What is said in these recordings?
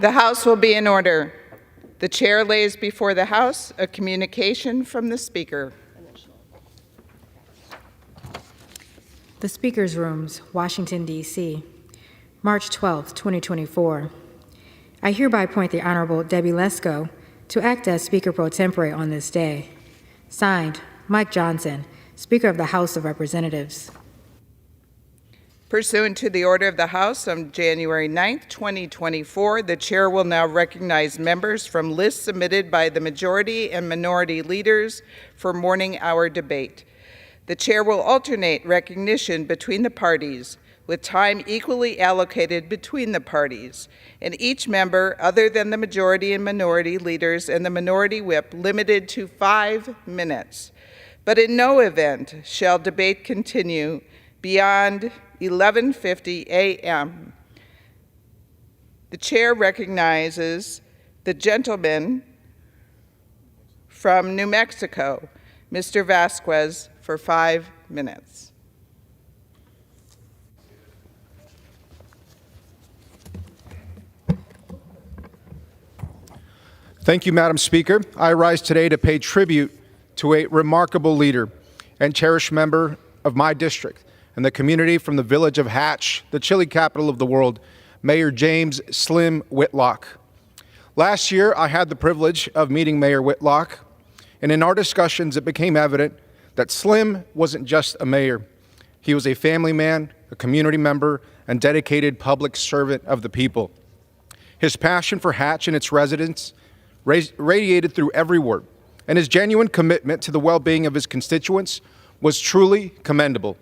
The House will be in order. The chair lays before the House a communication from the Speaker. The Speaker's Rooms, Washington, D.C., March 12, 2024. I hereby appoint the Honorable Debbie Lesko to act as Speaker pro tempore on this day. Signed, Mike Johnson, Speaker of the House of Representatives. Pursuant to the order of the House on January 9, 2024, the chair will now recognize members from lists submitted by the majority and minority leaders for morning hour debate. The chair will alternate recognition between the parties, with time equally allocated between the parties, and each member, other than the majority and minority leaders and the minority whip, limited to 5 minutes. But in no event shall debate continue beyond 11:50 a.m. The chair recognizes the gentleman from New Mexico, Mr. Vasquez, for 5 minutes. Thank you, Madam Speaker. I rise today to pay tribute to a remarkable leader and cherished member of my district and the community from the village of Hatch, the chili capital of the world, Mayor James Slim Whitlock. Last year, I had the privilege of meeting Mayor Whitlock, and in our discussions, it became evident that Slim wasn't just a mayor. He was a family man, a community member, and dedicated public servant of the people. His passion for Hatch and its residents radiated through every word, and his genuine commitment to the well-being of his constituents was truly commendable.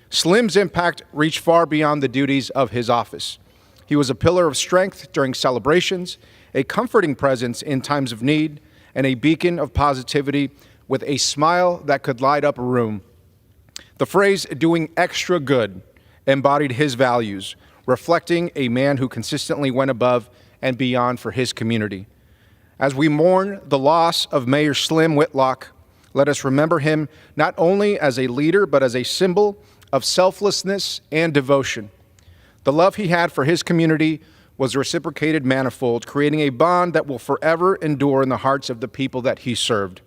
Slim's impact reached far beyond the duties of his office. He was a pillar of strength during celebrations, a comforting presence in times of need, and a beacon of positivity with a smile that could light up a room. The phrase "doing extra good" embodied his values, reflecting a man who consistently went above and beyond for his community. As we mourn the loss of Mayor Slim Whitlock, let us remember him not only as a leader, but as a symbol of selflessness and devotion. The love he had for his community was reciprocated manifold, creating a bond that will forever endure in the hearts of the people that he served.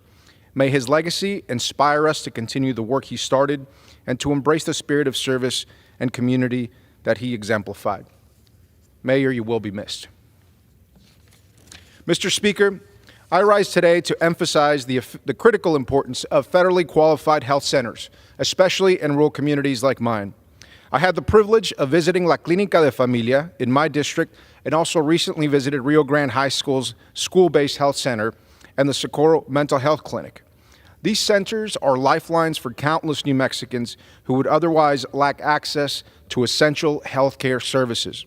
May his legacy inspire us to continue the work he started and to embrace the spirit of service and community that he exemplified. Mayor, you will be missed. Mr. Speaker, I rise today to emphasize the critical importance of federally qualified health centers, especially in rural communities like mine. I had the privilege of visiting La Clínica de Familia in my district and also recently visited Rio Grande High School's school-based health center and the Socorro Mental Health Clinic. These centers are lifelines for countless New Mexicans who would otherwise lack access to essential health care services.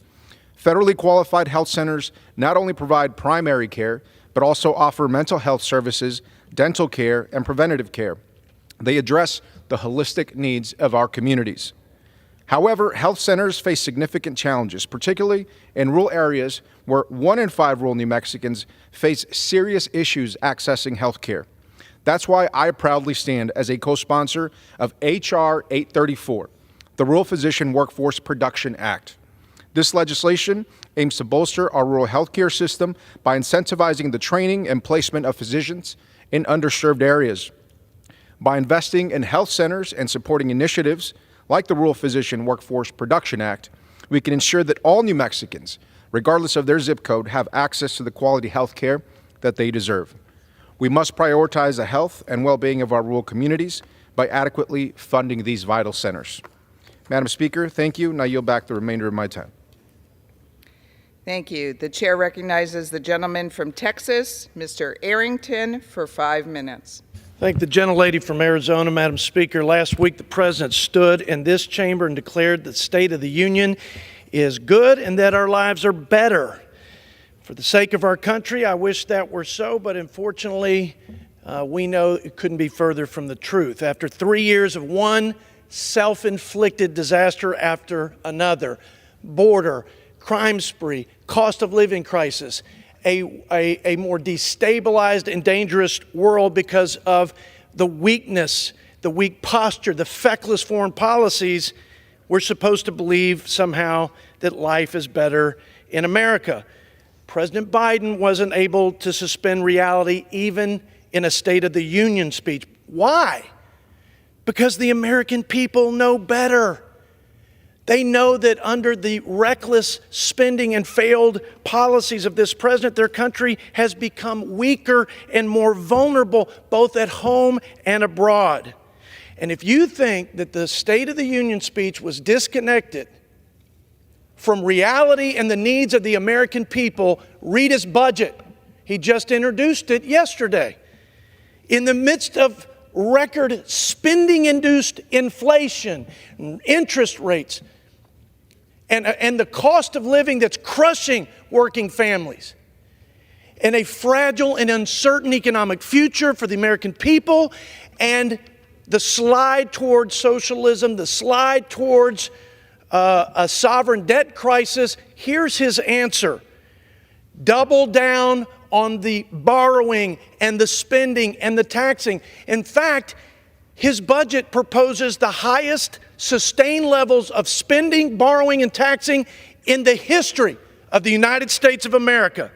Federally qualified health centers not only provide primary care, but also offer mental health services, dental care, and preventative care. They address the holistic needs of our communities. However, health centers face significant challenges, particularly in rural areas where 1 in 5 rural New Mexicans face serious issues accessing health care. That's why I proudly stand as a co-sponsor of H.R. 834, the Rural Physician Workforce Production Act. This legislation aims to bolster our rural healthcare system by incentivizing the training and placement of physicians in underserved areas. By investing in health centers and supporting initiatives like the Rural Physician Workforce Production Act, we can ensure that all New Mexicans, regardless of their zip code, have access to the quality health care that they deserve. We must prioritize the health and well-being of our rural communities by adequately funding these vital centers. Madam Speaker, thank you, and I yield back the remainder of my time. Thank you. The chair recognizes the gentleman from Texas, Mr. Arrington, for 5 minutes. Thank the gentlelady from Arizona, Madam Speaker. Last week, the President stood in this chamber and declared that the State of the Union is good and that our lives are better. For the sake of our country, I wish that were so, but unfortunately, we know it couldn't be further from the truth. After 3 years of one self-inflicted disaster after another, border, crime spree, cost of living crisis, a more destabilized and dangerous world because of the weakness, the weak posture, the feckless foreign policies, we're supposed to believe somehow that life is better in America. President Biden wasn't able to suspend reality even in a State of the Union speech. Why? Because the American people know better. They know that under the reckless spending and failed policies of this president, their country has become weaker and more vulnerable, both at home and abroad. And if you think that the State of the Union speech was disconnected from reality and the needs of the American people, read his budget. He just introduced it yesterday. In the midst of record spending-induced inflation, interest rates, and the cost of living that's crushing working families, and a fragile and uncertain economic future for the American people, and the slide towards socialism, the slide towards a sovereign debt crisis, here's his answer. Double down on the borrowing and the spending and the taxing. In fact, his budget proposes the highest sustained levels of spending, borrowing, and taxing in the history of the United States of America.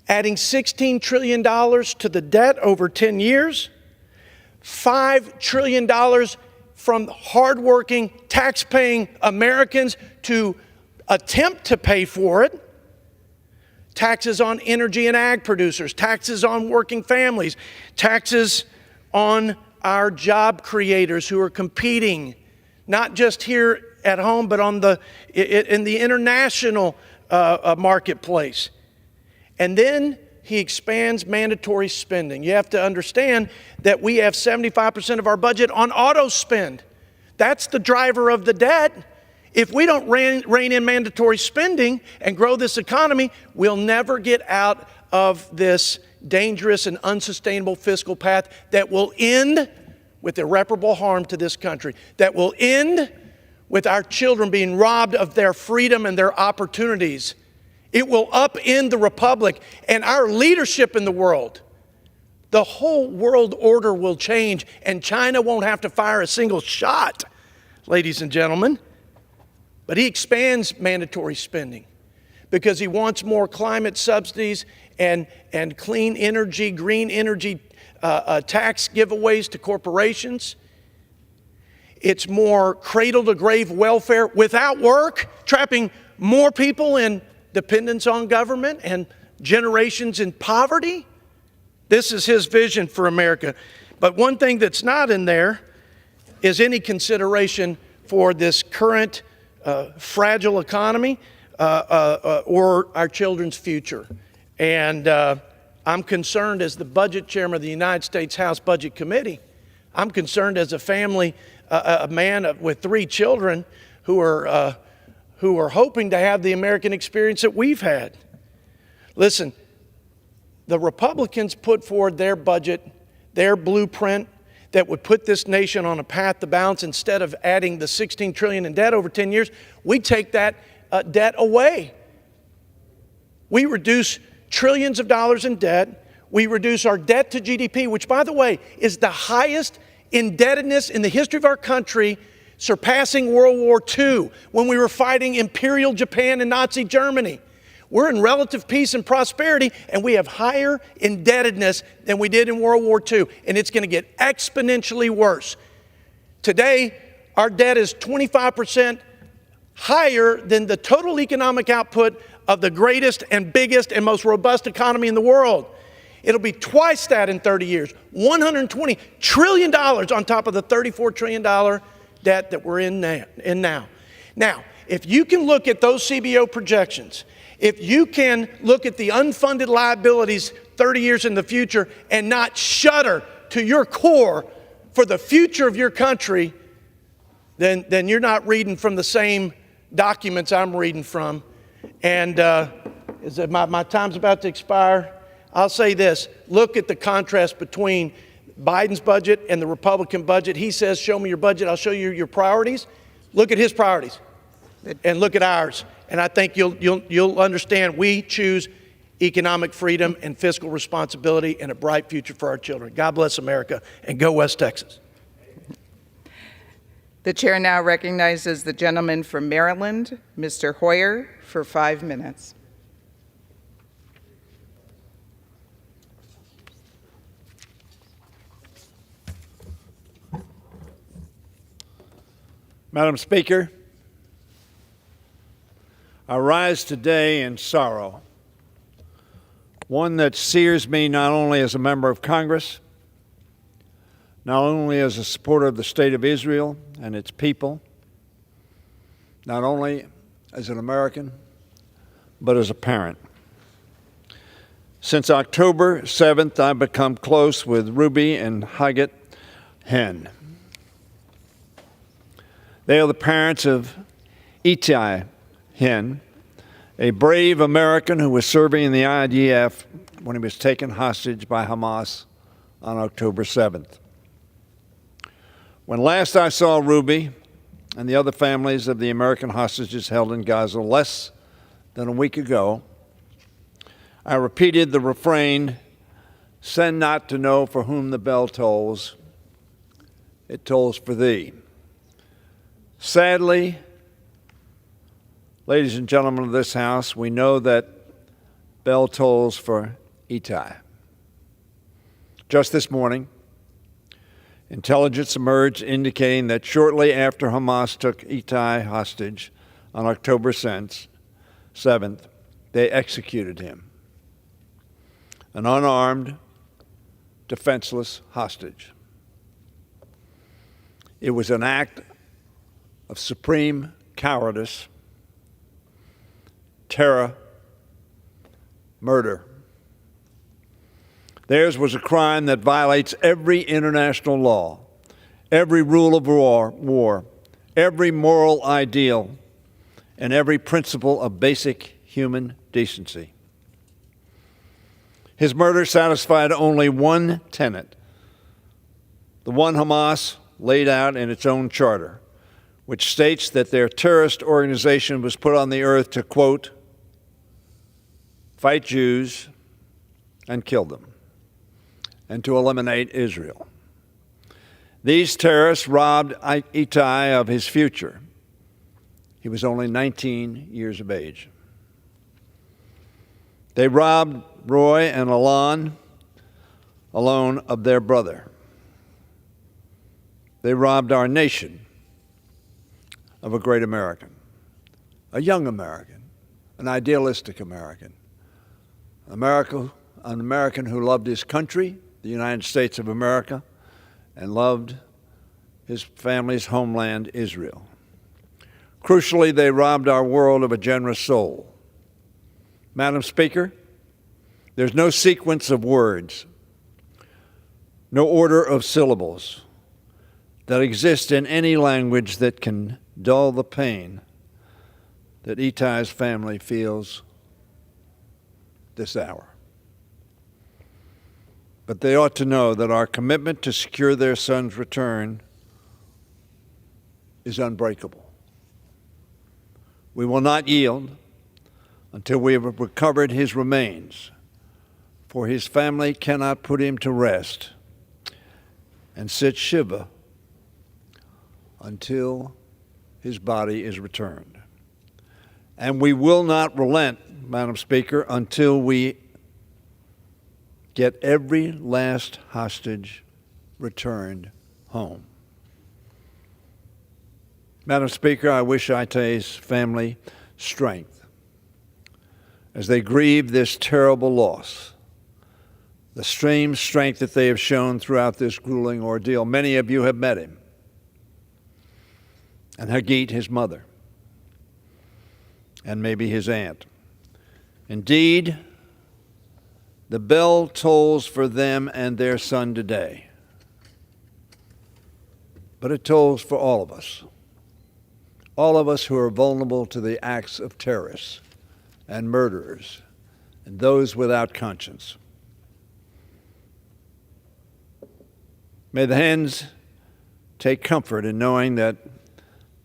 Adding $16 trillion to the debt over 10 years, $5 trillion from hardworking, tax-paying Americans to attempt to pay for it. Taxes on energy and ag producers, taxes on working families, taxes on our job creators who are competing, not just here at home, but in the international marketplace. And then he expands mandatory spending. You have to understand that we have 75% of our budget on auto spend. That's the driver of the debt. If we don't rein in mandatory spending and grow this economy, we'll never get out of this dangerous and unsustainable fiscal path that will end with irreparable harm to this country, that will end with our children being robbed of their freedom and their opportunities. It will upend the republic and our leadership in the world. The whole world order will change, and China won't have to fire a single shot, ladies and gentlemen. But he expands mandatory spending because he wants more climate subsidies and clean energy, green energy tax giveaways to corporations. It's more cradle-to-grave welfare without work, trapping more people in dependence on government and generations in poverty. This is his vision for America. But one thing that's not in there is any consideration for this current fragile economy or our children's future. And I'm concerned as the budget chairman of the United States House Budget Committee. I'm concerned as a family, a man with 3 children who are hoping to have the American experience that we've had. Listen, the Republicans put forward their budget, their blueprint that would put this nation on a path to balance. Instead of adding the $16 trillion in debt over 10 years, we take that debt away. We reduce trillions of dollars in debt. We reduce our debt to GDP, which, by the way, is the highest indebtedness in the history of our country, surpassing World War II when we were fighting Imperial Japan and Nazi Germany. We're in relative peace and prosperity, and we have higher indebtedness than we did in World War II, and it's going to get exponentially worse. Today, our debt is 25% higher than the total economic output of the greatest and biggest and most robust economy in the world. It'll be twice that in 30 years, $120 trillion on top of the $34 trillion debt that we're in now. Now, if you can look at those CBO projections, if you can look at the unfunded liabilities 30 years in the future and not shudder to your core for the future of your country, then you're not reading from the same documents I'm reading from. And my time's about to expire. I'll say this. Look at the contrast between Biden's budget and the Republican budget. He says, show me your budget, I'll show you your priorities. Look at his priorities and look at ours. And I think you'll understand we choose economic freedom and fiscal responsibility and a bright future for our children. God bless America, and go West Texas. The chair now recognizes the gentleman from Maryland, Mr. Hoyer, for 5 minutes. Madam Speaker, I rise today in sorrow, one that sears me not only as a member of Congress, not only as a supporter of the State of Israel and its people, not only as an American, but as a parent. Since October 7th, I've become close with Ruby and Haggett Hen. They are the parents of Itai Hen, a brave American who was serving in the IDF when he was taken hostage by Hamas on October 7th. When last I saw Ruby and the other families of the American hostages held in Gaza less than a week ago, I repeated the refrain, "Send not to know for whom the bell tolls, it tolls for thee." Sadly, ladies and gentlemen of this House, we know that bell tolls for Itai. Just this morning, intelligence emerged indicating that shortly after Hamas took Itai hostage on October 7th, they executed him, an unarmed, defenseless hostage. It was an act of supreme cowardice, terror, murder. Theirs was a crime that violates every international law, every rule of war, every moral ideal, and every principle of basic human decency. His murder satisfied only one tenet, the one Hamas laid out in its own charter, which states that their terrorist organization was put on the earth to, quote, fight Jews and kill them, and to eliminate Israel. These terrorists robbed Itai of his future. He was only 19 years of age. They robbed Roy and Alon alone of their brother. They robbed our nation of a great American, a young American, an idealistic American, an American who loved his country, the United States of America, and loved his family's homeland, Israel. Crucially, they robbed our world of a generous soul. Madam Speaker, there's no sequence of words, no order of syllables that exist in any language that can dull the pain that Itai's family feels this hour. But they ought to know that our commitment to secure their son's return is unbreakable. We will not yield until we have recovered his remains, for his family cannot put him to rest and sit Shiva until his body is returned. And we will not relent, Madam Speaker, until we get every last hostage returned home. Madam Speaker, I wish Itai's family strength as they grieve this terrible loss, the same strength that they have shown throughout this grueling ordeal. Many of you have met him, and Hagit, his mother, and maybe his aunt. Indeed, the bell tolls for them and their son today, but it tolls for all of us who are vulnerable to the acts of terrorists and murderers and those without conscience. May the Hens take comfort in knowing that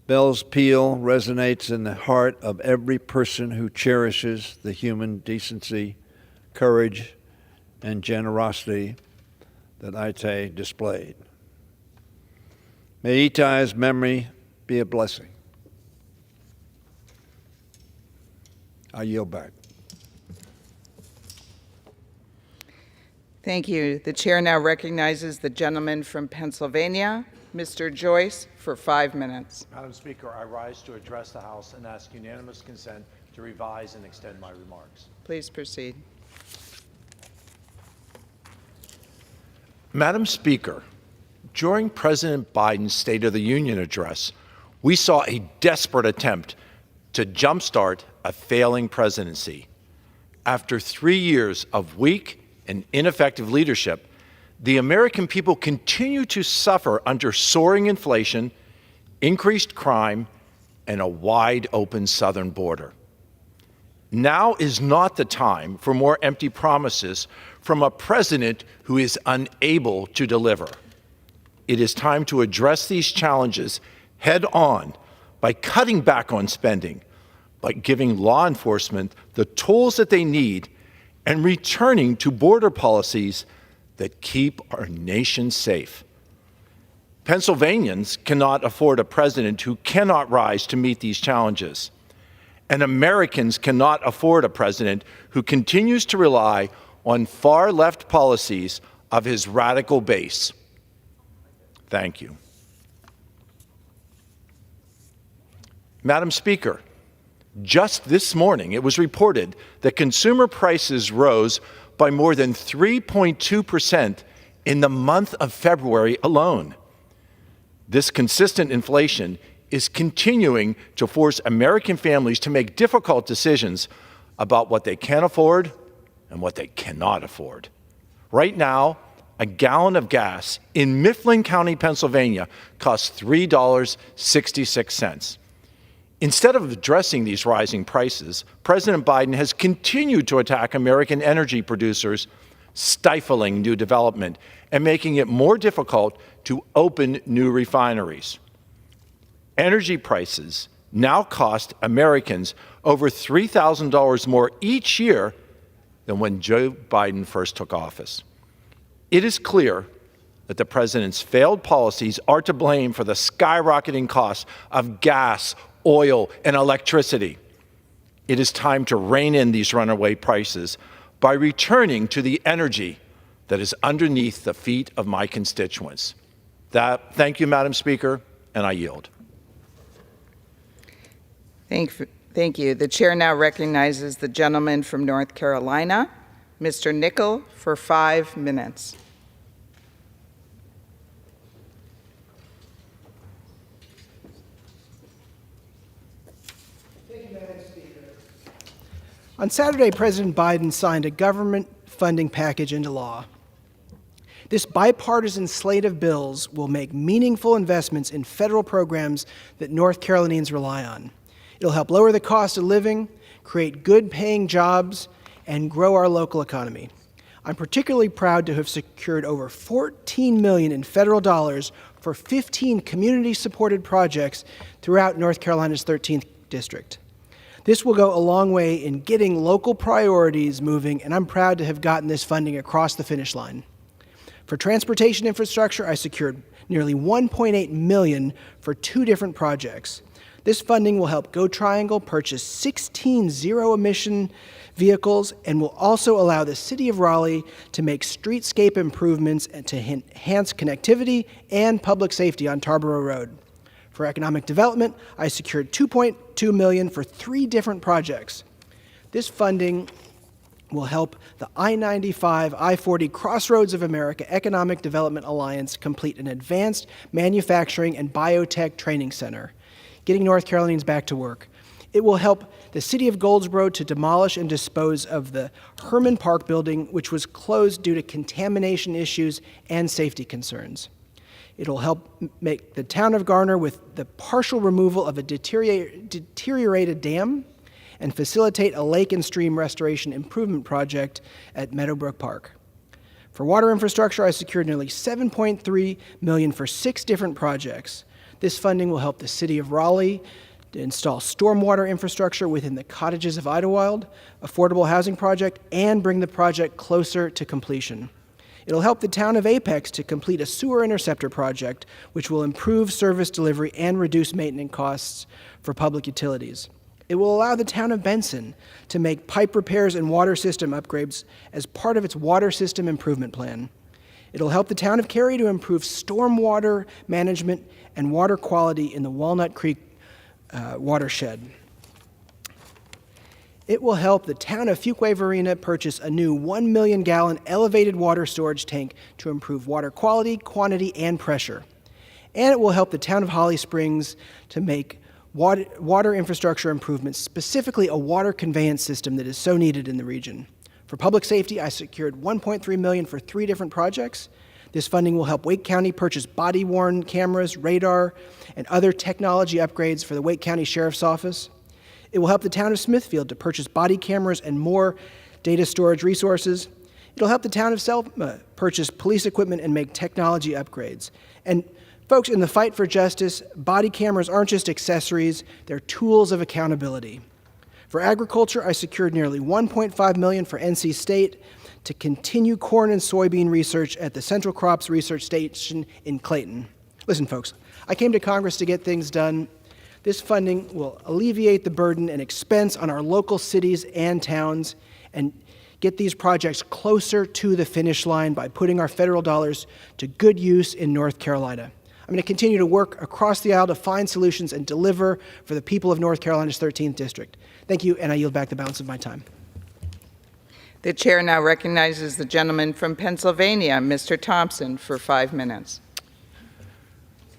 bell's peal resonates in the heart of every person who cherishes the human decency, courage, and generosity that Itai displayed. May Itai's memory be a blessing. I yield back. Thank you. The chair now recognizes the gentleman from Pennsylvania, Mr. Joyce, for 5 minutes. Madam Speaker, I rise to address the House and ask unanimous consent to revise and extend my remarks. Please proceed. Madam Speaker, during President Biden's State of the Union address, we saw a desperate attempt to jumpstart a failing presidency. After 3 years of weak and ineffective leadership, the American people continue to suffer under soaring inflation, increased crime, and a wide open southern border. Now is not the time for more empty promises from a president who is unable to deliver. It is time to address these challenges head on by cutting back on spending, by giving law enforcement the tools that they need, and returning to border policies that keep our nation safe. Pennsylvanians cannot afford a president who cannot rise to meet these challenges. And Americans cannot afford a president who continues to rely on far-left policies of his radical base. Thank you. Madam Speaker, just this morning, it was reported that consumer prices rose by more than 3.2% in the month of February alone. This consistent inflation is continuing to force American families to make difficult decisions about what they can afford and what they cannot afford. Right now, a gallon of gas in Mifflin County, Pennsylvania, costs $3.66. Instead of addressing these rising prices, President Biden has continued to attack American energy producers, stifling new development and making it more difficult to open new refineries. Energy prices now cost Americans over $3,000 more each year than when Joe Biden first took office. It is clear that the president's failed policies are to blame for the skyrocketing costs of gas, oil, and electricity. It is time to rein in these runaway prices by returning to the energy that is underneath the feet of my constituents. Thank you, Madam Speaker, and I yield. Thank you. The chair now recognizes the gentleman from North Carolina, Mr. Nickel, for 5 minutes. On Saturday, President Biden signed a government funding package into law. This bipartisan slate of bills will make meaningful investments in federal programs that North Carolinians rely on. It'll help lower the cost of living, create good-paying jobs, and grow our local economy. I'm particularly proud to have secured over $14 million in federal dollars for 15 community-supported projects throughout North Carolina's 13th district. This will go a long way in getting local priorities moving, and I'm proud to have gotten this funding across the finish line. For transportation infrastructure, I secured nearly $1.8 million for 2 different projects. This funding will help Go Triangle purchase 16 zero-emission vehicles and will also allow the City of Raleigh to make streetscape improvements and to enhance connectivity and public safety on Tarboro Road. For economic development, I secured $2.2 million for 3 different projects. This funding will help the I-95, I-40 Crossroads of America Economic Development Alliance complete an advanced manufacturing and biotech training center, getting North Carolinians back to work. It will help the city of Goldsboro to demolish and dispose of the Herman Park building, which was closed due to contamination issues and safety concerns. It'll help make the town of Garner with the partial removal of a deteriorated dam and facilitate a lake and stream restoration improvement project at Meadowbrook Park. For water infrastructure, I secured nearly $7.3 million for 6 different projects. This funding will help the city of Raleigh to install stormwater infrastructure within the Cottages of Idlewild affordable housing project and bring the project closer to completion. It'll help the town of Apex to complete a sewer interceptor project, which will improve service delivery and reduce maintenance costs for public utilities. It will allow the town of Benson to make pipe repairs and water system upgrades as part of its water system improvement plan. It'll help the town of Cary to improve stormwater management and water quality in the Walnut Creek watershed. It will help the town of Fuquay-Varina purchase a new 1 million gallon elevated water storage tank to improve water quality, quantity, and pressure. And it will help the town of Holly Springs to make water infrastructure improvements, specifically a water conveyance system that is so needed in the region. For public safety, I secured $1.3 million for 3 different projects. This funding will help Wake County purchase body-worn cameras, radar, and other technology upgrades for the Wake County Sheriff's Office. It will help the town of Smithfield to purchase body cameras and more data storage resources. It'll help the town of Selma purchase police equipment and make technology upgrades. And folks, in the fight for justice, body cameras aren't just accessories, they're tools of accountability. For agriculture, I secured nearly $1.5 million for NC State to continue corn and soybean research at the Central Crops Research Station in Clayton. Listen, folks, I came to Congress to get things done. This funding will alleviate the burden and expense on our local cities and towns and get these projects closer to the finish line by putting our federal dollars to good use in North Carolina. I'm going to continue to work across the aisle to find solutions and deliver for the people of North Carolina's 13th District. Thank you, and I yield back the balance of my time. The chair now recognizes the gentleman from Pennsylvania, Mr. Thompson, for 5 minutes.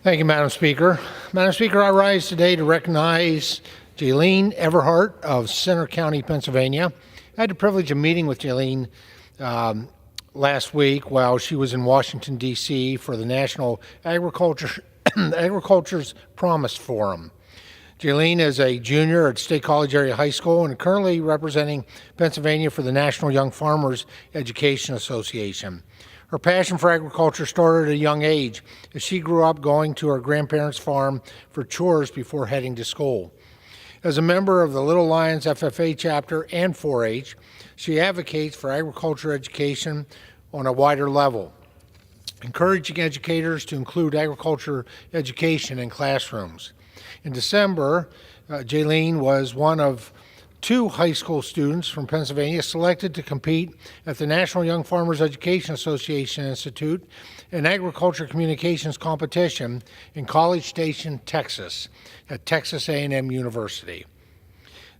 Thank you, Madam Speaker. Madam Speaker, I rise today to recognize Jaylene Everhart of Center County, Pennsylvania. I had the privilege of meeting with Jaylene last week while she was in Washington, D.C. for the National Agriculture's Promise Forum. Jaylene is a junior at State College Area High School and currently representing Pennsylvania for the National Young Farmers Education Association. Her passion for agriculture started at a young age as she grew up going to her grandparents' farm for chores before heading to school. As a member of the Little Lions FFA chapter and 4-H, she advocates for agriculture education on a wider level, encouraging educators to include agriculture education in classrooms. In December, Jaylene was one of 2 high school students from Pennsylvania selected to compete at the National Young Farmers Education Association Institute an agriculture communications competition in College Station, Texas, at Texas A&M University.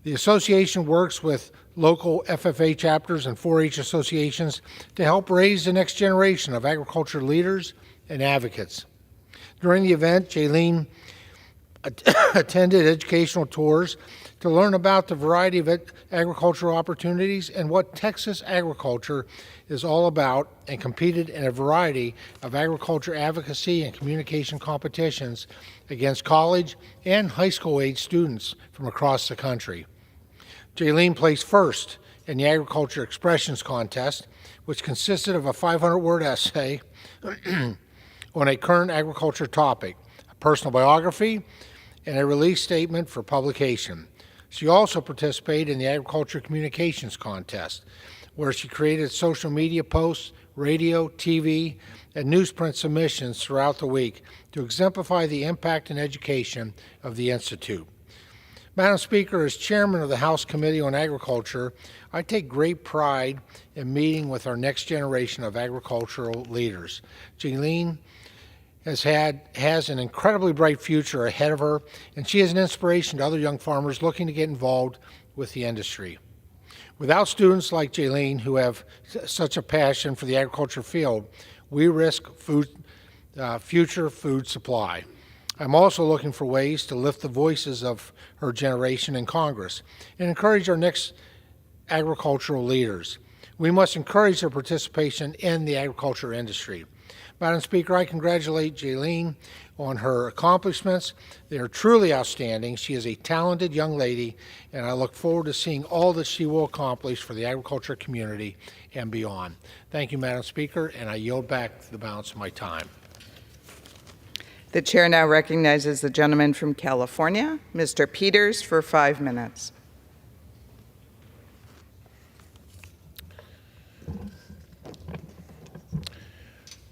The association works with local FFA chapters and 4-H associations to help raise the next generation of agriculture leaders and advocates. During the event, Jaylene attended educational tours to learn about the variety of agricultural opportunities and what Texas agriculture is all about, and competed in a variety of agriculture advocacy and communication competitions against college and high school age students from across the country. Jaylene placed first in the Agriculture Expressions Contest, which consisted of a 500-word essay on a current agriculture topic, a personal biography, and a release statement for publication. She also participated in the Agriculture Communications Contest, where she created social media posts, radio, TV, and newsprint submissions throughout the week to exemplify the impact and education of the Institute. Madam Speaker, as chairman of the House Committee on Agriculture, I take great pride in meeting with our next generation of agricultural leaders. Jaylene has an incredibly bright future ahead of her, and she is an inspiration to other young farmers looking to get involved with the industry. Without students like Jaylene, who have such a passion for the agriculture field, we risk future food supply. I'm also looking for ways to lift the voices of her generation in Congress and encourage our next agricultural leaders. We must encourage their participation in the agriculture industry. Madam Speaker, I congratulate Jaylene on her accomplishments. They are truly outstanding. She is a talented young lady, and I look forward to seeing all that she will accomplish for the agriculture community and beyond. Thank you, Madam Speaker, and I yield back the balance of my time. The chair now recognizes the gentleman from California, Mr. Peters, for 5 minutes.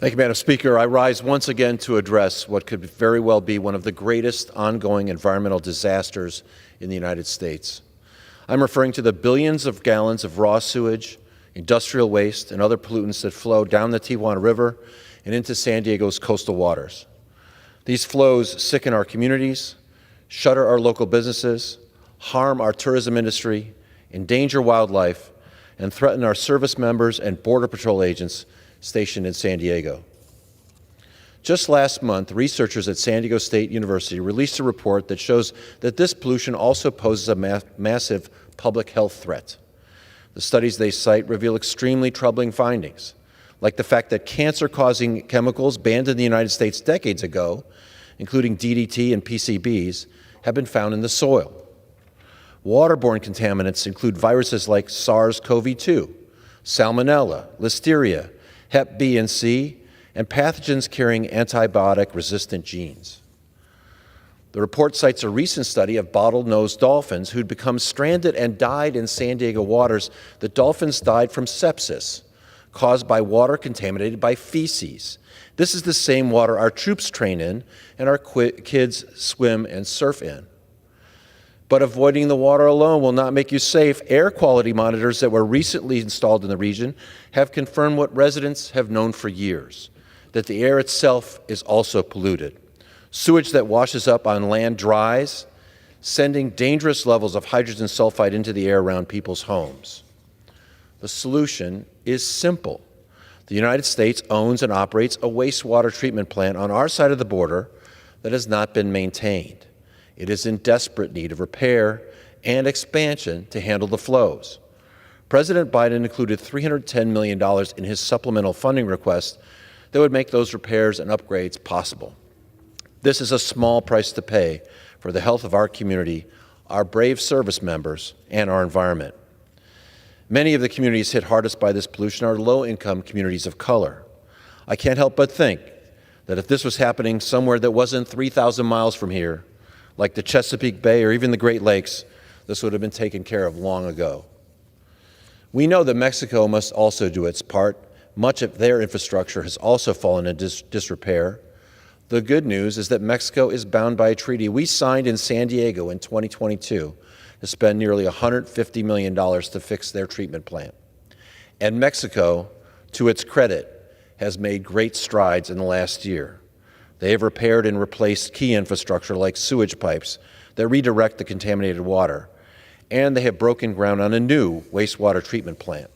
Thank you, Madam Speaker. I rise once again to address what could very well be one of the greatest ongoing environmental disasters in the United States. I'm referring to the billions of gallons of raw sewage, industrial waste, and other pollutants that flow down the Tijuana River and into San Diego's coastal waters. These flows sicken our communities, shutter our local businesses, harm our tourism industry, endanger wildlife, and threaten our service members and Border Patrol agents stationed in San Diego. Just last month, researchers at San Diego State University released a report that shows that this pollution also poses a massive public health threat. The studies they cite reveal extremely troubling findings, like the fact that cancer-causing chemicals banned in the United States decades ago, including DDT and PCBs, have been found in the soil. Waterborne contaminants include viruses like SARS-CoV-2, Salmonella, Listeria, Hep B and C, and pathogens carrying antibiotic-resistant genes. The report cites a recent study of bottlenose dolphins who'd become stranded and died in San Diego waters. The dolphins died from sepsis, caused by water contaminated by feces. This is the same water our troops train in and our kids swim and surf in. But avoiding the water alone will not make you safe. Air quality monitors that were recently installed in the region have confirmed what residents have known for years, that the air itself is also polluted. Sewage that washes up on land dries, sending dangerous levels of hydrogen sulfide into the air around people's homes. The solution is simple. The United States owns and operates a wastewater treatment plant on our side of the border that has not been maintained. It is in desperate need of repair and expansion to handle the flows. President Biden included $310 million in his supplemental funding request that would make those repairs and upgrades possible. This is a small price to pay for the health of our community, our brave service members, and our environment. Many of the communities hit hardest by this pollution are low-income communities of color. I can't help but think that if this was happening somewhere that wasn't 3,000 miles from here, like the Chesapeake Bay or even the Great Lakes, this would have been taken care of long ago. We know that Mexico must also do its part. Much of their infrastructure has also fallen into disrepair. The good news is that Mexico is bound by a treaty we signed in San Diego in 2022 to spend nearly $150 million to fix their treatment plant. And Mexico, to its credit, has made great strides in the last year. They have repaired and replaced key infrastructure like sewage pipes that redirect the contaminated water, and they have broken ground on a new wastewater treatment plant.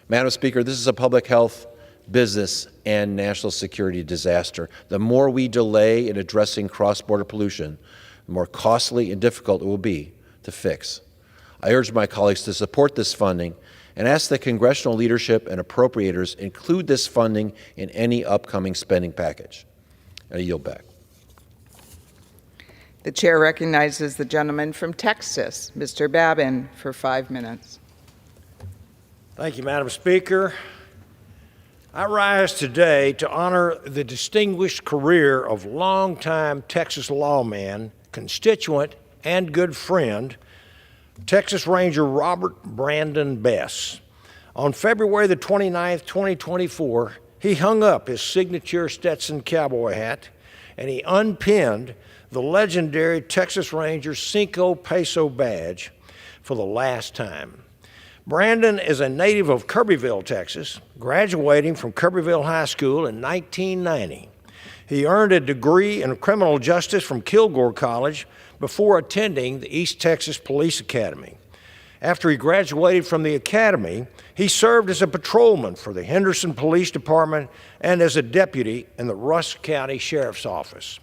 Madam Speaker, this is a public health, business, and national security disaster. The more we delay in addressing cross-border pollution, the more costly and difficult it will be to fix. I urge my colleagues to support this funding and ask that congressional leadership and appropriators include this funding in any upcoming spending package. I yield back. The chair recognizes the gentleman from Texas, Mr. Babin, for 5 minutes. Thank you, Madam Speaker. I rise today to honor the distinguished career of longtime Texas lawman, constituent, and good friend, Texas Ranger Robert Brandon Bess. On February the 29th, 2024, he hung up his signature Stetson cowboy hat and he unpinned the legendary Texas Ranger Cinco Peso badge for the last time. Brandon is a native of Kirbyville, Texas, graduating from Kirbyville High School in 1990. He earned a degree in criminal justice from Kilgore College before attending the East Texas Police Academy. After he graduated from the academy, he served as a patrolman for the Henderson Police Department and as a deputy in the Rusk County Sheriff's Office.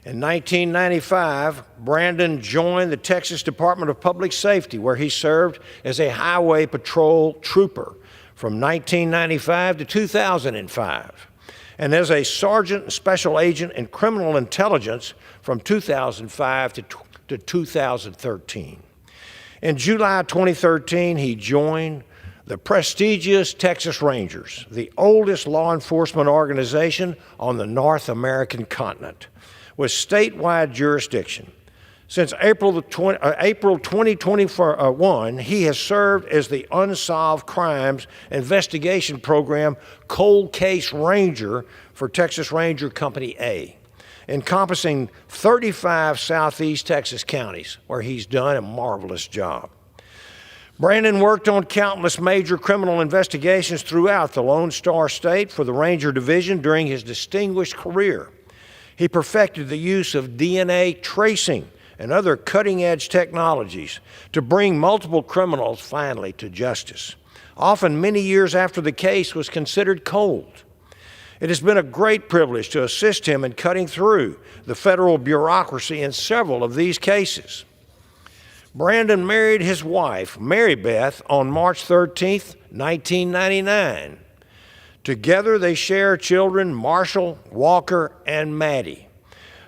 In 1995, Brandon joined the Texas Department of Public Safety, where he served as a highway patrol trooper from 1995 to 2005, and as a sergeant special agent in criminal intelligence from 2005 to 2013. In July 2013, he joined the prestigious Texas Rangers, the oldest law enforcement organization on the North American continent, with statewide jurisdiction. Since April 2021, he has served as the Unsolved Crimes Investigation Program Cold Case Ranger for Texas Ranger Company A, encompassing 35 southeast Texas counties, where he's done a marvelous job. Brandon worked on countless major criminal investigations throughout the Lone Star State for the Ranger Division during his distinguished career. He perfected the use of DNA tracing and other cutting-edge technologies to bring multiple criminals finally to justice, often many years after the case was considered cold. It has been a great privilege to assist him in cutting through the federal bureaucracy in several of these cases. Brandon married his wife, Mary Beth, on March 13, 1999. Together they share children Marshall, Walker, and Maddie.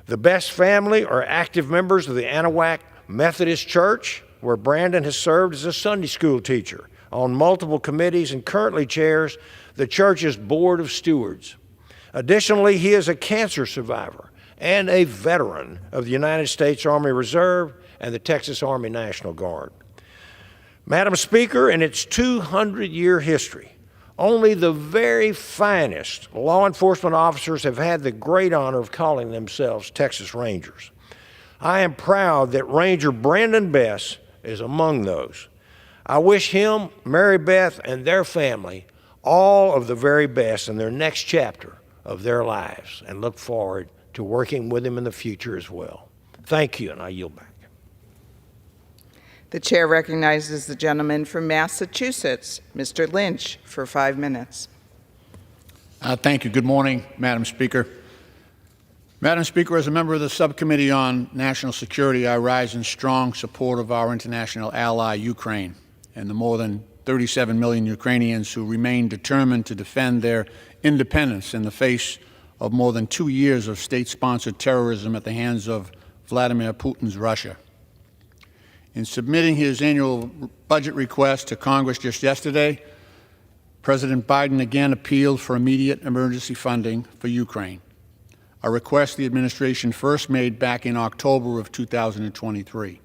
The Best family are active members of the Anahuac Methodist Church, where Brandon has served as a Sunday school teacher on multiple committees and currently chairs the church's Board of Stewards. Additionally, he is a cancer survivor and a veteran of the United States Army Reserve and the Texas Army National Guard. Madam Speaker, in its 200-year history, only the very finest law enforcement officers have had the great honor of calling themselves Texas Rangers. I am proud that Ranger Brandon Bess is among those. I wish him, Mary Beth, and their family all of the very best in their next chapter of their lives, and look forward to working with him in the future as well. Thank you, and I yield back. The chair recognizes the gentleman from Massachusetts, Mr. Lynch, for 5 minutes. Thank you. Good morning, Madam Speaker. Madam Speaker, as a member of the Subcommittee on National Security, I rise in strong support of our international ally, Ukraine, and the more than 37 million Ukrainians who remain determined to defend their independence in the face of more than 2 years of state-sponsored terrorism at the hands of Vladimir Putin's Russia. In submitting his annual budget request to Congress just yesterday, President Biden again appealed for immediate emergency funding for Ukraine, a request the administration first made back in October of 2023.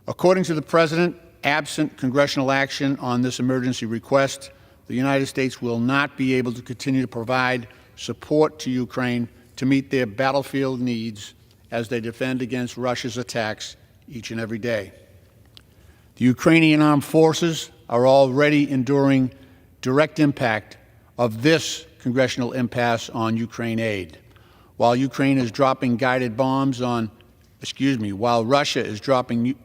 According to the President, absent congressional action on this emergency request, the United States will not be able to continue to provide support to Ukraine to meet their battlefield needs as they defend against Russia's attacks each and every day. The Ukrainian armed forces are already enduring direct impact of this congressional impasse on Ukraine aid. While Ukraine is dropping guided bombs on, while Russia is dropping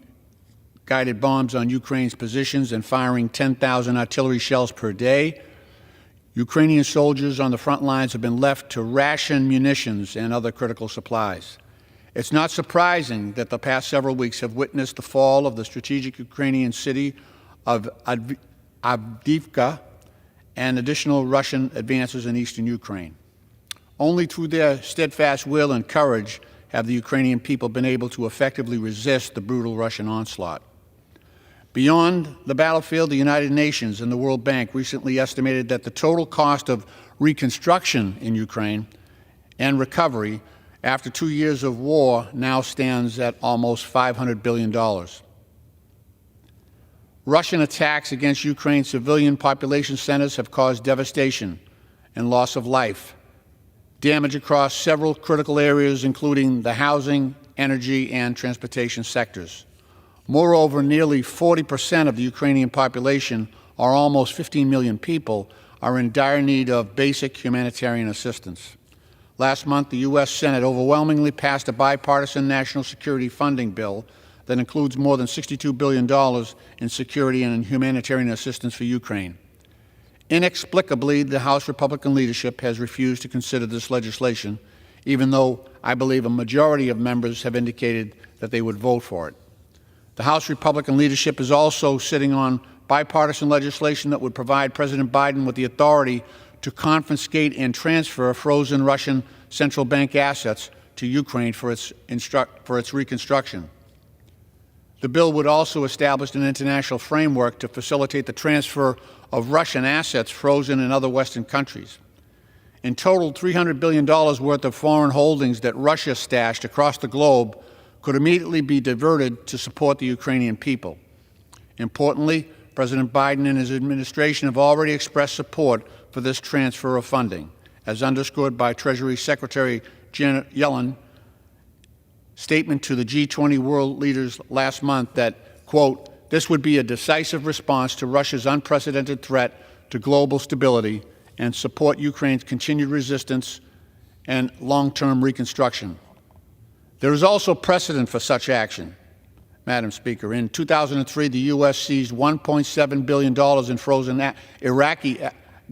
guided bombs on Ukraine's positions and firing 10,000 artillery shells per day, Ukrainian soldiers on the front lines have been left to ration munitions and other critical supplies. It's not surprising that the past several weeks have witnessed the fall of the strategic Ukrainian city of Avdiivka and additional Russian advances in eastern Ukraine. Only through their steadfast will and courage have the Ukrainian people been able to effectively resist the brutal Russian onslaught. Beyond the battlefield, the United Nations and the World Bank recently estimated that the total cost of reconstruction in Ukraine and recovery after 2 years of war now stands at almost $500 billion. Russian attacks against Ukraine's civilian population centers have caused devastation and loss of life, damage across several critical areas, including the housing, energy, and transportation sectors. Moreover, nearly 40% of the Ukrainian population, or almost 15 million people, are in dire need of basic humanitarian assistance. Last month, the U.S. Senate overwhelmingly passed a bipartisan national security funding bill that includes more than $62 billion in security and humanitarian assistance for Ukraine. Inexplicably, the House Republican leadership has refused to consider this legislation, even though I believe a majority of members have indicated that they would vote for it. The House Republican leadership is also sitting on bipartisan legislation that would provide President Biden with the authority to confiscate and transfer frozen Russian central bank assets to Ukraine for its reconstruction. The bill would also establish an international framework to facilitate the transfer of Russian assets frozen in other Western countries. In total, $300 billion worth of foreign holdings that Russia stashed across the globe could immediately be diverted to support the Ukrainian people. Importantly, President Biden and his administration have already expressed support for this transfer of funding, as underscored by Treasury Secretary Janet Yellen's statement to the G20 world leaders last month that, quote, this would be a decisive response to Russia's unprecedented threat to global stability and support Ukraine's continued resistance and long-term reconstruction. There is also precedent for such action, Madam Speaker. In 2003, the U.S. seized $1.7 billion in frozen Iraqi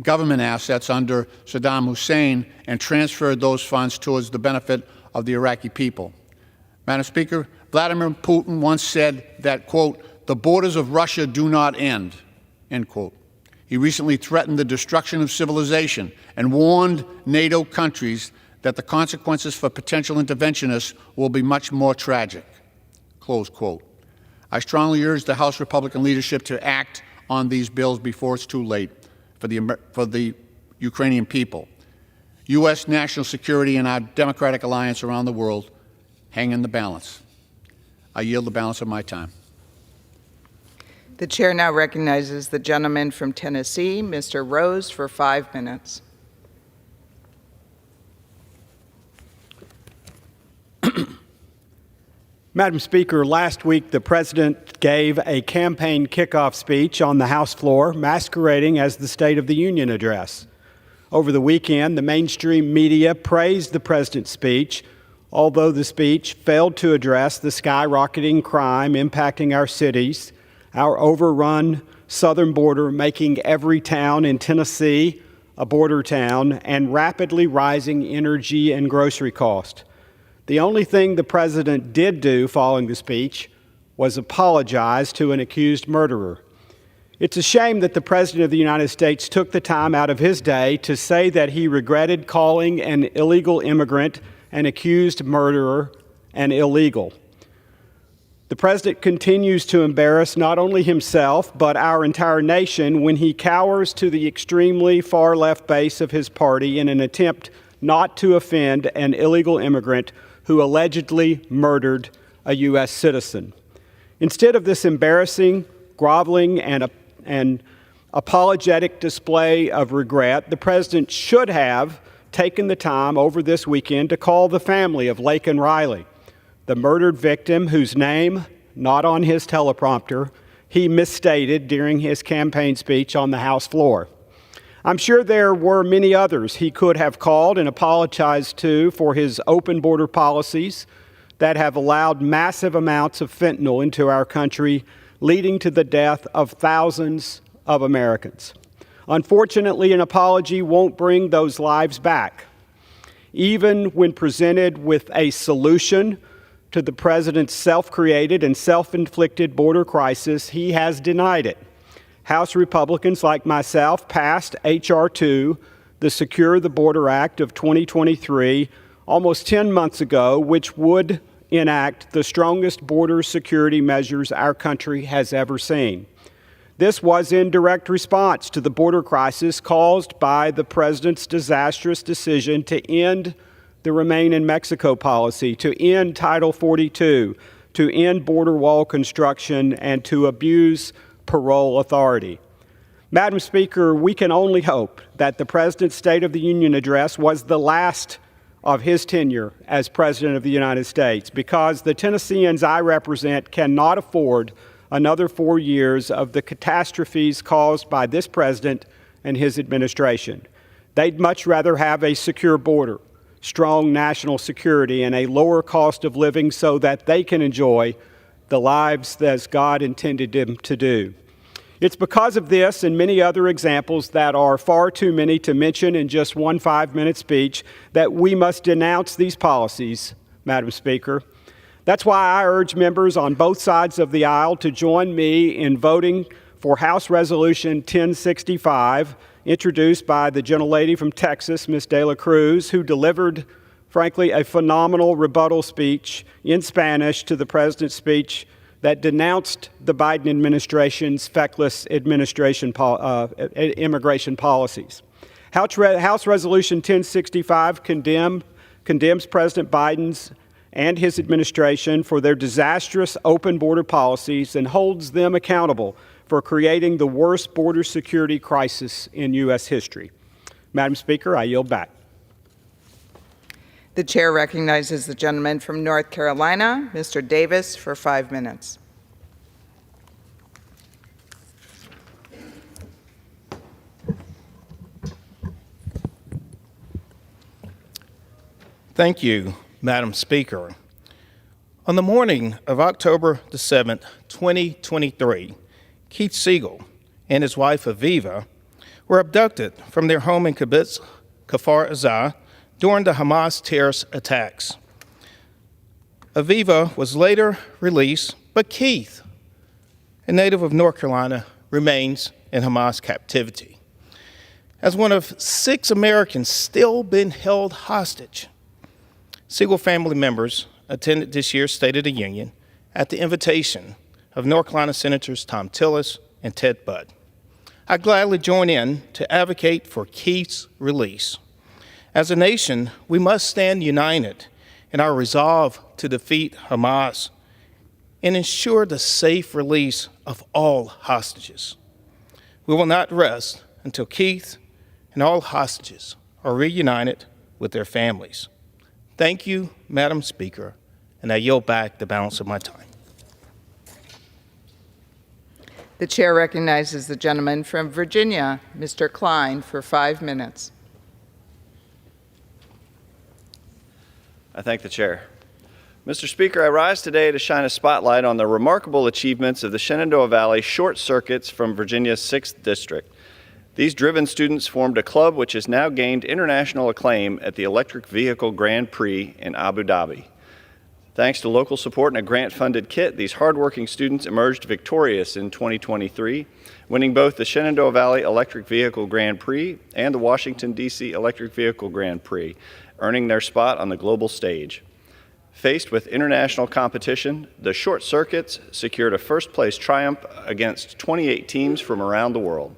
government assets under Saddam Hussein and transferred those funds towards the benefit of the Iraqi people. Madam Speaker, Vladimir Putin once said that, quote, the borders of Russia do not end, end quote. He recently threatened the destruction of civilization and warned NATO countries that the consequences for potential interventionists will be much more tragic, close quote. I strongly urge the House Republican leadership to act on these bills before it's too late for the Ukrainian people. U.S. national security and our democratic alliance around the world hang in the balance. I yield the balance of my time. The chair now recognizes the gentleman from Tennessee, Mr. Rose, for 5 minutes. Madam Speaker, last week the President gave a campaign kickoff speech on the House floor, masquerading as the State of the Union address. Over the weekend, the mainstream media praised the President's speech, although the speech failed to address the skyrocketing crime impacting our cities, our overrun southern border making every town in Tennessee a border town, and rapidly rising energy and grocery costs. The only thing the President did do following the speech was apologize to an accused murderer. It's a shame that the President of the United States took the time out of his day to say that he regretted calling an illegal immigrant an accused murderer and illegal. The President continues to embarrass not only himself, but our entire nation when he cowers to the extremely far-left base of his party in an attempt not to offend an illegal immigrant who allegedly murdered a U.S. citizen. Instead of this embarrassing, groveling, and apologetic display of regret, the President should have taken the time over this weekend to call the family of Laken Riley, the murdered victim whose name, not on his teleprompter, he misstated during his campaign speech on the House floor. I'm sure there were many others he could have called and apologized to for his open border policies that have allowed massive amounts of fentanyl into our country, leading to the death of thousands of Americans. Unfortunately, an apology won't bring those lives back. Even when presented with a solution to the President's self-created and self-inflicted border crisis, he has denied it. House Republicans like myself passed H.R. 2, the Secure the Border Act of 2023, almost 10 months ago, which would enact the strongest border security measures our country has ever seen. This was in direct response to the border crisis caused by the President's disastrous decision to end the Remain in Mexico policy, to end Title 42, to end border wall construction, and to abuse parole authority. Madam Speaker, we can only hope that the President's State of the Union address was the last of his tenure as President of the United States, because the Tennesseans I represent cannot afford another 4 years of the catastrophes caused by this President and his administration. They'd much rather have a secure border, strong national security, and a lower cost of living so that they can enjoy the lives as God intended them to do. It's because of this and many other examples that are far too many to mention in just one 5-minute speech that we must denounce these policies, Madam Speaker. That's why I urge members on both sides of the aisle to join me in voting for House Resolution 1065, introduced by the gentlelady from Texas, Ms. De La Cruz, who delivered, frankly, a phenomenal rebuttal speech in Spanish to the President's speech that denounced the Biden administration's feckless immigration policies. House Resolution 1065 condemns President Biden's and his administration for their disastrous open border policies and holds them accountable for creating the worst border security crisis in U.S. history. Madam Speaker, I yield back. The chair recognizes the gentleman from North Carolina, Mr. Davis, for 5 minutes. Thank you, Madam Speaker. On the morning of October the 7th, 2023, Keith Siegel and his wife Aviva were abducted from their home in Kibbutz Kfar Aza during the Hamas terrorist attacks. Aviva was later released, but Keith, a native of North Carolina, remains in Hamas captivity. As one of 6 Americans still being held hostage, Siegel family members attended this year's State of the Union at the invitation of North Carolina Senators Tom Tillis and Ted Budd. I gladly join in to advocate for Keith's release. As a nation, we must stand united in our resolve to defeat Hamas and ensure the safe release of all hostages. We will not rest until Keith and all hostages are reunited with their families. Thank you, Madam Speaker, and I yield back the balance of my time. The chair recognizes the gentleman from Virginia, Mr. Klein, for 5 minutes. I thank the chair. Mr. Speaker, I rise today to shine a spotlight on the remarkable achievements of the Shenandoah Valley Short Circuits from Virginia's 6th District. These driven students formed a club which has now gained international acclaim at the Electric Vehicle Grand Prix in Abu Dhabi. Thanks to local support and a grant-funded kit, these hardworking students emerged victorious in 2023, winning both the Shenandoah Valley Electric Vehicle Grand Prix and the Washington, D.C. Electric Vehicle Grand Prix, earning their spot on the global stage. Faced with international competition, the Short Circuits secured a first-place triumph against 28 teams from around the world.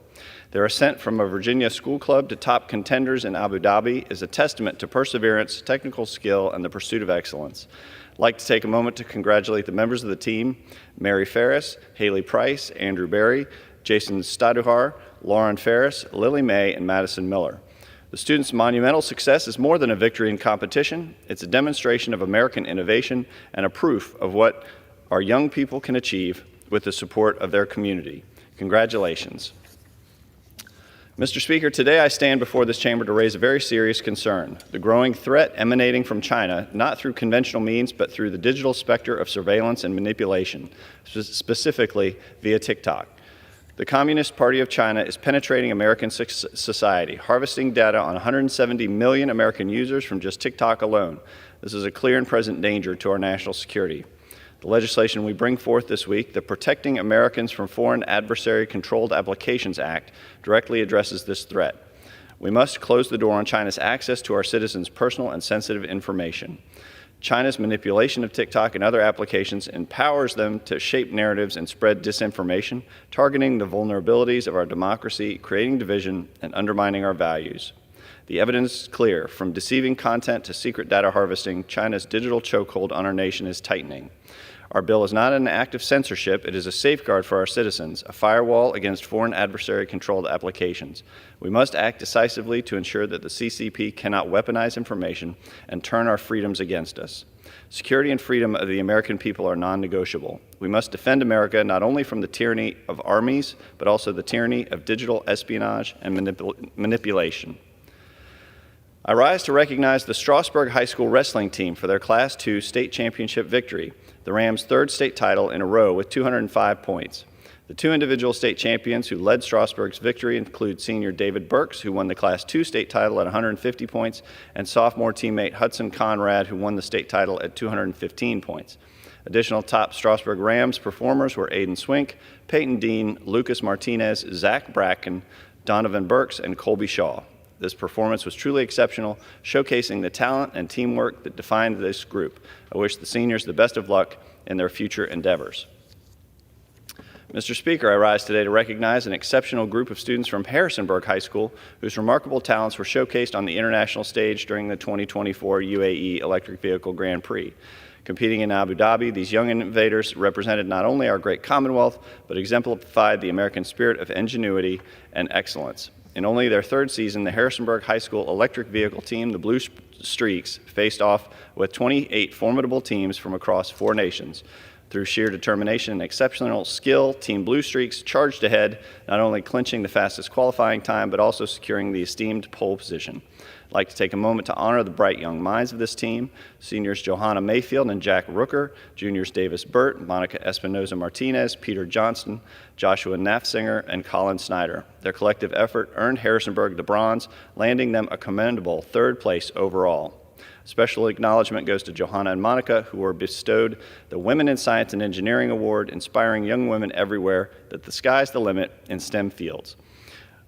Their ascent from a Virginia school club to top contenders in Abu Dhabi is a testament to perseverance, technical skill, and the pursuit of excellence. I'd like to take a moment to congratulate the members of the team, Mary Ferris, Haley Price, Andrew Berry, Jason Staduhar, Lauren Ferris, Lily May, and Madison Miller. The students' monumental success is more than a victory in competition. It's a demonstration of American innovation and a proof of what our young people can achieve with the support of their community. Congratulations. Mr. Speaker, today I stand before this chamber to raise a very serious concern, the growing threat emanating from China, not through conventional means, but through the digital specter of surveillance and manipulation, specifically via TikTok. The Communist Party of China is penetrating American society, harvesting data on 170 million American users from just TikTok alone. This is a clear and present danger to our national security. The legislation we bring forth this week, the Protecting Americans from Foreign Adversary Controlled Applications Act, directly addresses this threat. We must close the door on China's access to our citizens' personal and sensitive information. China's manipulation of TikTok and other applications empowers them to shape narratives and spread disinformation, targeting the vulnerabilities of our democracy, creating division, and undermining our values. The evidence is clear. From deceiving content to secret data harvesting, China's digital chokehold on our nation is tightening. Our bill is not an act of censorship. It is a safeguard for our citizens, a firewall against foreign adversary-controlled applications. We must act decisively to ensure that the CCP cannot weaponize information and turn our freedoms against us. Security and freedom of the American people are non-negotiable. We must defend America not only from the tyranny of armies, but also the tyranny of digital espionage and manipulation. I rise to recognize the Strasburg High School wrestling team for their Class II state championship victory, the Rams' 3rd state title in a row with 205 points. The 2 individual state champions who led Strasburg's victory include senior David Burks, who won the Class II state title at 150 points, and sophomore teammate Hudson Conrad, who won the state title at 215 points. Additional top Strasburg Rams performers were Aiden Swink, Peyton Dean, Lucas Martinez, Zach Bracken, Donovan Burks, and Colby Shaw. This performance was truly exceptional, showcasing the talent and teamwork that defined this group. I wish the seniors the best of luck in their future endeavors. Mr. Speaker, I rise today to recognize an exceptional group of students from Harrisonburg High School whose remarkable talents were showcased on the international stage during the 2024 UAE Electric Vehicle Grand Prix. Competing in Abu Dhabi, these young innovators represented not only our great Commonwealth, but exemplified the American spirit of ingenuity and excellence. In only their third season, the Harrisonburg High School electric vehicle team, the Blue Streaks, faced off with 28 formidable teams from across 4 nations. Through sheer determination and exceptional skill, Team Blue Streaks charged ahead, not only clinching the fastest qualifying time, but also securing the esteemed pole position. I'd like to take a moment to honor the bright young minds of this team, seniors Johanna Mayfield and Jack Rooker, juniors Davis Burt, Monica Espinoza Martinez, Peter Johnston, Joshua Nafsinger, and Colin Snyder. Their collective effort earned Harrisonburg the bronze, landing them a commendable 3rd place overall. Special acknowledgement goes to Johanna and Monica, who were bestowed the Women in Science and Engineering Award, inspiring young women everywhere that the sky's the limit in STEM fields.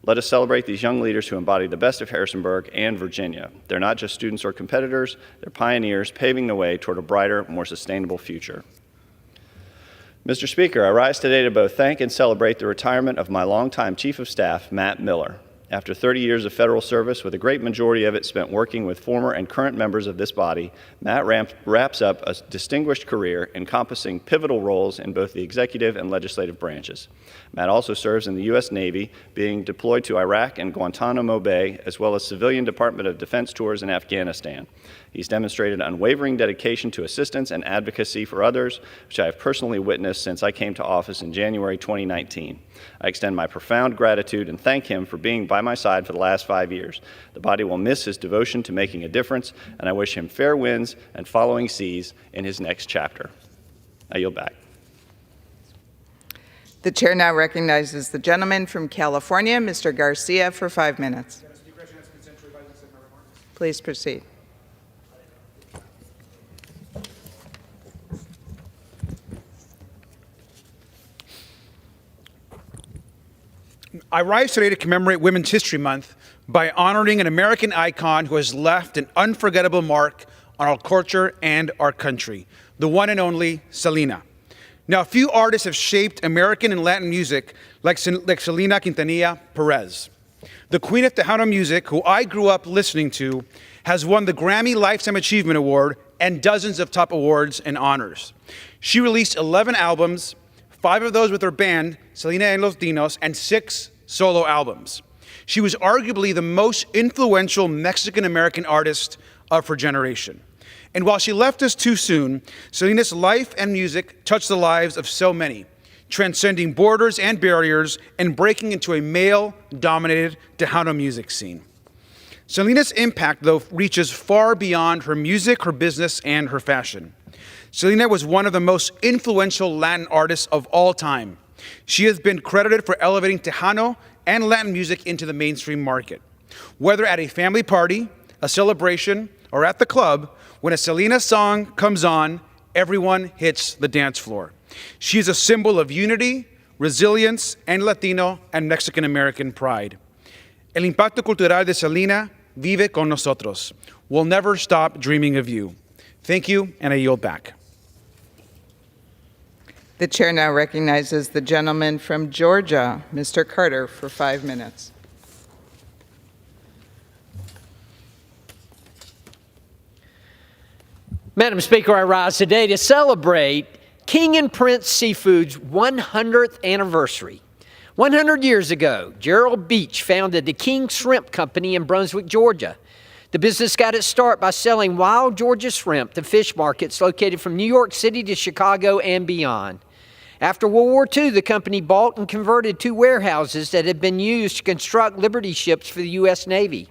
Let us celebrate these young leaders who embody the best of Harrisonburg and Virginia. They're not just students or competitors, they're pioneers paving the way toward a brighter, more sustainable future. Mr. Speaker, I rise today to both thank and celebrate the retirement of my longtime Chief of Staff, Matt Miller. After 30 years of federal service, with a great majority of it spent working with former and current members of this body, Matt wraps up a distinguished career encompassing pivotal roles in both the executive and legislative branches. Matt also serves in the U.S. Navy, being deployed to Iraq and Guantanamo Bay, as well as civilian Department of Defense tours in Afghanistan. He's demonstrated unwavering dedication to assistance and advocacy for others, which I have personally witnessed since I came to office in January 2019. I extend my profound gratitude and thank him for being by my side for the last 5 years. The body will miss his devotion to making a difference, and I wish him fair winds and following seas in his next chapter. I yield back. The chair now recognizes the gentleman from California, Mr. Garcia, for 5 minutes. Please proceed. I rise today to commemorate Women's History Month by honoring an American icon who has left an unforgettable mark on our culture and our country, the one and only Selena. Now, few artists have shaped American and Latin music like Selena Quintanilla Perez. The queen of Tejano music, who I grew up listening to, has won the Grammy Lifetime Achievement Award and dozens of top awards and honors. She released 11 albums, 5 of those with her band, Selena and Los Dinos, and 6 solo albums. She was arguably the most influential Mexican-American artist of her generation. And while she left us too soon, Selena's life and music touched the lives of so many, transcending borders and barriers and breaking into a male-dominated Tejano music scene. Selena's impact, though, reaches far beyond her music, her business, and her fashion. Selena was one of the most influential Latin artists of all time. She has been credited for elevating Tejano and Latin music into the mainstream market. Whether at a family party, a celebration, or at the club, when a Selena song comes on, everyone hits the dance floor. She is a symbol of unity, resilience, and Latino and Mexican-American pride. El impacto cultural de Selena vive con nosotros. We'll never stop dreaming of you. Thank you, and I yield back. The chair now recognizes the gentleman from Georgia, Mr. Carter, for 5 minutes. Madam Speaker, I rise today to celebrate King and Prince Seafood's 100th anniversary. 100 years ago, Gerald Beach founded the King Shrimp Company in Brunswick, Georgia. The business got its start by selling wild Georgia shrimp to fish markets located from New York City to Chicago and beyond. After World War II, the company bought and converted 2 warehouses that had been used to construct Liberty ships for the U.S. Navy.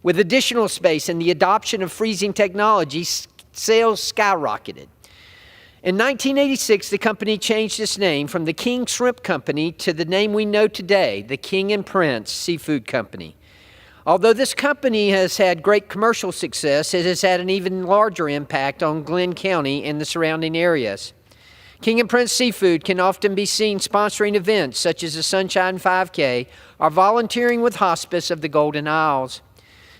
With additional space and the adoption of freezing technology, sales skyrocketed. In 1986, the company changed its name from the King Shrimp Company to the name we know today, the King and Prince Seafood Company. Although this company has had great commercial success, it has had an even larger impact on Glenn County and the surrounding areas. King and Prince Seafood can often be seen sponsoring events such as the Sunshine 5K or volunteering with Hospice of the Golden Isles.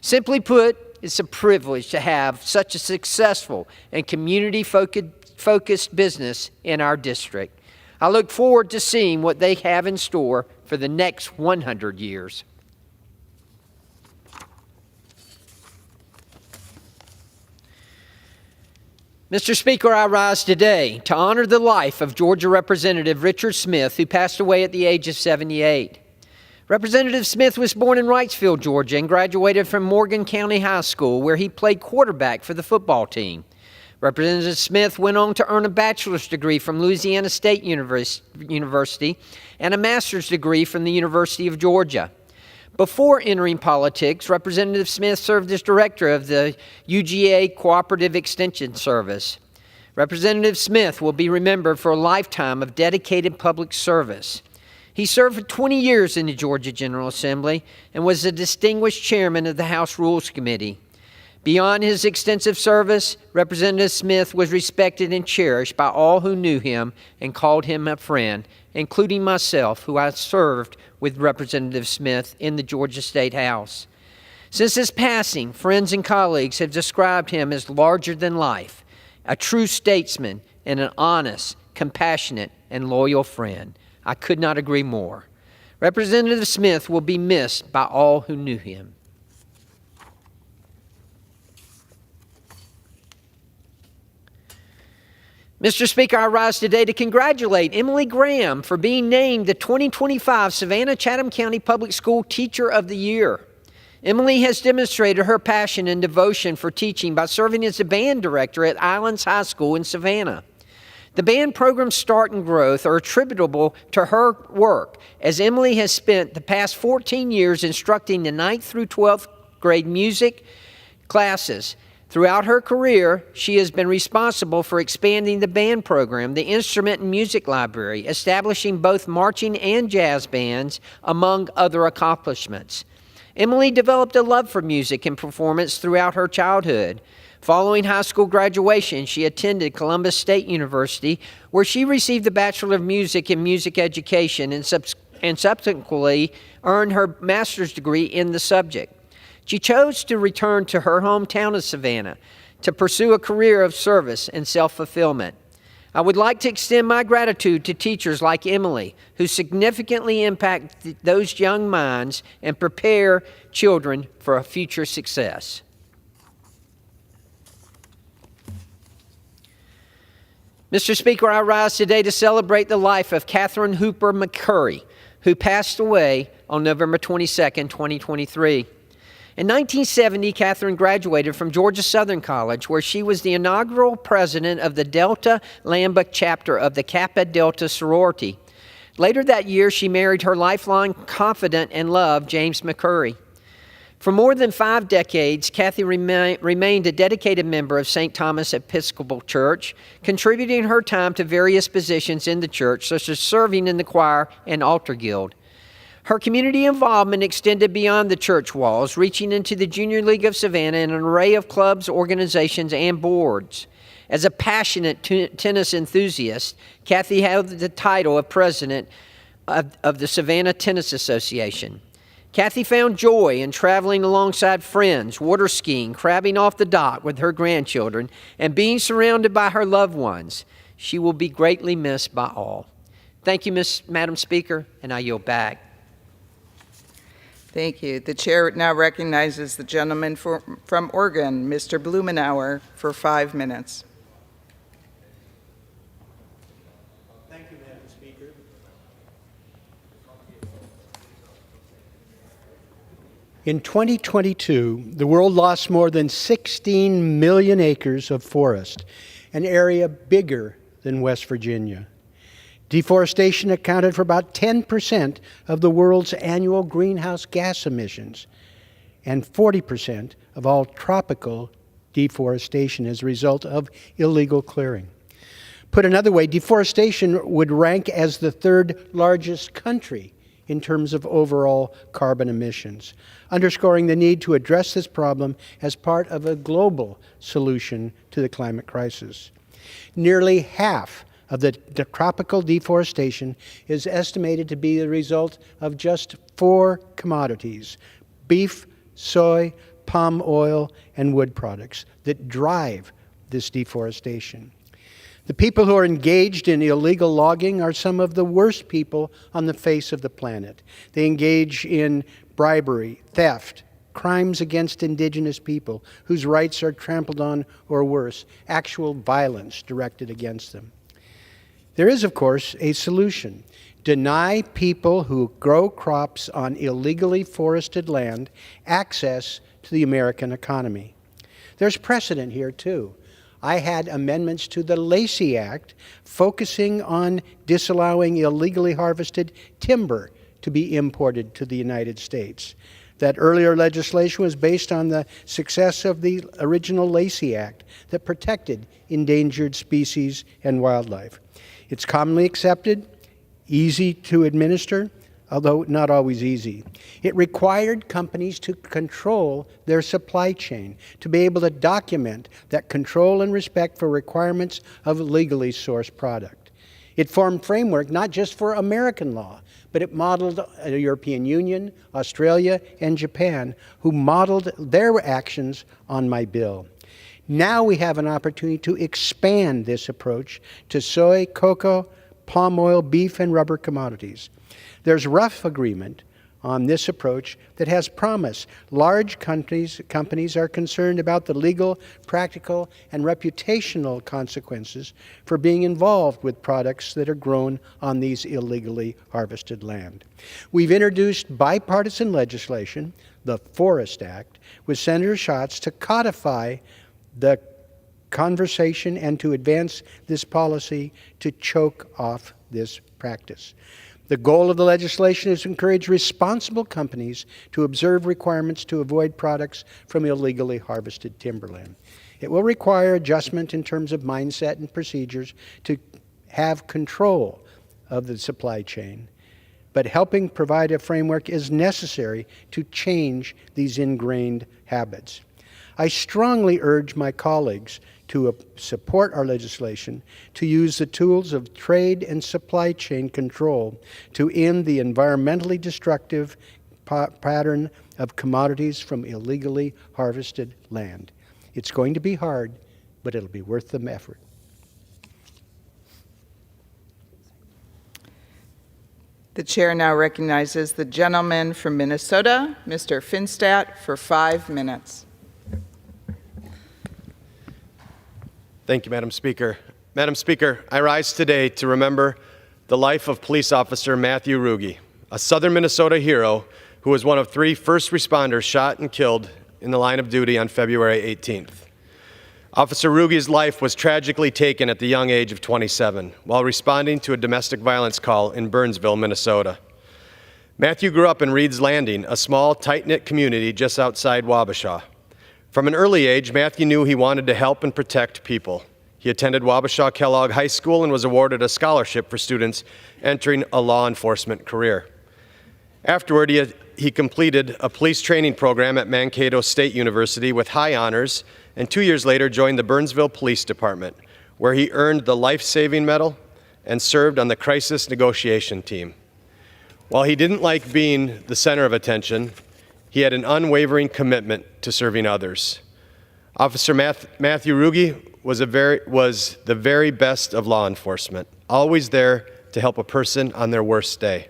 Simply put, it's a privilege to have such a successful and community-focused business in our district. I look forward to seeing what they have in store for the next 100 years. Mr. Speaker, I rise today to honor the life of Georgia Representative Richard Smith, who passed away at the age of 78. Representative Smith was born in Wrightsville, Georgia, and graduated from Morgan County High School, where he played quarterback for the football team. Representative Smith went on to earn a bachelor's degree from Louisiana State University and a master's degree from the University of Georgia. Before entering politics, Representative Smith served as director of the UGA Cooperative Extension Service. Representative Smith will be remembered for a lifetime of dedicated public service. He served for 20 years in the Georgia General Assembly and was a distinguished chairman of the House Rules Committee. Beyond his extensive service, Representative Smith was respected and cherished by all who knew him and called him a friend, including myself, who I served with Representative Smith in the Georgia State House. Since his passing, friends and colleagues have described him as larger than life, a true statesman, and an honest, compassionate, and loyal friend. I could not agree more. Representative Smith will be missed by all who knew him. Mr. Speaker, I rise today to congratulate Emily Graham for being named the 2025 Savannah-Chatham County Public School Teacher of the Year. Emily has demonstrated her passion and devotion for teaching by serving as the band director at Islands High School in Savannah. The band program's start and growth are attributable to her work, as Emily has spent the past 14 years instructing the 9th through 12th grade music classes. Throughout her career, she has been responsible for expanding the band program, the instrument and music library, establishing both marching and jazz bands, among other accomplishments. Emily developed a love for music and performance throughout her childhood. Following high school graduation, she attended Columbus State University, where she received a Bachelor of Music in Music Education and subsequently earned her master's degree in the subject. She chose to return to her hometown of Savannah to pursue a career of service and self-fulfillment. I would like to extend my gratitude to teachers like Emily, who significantly impact those young minds and prepare children for a future success. Mr. Speaker, I rise today to celebrate the life of Catherine Hooper McCurry, who passed away on November 22, 2023. In 1970, Catherine graduated from Georgia Southern College, where she was the inaugural president of the Delta Lambda chapter of the Kappa Delta sorority. Later that year, she married her lifelong confidant and love, James McCurry. For more than 5 decades, Kathy remained a dedicated member of St. Thomas Episcopal Church, contributing her time to various positions in the church, such as serving in the choir and altar guild. Her community involvement extended beyond the church walls, reaching into the Junior League of Savannah and an array of clubs, organizations, and boards. As a passionate tennis enthusiast, Kathy held the title of president of the Savannah Tennis Association. Kathy found joy in traveling alongside friends, water skiing, crabbing off the dock with her grandchildren, and being surrounded by her loved ones. She will be greatly missed by all. Thank you, Madam Speaker, and I yield back. Thank you. The chair now recognizes the gentleman from Oregon, Mr. Blumenauer, for 5 minutes. Thank you, Madam Speaker. In 2022, the world lost more than 16 million acres of forest, an area bigger than West Virginia. Deforestation accounted for about 10% of the world's annual greenhouse gas emissions and 40% of all tropical deforestation as a result of illegal clearing. Put another way, deforestation would rank as the 3rd largest country in terms of overall carbon emissions, underscoring the need to address this problem as part of a global solution to the climate crisis. Nearly half of the tropical deforestation is estimated to be the result of just 4 commodities: beef, soy, palm oil, and wood products that drive this deforestation. The people who are engaged in illegal logging are some of the worst people on the face of the planet. They engage in bribery, theft, crimes against indigenous people whose rights are trampled on, or worse, actual violence directed against them. There is, of course, a solution. Deny people who grow crops on illegally forested land access to the American economy. There's precedent here, too. I had amendments to the Lacey Act focusing on disallowing illegally harvested timber to be imported to the United States. That earlier legislation was based on the success of the original Lacey Act that protected endangered species and wildlife. It's commonly accepted, easy to administer, although not always easy. It required companies to control their supply chain, to be able to document that control and respect for requirements of legally sourced product. It formed framework not just for American law, but it modeled the European Union, Australia, and Japan, who modeled their actions on my bill. Now we have an opportunity to expand this approach to soy, cocoa, palm oil, beef, and rubber commodities. There's rough agreement on this approach that has promise. Large companies are concerned about the legal, practical, and reputational consequences for being involved with products that are grown on these illegally harvested land. We've introduced bipartisan legislation, the Forest Act, with Senator Schatz to codify the conversation and to advance this policy to choke off this practice. The goal of the legislation is to encourage responsible companies to observe requirements to avoid products from illegally harvested timberland. It will require adjustment in terms of mindset and procedures to have control of the supply chain, but helping provide a framework is necessary to change these ingrained habits. I strongly urge my colleagues to support our legislation, to use the tools of trade and supply chain control to end the environmentally destructive pattern of commodities from illegally harvested land. It's going to be hard, but it'll be worth the effort. The chair now recognizes the gentleman from Minnesota, Mr. Finstadt, for 5 minutes. Thank you, Madam Speaker. Madam Speaker, I rise today to remember the life of police officer Matthew Ruge, a Southern Minnesota hero who was one of 3 first responders shot and killed in the line of duty on February 18th. Officer Ruge's life was tragically taken at the young age of 27 while responding to a domestic violence call in Burnsville, Minnesota. Matthew grew up in Reed's Landing, a small, tight-knit community just outside Wabasha. From an early age, Matthew knew he wanted to help and protect people. He attended Wabasha Kellogg High School and was awarded a scholarship for students entering a law enforcement career. Afterward, he completed a police training program at Mankato State University with high honors, and 2 years later joined the Burnsville Police Department, where he earned the Life-Saving Medal and served on the crisis negotiation team. While he didn't like being the center of attention, he had an unwavering commitment to serving others. Officer Matthew Ruge was the very best of law enforcement, always there to help a person on their worst day.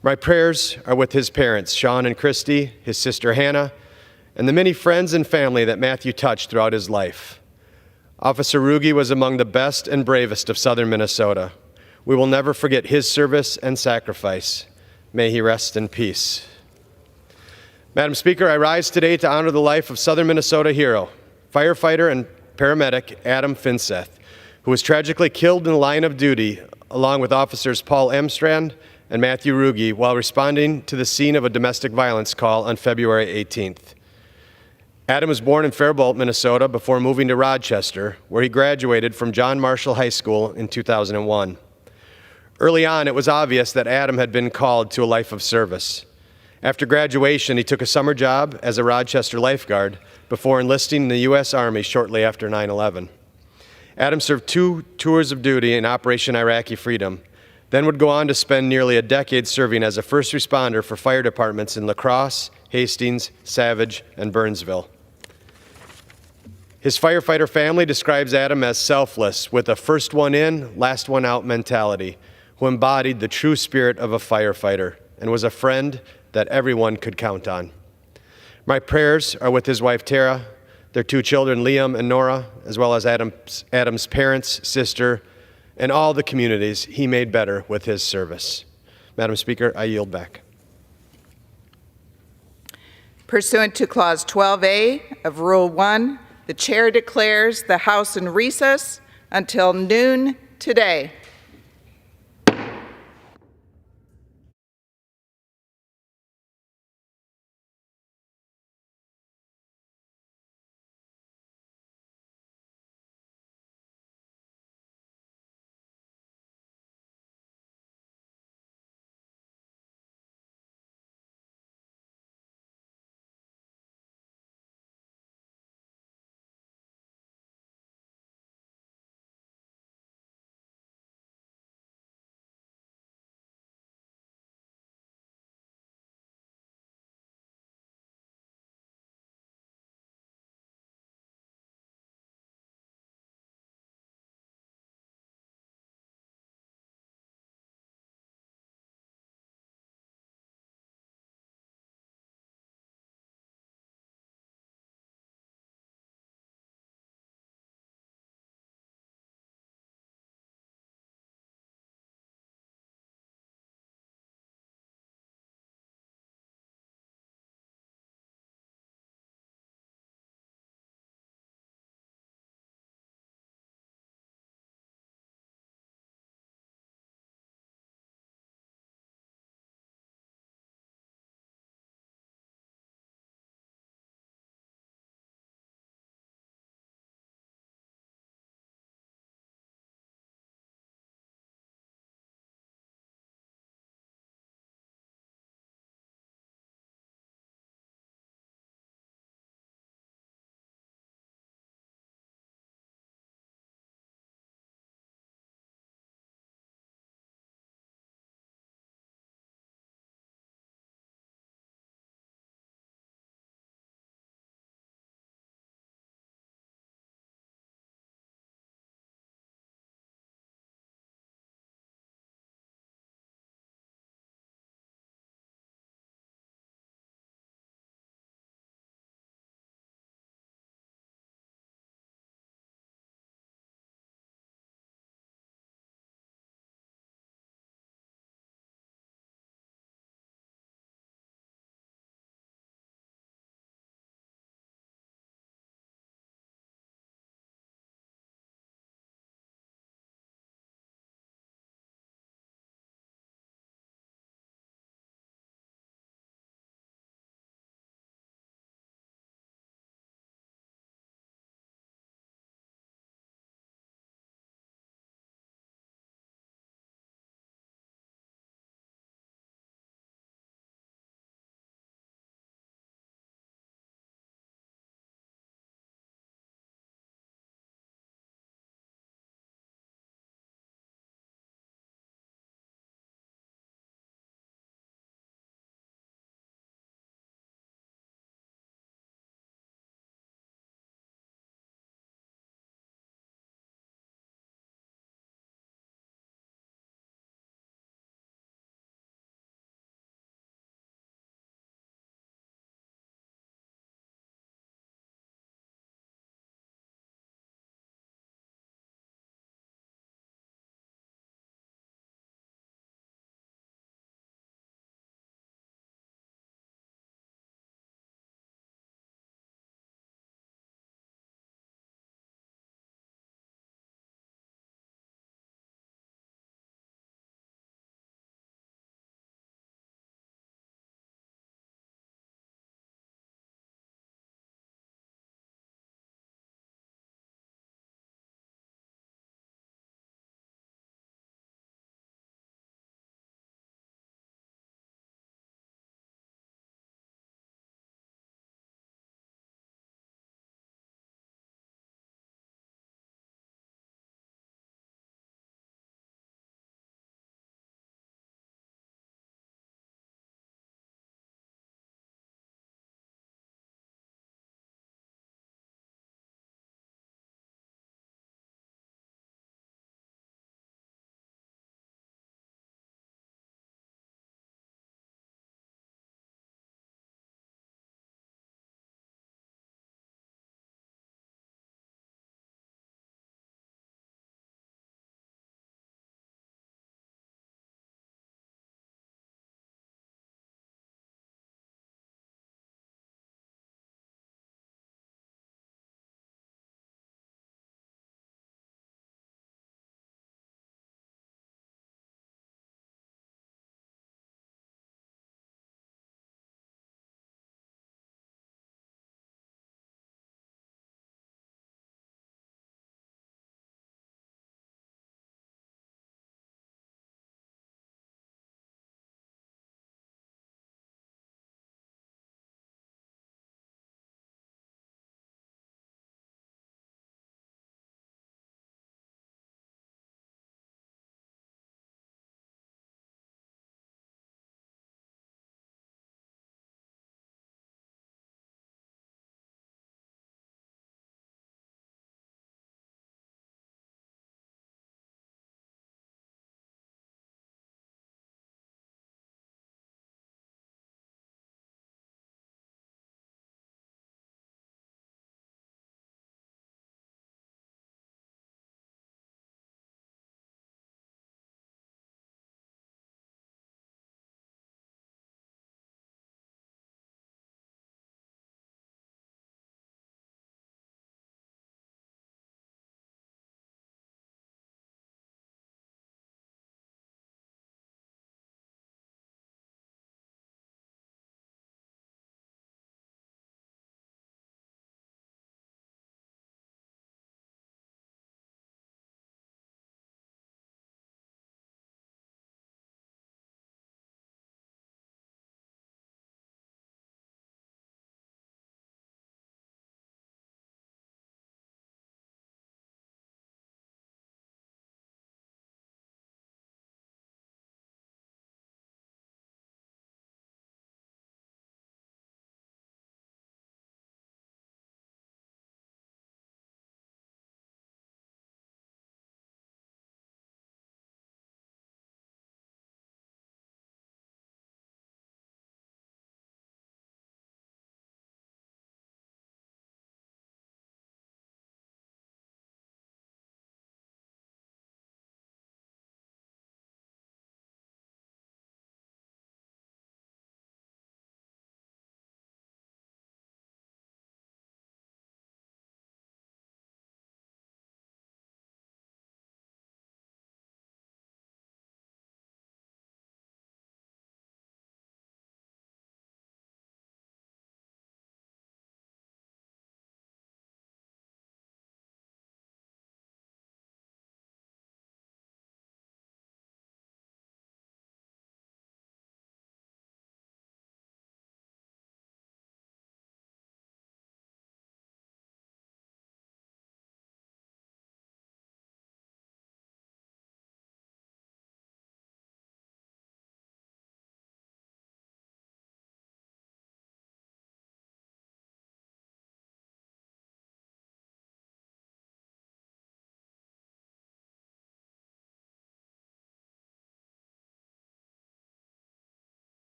My prayers are with his parents, Sean and Christy, his sister Hannah, and the many friends and family that Matthew touched throughout his life. Officer Ruge was among the best and bravest of Southern Minnesota. We will never forget his service and sacrifice. May he rest in peace. Madam Speaker, I rise today to honor the life of Southern Minnesota hero, firefighter and paramedic Adam Finstadt, who was tragically killed in the line of duty along with officers Paul Emstrand and Matthew Ruge while responding to the scene of a domestic violence call on February 18th. Adam was born in Faribault, Minnesota, before moving to Rochester, where he graduated from John Marshall High School in 2001. Early on, it was obvious that Adam had been called to a life of service. After graduation, he took a summer job as a Rochester lifeguard before enlisting in the U.S. Army shortly after 9/11. Adam served 2 tours of duty in Operation Iraqi Freedom, then would go on to spend nearly a decade serving as a first responder for fire departments in La Crosse, Hastings, Savage, and Burnsville. His firefighter family describes Adam as selfless, with a first one in, last one out mentality, who embodied the true spirit of a firefighter and was a friend that everyone could count on. My prayers are with his wife Tara, their two children Liam and Nora, as well as Adam's parents, sister, and all the communities he made better with his service. Madam Speaker, I yield back. Pursuant to Clause 12A of Rule 1, the Chair declares the House in recess until noon today.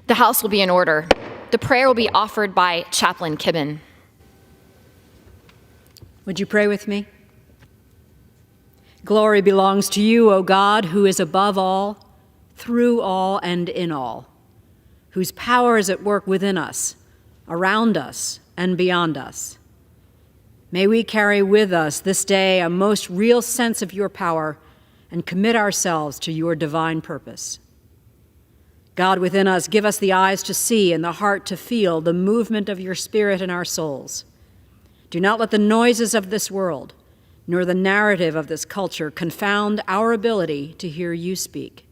The House will be in order. The prayer will be offered by Chaplain Kibben. Would you pray with me? Glory belongs to you, O God, who is above all, through all, and in all, whose power is at work within us, around us, and beyond us. May we carry with us this day a most real sense of your power and commit ourselves to your divine purpose. God within us, give us the eyes to see and the heart to feel the movement of your Spirit in our souls. Do not let the noises of this world, nor the narrative of this culture confound our ability to hear you speak.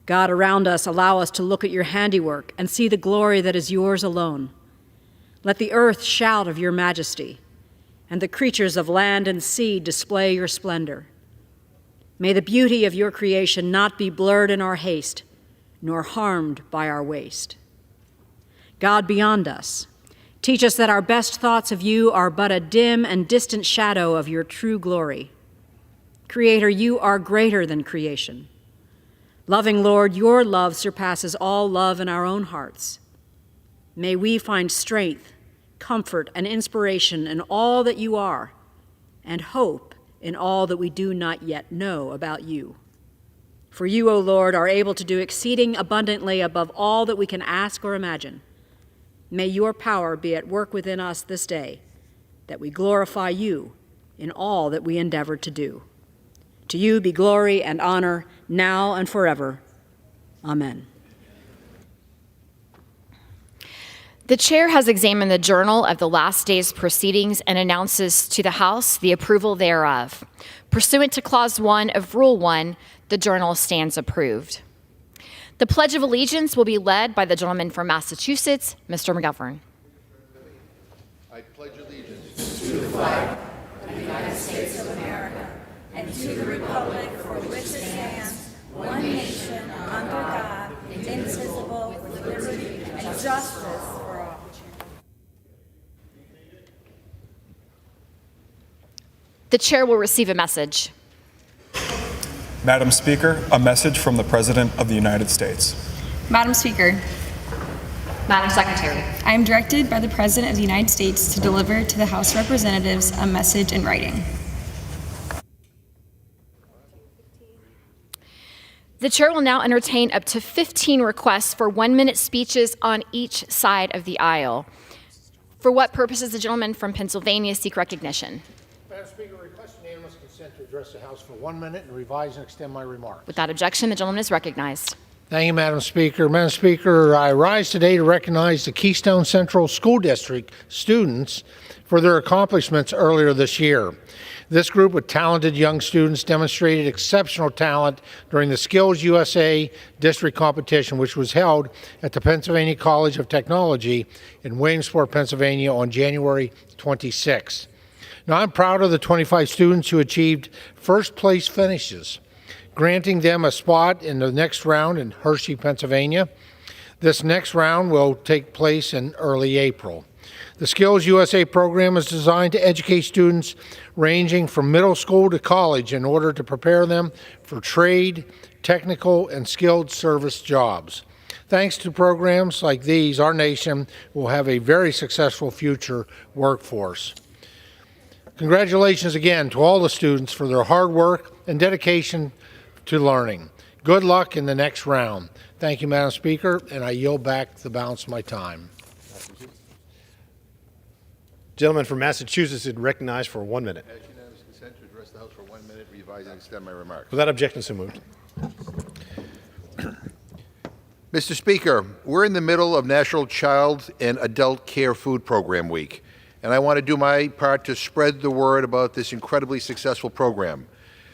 God, around us, allow us to look at your handiwork and see the glory that is yours alone. Let the earth shout of your majesty, and the creatures of land and sea display your splendor. May the beauty of your creation not be blurred in our haste, nor harmed by our waste. God beyond us, teach us that our best thoughts of you are but a dim and distant shadow of your true glory. Creator, you are greater than creation. Loving Lord, your love surpasses all love in our own hearts. May we find strength, comfort, and inspiration in all that you are, and hope in all that we do not yet know about you. For you, O Lord, are able to do exceeding abundantly above all that we can ask or imagine. May your power be at work within us this day, that we glorify you in all that we endeavor to do. To you be glory and honor, now and forever. Amen. The chair has examined the journal of the last day's proceedings and announces to the House the approval thereof. Pursuant to Clause 1 of Rule 1, the journal stands approved. The Pledge of Allegiance will be led by the gentleman from Massachusetts, Mr. McGovern. I pledge allegiance to the flag of the United States of America and to the republic for which it stands, one nation, under God, indivisible, with liberty and justice for all. The chair will receive a message. Madam Speaker, a message from the President of the United States. Madam Speaker. Madam Secretary. I am directed by the President of the United States to deliver to the House of Representatives a message in writing. The chair will now entertain up to 15 requests for 1-minute speeches on each side of the aisle. For what purpose does the gentleman from Pennsylvania seek recognition? Madam Speaker, request unanimous consent to address the House for 1 minute and revise and extend my remarks. Without objection, the gentleman is recognized. Thank you, Madam Speaker. Madam Speaker, I rise today to recognize the Keystone Central School District students for their accomplishments earlier this year. This group of talented young students demonstrated exceptional talent during the Skills USA District Competition, which was held at the Pennsylvania College of Technology in Williamsport, Pennsylvania on January 26. Now, I'm proud of the 25 students who achieved first place finishes, granting them a spot in the next round in Hershey, Pennsylvania. This next round will take place in early April. The Skills USA program is designed to educate students ranging from middle school to college in order to prepare them for trade, technical, and skilled service jobs. Thanks to programs like these, our nation will have a very successful future workforce. Congratulations again to all the students for their hard work and dedication to learning. Good luck in the next round. Thank you, Madam Speaker, and I yield back the balance of my time. Gentleman from Massachusetts is recognized for 1 minute. As unanimous consent to address the House for 1 minute, revise and extend my remarks. Without objection, so moved. Mr. Speaker, we're in the middle of National Child and Adult Care Food Program Week, and I want to do my part to spread the word about this incredibly successful program.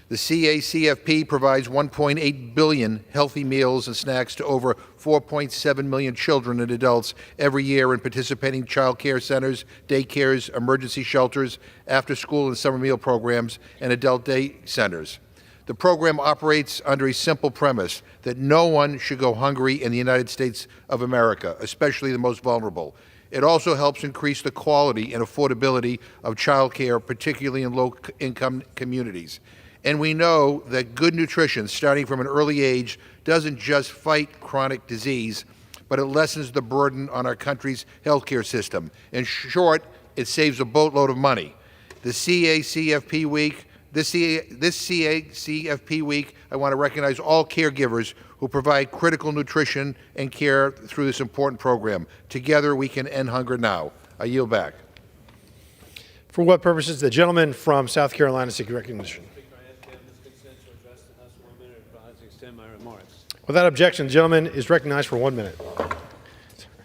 The CACFP provides 1.8 billion healthy meals and snacks to over 4.7 million children and adults every year in participating child care centers, daycares, emergency shelters, after-school and summer meal programs, and adult day centers. The program operates under a simple premise that no one should go hungry in the United States of America, especially the most vulnerable. It also helps increase the quality and affordability of child care, particularly in low-income communities. And we know that good nutrition, starting from an early age, doesn't just fight chronic disease, but it lessens the burden on our country's healthcare system. In short, it saves a boatload of money. This CACFP week, I want to recognize all caregivers who provide critical nutrition and care through this important program. Together, we can end hunger now. I yield back. For what purposes? The gentleman from South Carolina seeks recognition. Without objection, the gentleman is recognized for 1 minute.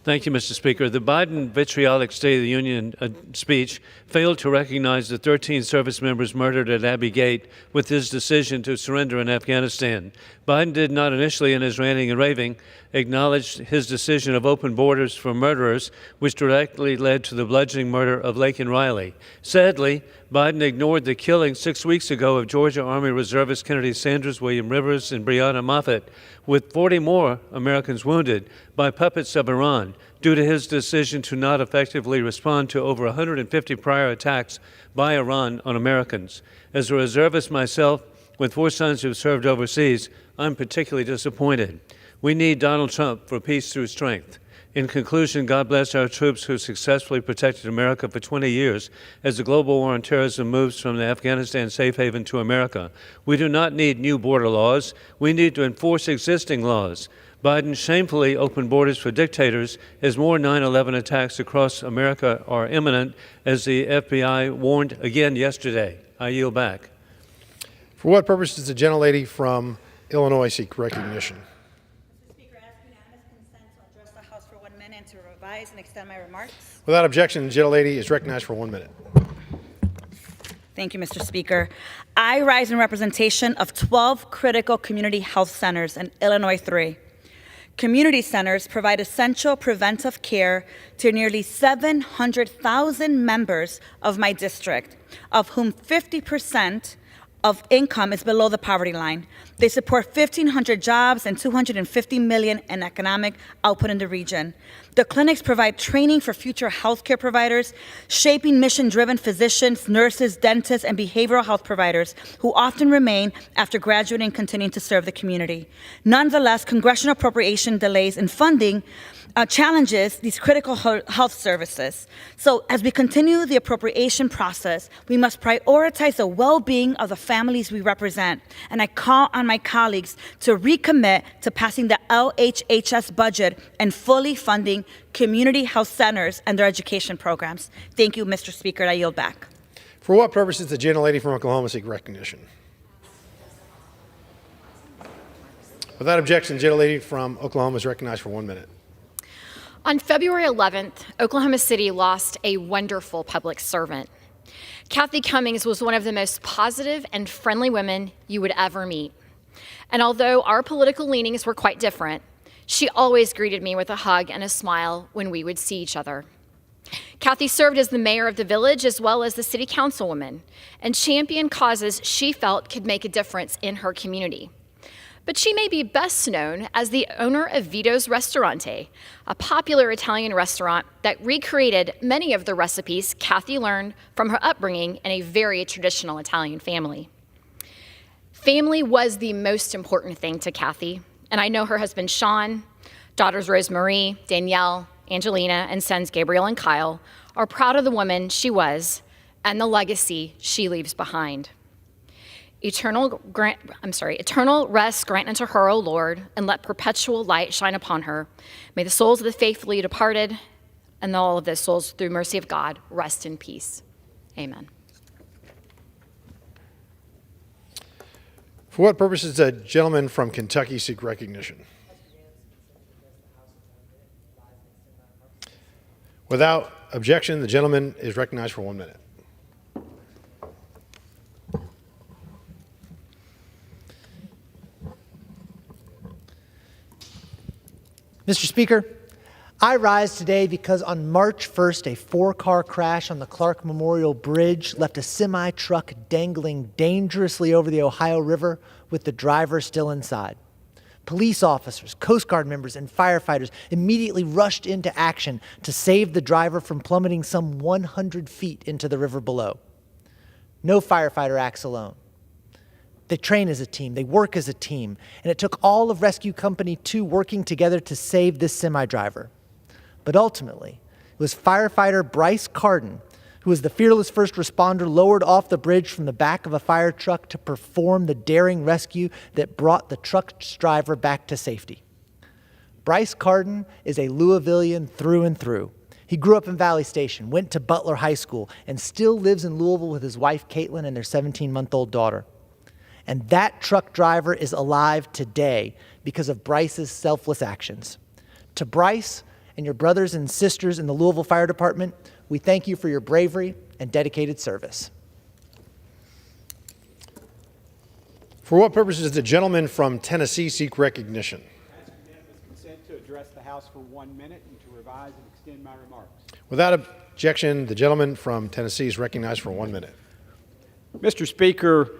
Thank you, Mr. Speaker. The Biden vitriolic State of the Union speech failed to recognize the 13 service members murdered at Abbey Gate with his decision to surrender in Afghanistan. Biden did not initially, in his ranting and raving, acknowledge his decision of open borders for murderers, which directly led to the bludgeoning murder of Laken Riley. Sadly, Biden ignored the killing 6 weeks ago of Georgia Army Reservist Kennedy Sanders, William Rivers, and Breonna Moffett, with 40 more Americans wounded by puppets of Iran due to his decision to not effectively respond to over 150 prior attacks by Iran on Americans. As a reservist myself, with 4 sons who have served overseas, I'm particularly disappointed. We need Donald Trump for peace through strength. In conclusion, God bless our troops who successfully protected America for 20 years as the global war on terrorism moves from the Afghanistan safe haven to America. We do not need new border laws. We need to enforce existing laws. Biden shamefully opened borders for dictators as more 9/11 attacks across America are imminent, as the FBI warned again yesterday. I yield back. For what purpose does the gentlelady from Illinois seek recognition? To revise and extend my remarks. Without objection, the gentlelady is recognized for 1 minute. Thank you, Mr. Speaker. I rise in representation of 12 critical community health centers in Illinois 3. Community centers provide essential preventive care to nearly 700,000 members of my district, of whom 50% of income is below the poverty line. They support 1,500 jobs and $250 million in economic output in the region. The clinics provide training for future healthcare providers, shaping mission-driven physicians, nurses, dentists, and behavioral health providers who often remain after graduating and continuing to serve the community. Nonetheless, congressional appropriation delays in funding challenges these critical health services. So as we continue the appropriation process, we must prioritize the well-being of the families we represent. And I call on my colleagues to recommit to passing the LHHS budget and fully funding community health centers and their education programs. Thank you, Mr. Speaker. I yield back. For what purpose does the gentlelady from Oklahoma seek recognition? Without objection, the gentlelady from Oklahoma is recognized for 1 minute. On February 11th, Oklahoma City lost a wonderful public servant. Kathy Cummings was one of the most positive and friendly women you would ever meet. And although our political leanings were quite different, she always greeted me with a hug and a smile when we would see each other. Kathy served as the mayor of the village as well as the city councilwoman and championed causes she felt could make a difference in her community. But she may be best known as the owner of Vito's Ristorante, a popular Italian restaurant that recreated many of the recipes Kathy learned from her upbringing in a very traditional Italian family. Family was the most important thing to Kathy, and I know her husband Sean, daughters Rosemarie, Danielle, Angelina, and sons Gabriel and Kyle are proud of the woman she was and the legacy she leaves behind. Eternal rest grant unto her, O Lord, and let perpetual light shine upon her. May the souls of the faithfully departed and all of those souls, through mercy of God, rest in peace. Amen. For what purpose does the gentleman from Kentucky seek recognition? Without objection, the gentleman is recognized for 1 minute. Mr. Speaker, I rise today because on March 1st, a 4-car crash on the Clark Memorial Bridge left a semi-truck dangling dangerously over the Ohio River with the driver still inside. Police officers, Coast Guard members, and firefighters immediately rushed into action to save the driver from plummeting some 100 feet into the river below. No firefighter acts alone. They train as a team, they work as a team, and it took all of Rescue Company 2 working together to save this semi-driver. But ultimately, it was firefighter Bryce Carden, who was the fearless first responder lowered off the bridge from the back of a fire truck to perform the daring rescue that brought the truck's driver back to safety. Bryce Carden is a Louisvillian through and through. He grew up in Valley Station, went to Butler High School, and still lives in Louisville with his wife Caitlin and their 17-month-old daughter. And that truck driver is alive today because of Bryce's selfless actions. To Bryce and your brothers and sisters in the Louisville Fire Department, we thank you for your bravery and dedicated service. For what purpose does the gentleman from Tennessee seek recognition? Ask unanimous consent to address the House for 1 minute and to revise and extend my remarks. Without objection, the gentleman from Tennessee is recognized for 1 minute. Mr. Speaker,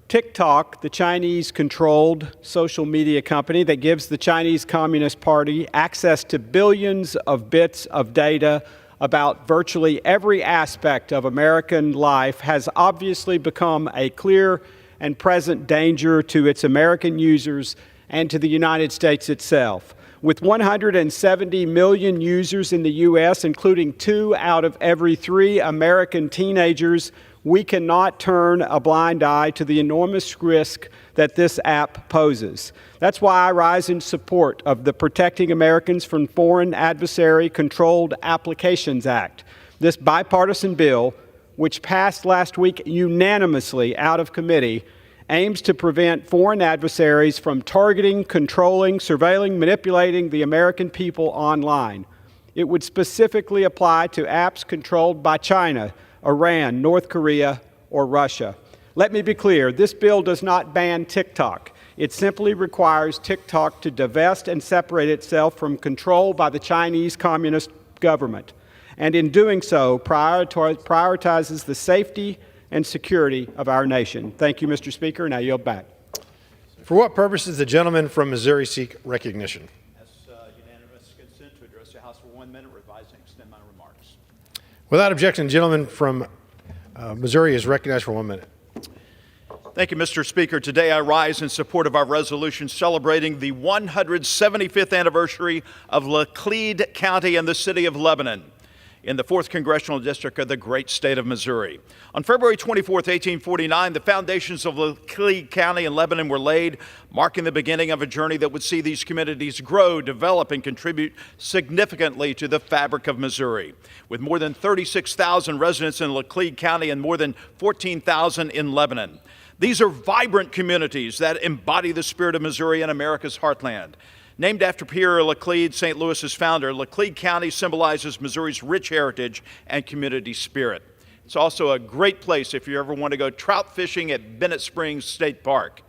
TikTok, the Chinese-controlled social media company that gives the Chinese Communist Party access to billions of bits of data about virtually every aspect of American life, has obviously become a clear and present danger to its American users and to the United States itself. With 170 million users in the U.S., including 2 out of every 3 American teenagers, we cannot turn a blind eye to the enormous risk that this app poses. That's why I rise in support of the Protecting Americans from Foreign Adversary Controlled Applications Act. This bipartisan bill, which passed last week unanimously out of committee, aims to prevent foreign adversaries from targeting, controlling, surveilling, manipulating the American people online. It would specifically apply to apps controlled by China, Iran, North Korea, or Russia. Let me be clear, this bill does not ban TikTok. It simply requires TikTok to divest and separate itself from control by the Chinese Communist government, and in doing so, prioritizes the safety and security of our nation. Thank you, Mr. Speaker, and I yield back. For what purpose does the gentleman from Missouri seek recognition? Unanimous consent to address the House for 1 minute, revise and extend my remarks. Without objection, the gentleman from Missouri is recognized for 1 minute. Thank you, Mr. Speaker. Today I rise in support of our resolution celebrating the 175th anniversary of Laclede County and the city of Lebanon in the 4th Congressional District of the great state of Missouri. On February 24, 1849, the foundations of Laclede County in Lebanon were laid, marking the beginning of a journey that would see these communities grow, develop, and contribute significantly to the fabric of Missouri. With more than 36,000 residents in Laclede County and more than 14,000 in Lebanon. These are vibrant communities that embody the spirit of Missouri and America's heartland. Named after Pierre Laclede, St. Louis's founder, Laclede County symbolizes Missouri's rich heritage and community spirit. It's also a great place if you ever want to go trout fishing at Bennett Springs State Park.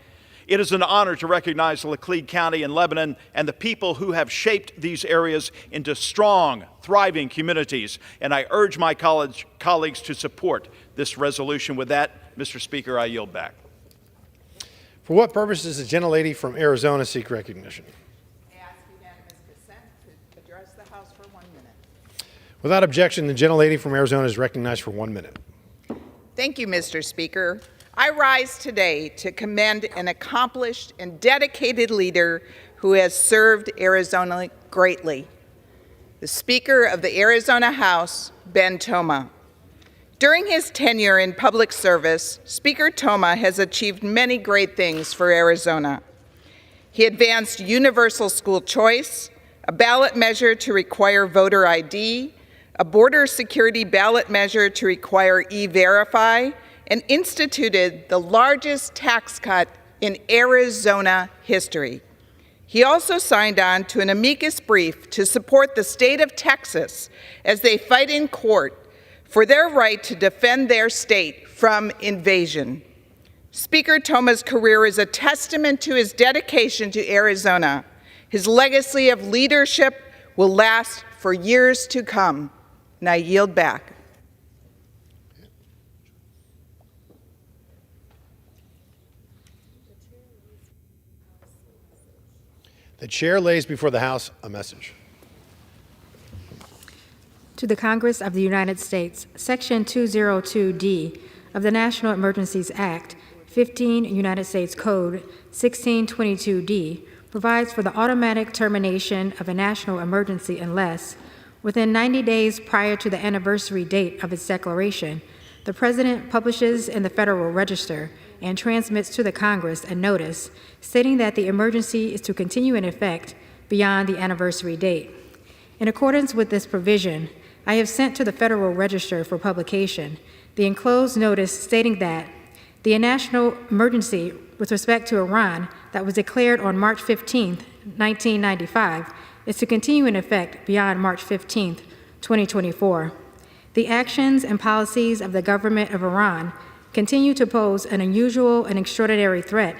It is an honor to recognize Laclede County and Lebanon and the people who have shaped these areas into strong, thriving communities, and I urge my colleagues to support this resolution. With that, Mr. Speaker, I yield back. For what purpose does the gentlelady from Arizona seek recognition? I ask unanimous consent to address the House for 1 minute. Without objection, the gentlelady from Arizona is recognized for 1 minute. Thank you, Mr. Speaker. I rise today to commend an accomplished and dedicated leader who has served Arizona greatly, the Speaker of the Arizona House, Ben Toma. During his tenure in public service, Speaker Toma has achieved many great things for Arizona. He advanced universal school choice, a ballot measure to require voter ID, a border security ballot measure to require E-Verify, and instituted the largest tax cut in Arizona history. He also signed on to an amicus brief to support the state of Texas as they fight in court for their right to defend their state from invasion. Speaker Toma's career is a testament to his dedication to Arizona. His legacy of leadership will last for years to come. And I yield back. The chair lays before the House a message. To the Congress of the United States, Section 202D of the National Emergencies Act 15 United States Code 1622D provides for the automatic termination of a national emergency unless, within 90 days prior to the anniversary date of its declaration, the President publishes in the Federal Register and transmits to the Congress a notice stating that the emergency is to continue in effect beyond the anniversary date. In accordance with this provision, I have sent to the Federal Register for publication the enclosed notice stating that the national emergency with respect to Iran that was declared on March 15, 1995, is to continue in effect beyond March 15, 2024. The actions and policies of the government of Iran continue to pose an unusual and extraordinary threat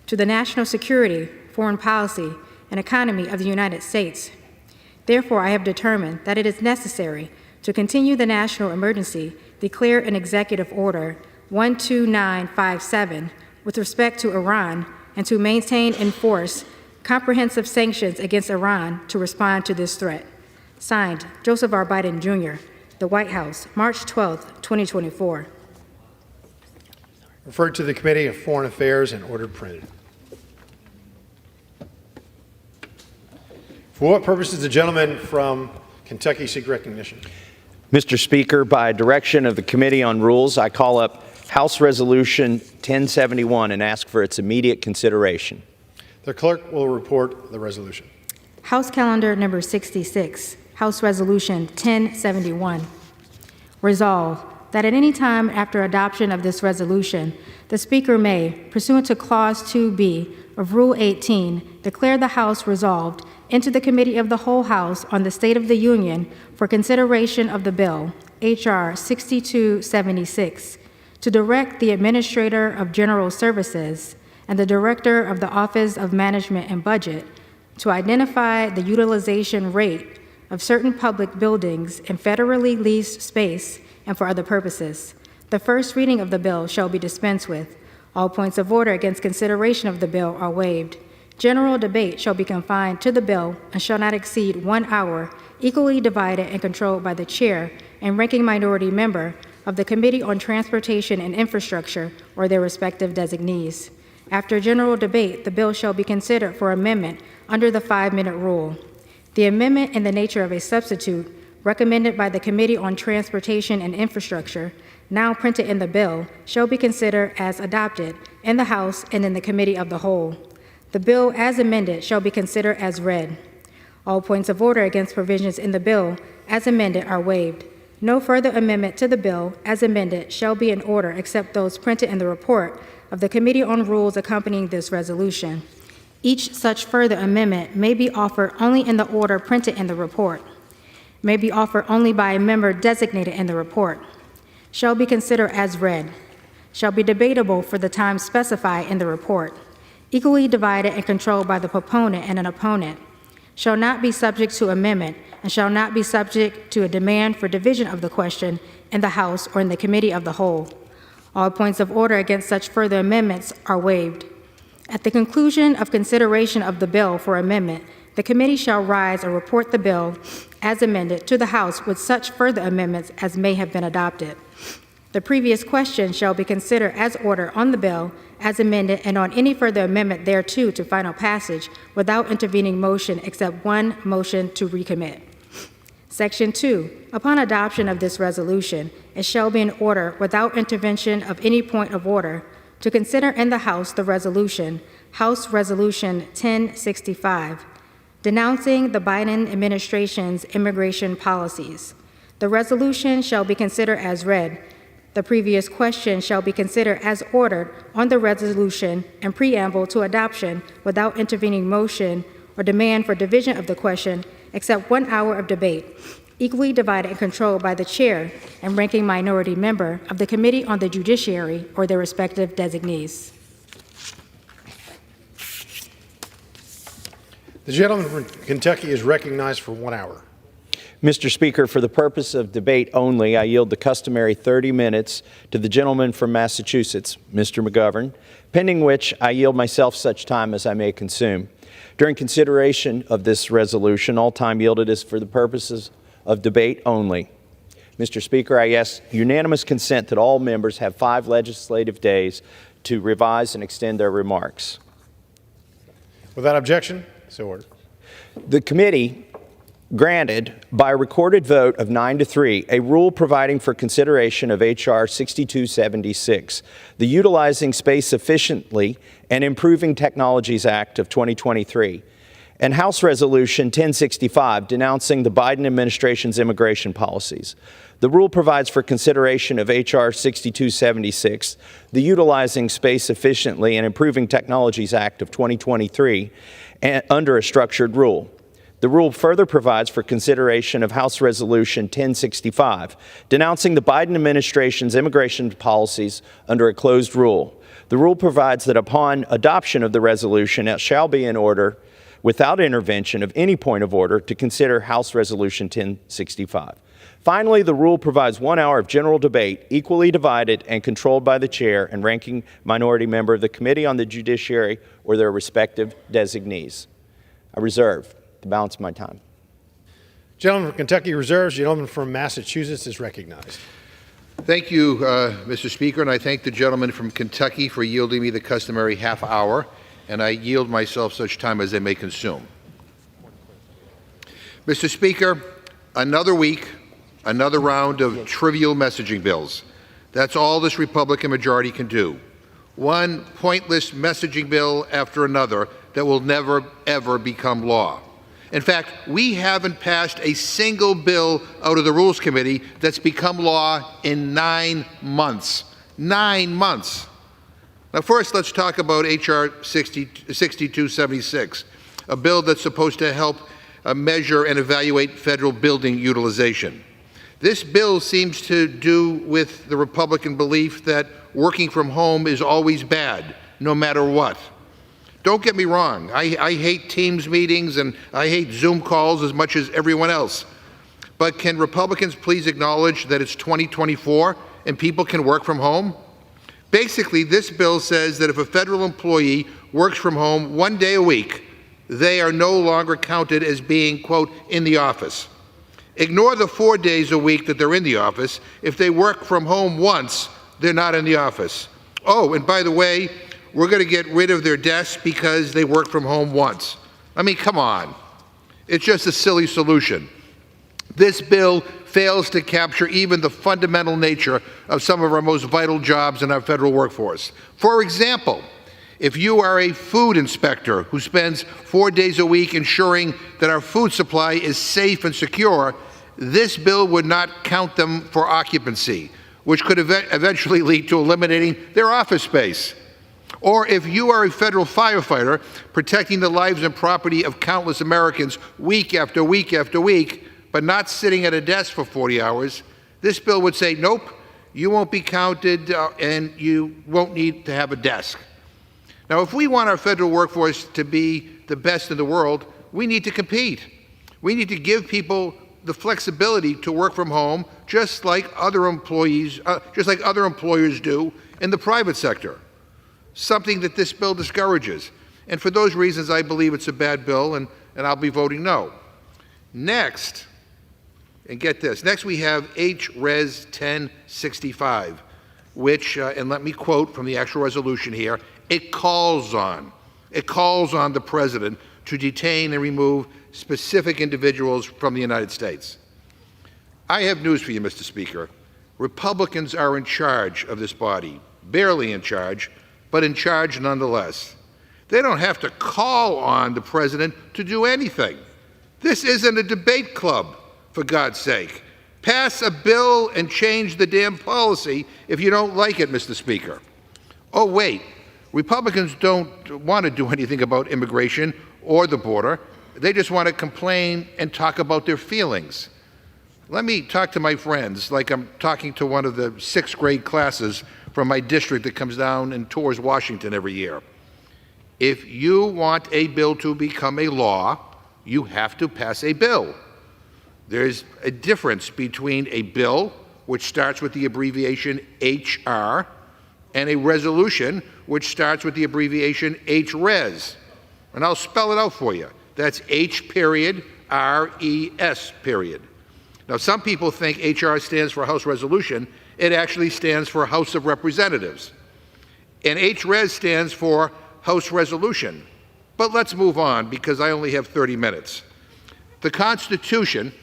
to the national security, foreign policy, and economy of the United States. Therefore, I have determined that it is necessary to continue the national emergency declared in Executive Order 12957 with respect to Iran and to maintain and enforce comprehensive sanctions against Iran to respond to this threat. Signed, Joseph R. Biden, Jr., The White House, March 12, 2024. Referred to the Committee of Foreign Affairs and ordered printed. For what purpose does the gentleman from Kentucky seek recognition? Mr. Speaker, by direction of the Committee on Rules, I call up House Resolution 1071 and ask for its immediate consideration. The clerk will report the resolution. House Calendar Number 66, House Resolution 1071. Resolved that at any time after adoption of this resolution, the Speaker may, pursuant to Clause 2B of Rule 18, declare the House resolved into the Committee of the Whole House on the State of the Union for consideration of the bill, H.R. 6276, to direct the Administrator of General Services and the Director of the Office of Management and Budget to identify the utilization rate of certain public buildings in federally leased space and for other purposes. The first reading of the bill shall be dispensed with. All points of order against consideration of the bill are waived. General debate shall be confined to the bill and shall not exceed 1 hour, equally divided and controlled by the chair and ranking minority member of the Committee on Transportation and Infrastructure or their respective designees. After general debate, the bill shall be considered for amendment under the 5-minute rule. The amendment in the nature of a substitute recommended by the Committee on Transportation and Infrastructure, now printed in the bill, shall be considered as adopted in the House and in the Committee of the Whole. The bill as amended shall be considered as read. All points of order against provisions in the bill as amended are waived. No further amendment to the bill as amended shall be in order except those printed in the report of the Committee on Rules accompanying this resolution. Each such further amendment may be offered only in the order printed in the report, may be offered only by a member designated in the report, shall be considered as read, shall be debatable for the time specified in the report, equally divided and controlled by the proponent and an opponent, shall not be subject to amendment, and shall not be subject to a demand for division of the question in the House or in the Committee of the Whole. All points of order against such further amendments are waived. At the conclusion of consideration of the bill for amendment, the committee shall rise and report the bill as amended to the House with such further amendments as may have been adopted. The previous question shall be considered as ordered on the bill as amended and on any further amendment thereto to final passage without intervening motion except one motion to recommit. Section 2. Upon adoption of this resolution, it shall be in order without intervention of any point of order to consider in the House the resolution, House Resolution 1065, denouncing the Biden administration's immigration policies. The resolution shall be considered as read. The previous question shall be considered as ordered on the resolution and preamble to adoption without intervening motion or demand for division of the question except 1 hour of debate, equally divided and controlled by the chair and ranking minority member of the Committee on the Judiciary or their respective designees. The gentleman from Kentucky is recognized for 1 hour. Mr. Speaker, for the purpose of debate only, I yield the customary 30 minutes to the gentleman from Massachusetts, Mr. McGovern, pending which I yield myself such time as I may consume. During consideration of this resolution, all time yielded is for the purposes of debate only. Mr. Speaker, I ask unanimous consent that all members have 5 legislative days to revise and extend their remarks. Without objection, so ordered. The committee granted, by a recorded vote of 9-3, a rule providing for consideration of H.R. 6276, the Utilizing Space Efficiently and Improving Technologies Act of 2023, and House Resolution 1065 denouncing the Biden administration's immigration policies. The rule provides for consideration of H.R. 6276, the Utilizing Space Efficiently and Improving Technologies Act of 2023, and under a structured rule. The rule further provides for consideration of House Resolution 1065, denouncing the Biden administration's immigration policies under a closed rule. The rule provides that upon adoption of the resolution, it shall be in order, without intervention of any point of order, to consider House Resolution 1065. Finally, the rule provides 1 hour of general debate, equally divided and controlled by the chair and ranking minority member of the Committee on the Judiciary or their respective designees. I reserve the balance of my time. Gentleman from Kentucky reserves. Gentleman from Massachusetts is recognized. Thank you, Mr. Speaker, and I thank the gentleman from Kentucky for yielding me the customary half hour, and I yield myself such time as they may consume. Mr. Speaker, another week, another round of trivial messaging bills. That's all this Republican majority can do. One pointless messaging bill after another that will never, ever become law. In fact, we haven't passed a single bill out of the Rules Committee that's become law in 9 months. 9 months. Now, first, let's talk about H.R. 6276, a bill that's supposed to help measure and evaluate federal building utilization. This bill seems to do with the Republican belief that working from home is always bad, no matter what. Don't get me wrong, I hate Teams meetings and I hate Zoom calls as much as everyone else. But can Republicans please acknowledge that it's 2024 and people can work from home? Basically, this bill says that if a federal employee works from home 1 day a week, they are no longer counted as being, quote, in the office. Ignore the 4 days a week that they're in the office. If they work from home once, they're not in the office. Oh, and by the way, we're going to get rid of their desks because they work from home once. I mean, come on. It's just a silly solution. This bill fails to capture even the fundamental nature of some of our most vital jobs in our federal workforce. For example, if you are a food inspector who spends 4 days a week ensuring that our food supply is safe and secure, this bill would not count them for occupancy, which could eventually lead to eliminating their office space. Or if you are a federal firefighter protecting the lives and property of countless Americans week after week after week, but not sitting at a desk for 40 hours, this bill would say, nope, you won't be counted and you won't need to have a desk. Now, if we want our federal workforce to be the best in the world, we need to compete. We need to give people the flexibility to work from home, just like other employers do in the private sector. Something that this bill discourages. And for those reasons, I believe it's a bad bill, and I'll be voting no. Next, and get this, next we have H.Res. 1065, which, and let me quote from the actual resolution here, it calls on the President to detain and remove specific individuals from the United States. I have news for you, Mr. Speaker. Republicans are in charge of this body, barely in charge, but in charge nonetheless. They don't have to call on the President to do anything. This isn't a debate club, for God's sake. Pass a bill and change the damn policy if you don't like it, Mr. Speaker. Oh, wait. Republicans don't want to do anything about immigration or the border. They just want to complain and talk about their feelings. Let me talk to my friends like I'm talking to one of the 6th grade classes from my district that comes down and tours Washington every year. If you want a bill to become a law, you have to pass a bill. There's a difference between a bill, which starts with the abbreviation HR, and a resolution, which starts with the abbreviation HRES. And I'll spell it out for you. That's H period, R-E-S period. Now, some people think HR stands for House Resolution. It actually stands for House of Representatives. And HRES stands for House Resolution. But let's move on because I only have 30 minutes. The Constitution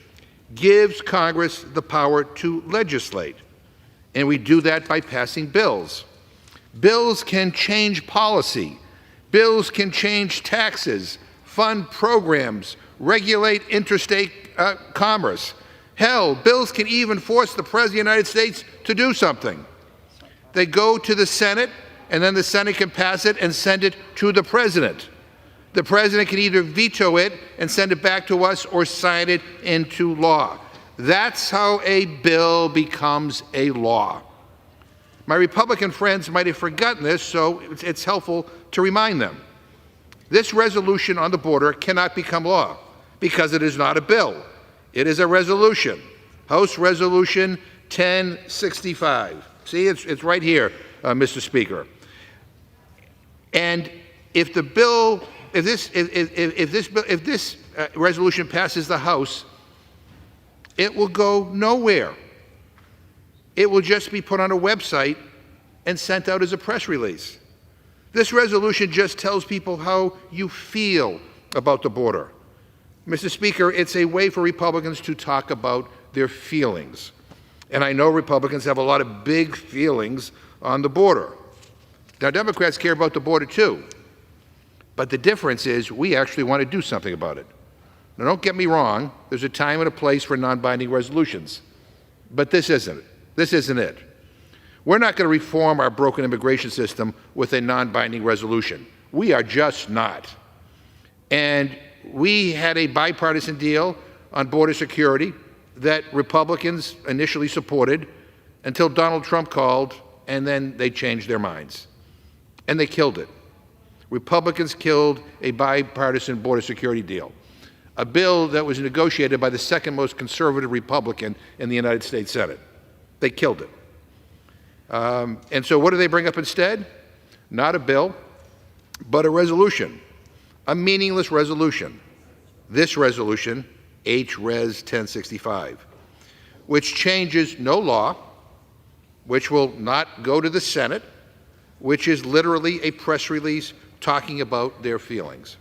gives Congress the power to legislate, and we do that by passing bills. Bills can change policy. Bills can change taxes, fund programs, regulate interstate commerce. Hell, bills can even force the President of the United States to do something. They go to the Senate, and then the Senate can pass it and send it to the President. The President can either veto it and send it back to us or sign it into law. That's how a bill becomes a law. My Republican friends might have forgotten this, so it's helpful to remind them. This resolution on the border cannot become law because it is not a bill. It is a resolution. House Resolution 1065. See, it's right here, Mr. Speaker. And if the bill, if this resolution passes the House, it will go nowhere. It will just be put on a website and sent out as a press release. This resolution just tells people how you feel about the border. Mr. Speaker, it's a way for Republicans to talk about their feelings. And I know Republicans have a lot of big feelings on the border. Now, Democrats care about the border too. But the difference is we actually want to do something about it. Now, don't get me wrong. There's a time and a place for non-binding resolutions. But this isn't it. This isn't it. We're not going to reform our broken immigration system with a non-binding resolution. We are just not. And we had a bipartisan deal on border security that Republicans initially supported until Donald Trump called, and then they changed their minds. And they killed it. Republicans killed a bipartisan border security deal, a bill that was negotiated by the second most conservative Republican in the United States Senate. They killed it. And so what do they bring up instead? Not a bill, but a resolution, a meaningless resolution. This resolution, HRES 1065, which changes no law, which will not go to the Senate, which is literally a press release talking about their feelings.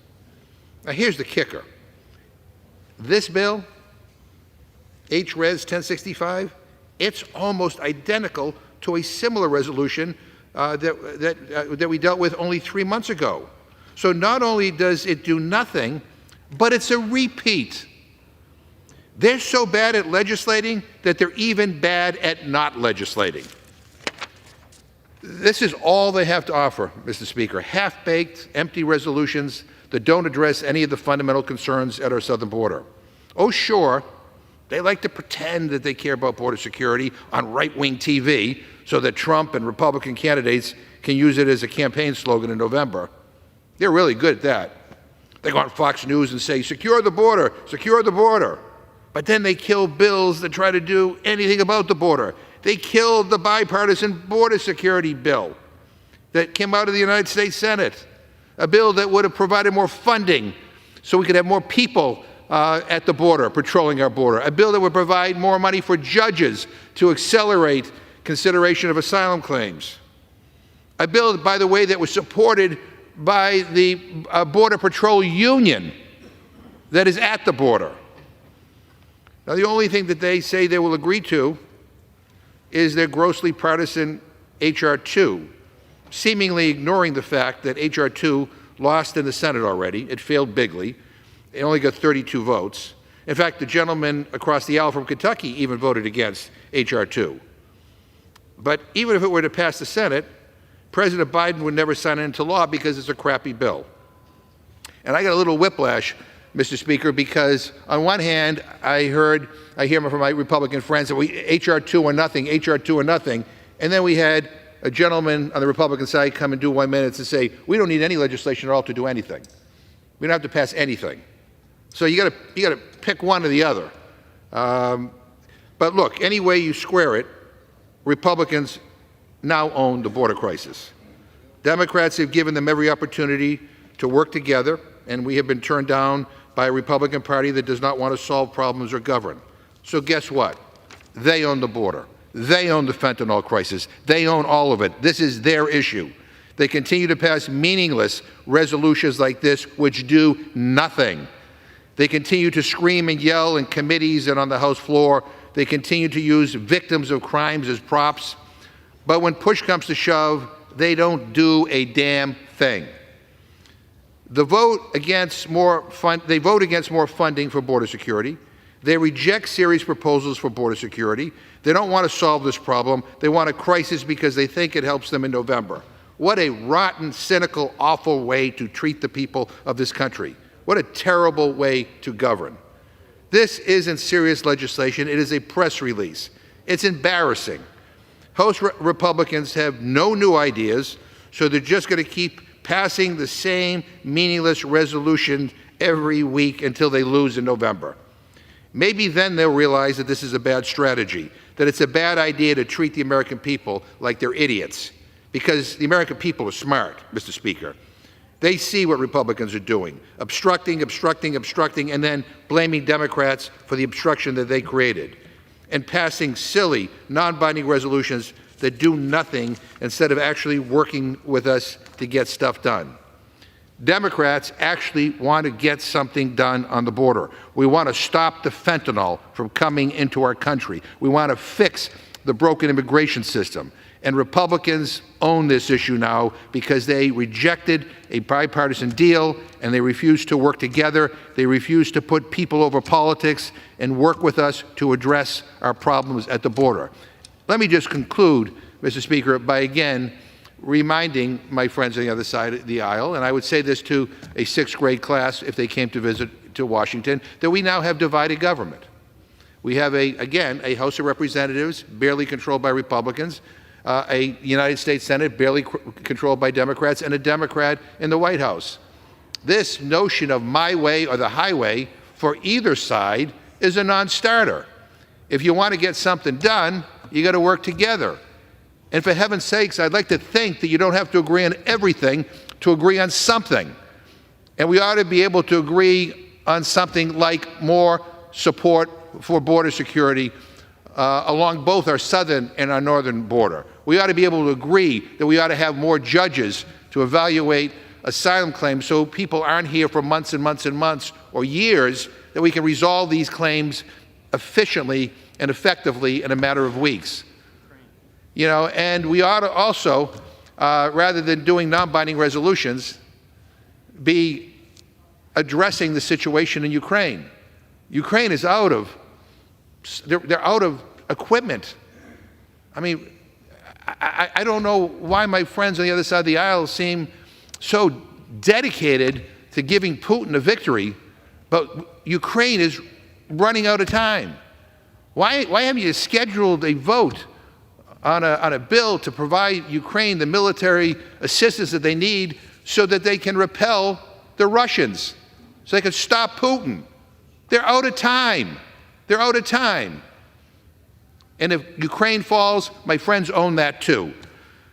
Now here's the kicker. This bill, HRES 1065, it's almost identical to a similar resolution that we dealt with only 3 months ago. So not only does it do nothing, but it's a repeat. They're so bad at legislating that they're even bad at not legislating. This is all they have to offer, Mr. Speaker, half-baked, empty resolutions that don't address any of the fundamental concerns at our southern border. Oh, sure, they like to pretend that they care about border security on right-wing TV so that Trump and Republican candidates can use it as a campaign slogan in November. They're really good at that. They go on Fox News and say, secure the border, secure the border. But then they kill bills that try to do anything about the border. They killed the bipartisan border security bill that came out of the United States Senate, a bill that would have provided more funding so we could have more people at the border, patrolling our border, a bill that would provide more money for judges to accelerate consideration of asylum claims, a bill, by the way, that was supported by the Border Patrol Union that is at the border. Now, the only thing that they say they will agree to is their grossly partisan H.R. 2, seemingly ignoring the fact that H.R. 2 lost in the Senate already. It failed bigly. It only got 32 votes. In fact, the gentleman across the aisle from Kentucky even voted against H.R. 2. But even if it were to pass the Senate, President Biden would never sign it into law because it's a crappy bill. And I got a little whiplash, Mr. Speaker, because on one hand, I hear from my Republican friends that H.R. 2 or nothing, H.R. 2 or nothing, and then we had a gentleman on the Republican side come and do 1 minute and say, we don't need any legislation at all to do anything. We don't have to pass anything. So you got to pick one or the other. But look, any way you square it, Republicans now own the border crisis. Democrats have given them every opportunity to work together, and we have been turned down by a Republican Party that does not want to solve problems or govern. So guess what? They own the border. They own the fentanyl crisis. They own all of it. This is their issue. They continue to pass meaningless resolutions like this, which do nothing. They continue to scream and yell in committees and on the House floor. They continue to use victims of crimes as props. But when push comes to shove, they don't do a damn thing. They vote against more funding for border security. They reject serious proposals for border security. They don't want to solve this problem. They want a crisis because they think it helps them in November. What a rotten, cynical, awful way to treat the people of this country. What a terrible way to govern. This isn't serious legislation. It is a press release. It's embarrassing. House Republicans have no new ideas, so they're just going to keep passing the same meaningless resolution every week until they lose in November. Maybe then they'll realize that this is a bad strategy, that it's a bad idea to treat the American people like they're idiots, because the American people are smart, Mr. Speaker. They see what Republicans are doing, obstructing, and then blaming Democrats for the obstruction that they created, and passing silly, non-binding resolutions that do nothing instead of actually working with us to get stuff done. Democrats actually want to get something done on the border. We want to stop the fentanyl from coming into our country. We want to fix the broken immigration system. And Republicans own this issue now because they rejected a bipartisan deal and they refuse to work together. They refuse to put people over politics and work with us to address our problems at the border. Let me just conclude, Mr. Speaker, by again reminding my friends on the other side of the aisle, and I would say this to a sixth grade class if they came to visit to Washington, that we now have divided government. We have, again, a House of Representatives barely controlled by Republicans, a United States Senate barely controlled by Democrats, and a Democrat in the White House. This notion of my way or the highway for either side is a non-starter. If you want to get something done, you got to work together. And for heaven's sakes, I'd like to think that you don't have to agree on everything to agree on something. And we ought to be able to agree on something like more support for border security along both our southern and our northern border. We ought to be able to agree that we ought to have more judges to evaluate asylum claims so people aren't here for months and months and months or years, that we can resolve these claims efficiently and effectively in a matter of weeks. You know, and we ought to also, rather than doing non-binding resolutions, be addressing the situation in Ukraine. Ukraine is out of, they're out of equipment. I mean, I don't know why my friends on the other side of the aisle seem so dedicated to giving Putin a victory, but Ukraine is running out of time. Why haven't you scheduled a vote on a bill to provide Ukraine the military assistance that they need so that they can repel the Russians, so they can stop Putin? They're out of time. They're out of time. And if Ukraine falls, my friends own that too.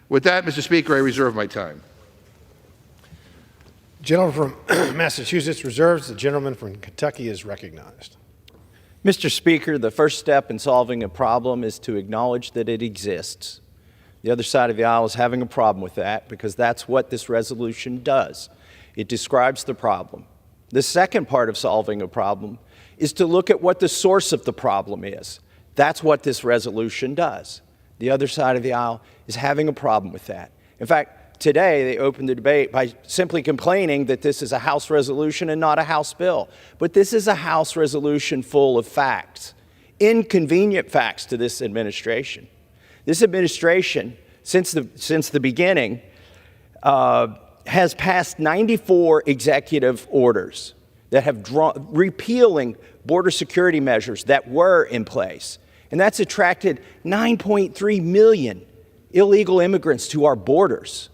With that, Mr. Speaker, I reserve my time. Gentleman from Massachusetts reserves. The gentleman from Kentucky is recognized. Mr. Speaker, the first step in solving a problem is to acknowledge that it exists. The other side of the aisle is having a problem with that because that's what this resolution does. It describes the problem. The second part of solving a problem is to look at what the source of the problem is. That's what this resolution does. The other side of the aisle is having a problem with that. In fact, today they opened the debate by simply complaining that this is a House resolution and not a House bill. But this is a House resolution full of facts, inconvenient facts to this administration. This administration, since the beginning, has passed 94 executive orders that have repealing border security measures that were in place. And that's attracted 9.3 million illegal immigrants to our borders.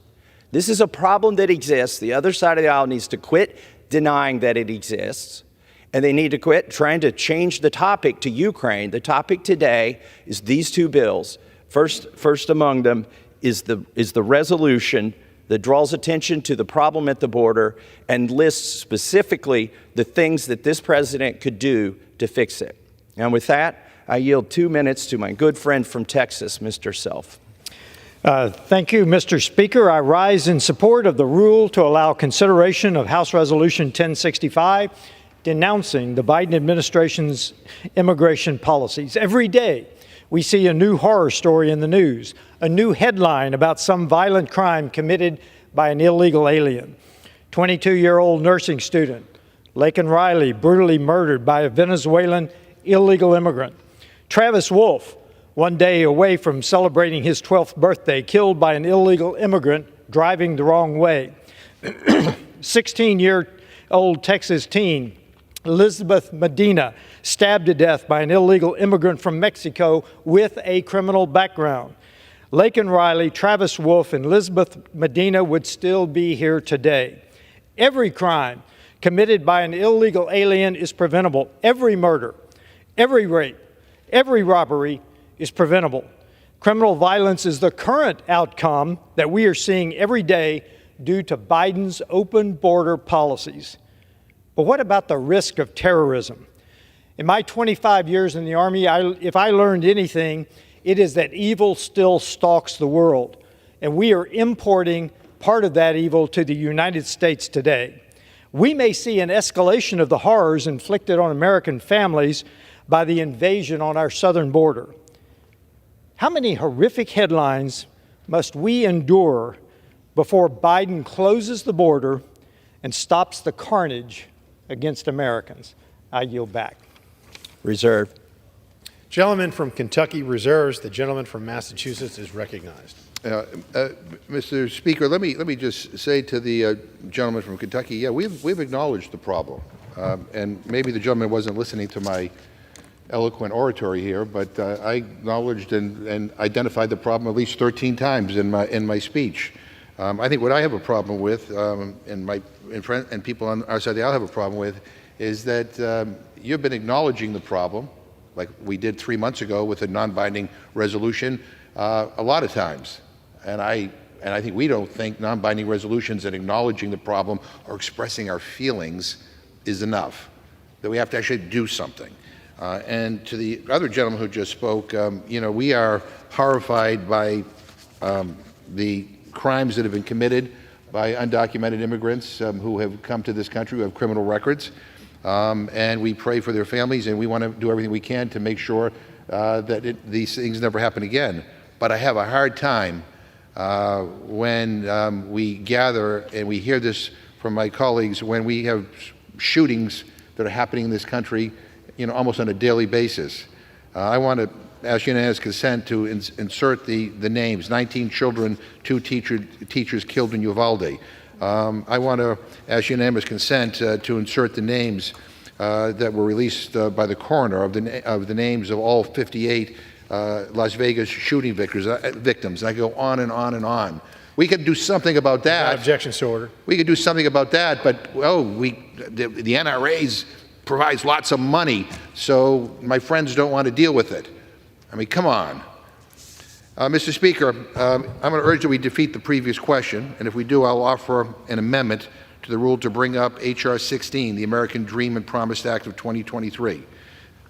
This is a problem that exists. The other side of the aisle needs to quit denying that it exists, and they need to quit trying to change the topic to Ukraine. The topic today is these two bills. First among them is the resolution that draws attention to the problem at the border and lists specifically the things that this president could do to fix it. And with that, I yield 2 minutes to my good friend from Texas, Mr. Self. Thank you, Mr. Speaker. I rise in support of the rule to allow consideration of House Resolution 1065, denouncing the Biden administration's immigration policies. Every day, we see a new horror story in the news, a new headline about some violent crime committed by an illegal alien. 22-year-old nursing student, Laken Riley, brutally murdered by a Venezuelan illegal immigrant. Travis Wolf, one day away from celebrating his 12th birthday, killed by an illegal immigrant driving the wrong way. 16-year-old Texas teen, Elizabeth Medina, stabbed to death by an illegal immigrant from Mexico with a criminal background. Laken Riley, Travis Wolf, and Elizabeth Medina would still be here today. Every crime committed by an illegal alien is preventable. Every murder, every rape, every robbery is preventable. Criminal violence is the current outcome that we are seeing every day due to Biden's open border policies. But what about the risk of terrorism? In my 25 years in the Army, if I learned anything, it is that evil still stalks the world, and we are importing part of that evil to the United States today. We may see an escalation of the horrors inflicted on American families by the invasion on our southern border. How many horrific headlines must we endure before Biden closes the border and stops the carnage against Americans? I yield back. Reserve. Gentleman from Kentucky reserves. The gentleman from Massachusetts is recognized. Mr. Speaker, let me just say to the gentleman from Kentucky, yeah, we've acknowledged the problem, and maybe the gentleman wasn't listening to my eloquent oratory here, but I acknowledged and identified the problem at least 13 times in my speech. I think what I have a problem with, and people on our side of the aisle have a problem with, is that you've been acknowledging the problem, like we did 3 months ago with a non-binding resolution, a lot of times. And I think we don't think non-binding resolutions and acknowledging the problem or expressing our feelings is enough, that we have to actually do something. And to the other gentleman who just spoke, we are horrified by the crimes that have been committed by undocumented immigrants who have come to this country, who have criminal records. And we pray for their families, and we want to do everything we can to make sure that these things never happen again. But I have a hard time when we gather, and we hear this from my colleagues, when we have shootings that are happening in this country, almost on a daily basis. I want to ask unanimous consent to insert the names, 19 children, 2 teachers killed in Uvalde. I want to ask unanimous consent to insert the names that were released by the coroner of the names of all 58 Las Vegas shooting victims. And I go on and on and on. We could do something about that. Objections to order. We could do something about that, but the NRA provides lots of money, so my friends don't want to deal with it. I mean, come on. Mr. Speaker, I'm going to urge that we defeat the previous question, and if we do, I'll offer an amendment to the rule to bring up H.R. 16, the American Dream and Promise Act of 2023.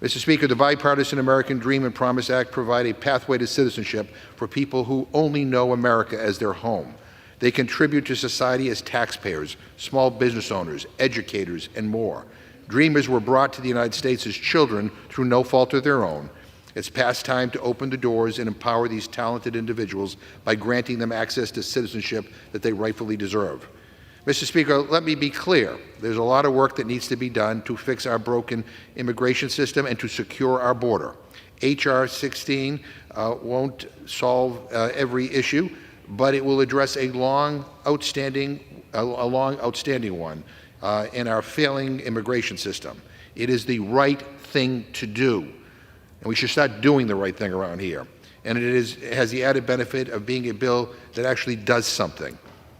Mr. Speaker, the bipartisan American Dream and Promise Act provide a pathway to citizenship for people who only know America as their home. They contribute to society as taxpayers, small business owners, educators, and more. Dreamers were brought to the United States as children through no fault of their own. It's past time to open the doors and empower these talented individuals by granting them access to citizenship that they rightfully deserve. Mr. Speaker, let me be clear. There's a lot of work that needs to be done to fix our broken immigration system and to secure our border. H.R. 16 won't solve every issue, but it will address a long outstanding one in our failing immigration system. It is the right thing to do, and we should start doing the right thing around here. And it has the added benefit of being a bill that actually does something.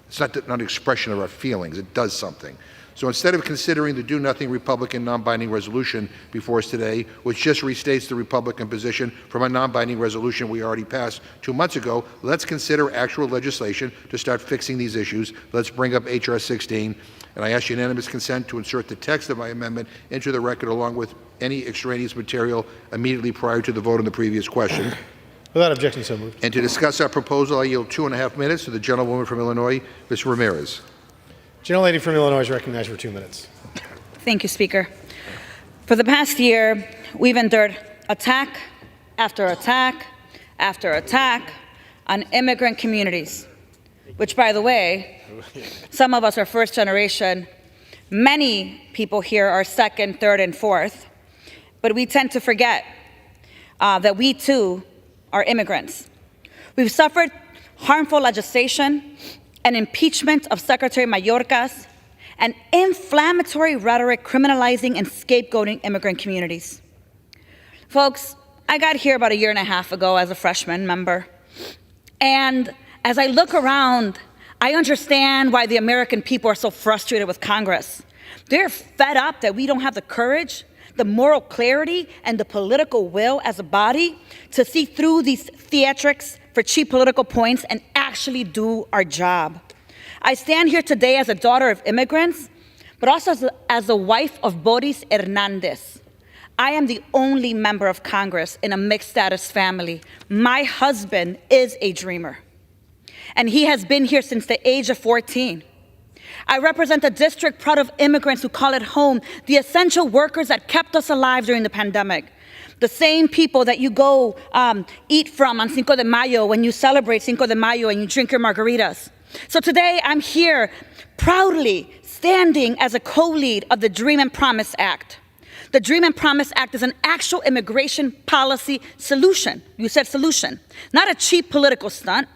It's not an expression of our feelings, it does something. So instead of considering the do-nothing Republican non-binding resolution before us today, which just restates the Republican position from a non-binding resolution we already passed 2 months ago, let's consider actual legislation to start fixing these issues. Let's bring up H.R. 16, and I ask unanimous consent to insert the text of my amendment into the record along with any extraneous material immediately prior to the vote on the previous question. Without objection, so moved. And to discuss our proposal, I yield 2.5 minutes to the gentlewoman from Illinois, Ms. Ramirez. Gentlelady from Illinois is recognized for 2 minutes. Thank you, Speaker. For the past year, we've endured attack after attack after attack on immigrant communities, which, by the way, some of us are first generation. Many people here are second, third, and fourth, but we tend to forget that we too are immigrants. We've suffered harmful legislation and impeachment of Secretary Mayorkas and inflammatory rhetoric criminalizing and scapegoating immigrant communities. Folks, I got here about 1.5 years ago as a freshman member, and as I look around, I understand why the American people are so frustrated with Congress. They're fed up that we don't have the courage, the moral clarity, and the political will as a body to see through these theatrics for cheap political points and actually do our job. I stand here today as a daughter of immigrants, but also as the wife of Boris Hernandez. I am the only member of Congress in a mixed status family. My husband is a dreamer, and he has been here since the age of 14. I represent a district proud of immigrants who call it home, the essential workers that kept us alive during the pandemic. The same people that you go eat from on Cinco de Mayo when you celebrate Cinco de Mayo and you drink your margaritas. So today I'm here proudly standing as a co-lead of the Dream and Promise Act. The Dream and Promise Act is an actual immigration policy solution. You said solution, not a cheap political stunt.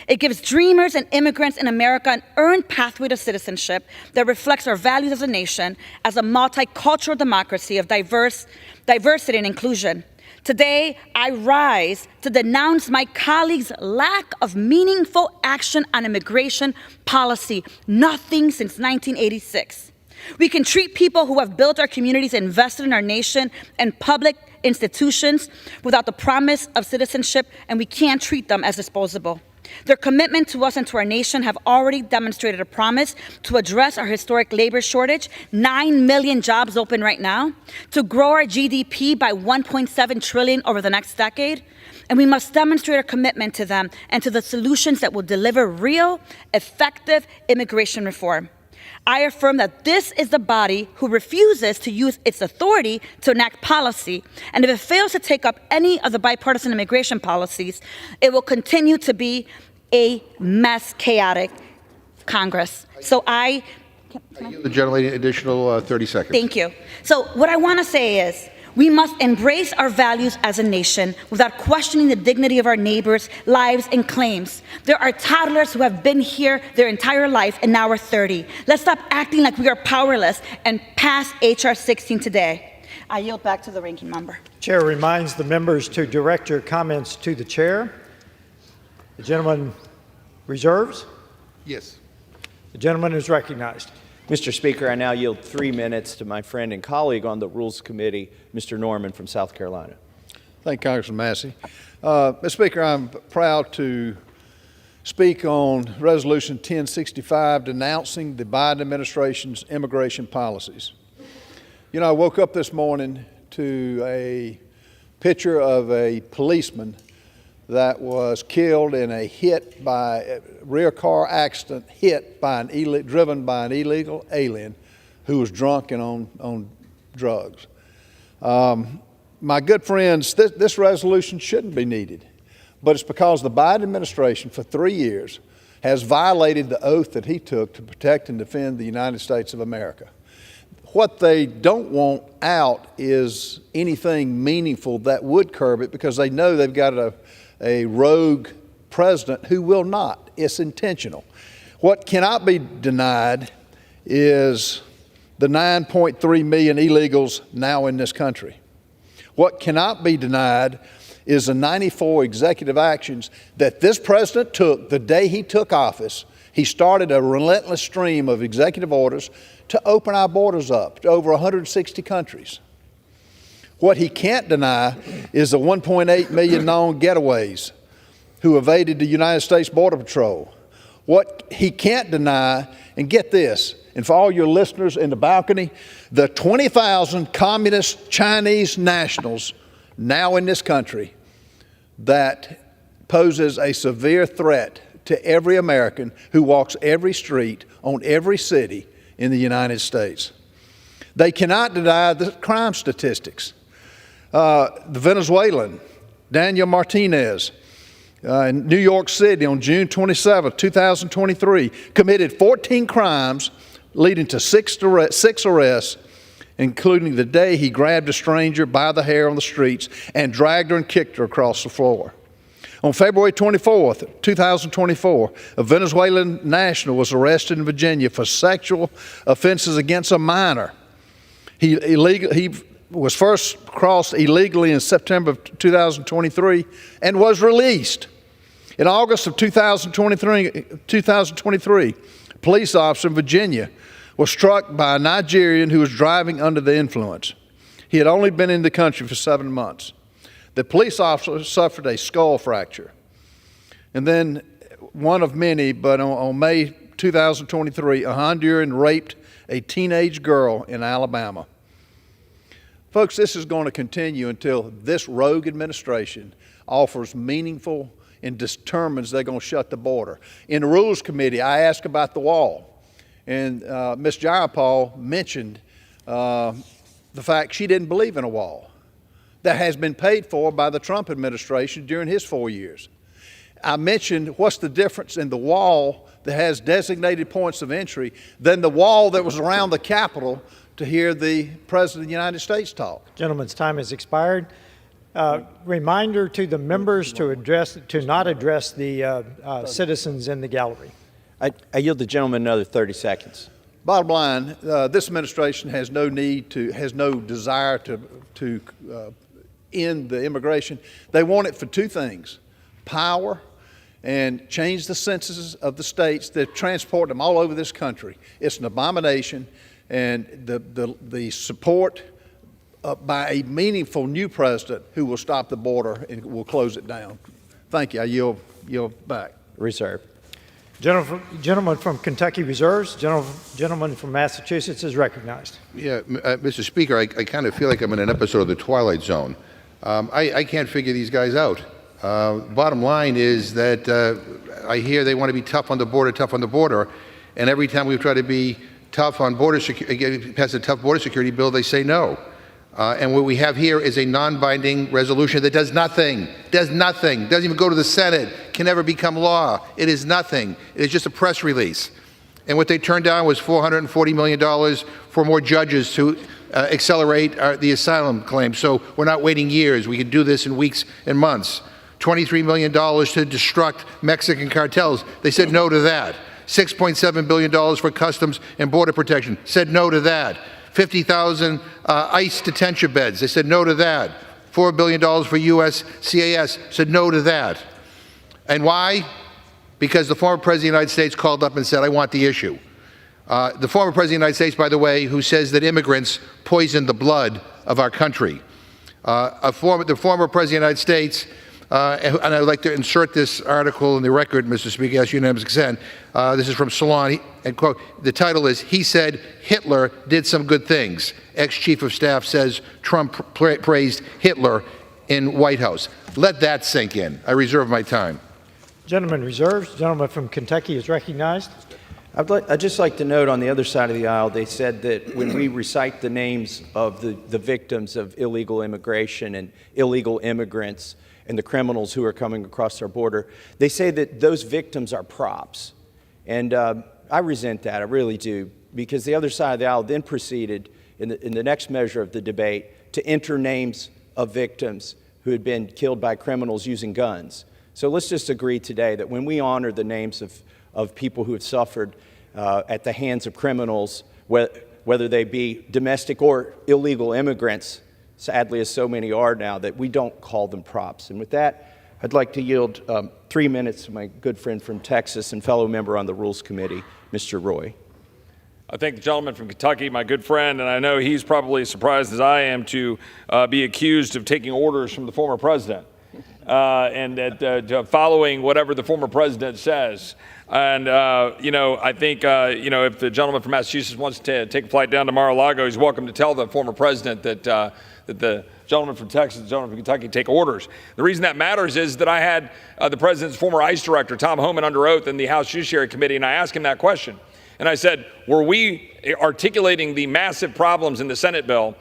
It gives dreamers and immigrants in America an earned pathway to citizenship that reflects our values as a nation, as a multicultural democracy of diversity and inclusion. Today, I rise to denounce my colleagues' lack of meaningful action on immigration policy, nothing since 1986. We can treat people who have built our communities, invested in our nation and public institutions without the promise of citizenship, and we can't treat them as disposable. Their commitment to us and to our nation have already demonstrated a promise to address our historic labor shortage, 9 million jobs open right now, to grow our GDP by 1.7 trillion over the next decade, and we must demonstrate our commitment to them and to the solutions that will deliver real, effective immigration reform. I affirm that this is the body who refuses to use its authority to enact policy, and if it fails to take up any of the bipartisan immigration policies, it will continue to be a mess, chaotic Congress. So I The gentlelady, an additional 30 seconds. Thank you. So what I want to say is, we must embrace our values as a nation without questioning the dignity of our neighbors' lives and claims. There are toddlers who have been here their entire life and now are 30. Let's stop acting like we are powerless and pass H.R. 16 today. I yield back to the ranking member. Chair reminds the members to direct your comments to the chair. The gentleman reserves. Yes. The gentleman is recognized. Mr. Speaker, I now yield 3 minutes to my friend and colleague on the Rules Committee, Mr. Norman from South Carolina. Thank you, Congressman Massey. Mr. Speaker, I'm proud to speak on Resolution 1065 denouncing the Biden administration's immigration policies. You know, I woke up this morning to a picture of a policeman that was killed in a rear car accident, driven by an illegal alien who was drunk and on drugs. My good friends, this resolution shouldn't be needed, but it's because the Biden administration for 3 years has violated the oath that he took to protect and defend the United States of America. What they don't want out is anything meaningful that would curb it, because they know they've got a rogue president who will not. It's intentional. What cannot be denied is the 9.3 million illegals now in this country. What cannot be denied is the 94 executive actions that this president took the day he took office. He started a relentless stream of executive orders to open our borders up to over 160 countries. What he can't deny is the 1.8 million known getaways who evaded the United States Border Patrol. What he can't deny, and get this, and for all your listeners in the balcony, the 20,000 communist Chinese nationals now in this country that poses a severe threat to every American who walks every street on every city in the United States. They cannot deny the crime statistics. The Venezuelan, Daniel Martinez, in New York City on June 27, 2023, committed 14 crimes leading to six arrests, including the day he grabbed a stranger by the hair on the streets and dragged her and kicked her across the floor. On February 24, 2024, a Venezuelan national was arrested in Virginia for sexual offenses against a minor. He was first crossed illegally in September of 2023 and was released. In August of 2023, a police officer in Virginia was struck by a Nigerian who was driving under the influence. He had only been in the country for 7 months. The police officer suffered a skull fracture. And then one of many, but on May 2023, a Honduran raped a teenage girl in Alabama. Folks, this is going to continue until this rogue administration offers meaningful and determines they're going to shut the border. In the Rules Committee, I asked about the wall, and Ms. Jayapal mentioned the fact she didn't believe in a wall that has been paid for by the Trump administration during his 4 years. I mentioned what's the difference in the wall that has designated points of entry than the wall that was around the Capitol to hear the President of the United States talk. Gentleman's time has expired. Reminder to the members to not address the citizens in the gallery. I yield the gentleman another 30 seconds. Bottom line, this administration has no desire to end the immigration. They want it for two things: power and change the censuses of the states that transport them all over this country. It's an abomination, and the support by a meaningful new president who will stop the border and will close it down. Thank you. I yield back. Reserve. Gentleman from Kentucky reserves. Gentleman from Massachusetts is recognized. Yeah, Mr. Speaker, I kind of feel like I'm in an episode of The Twilight Zone. I can't figure these guys out. Bottom line is that I hear they want to be tough on the border, and every time we try to be tough on border security, pass a tough border security bill, they say no. And what we have here is a non-binding resolution that does nothing, doesn't even go to the Senate, can never become law. It is nothing. It is just a press release. And what they turned down was $440 million for more judges to accelerate the asylum claim. So we're not waiting years. We can do this in weeks and months. $23 million to destruct Mexican cartels. They said no to that. $6.7 billion for customs and border protection. Said no to that. 50,000 ICE detention beds. They said no to that. $4 billion for USCIS. Said no to that. And why? Because the former President of the United States called up and said, I want the issue. The former President of the United States, by the way, who says that immigrants poison the blood of our country. The former President of the United States, and I'd like to insert this article in the record, Mr. Speaker, ask unanimous consent. This is from Salon, and quote, the title is, he said Hitler did some good things. Ex-Chief of Staff says Trump praised Hitler in White House. Let that sink in. I reserve my time. Gentleman reserves. Gentleman from Kentucky is recognized. I'd just like to note on the other side of the aisle, they said that when we recite the names of the victims of illegal immigration and illegal immigrants and the criminals who are coming across our border, they say that those victims are props. And I resent that, I really do, because the other side of the aisle then proceeded in the next measure of the debate to enter names of victims who had been killed by criminals using guns. So let's just agree today that when we honor the names of people who have suffered at the hands of criminals, whether they be domestic or illegal immigrants, sadly as so many are now, that we don't call them props. And with that, I'd like to yield 3 minutes to my good friend from Texas and fellow member on the Rules Committee, Mr. Roy. I thank the gentleman from Kentucky, my good friend, and I know he's probably as surprised as I am to be accused of taking orders from the former president. and following whatever the former president says. And, I think, if the gentleman from Massachusetts wants to take a flight down to Mar-a-Lago, he's welcome to tell the former president that the gentleman from Texas, the gentleman from Kentucky take orders. The reason that matters is that I had the president's former ICE director, Tom Homan, under oath in the House Judiciary Committee, and I asked him that question. And I said, were we articulating the massive problems in the Senate bill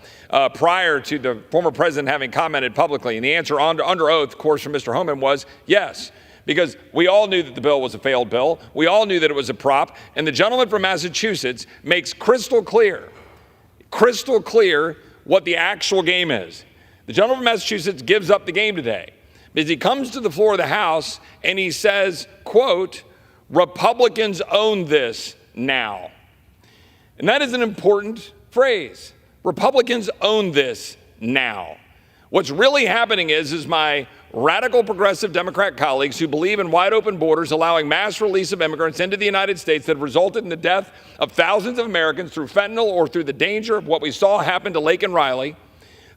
prior to the former president having commented publicly? And the answer under oath, of course, from Mr. Homan was yes. Because we all knew that the bill was a failed bill. We all knew that it was a prop. And the gentleman from Massachusetts makes crystal clear what the actual game is. The gentleman from Massachusetts gives up the game today because he comes to the floor of the House and he says, quote, "Republicans own this now." And that is an important phrase. Republicans own this now. What's really happening is my radical progressive Democrat colleagues who believe in wide open borders allowing mass release of immigrants into the United States that have resulted in the death of thousands of Americans through fentanyl or through the danger of what we saw happen to Laken Riley.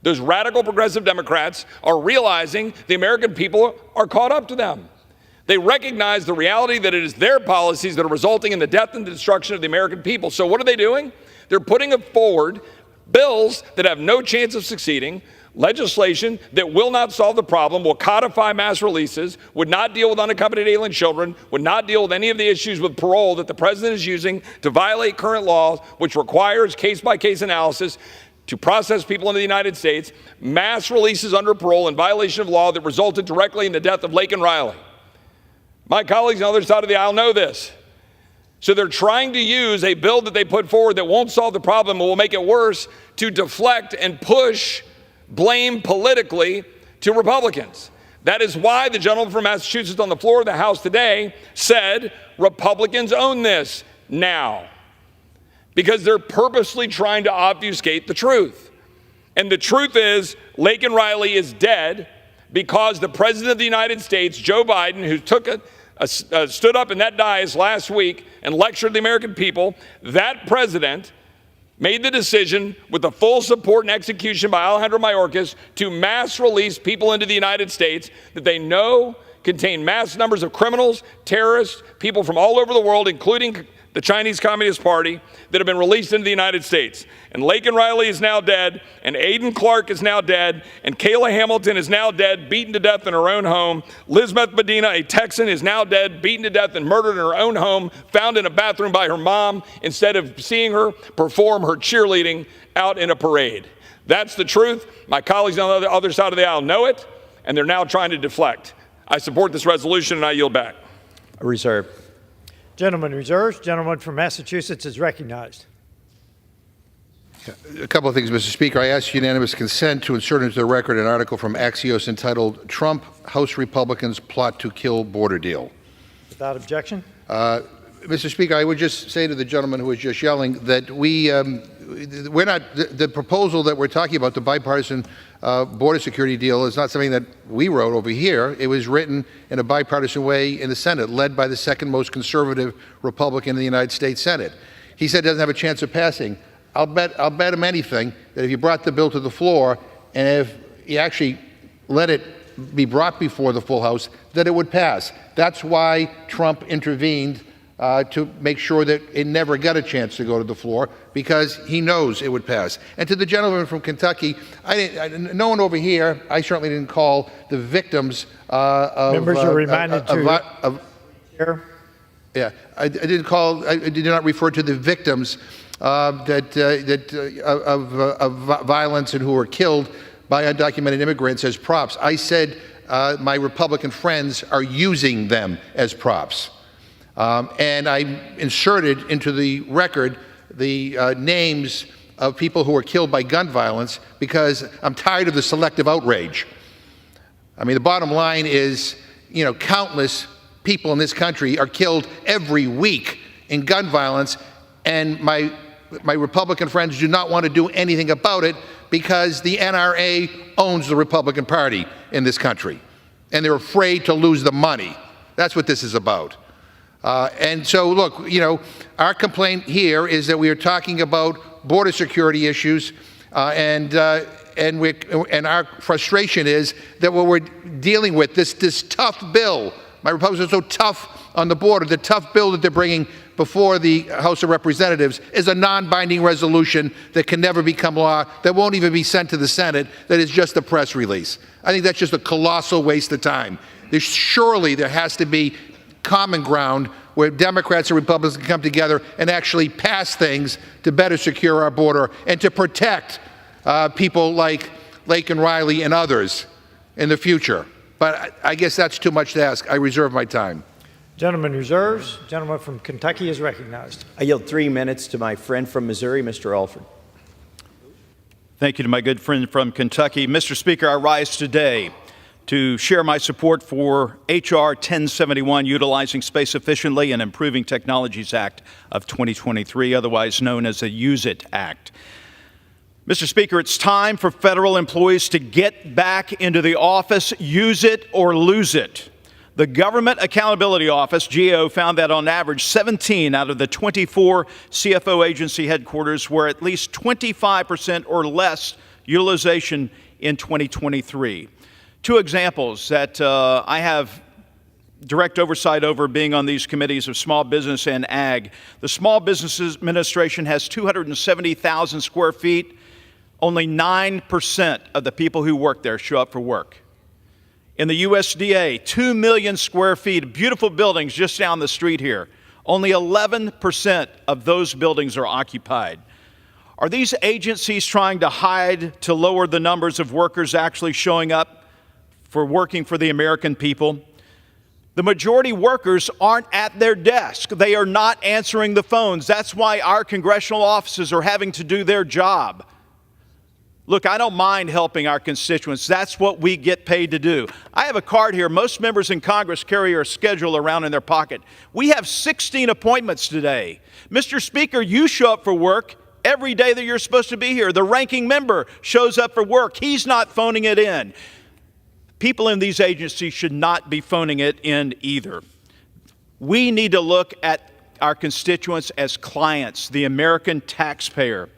Those radical progressive Democrats are realizing the American people are caught up to them. They recognize the reality that it is their policies that are resulting in the death and the destruction of the American people. So what are they doing? They're putting forward bills that have no chance of succeeding, legislation that will not solve the problem, will codify mass releases, would not deal with unaccompanied alien children, would not deal with any of the issues with parole that the president is using to violate current laws, which requires case-by-case analysis to process people into the United States, mass releases under parole in violation of law that resulted directly in the death of Laken Riley. My colleagues on the other side of the aisle know this. So they're trying to use a bill that they put forward that won't solve the problem and will make it worse to deflect and push blame politically to Republicans. That is why the gentleman from Massachusetts on the floor of the House today said, Republicans own this now. Because they're purposely trying to obfuscate the truth. And the truth is, Laken Riley is dead because the President of the United States, Joe Biden, who stood up in that dais last week and lectured the American people, that president made the decision with the full support and execution by Alejandro Mayorkas to mass release people into the United States that they know contain mass numbers of criminals, terrorists, people from all over the world, including the Chinese Communist Party, that have been released into the United States. And Laken Riley is now dead, and Aiden Clark is now dead, and Kayla Hamilton is now dead, beaten to death in her own home. Lizbeth Medina, a Texan, is now dead, beaten to death and murdered in her own home, found in a bathroom by her mom, instead of seeing her perform her cheerleading out in a parade. That's the truth. My colleagues on the other side of the aisle know it, and they're now trying to deflect. I support this resolution, and I yield back. Reserve. Gentleman reserves. Gentleman from Massachusetts is recognized. A couple of things, Mr. Speaker. I ask unanimous consent to insert into the record an article from Axios entitled, "Trump, House Republicans Plot to Kill Border Deal." Without objection. Mr. Speaker, I would just say to the gentleman who was just yelling that we're not, the proposal that we're talking about, the bipartisan border security deal, is not something that we wrote over here. It was written in a bipartisan way in the Senate, led by the second most conservative Republican in the United States Senate. He said it doesn't have a chance of passing. I'll bet him anything that if you brought the bill to the floor and if you actually let it be brought before the full House, that it would pass. That's why Trump intervened to make sure that it never got a chance to go to the floor, because he knows it would pass. And to the gentleman from Kentucky, no one over here, I certainly didn't call the victims of... Members are reminded Yeah, I did not refer to the victims of violence and who were killed by undocumented immigrants as props. I said my Republican friends are using them as props. And I inserted into the record the names of people who were killed by gun violence because I'm tired of the selective outrage. I mean, the bottom line is, countless people in this country are killed every week in gun violence, and my Republican friends do not want to do anything about it because the NRA owns the Republican Party in this country, and they're afraid to lose the money. That's what this is about. And so, look, our complaint here is that we are talking about border security issues, and and our frustration is that what we're dealing with, this tough bill, my Republicans are so tough on the border, the tough bill that they're bringing before the House of Representatives is a non-binding resolution that can never become law, that won't even be sent to the Senate, that is just a press release. I think that's just a colossal waste of time. Surely there has to be common ground where Democrats and Republicans can come together and actually pass things to better secure our border and to protect people like Laken Riley and others in the future. But I guess that's too much to ask. I reserve my time. Gentleman reserves. Gentleman from Kentucky is recognized. I yield 3 minutes to my friend from Missouri, Mr. Alford. Thank you to my good friend from Kentucky. Mr. Speaker, I rise today to share my support for H.R. 1071, Utilizing Space Efficiently and Improving Technologies Act of 2023, otherwise known as the Use It Act. Mr. Speaker, it's time for federal employees to get back into the office, use it or lose it. The Government Accountability Office, GAO, found that on average 17 out of the 24 CFO agency headquarters were at least 25% or less utilization in 2023. Two examples that I have direct oversight over being on these committees of small business and ag. The Small Business Administration has 270,000 square feet. Only 9% of the people who work there show up for work. In the USDA, 2 million square feet, beautiful buildings just down the street here. Only 11% of those buildings are occupied. Are these agencies trying to hide to lower the numbers of workers actually showing up for working for the American people? The majority workers aren't at their desk. They are not answering the phones. That's why our congressional offices are having to do their job. Look, I don't mind helping our constituents. That's what we get paid to do. I have a card here. Most members in Congress carry a schedule around in their pocket. We have 16 appointments today. Mr. Speaker, you show up for work every day that you're supposed to be here. The ranking member shows up for work. He's not phoning it in. People in these agencies should not be phoning it in either. We need to look at our constituents as clients, the American taxpayer.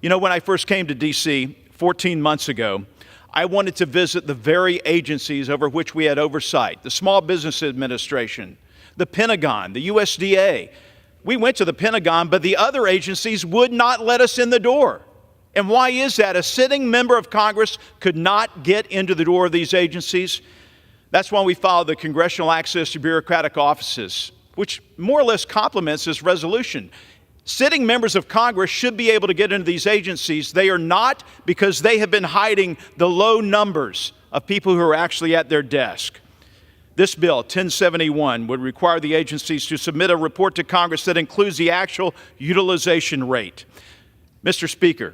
You know, when I first came to D.C. 14 months ago, I wanted to visit the very agencies over which we had oversight, the Small Business Administration, the Pentagon, the USDA. We went to the Pentagon, but the other agencies would not let us in the door. And why is that? A sitting member of Congress could not get into the door of these agencies. That's why we followed the Congressional Access to Bureaucratic Offices, which more or less complements this resolution. Sitting members of Congress should be able to get into these agencies. They are not, because they have been hiding the low numbers of people who are actually at their desk. This bill, 1071, would require the agencies to submit a report to Congress that includes the actual utilization rate. Mr. Speaker,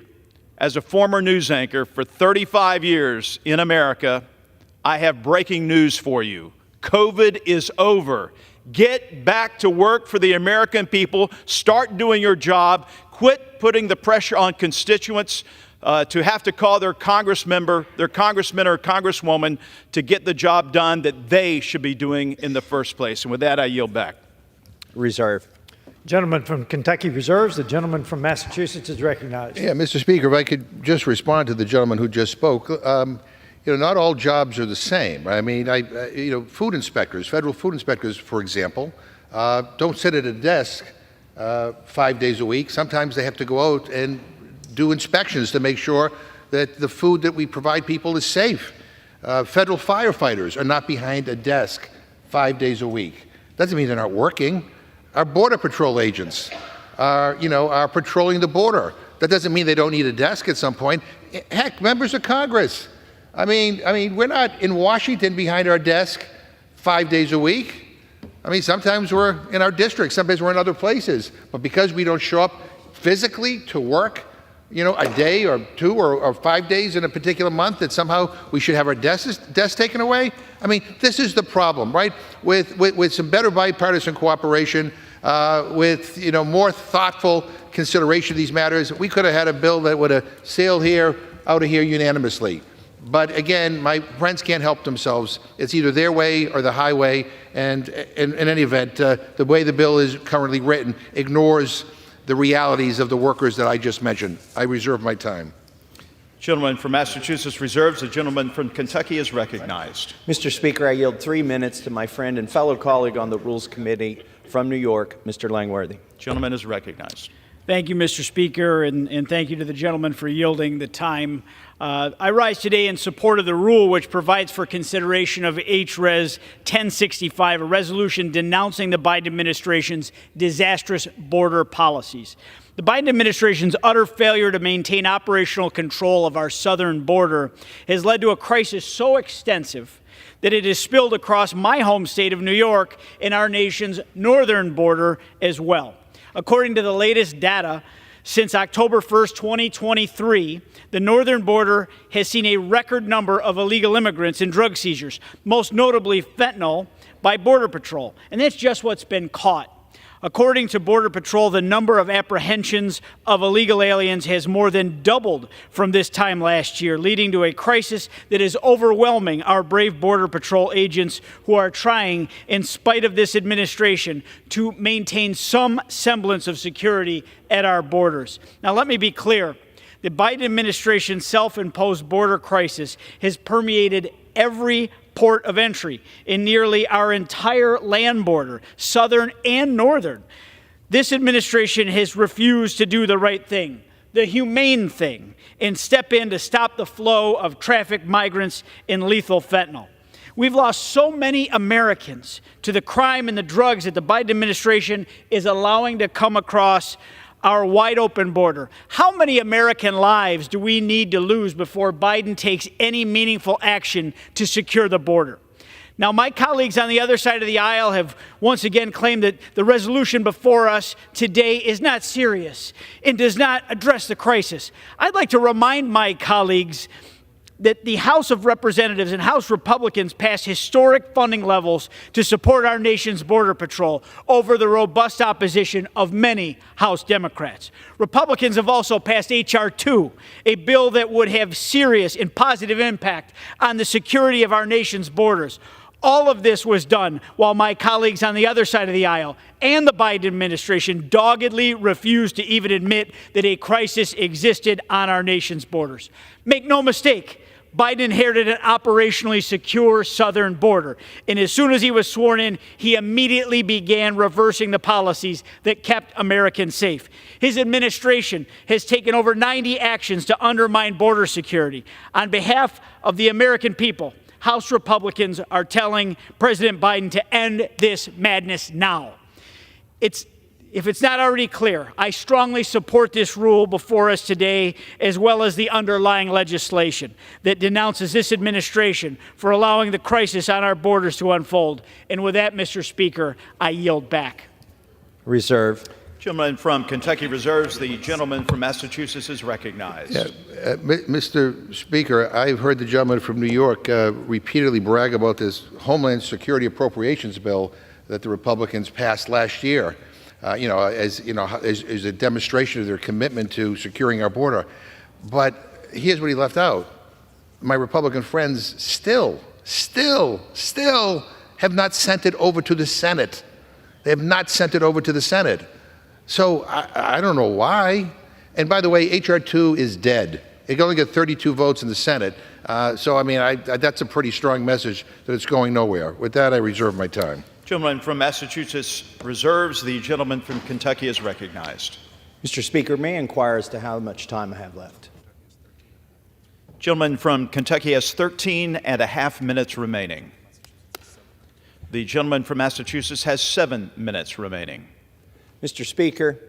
as a former news anchor for 35 years in America, I have breaking news for you. COVID is over. Get back to work for the American people. Start doing your job. Quit putting the pressure on constituents to have to call their congressman or congresswoman to get the job done that they should be doing in the first place. And with that, I yield back. Reserve. Gentleman from Kentucky reserves. The gentleman from Massachusetts is recognized. Yeah, Mr. Speaker, if I could just respond to the gentleman who just spoke. Not all jobs are the same. I mean, food inspectors, federal food inspectors, for example, don't sit at a desk 5 days a week. Sometimes they have to go out and do inspections to make sure that the food that we provide people is safe. Federal firefighters are not behind a desk 5 days a week. Doesn't mean they're not working. Our Border Patrol agents are patrolling the border. That doesn't mean they don't need a desk at some point. Heck, members of Congress. I mean, we're not in Washington behind our desk 5 days a week. I mean, sometimes we're in our district, sometimes we're in other places. But because we don't show up physically to work, a day or 2 or 5 days in a particular month, that somehow we should have our desks taken away? I mean, this is the problem, right? With some better bipartisan cooperation, with more thoughtful consideration of these matters, we could have had a bill that would have sailed out of here unanimously. But again, my friends can't help themselves. It's either their way or the highway, and in any event, the way the bill is currently written ignores the realities of the workers that I just mentioned. I reserve my time. Gentleman from Massachusetts reserves. The gentleman from Kentucky is recognized. Mr. Speaker, I yield 3 minutes to my friend and fellow colleague on the Rules Committee from New York, Mr. Langworthy. Gentleman is recognized. Thank you, Mr. Speaker, and thank you to the gentleman for yielding the time. I rise today in support of the rule which provides for consideration of HRES 1065, a resolution denouncing the Biden administration's disastrous border policies. The Biden administration's utter failure to maintain operational control of our southern border has led to a crisis so extensive that it has spilled across my home state of New York and our nation's northern border as well. According to the latest data, since October 1st, 2023, the northern border has seen a record number of illegal immigrants and drug seizures, most notably fentanyl, by Border Patrol. And that's just what's been caught. According to Border Patrol, the number of apprehensions of illegal aliens has more than doubled from this time last year, leading to a crisis that is overwhelming our brave Border Patrol agents who are trying, in spite of this administration, to maintain some semblance of security at our borders. Now, let me be clear. The Biden administration's self-imposed border crisis has permeated every port of entry in nearly our entire land border, southern and northern. This administration has refused to do the right thing, the humane thing, and step in to stop the flow of trafficked migrants and lethal fentanyl. We've lost so many Americans to the crime and the drugs that the Biden administration is allowing to come across our wide open border. How many American lives do we need to lose before Biden takes any meaningful action to secure the border? Now, my colleagues on the other side of the aisle have once again claimed that the resolution before us today is not serious and does not address the crisis. I'd like to remind my colleagues that the House of Representatives and House Republicans passed historic funding levels to support our nation's Border Patrol over the robust opposition of many House Democrats. Republicans have also passed H.R. 2, a bill that would have serious and positive impact on the security of our nation's borders. All of this was done while my colleagues on the other side of the aisle and the Biden administration doggedly refused to even admit that a crisis existed on our nation's borders. Make no mistake, Biden inherited an operationally secure southern border, and as soon as he was sworn in, he immediately began reversing the policies that kept Americans safe. His administration has taken over 90 actions to undermine border security. On behalf of the American people, House Republicans are telling President Biden to end this madness now. If it's not already clear, I strongly support this rule before us today, as well as the underlying legislation that denounces this administration for allowing the crisis on our borders to unfold. And with that, Mr. Speaker, I yield back. Reserve. Gentleman from Kentucky reserves. The gentleman from Massachusetts is recognized. Mr. Speaker, I've heard the gentleman from New York repeatedly brag about this Homeland Security Appropriations Bill that the Republicans passed last year. As a demonstration of their commitment to securing our border. But here's what he left out. My Republican friends still have not sent it over to the Senate. They have not sent it over to the Senate. So I don't know why. And by the way, H.R. 2 is dead. It can only get 32 votes in the Senate. That's a pretty strong message that it's going nowhere. With that, I reserve my time. Gentleman from Massachusetts reserves. The gentleman from Kentucky is recognized. Mr. Speaker, may I inquire as to how much time I have left? Gentleman from Kentucky has 13 and a half minutes remaining. The gentleman from Massachusetts has 7 minutes remaining. Mr. Speaker,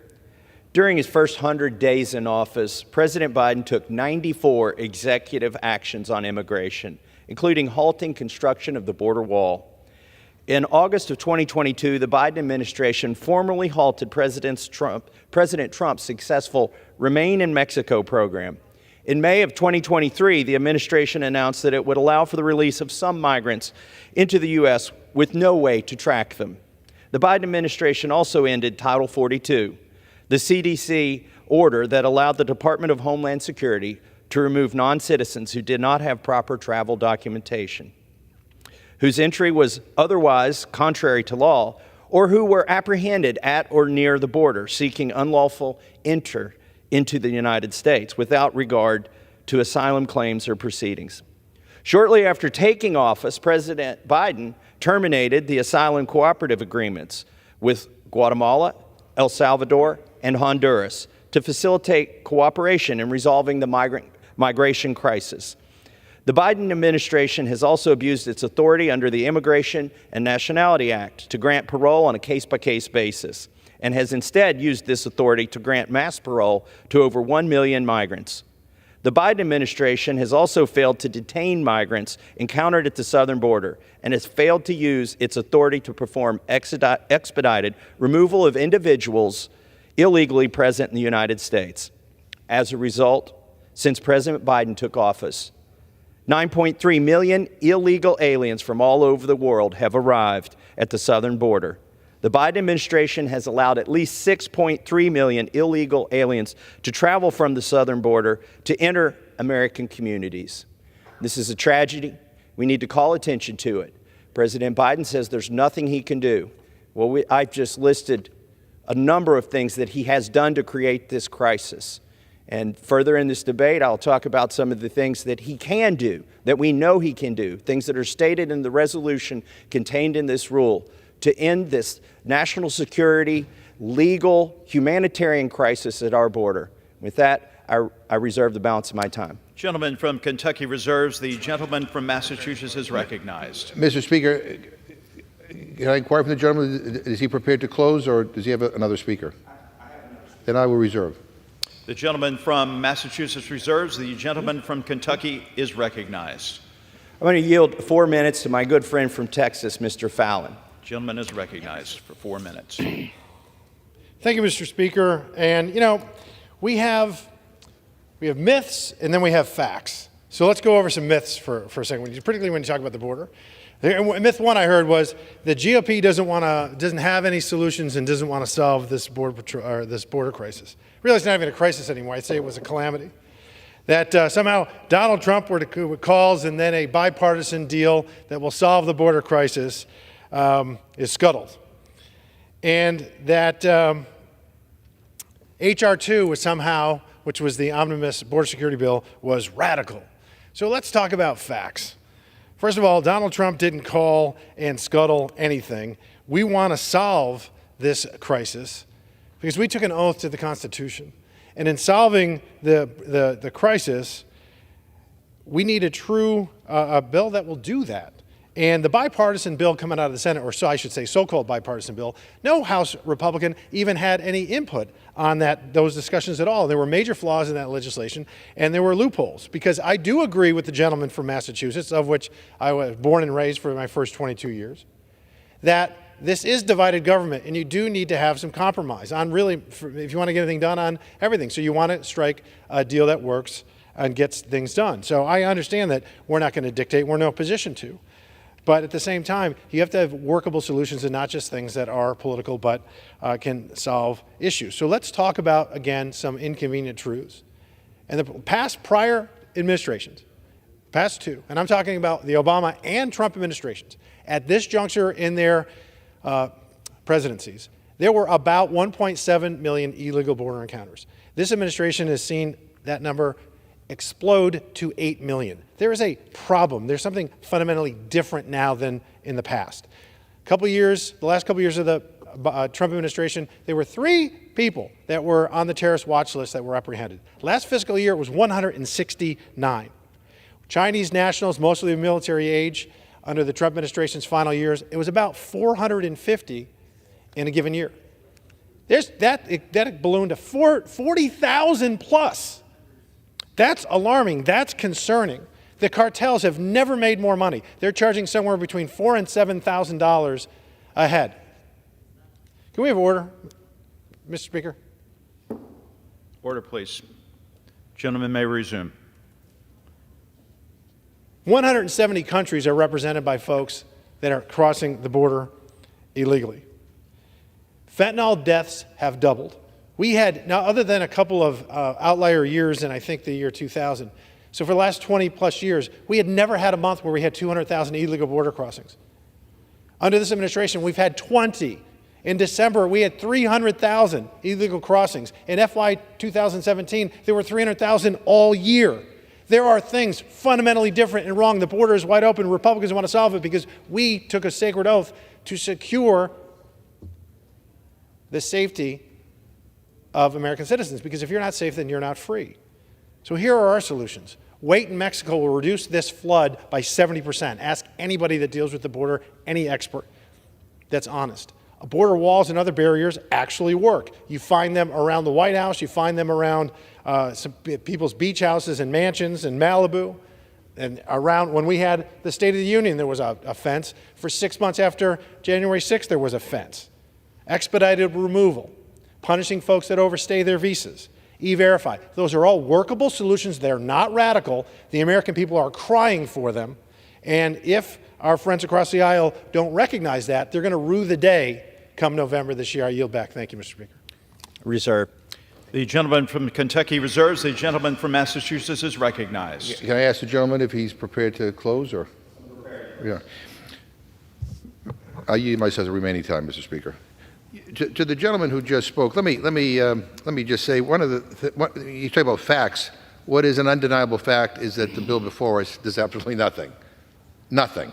during his first 100 days in office, President Biden took 94 executive actions on immigration, including halting construction of the border wall. In August of 2022, the Biden administration formally halted President Trump's successful Remain in Mexico program. In May of 2023, the administration announced that it would allow for the release of some migrants into the U.S. with no way to track them. The Biden administration also ended Title 42, the CDC order that allowed the Department of Homeland Security to remove non-citizens who did not have proper travel documentation, whose entry was otherwise contrary to law, or who were apprehended at or near the border seeking unlawful entry into the United States without regard to asylum claims or proceedings. Shortly after taking office, President Biden terminated the asylum cooperative agreements with Guatemala, El Salvador, and Honduras to facilitate cooperation in resolving the migration crisis. The Biden administration has also abused its authority under the Immigration and Nationality Act to grant parole on a case-by-case basis, and has instead used this authority to grant mass parole to over 1 million migrants. The Biden administration has also failed to detain migrants encountered at the southern border and has failed to use its authority to perform expedited removal of individuals illegally present in the United States. As a result, since President Biden took office, 9.3 million illegal aliens from all over the world have arrived at the southern border. The Biden administration has allowed at least 6.3 million illegal aliens to travel from the southern border to enter American communities. This is a tragedy. We need to call attention to it. President Biden says there's nothing he can do. Well, I've just listed a number of things that he has done to create this crisis. And further in this debate, I'll talk about some of the things that he can do, that we know he can do, things that are stated in the resolution contained in this rule to end this national security, legal, humanitarian crisis at our border. With that, I reserve the balance of my time. Gentleman from Kentucky reserves. The gentleman from Massachusetts is recognized. Mr. Speaker, can I inquire from the gentleman, is he prepared to close or does he have another speaker? Then I will reserve. The gentleman from Massachusetts reserves. The gentleman from Kentucky is recognized. I'm going to yield 4 minutes to my good friend from Texas, Mr. Fallon. Gentleman is recognized for 4 minutes. Thank you, Mr. Speaker. And, you know, we have myths and then we have facts. So let's go over some myths for a second, particularly when you talk about the border. Myth one I heard was the GOP doesn't have any solutions and doesn't want to solve this border crisis. Really, it's not even a crisis anymore. I'd say it was a calamity. That somehow Donald Trump calls and then a bipartisan deal that will solve the border crisis is scuttled. And that H.R. 2 was somehow, which was the omnibus border security bill, was radical. So let's talk about facts. First of all, Donald Trump didn't call and scuttle anything. We want to solve this crisis because we took an oath to the Constitution. And in solving the crisis, we need a true a bill that will do that. And the bipartisan bill coming out of the Senate, or so I should say so-called bipartisan bill, no House Republican even had any input on those discussions at all. There were major flaws in that legislation, and there were loopholes. Because I do agree with the gentleman from Massachusetts, of which I was born and raised for my first 22 years, that this is divided government, and you do need to have some compromise on really, if you want to get anything done on everything. So you want to strike a deal that works and gets things done. So I understand that we're not going to dictate, we're in no position to. But at the same time, you have to have workable solutions and not just things that are political but can solve issues. So let's talk about, again, some inconvenient truths. And the prior administrations, past two, and I'm talking about the Obama and Trump administrations, at this juncture in their presidencies, there were about 1.7 million illegal border encounters. This administration has seen that number explode to 8 million. There is a problem. There's something fundamentally different now than in the past. The last couple years of the Trump administration, there were 3 people that were on the terrorist watch list that were apprehended. Last fiscal year, it was 169. Chinese nationals, mostly of military age, under the Trump administration's final years, it was about 450 in a given year. That ballooned to 40,000 plus. That's alarming. That's concerning. The cartels have never made more money. They're charging somewhere between $4,000 and $7,000 a head. Can we have order, Mr. Speaker? Order, please. Gentlemen may resume. 170 countries are represented by folks that are crossing the border illegally. Fentanyl deaths have doubled. We had, now other than a couple of outlier years in I think the year 2000, so for the last 20 plus years, we had never had a month where we had 200,000 illegal border crossings. Under this administration, we've had 20. In December, we had 300,000 illegal crossings. In FY 2017, there were 300,000 all year. There are things fundamentally different and wrong. The border is wide open. Republicans want to solve it because we took a sacred oath to secure the safety of American citizens, because if you're not safe, then you're not free. So here are our solutions. Wait in Mexico will reduce this flood by 70%. Ask anybody that deals with the border, any expert that's honest. Border walls and other barriers actually work. You find them around the White House. You find them around some people's beach houses and mansions in Malibu. And around when we had the State of the Union, there was a fence. For 6 months after January 6th, there was a fence. Expedited removal, punishing folks that overstay their visas, E-Verify. Those are all workable solutions. They're not radical. The American people are crying for them. And if our friends across the aisle don't recognize that, they're going to rue the day come November this year. I yield back. Thank you, Mr. Speaker. Reserve. The gentleman from Kentucky reserves. The gentleman from Massachusetts is recognized. Can I ask the gentleman if he's prepared to close, or? Yeah. I yield myself the remaining time, Mr. Speaker. To the gentleman who just spoke, let me just say you talk about facts. What is an undeniable fact is that the bill before us does absolutely nothing. Nothing.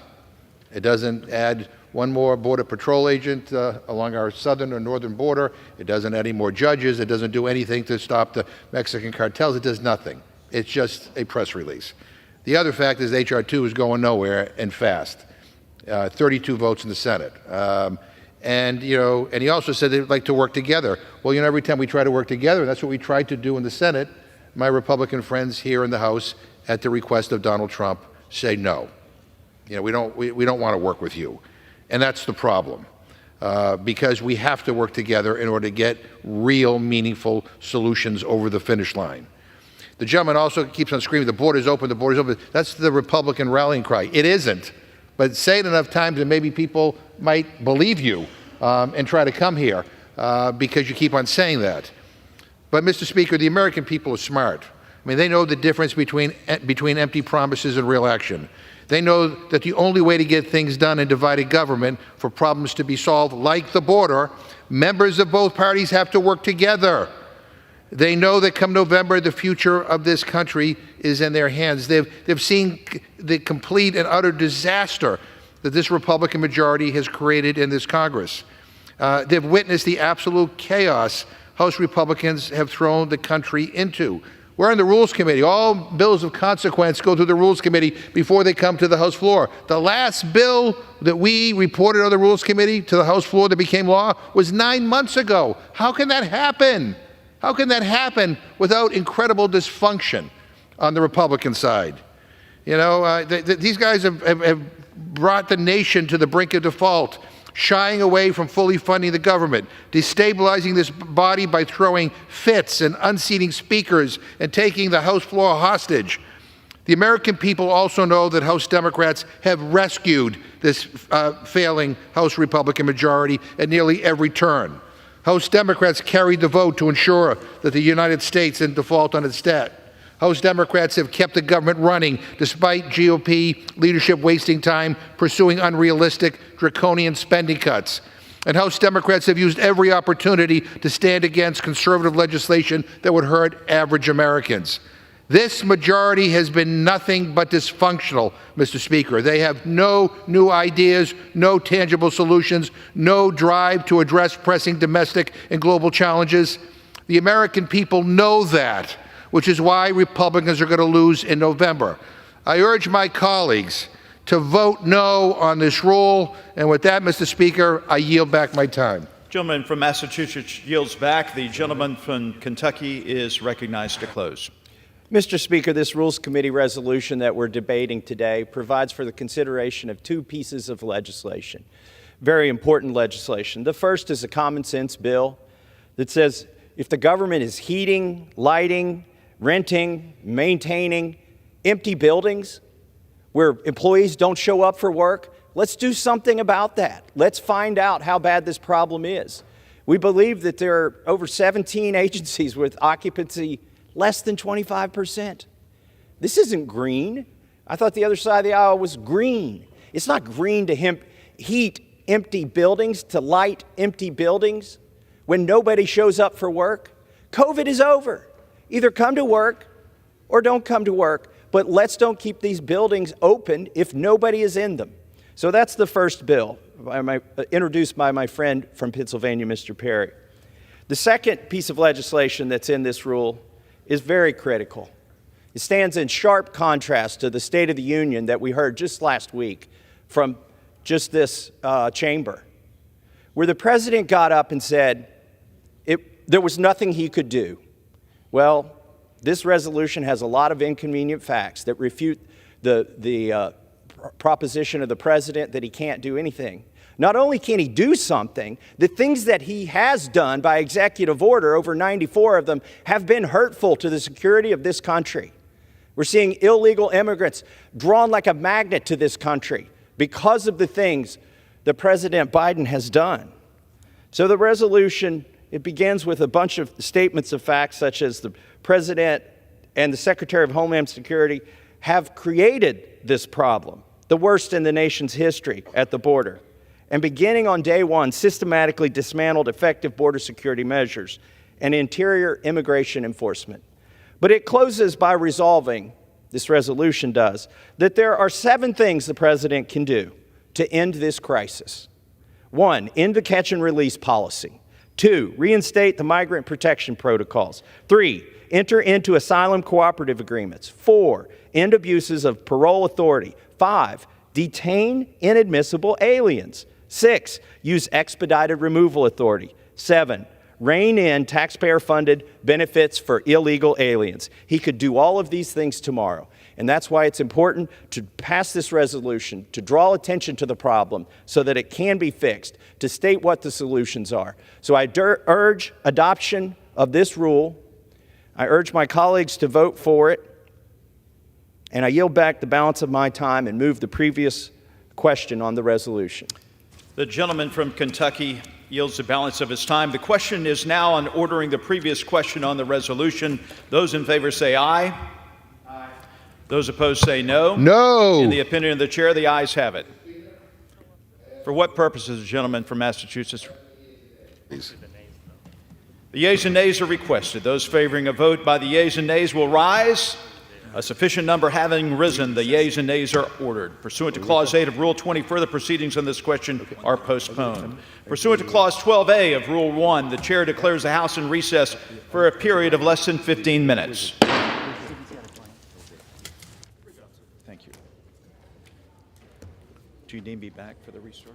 It doesn't add one more Border Patrol agent along our southern or northern border. It doesn't add any more judges. It doesn't do anything to stop the Mexican cartels. It does nothing. It's just a press release. The other fact is H.R. 2 is going nowhere and fast. 32 votes in the Senate. And he also said they'd like to work together. Well, every time we try to work together, and that's what we tried to do in the Senate, my Republican friends here in the House, at the request of Donald Trump, say no. We don't want to work with you. And that's the problem, because we have to work together in order to get real, meaningful solutions over the finish line. The gentleman also keeps on screaming, the border's open, the border's open. That's the Republican rallying cry. It isn't. But say it enough times and maybe people might believe you and try to come here because you keep on saying that. But, Mr. Speaker, the American people are smart. I mean, they know the difference between empty promises and real action. They know that the only way to get things done in divided government for problems to be solved, like the border, members of both parties have to work together. They know that come November, the future of this country is in their hands. They've seen the complete and utter disaster that this Republican majority has created in this Congress. They've witnessed the absolute chaos House Republicans have thrown the country into. We're in the Rules Committee. All bills of consequence go through the Rules Committee before they come to the House floor. The last bill that we reported on the Rules Committee to the House floor that became law was 9 months ago. How can that happen? How can that happen without incredible dysfunction on the Republican side? These guys have brought the nation to the brink of default, shying away from fully funding the government, destabilizing this body by throwing fits and unseating speakers and taking the House floor hostage. The American people also know that House Democrats have rescued this failing House Republican majority at nearly every turn. House Democrats carried the vote to ensure that the United States didn't default on its debt. House Democrats have kept the government running despite GOP leadership wasting time pursuing unrealistic, draconian spending cuts. And House Democrats have used every opportunity to stand against conservative legislation that would hurt average Americans. This majority has been nothing but dysfunctional, Mr. Speaker. They have no new ideas, no tangible solutions, no drive to address pressing domestic and global challenges. The American people know that, which is why Republicans are going to lose in November. I urge my colleagues to vote no on this rule. And with that, Mr. Speaker, I yield back my time. Gentleman from Massachusetts yields back. The gentleman from Kentucky is recognized to close. Mr. Speaker, this Rules Committee resolution that we're debating today provides for the consideration of two pieces of legislation, very important legislation. The first is a common sense bill that says if the government is heating, lighting, renting, maintaining empty buildings where employees don't show up for work, let's do something about that. Let's find out how bad this problem is. We believe that there are over 17 agencies with occupancy less than 25%. This isn't green. I thought the other side of the aisle was green. It's not green to heat empty buildings, to light empty buildings when nobody shows up for work. COVID is over. Either come to work or don't come to work. but let's don't keep these buildings open if nobody is in them. So that's the first bill introduced by my friend from Pennsylvania, Mr. Perry. The second piece of legislation that's in this rule is very critical. It stands in sharp contrast to the State of the Union that we heard just last week from just this chamber, where the president got up and said there was nothing he could do. Well, this resolution has a lot of inconvenient facts that refute the proposition of the president that he can't do anything. Not only can he do something, the things that he has done by executive order, over 94 of them, have been hurtful to the security of this country. We're seeing illegal immigrants drawn like a magnet to this country because of the things that President Biden has done. So the resolution, it begins with a bunch of statements of facts, such as the President and the Secretary of Homeland Security have created this problem, the worst in the nation's history at the border, and beginning on day one, systematically dismantled effective border security measures and interior immigration enforcement. But it closes by resolving, this resolution does, that there are 7 things the President can do to end this crisis. 1, end the catch and release policy. 2, reinstate the migrant protection protocols. 3, enter into asylum cooperative agreements. 4, end abuses of parole authority. 5, detain inadmissible aliens. 6, use expedited removal authority. 7, rein in taxpayer-funded benefits for illegal aliens. He could do all of these things tomorrow. And that's why it's important to pass this resolution, to draw attention to the problem so that it can be fixed, to state what the solutions are. So I urge adoption of this rule. I urge my colleagues to vote for it. And I yield back the balance of my time and move the previous question on the resolution. The gentleman from Kentucky yields the balance of his time. The question is now on ordering the previous question on the resolution. Those in favor say aye. Aye. Those opposed say no. No. In the opinion of the chair, the ayes have it. For what purposes, the gentleman from Massachusetts? Please. The yeas and nays are requested. Those favoring a vote by the yeas and nays will rise. A sufficient number having risen, the yeas and nays are ordered. Pursuant to Clause 8 of Rule 20, further proceedings on this question are postponed. Pursuant to Clause 12A of Rule 1, the chair declares the House in recess for a period of less than 15 minutes. Thank you. Do you need me back for the restart?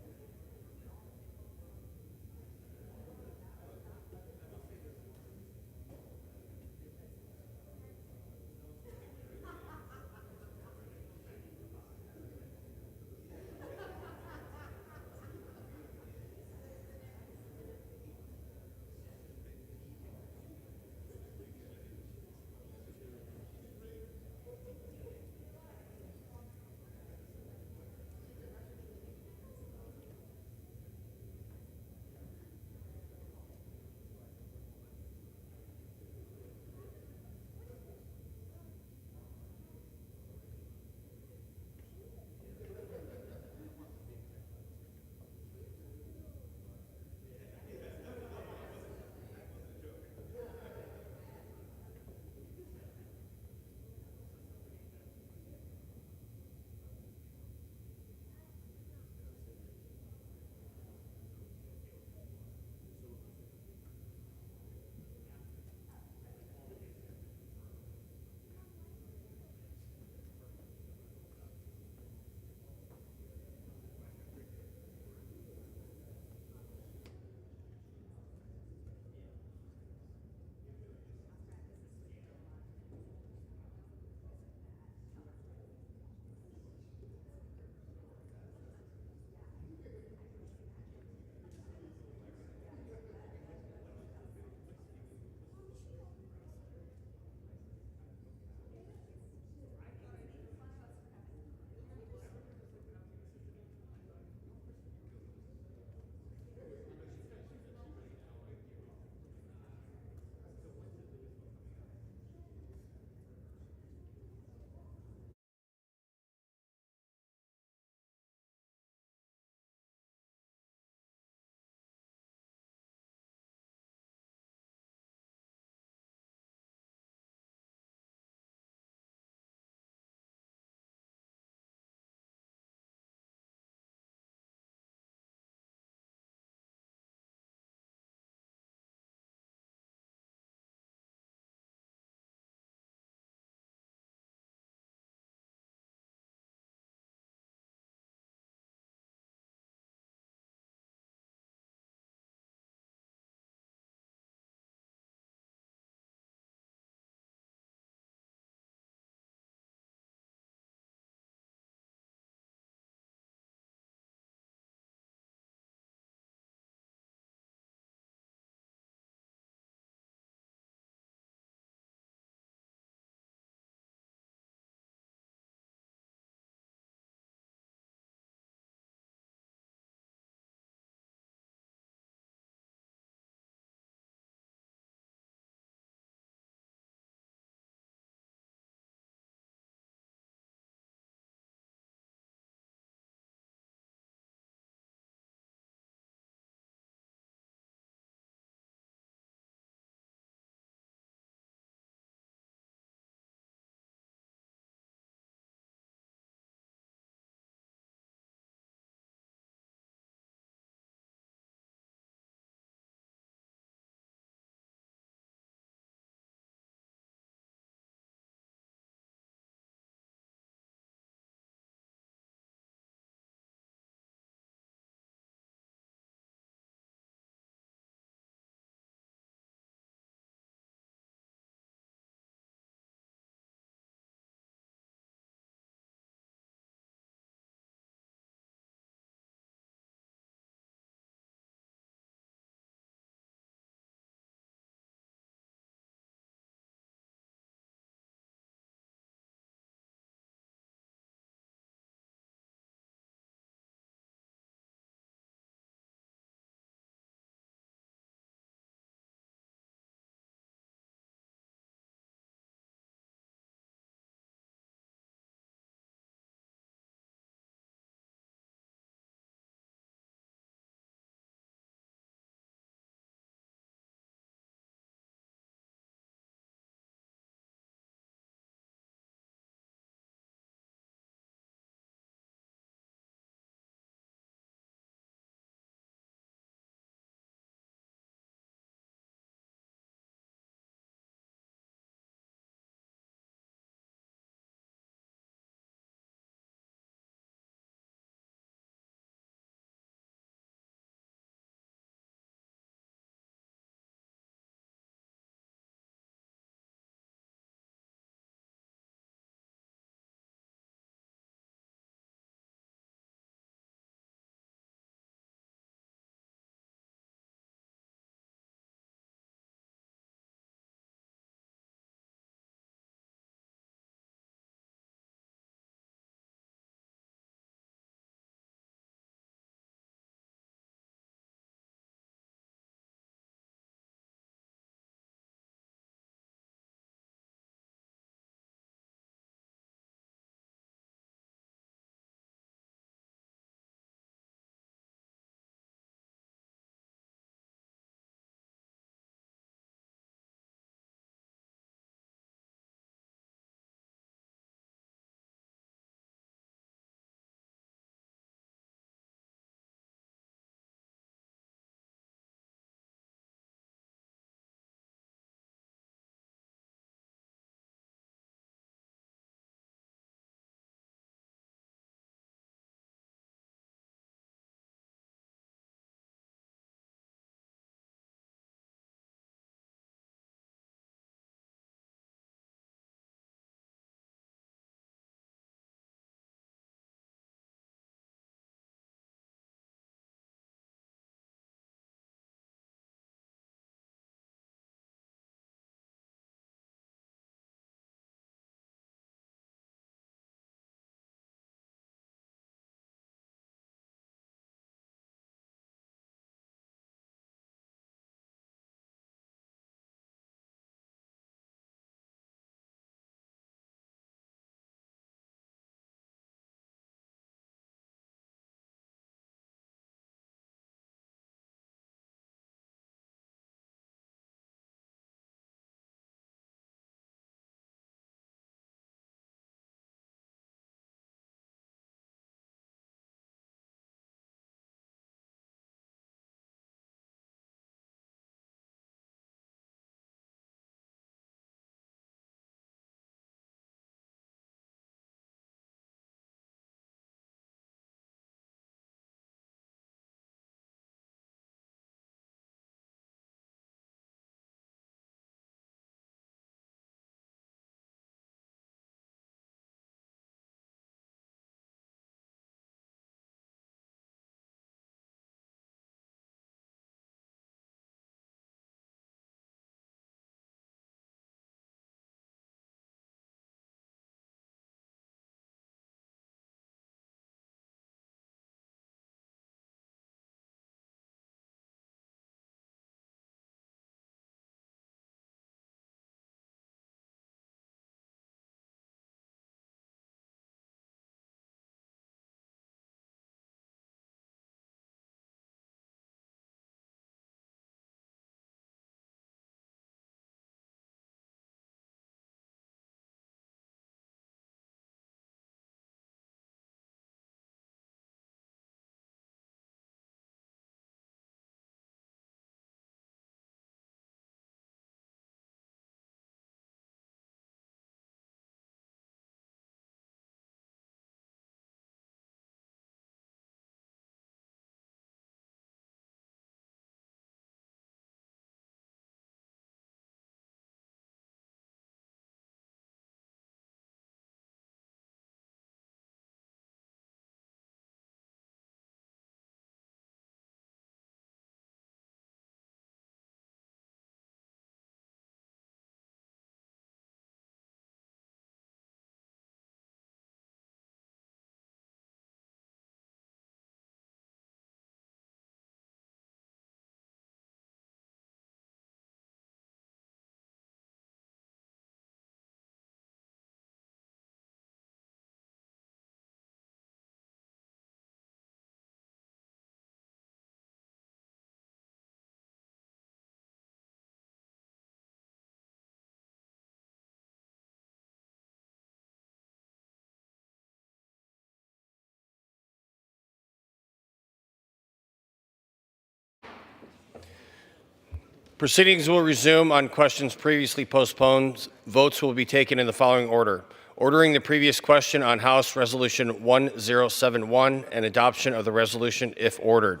Proceedings will resume on questions previously postponed. Votes will be taken in the following order. Ordering the previous question on House Resolution 1071 and adoption of the resolution if ordered.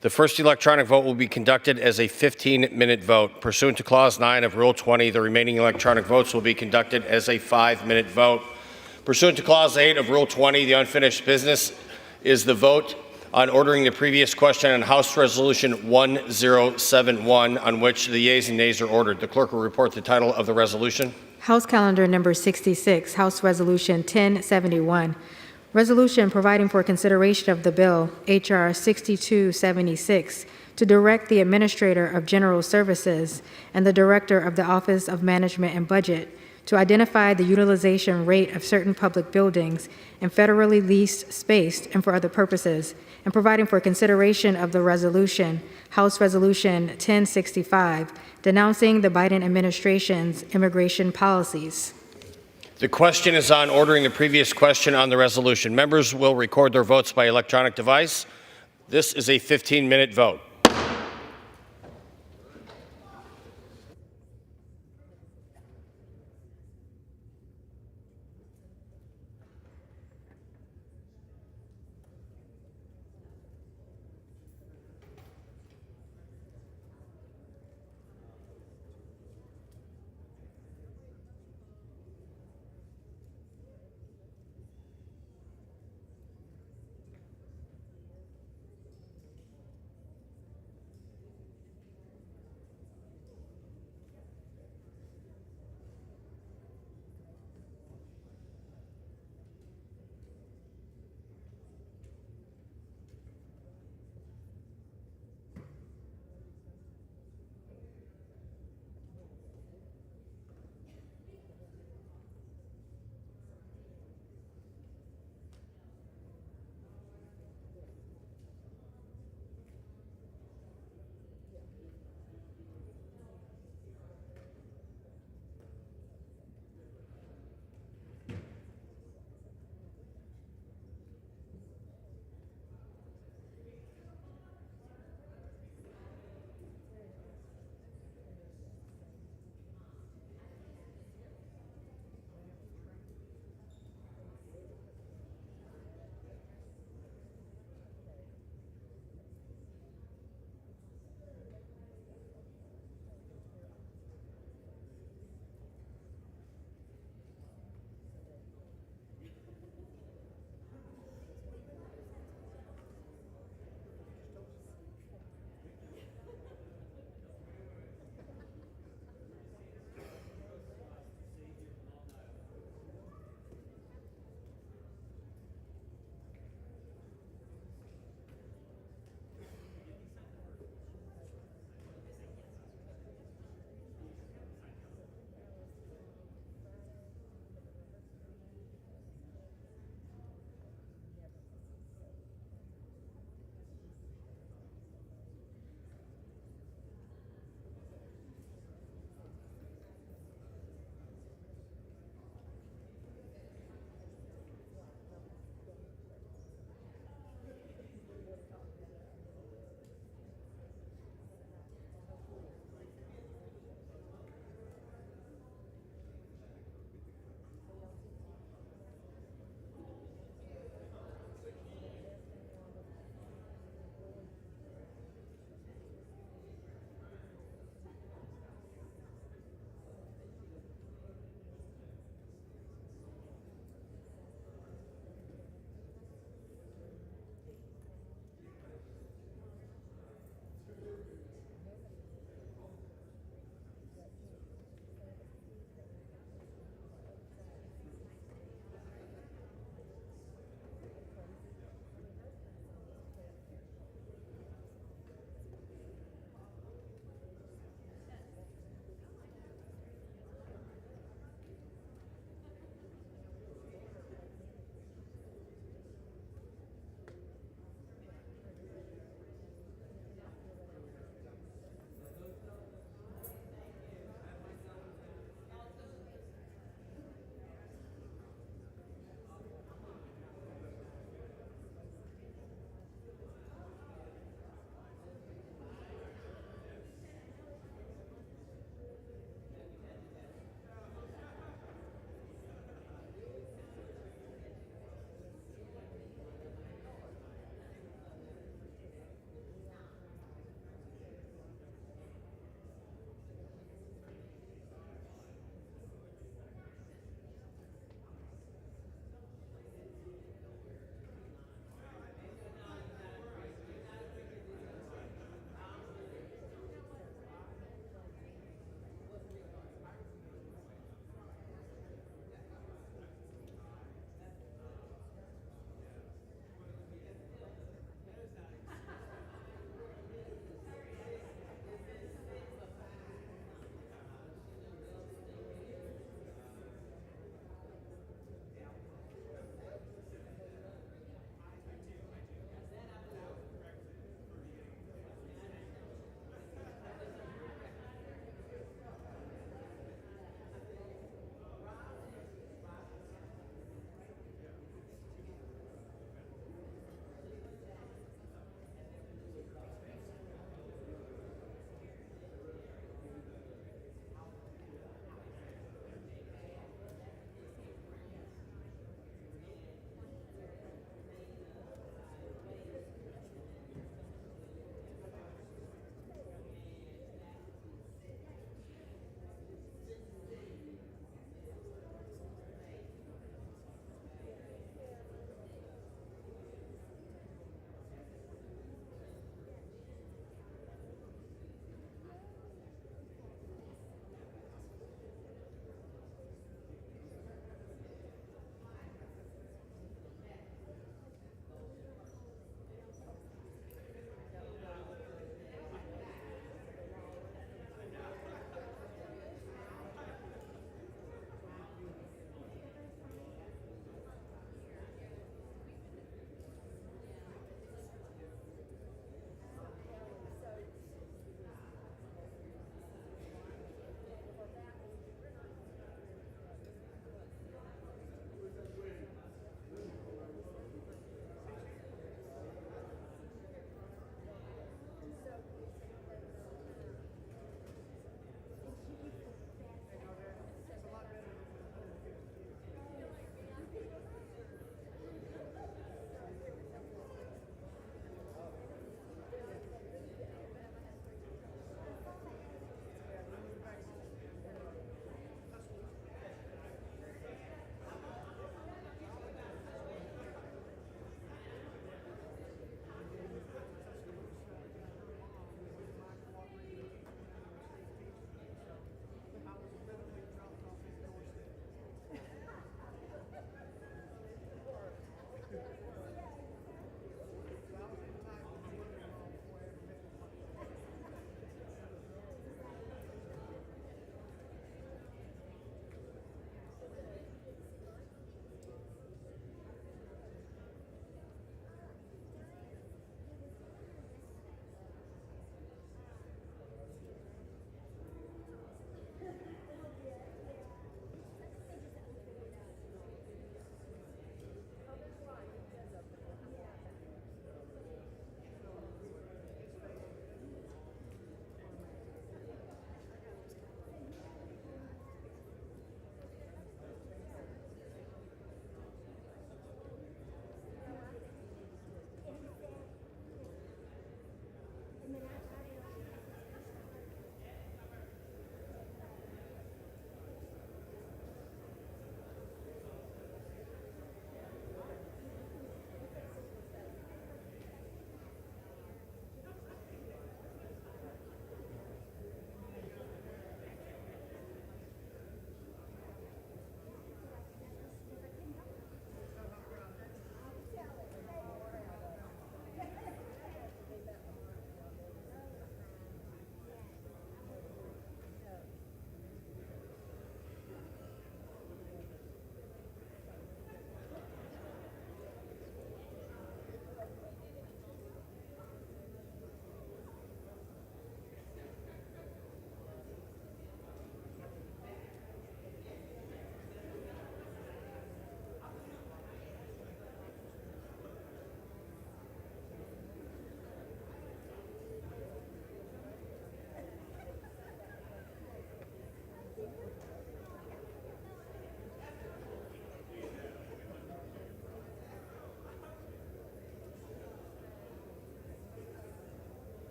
The first electronic vote will be conducted as a 15-minute vote. Pursuant to Clause 9 of Rule 20, the remaining electronic votes will be conducted as a 5-minute vote. Pursuant to Clause 8 of Rule 20, the unfinished business is the vote on ordering the previous question on House Resolution 1071, on which the yeas and nays are ordered. The clerk will report the title of the resolution. House Calendar Number 66, House Resolution 1071. Resolution providing for consideration of the bill, H.R. 6276, to direct the Administrator of General Services and the Director of the Office of Management and Budget to identify the utilization rate of certain public buildings and federally leased space and for other purposes, and providing for consideration of the resolution, House Resolution 1065, denouncing the Biden administration's immigration policies. The question is on ordering the previous question on the resolution. Members will record their votes by electronic device. This is a 15-minute vote.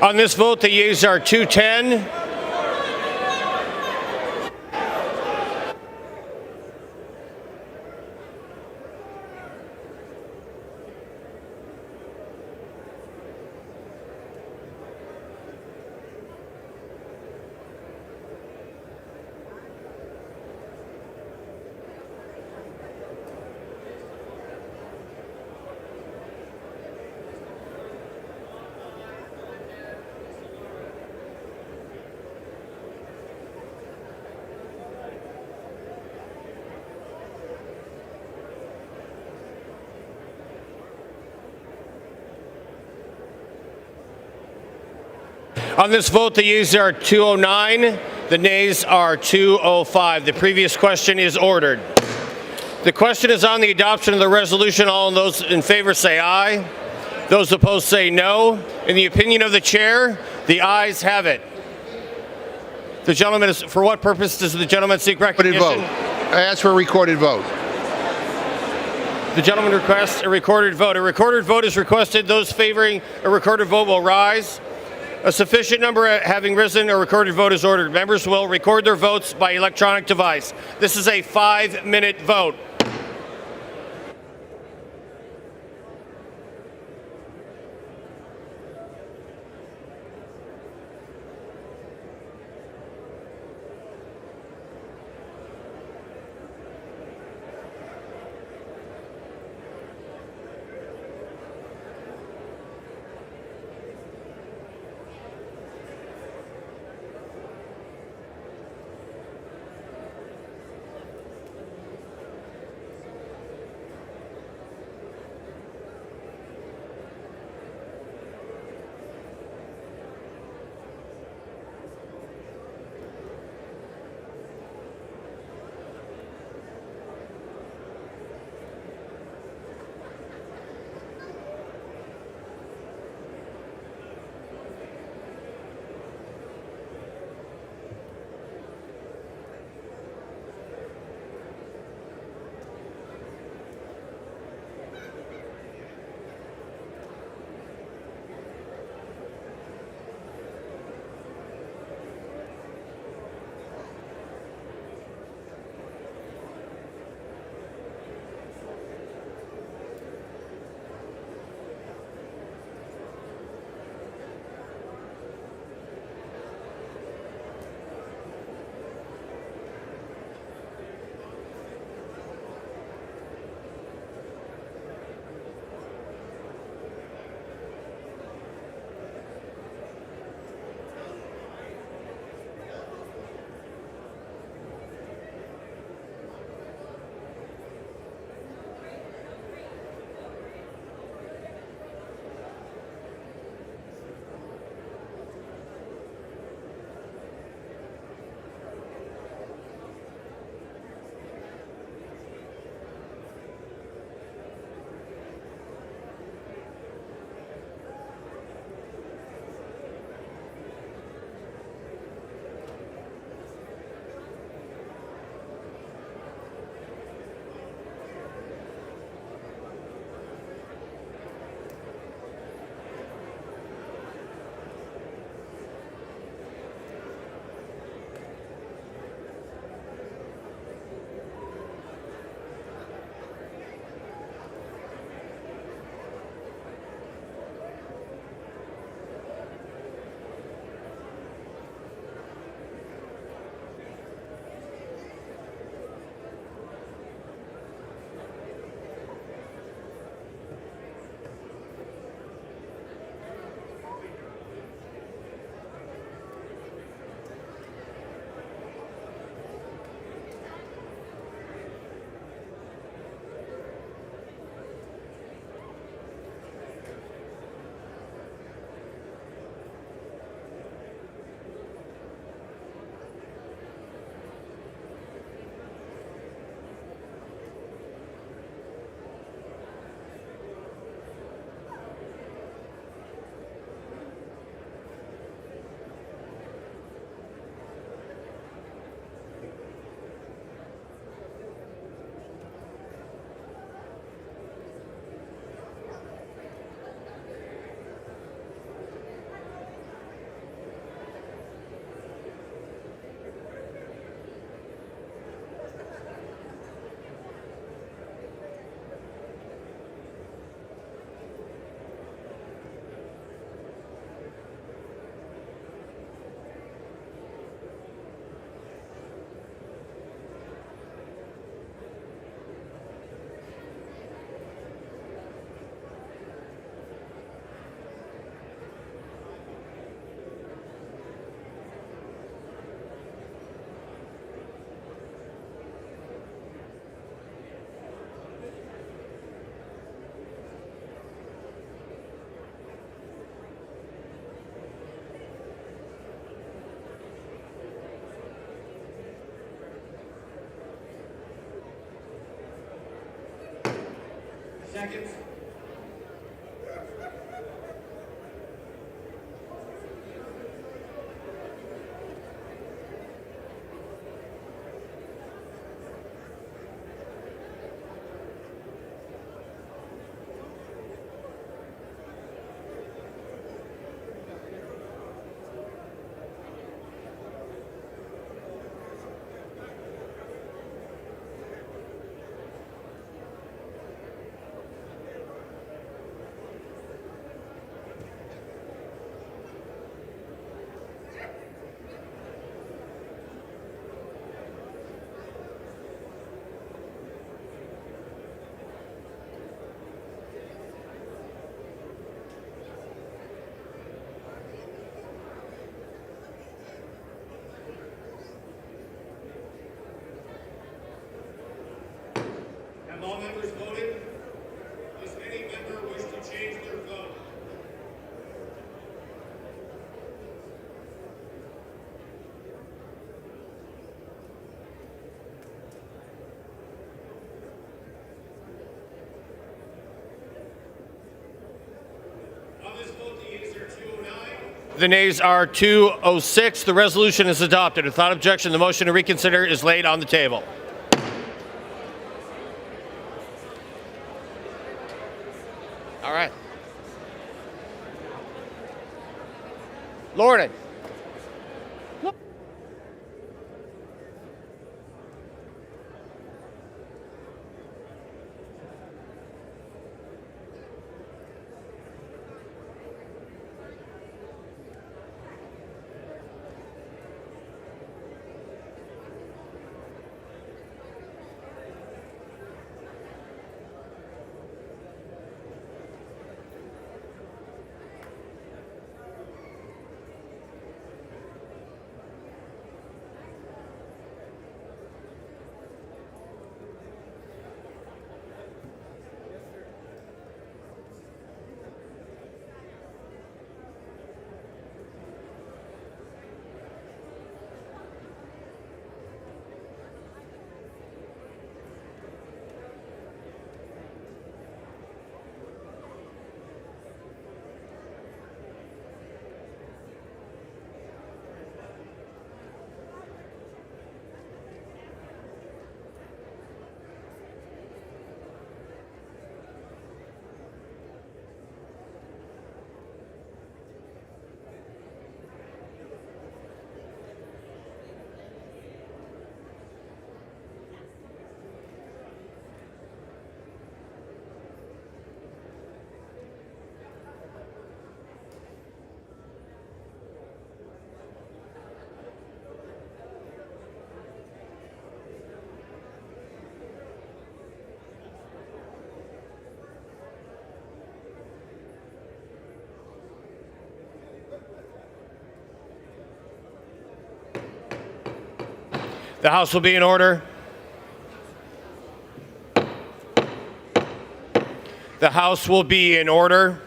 On this vote, the yeas are 210. On this vote, the yeas are 209. The nays are 205. The previous question is ordered. The question is on the adoption of the resolution. All those in favor say aye. Those opposed say no. In the opinion of the chair, the ayes have it. The gentleman is, for what purpose does the gentleman seek recognition? Recorded vote. I ask for a recorded vote. The gentleman requests a recorded vote. A recorded vote is requested. Those favoring a recorded vote will rise. A sufficient number having risen, a recorded vote is ordered. Members will record their votes by electronic device. This is a 5-minute vote. Second. Have all members voted? Does any member wish to change their vote? On this vote, the yeas are 209. The nays are 206. The resolution is adopted. Without objection, the motion to reconsider is laid on the table. All right. Lorden. The House will be in order. The House will be in order.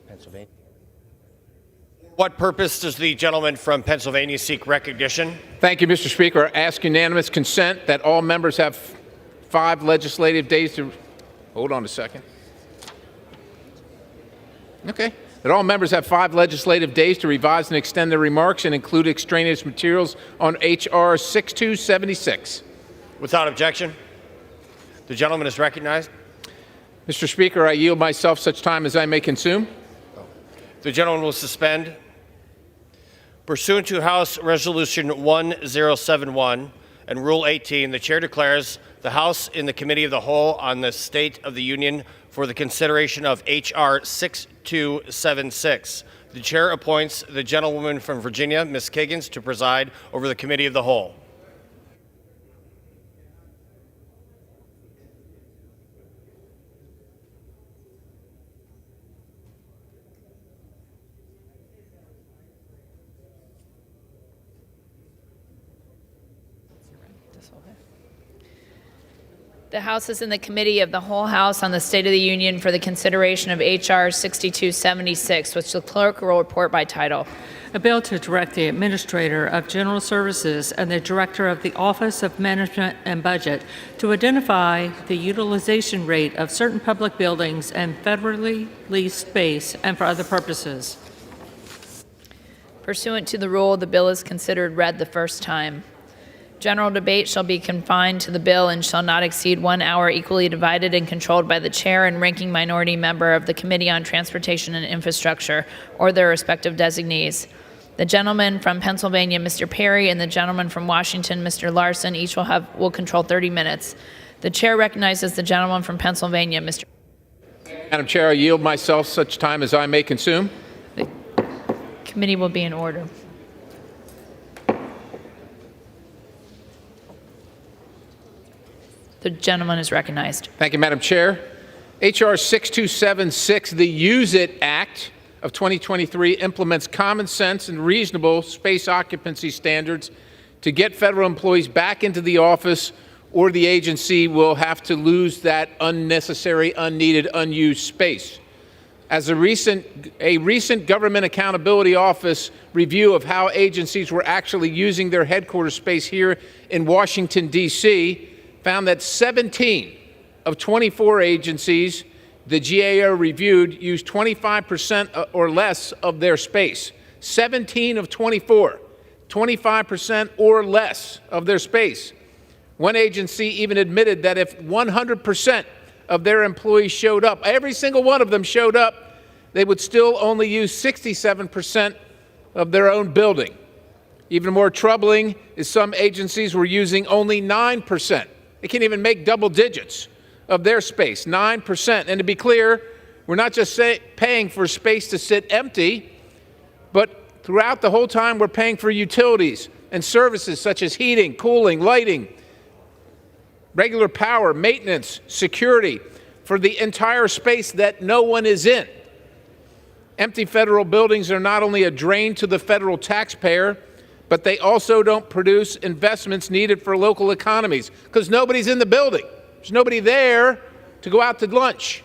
Pennsylvania. What purpose does the gentleman from Pennsylvania seek recognition? Thank you, Mr. Speaker. I ask unanimous consent that all members have 5 legislative days to... Hold on a second. Okay. That all members have 5 legislative days to revise and extend their remarks and include extraneous materials on H.R. 6276. Without objection, the gentleman is recognized. Mr. Speaker, I yield myself such time as I may consume. The gentleman will suspend. Pursuant to House Resolution 1071 and Rule 18, the Chair declares the House in the Committee of the Whole on the State of the Union for the consideration of H.R. 6276. The Chair appoints the gentlewoman from Virginia, Ms. Kiggins, to preside over the Committee of the Whole. The House is in the Committee of the Whole House on the State of the Union for the consideration of H.R. 6276, which the clerk will report by title. A bill to direct the Administrator of General Services and the Director of the Office of Management and Budget to identify the utilization rate of certain public buildings and federally leased space and for other purposes. Pursuant to the rule, the bill is considered read the first time. General debate shall be confined to the bill and shall not exceed 1 hour, equally divided and controlled by the chair and ranking minority member of the Committee on Transportation and Infrastructure or their respective designees. The gentleman from Pennsylvania, Mr. Perry, and the gentleman from Washington, Mr. Larson, each will control 30 minutes. The chair recognizes the gentleman from Pennsylvania, Mr. Madam Chair, I yield myself such time as I may consume. The committee will be in order. The gentleman is recognized. Thank you, Madam Chair. H.R. 6276, the Use It Act of 2023, implements common sense and reasonable space occupancy standards to get federal employees back into the office, or the agency will have to lose that unnecessary, unneeded, unused space. As a recent Government Accountability Office review of how agencies were actually using their headquarters space here in Washington, D.C., found that 17 of 24 agencies the GAO reviewed used 25% or less of their space. 17 of 24, 25% or less of their space. One agency even admitted that if 100% of their employees showed up, every single one of them showed up, they would still only use 67% of their own building. Even more troubling is some agencies were using only 9%. They can't even make double digits of their space, 9%. And to be clear, we're not just paying for space to sit empty, but throughout the whole time we're paying for utilities and services such as heating, cooling, lighting, regular power, maintenance, security for the entire space that no one is in. Empty federal buildings are not only a drain to the federal taxpayer, but they also don't produce investments needed for local economies because nobody's in the building. There's nobody there to go out to lunch.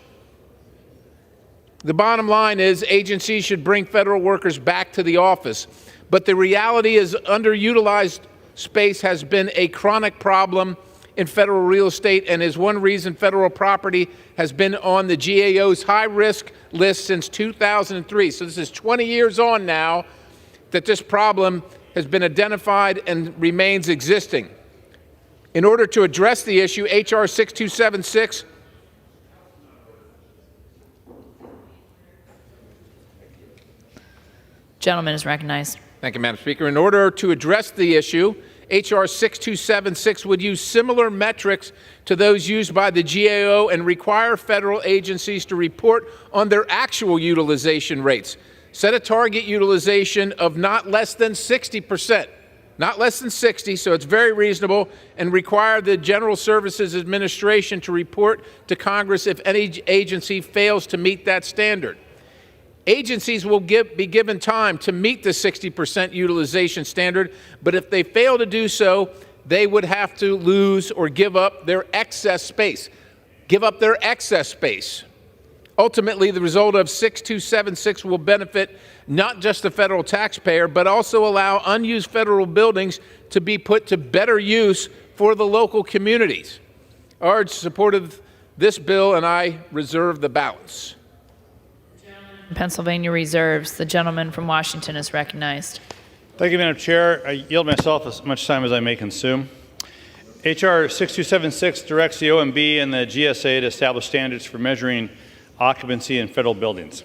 The bottom line is agencies should bring federal workers back to the office. But the reality is underutilized space has been a chronic problem in federal real estate and is one reason federal property has been on the GAO's high-risk list since 2003. So this is 20 years on now that this problem has been identified and remains existing. In order to address the issue, H.R. 6276 Gentleman is recognized. Thank you, Madam Speaker. In order to address the issue, H.R. 6276 would use similar metrics to those used by the GAO and require federal agencies to report on their actual utilization rates. Set a target utilization of not less than 60%, not less than 60, so it's very reasonable, and require the General Services Administration to report to Congress if any agency fails to meet that standard. Agencies will be given time to meet the 60% utilization standard, but if they fail to do so, they would have to lose or give up their excess space. Give up their excess space. Ultimately, the result of 6276 will benefit not just the federal taxpayer, but also allow unused federal buildings to be put to better use for the local communities. I urge support of this bill, and I reserve the balance. Pennsylvania reserves. The gentleman from Washington is recognized. Thank you, Madam Chair. I yield myself as much time as I may consume. H.R. 6276 directs the OMB and the GSA to establish standards for measuring occupancy in federal buildings.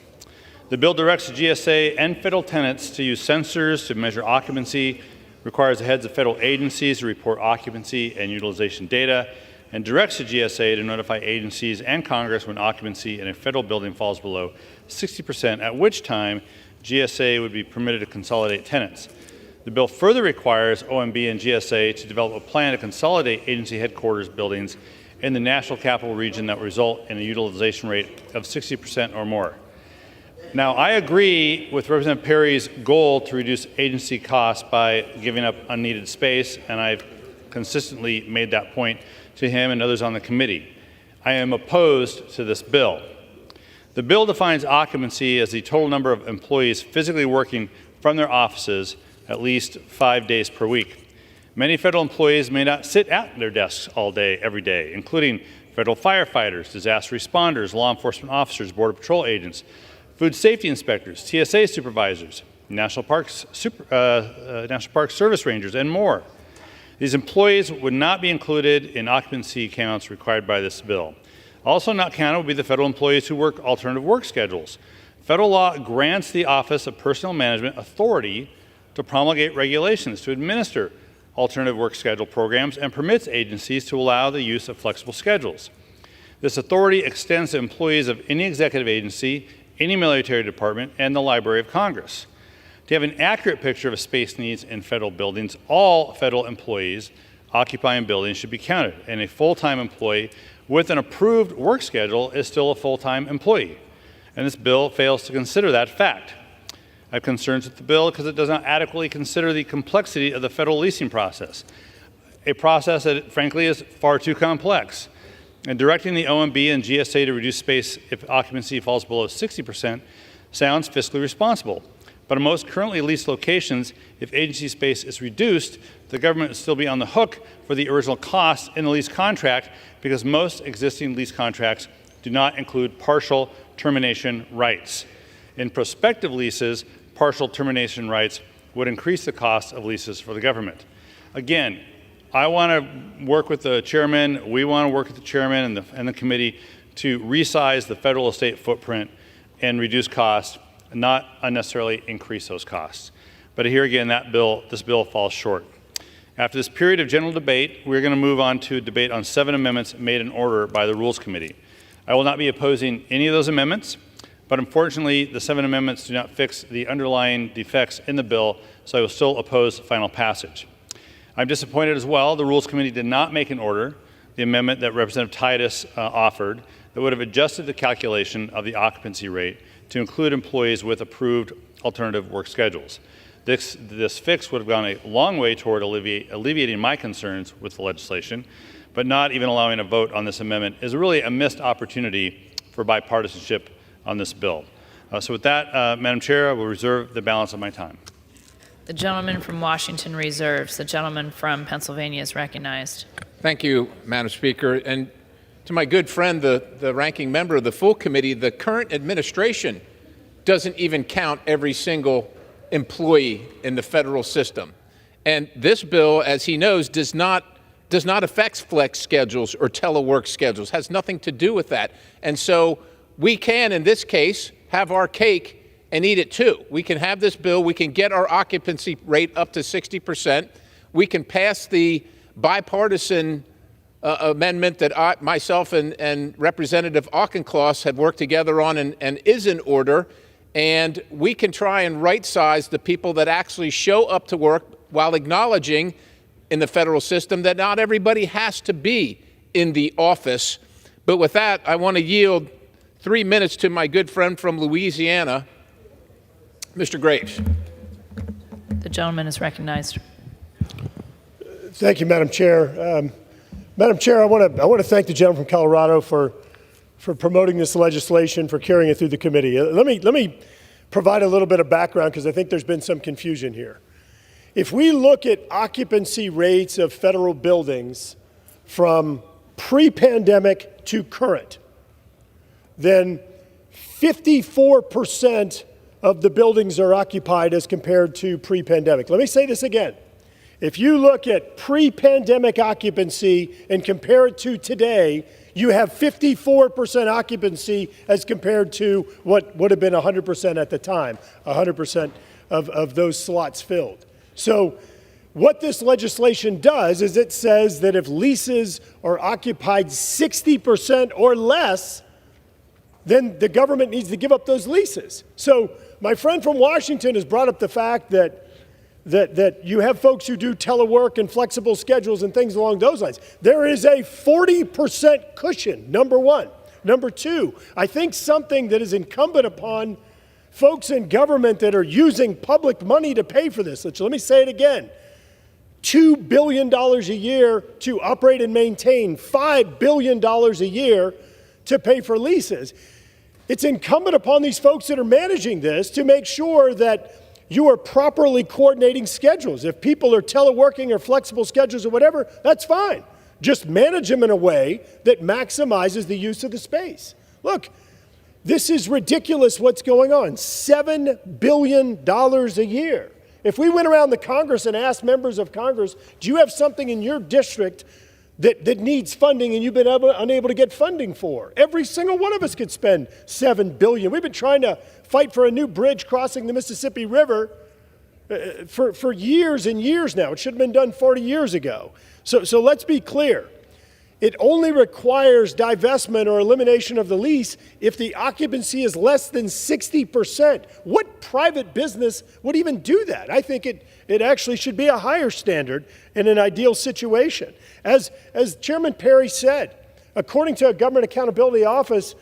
The bill directs the GSA and federal tenants to use sensors to measure occupancy, requires the heads of federal agencies to report occupancy and utilization data, and directs the GSA to notify agencies and Congress when occupancy in a federal building falls below 60%, at which time GSA would be permitted to consolidate tenants. The bill further requires OMB and GSA to develop a plan to consolidate agency headquarters buildings in the National Capital Region that will result in a utilization rate of 60% or more. Now, I agree with Representative Perry's goal to reduce agency costs by giving up unneeded space, and I've consistently made that point to him and others on the committee. I am opposed to this bill. The bill defines occupancy as the total number of employees physically working from their offices at least 5 days per week. Many federal employees may not sit at their desks all day, every day, including federal firefighters, disaster responders, law enforcement officers, Border Patrol agents, food safety inspectors, TSA supervisors, National Park Service rangers, and more. These employees would not be included in occupancy counts required by this bill. Also not counted would be the federal employees who work alternative work schedules. Federal law grants the Office of Personnel Management authority to promulgate regulations to administer alternative work schedule programs and permits agencies to allow the use of flexible schedules. This authority extends to employees of any executive agency, any military department, and the Library of Congress. To have an accurate picture of space needs in federal buildings, all federal employees occupying buildings should be counted, and a full-time employee with an approved work schedule is still a full-time employee. And this bill fails to consider that fact. I have concerns with the bill because it does not adequately consider the complexity of the federal leasing process, a process that, frankly, is far too complex. And directing the OMB and GSA to reduce space if occupancy falls below 60% sounds fiscally responsible. But in most currently leased locations, if agency space is reduced, the government will still be on the hook for the original cost in the lease contract because most existing lease contracts do not include partial termination rights. In prospective leases, partial termination rights would increase the cost of leases for the government. Again, I want to work with the chairman, we want to work with the chairman and the committee to resize the federal estate footprint and reduce costs, not unnecessarily increase those costs. But here again, this bill falls short. After this period of general debate, we're going to move on to a debate on 7 amendments made in order by the Rules Committee. I will not be opposing any of those amendments, but unfortunately, the 7 amendments do not fix the underlying defects in the bill, so I will still oppose final passage. I'm disappointed as well the Rules Committee did not make in order the amendment that Representative Titus offered that would have adjusted the calculation of the occupancy rate to include employees with approved alternative work schedules. This fix would have gone a long way toward alleviating my concerns with the legislation, but not even allowing a vote on this amendment is really a missed opportunity for bipartisanship on this bill. So with that, Madam Chair, I will reserve the balance of my time. The gentleman from Washington reserves. The gentleman from Pennsylvania is recognized. Thank you, Madam Speaker. And to my good friend, the ranking member of the full committee, the current administration doesn't even count every single employee in the federal system. And this bill, as he knows, does not affect flex schedules or telework schedules, has nothing to do with that. And so we can, in this case, have our cake and eat it too. We can have this bill, we can get our occupancy rate up to 60%, we can pass the bipartisan amendment that myself and Representative Auchincloss have worked together on and is in order, and we can try and right-size the people that actually show up to work while acknowledging in the federal system that not everybody has to be in the office. But with that, I want to yield 3 minutes to my good friend from Louisiana, Mr. Graves. The gentleman is recognized. Thank you, Madam Chair. Madam Chair, I want to thank the gentleman from Colorado for promoting this legislation, for carrying it through the committee. Let me provide a little bit of background because I think there's been some confusion here. If we look at occupancy rates of federal buildings from pre-pandemic to current, then 54% of the buildings are occupied as compared to pre-pandemic. Let me say this again. If you look at pre-pandemic occupancy and compare it to today, you have 54% occupancy as compared to what would have been 100% at the time, 100% of those slots filled. So what this legislation does is it says that if leases are occupied 60% or less, then the government needs to give up those leases. So my friend from Washington has brought up the fact that you have folks who do telework and flexible schedules and things along those lines. There is a 40% cushion, number one. Number two, I think something that is incumbent upon folks in government that are using public money to pay for this, let me say it again. $2 billion a year to operate and maintain, $5 billion a year to pay for leases. It's incumbent upon these folks that are managing this to make sure that you are properly coordinating schedules. If people are teleworking or flexible schedules or whatever, that's fine. Just manage them in a way that maximizes the use of the space. Look, this is ridiculous what's going on. $7 billion a year. If we went around the Congress and asked members of Congress, do you have something in your district that needs funding and you've been unable to get funding for? Every single one of us could spend $7 billion. We've been trying to fight for a new bridge crossing the Mississippi River for years and years now. It should have been done 40 years ago. So let's be clear. It only requires divestment or elimination of the lease if the occupancy is less than 60%. What private business would even do that? I think it actually should be a higher standard in an ideal situation. As Chairman Perry said, according to a Government Accountability Office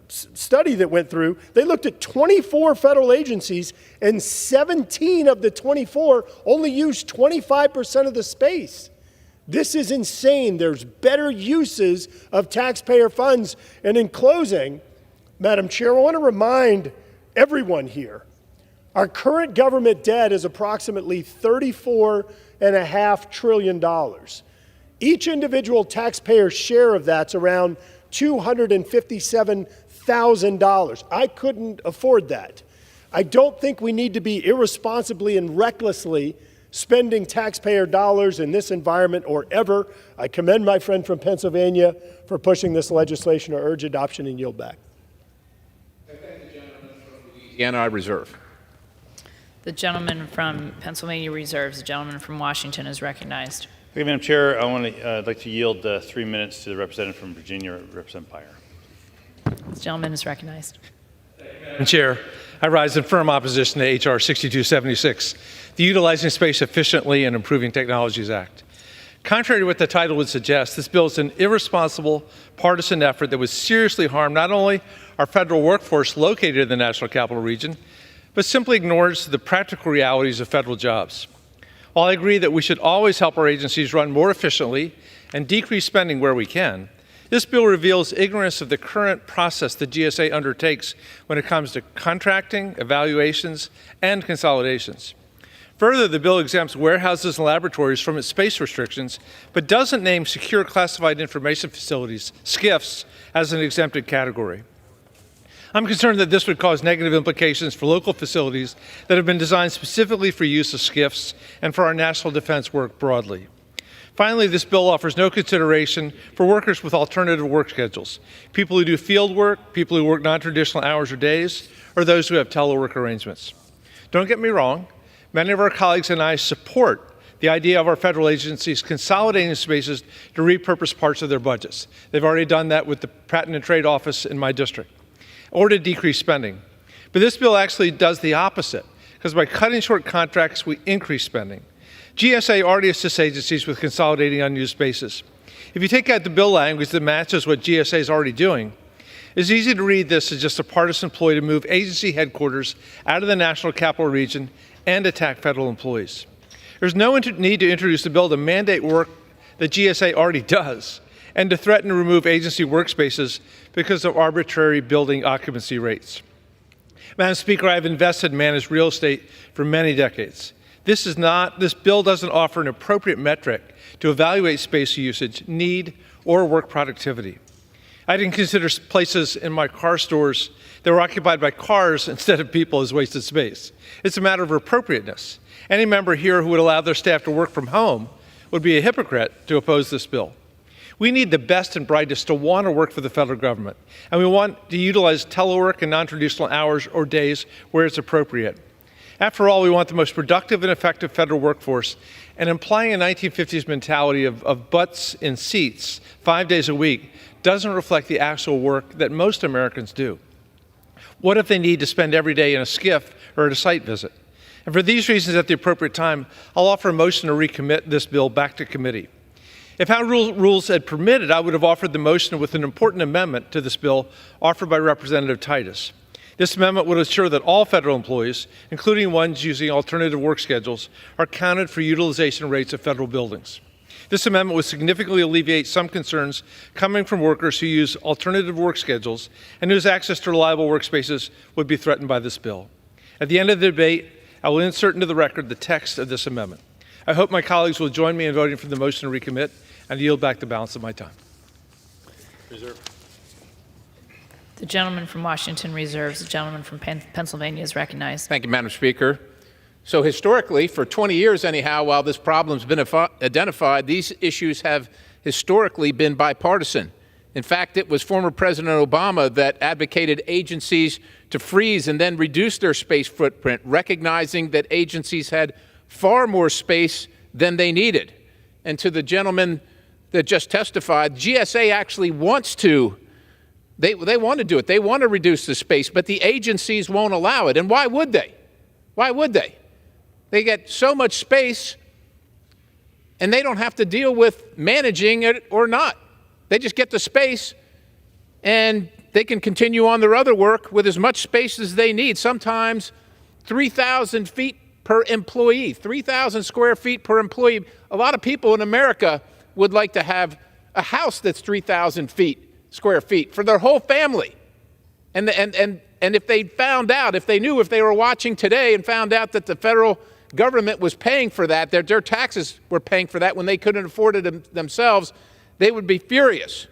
study that went through, they looked at 24 federal agencies and 17 of the 24 only used 25% of the space. This is insane. There's better uses of taxpayer funds. And in closing, Madam Chair, I want to remind everyone here, our current government debt is approximately $34.5 trillion. Each individual taxpayer's share of that's around $257,000. I couldn't afford that. I don't think we need to be irresponsibly and recklessly spending taxpayer dollars in this environment or ever. I commend my friend from Pennsylvania for pushing this legislation. I urge adoption and yield back. Louisiana, I reserve. The gentleman from Pennsylvania reserves. The gentleman from Washington is recognized. Thank you, Madam Chair. I'd like to yield 3 minutes to the representative from Virginia, Representative Pyre. The gentleman is recognized. Madam Chair, I rise in firm opposition to H.R. 6276, the Utilizing Space Efficiently and Improving Technologies Act. Contrary to what the title would suggest, this bill is an irresponsible partisan effort that would seriously harm not only our federal workforce located in the National Capital Region, but simply ignores the practical realities of federal jobs. While I agree that we should always help our agencies run more efficiently and decrease spending where we can, this bill reveals ignorance of the current process the GSA undertakes when it comes to contracting, evaluations, and consolidations. Further, the bill exempts warehouses and laboratories from its space restrictions, but doesn't name secure classified information facilities, SCIFs, as an exempted category. I'm concerned that this would cause negative implications for local facilities that have been designed specifically for use of SCIFs and for our national defense work broadly. Finally, this bill offers no consideration for workers with alternative work schedules, people who do field work, people who work non-traditional hours or days, or those who have telework arrangements. Don't get me wrong, many of our colleagues and I support the idea of our federal agencies consolidating spaces to repurpose parts of their budgets. They've already done that with the Patent and Trade Office in my district, or to decrease spending. But this bill actually does the opposite, because by cutting short contracts, we increase spending. GSA already assists agencies with consolidating unused spaces. If you take out the bill language that matches what GSA is already doing, it's easy to read this as just a partisan ploy to move agency headquarters out of the National Capital Region and attack federal employees. There's no need to introduce a bill to mandate work that GSA already does and to threaten to remove agency workspaces because of arbitrary building occupancy rates. Madam Speaker, I have invested and managed real estate for many decades. This bill doesn't offer an appropriate metric to evaluate space usage, need, or work productivity. I didn't consider places in my car stores that were occupied by cars instead of people as wasted space. It's a matter of appropriateness. Any member here who would allow their staff to work from home would be a hypocrite to oppose this bill. We need the best and brightest to want to work for the federal government, and we want to utilize telework and non-traditional hours or days where it's appropriate. After all, we want the most productive and effective federal workforce, and implying a 1950s mentality of butts in seats 5 days a week doesn't reflect the actual work that most Americans do. What if they need to spend every day in a SCIF or at a site visit? And for these reasons, at the appropriate time, I'll offer a motion to recommit this bill back to committee. If House rules had permitted, I would have offered the motion with an important amendment to this bill offered by Representative Titus. This amendment would ensure that all federal employees, including ones using alternative work schedules, are counted for utilization rates of federal buildings. This amendment would significantly alleviate some concerns coming from workers who use alternative work schedules and whose access to reliable workspaces would be threatened by this bill. At the end of the debate, I will insert into the record the text of this amendment. I hope my colleagues will join me in voting for the motion to recommit and yield back the balance of my time. Reserve. The gentleman from Washington reserves. The gentleman from Pennsylvania is recognized. Thank you, Madam Speaker. So historically, for 20 years anyhow, while this problem's been identified, these issues have historically been bipartisan. In fact, it was former President Obama that advocated agencies to freeze and then reduce their space footprint, recognizing that agencies had far more space than they needed. And to the gentleman that just testified, GSA actually wants to, they want to do it. They want to reduce the space, but the agencies won't allow it. And why would they? Why would they? They get so much space, and they don't have to deal with managing it or not. They just get the space, and they can continue on their other work with as much space as they need, sometimes 3,000 feet per employee, 3,000 square feet per employee. A lot of people in America would like to have a house that's 3,000 square feet for their whole family. And if they found out, if they knew, if they were watching today and found out that the federal government was paying for that, their taxes were paying for that when they couldn't afford it themselves, they would be furious.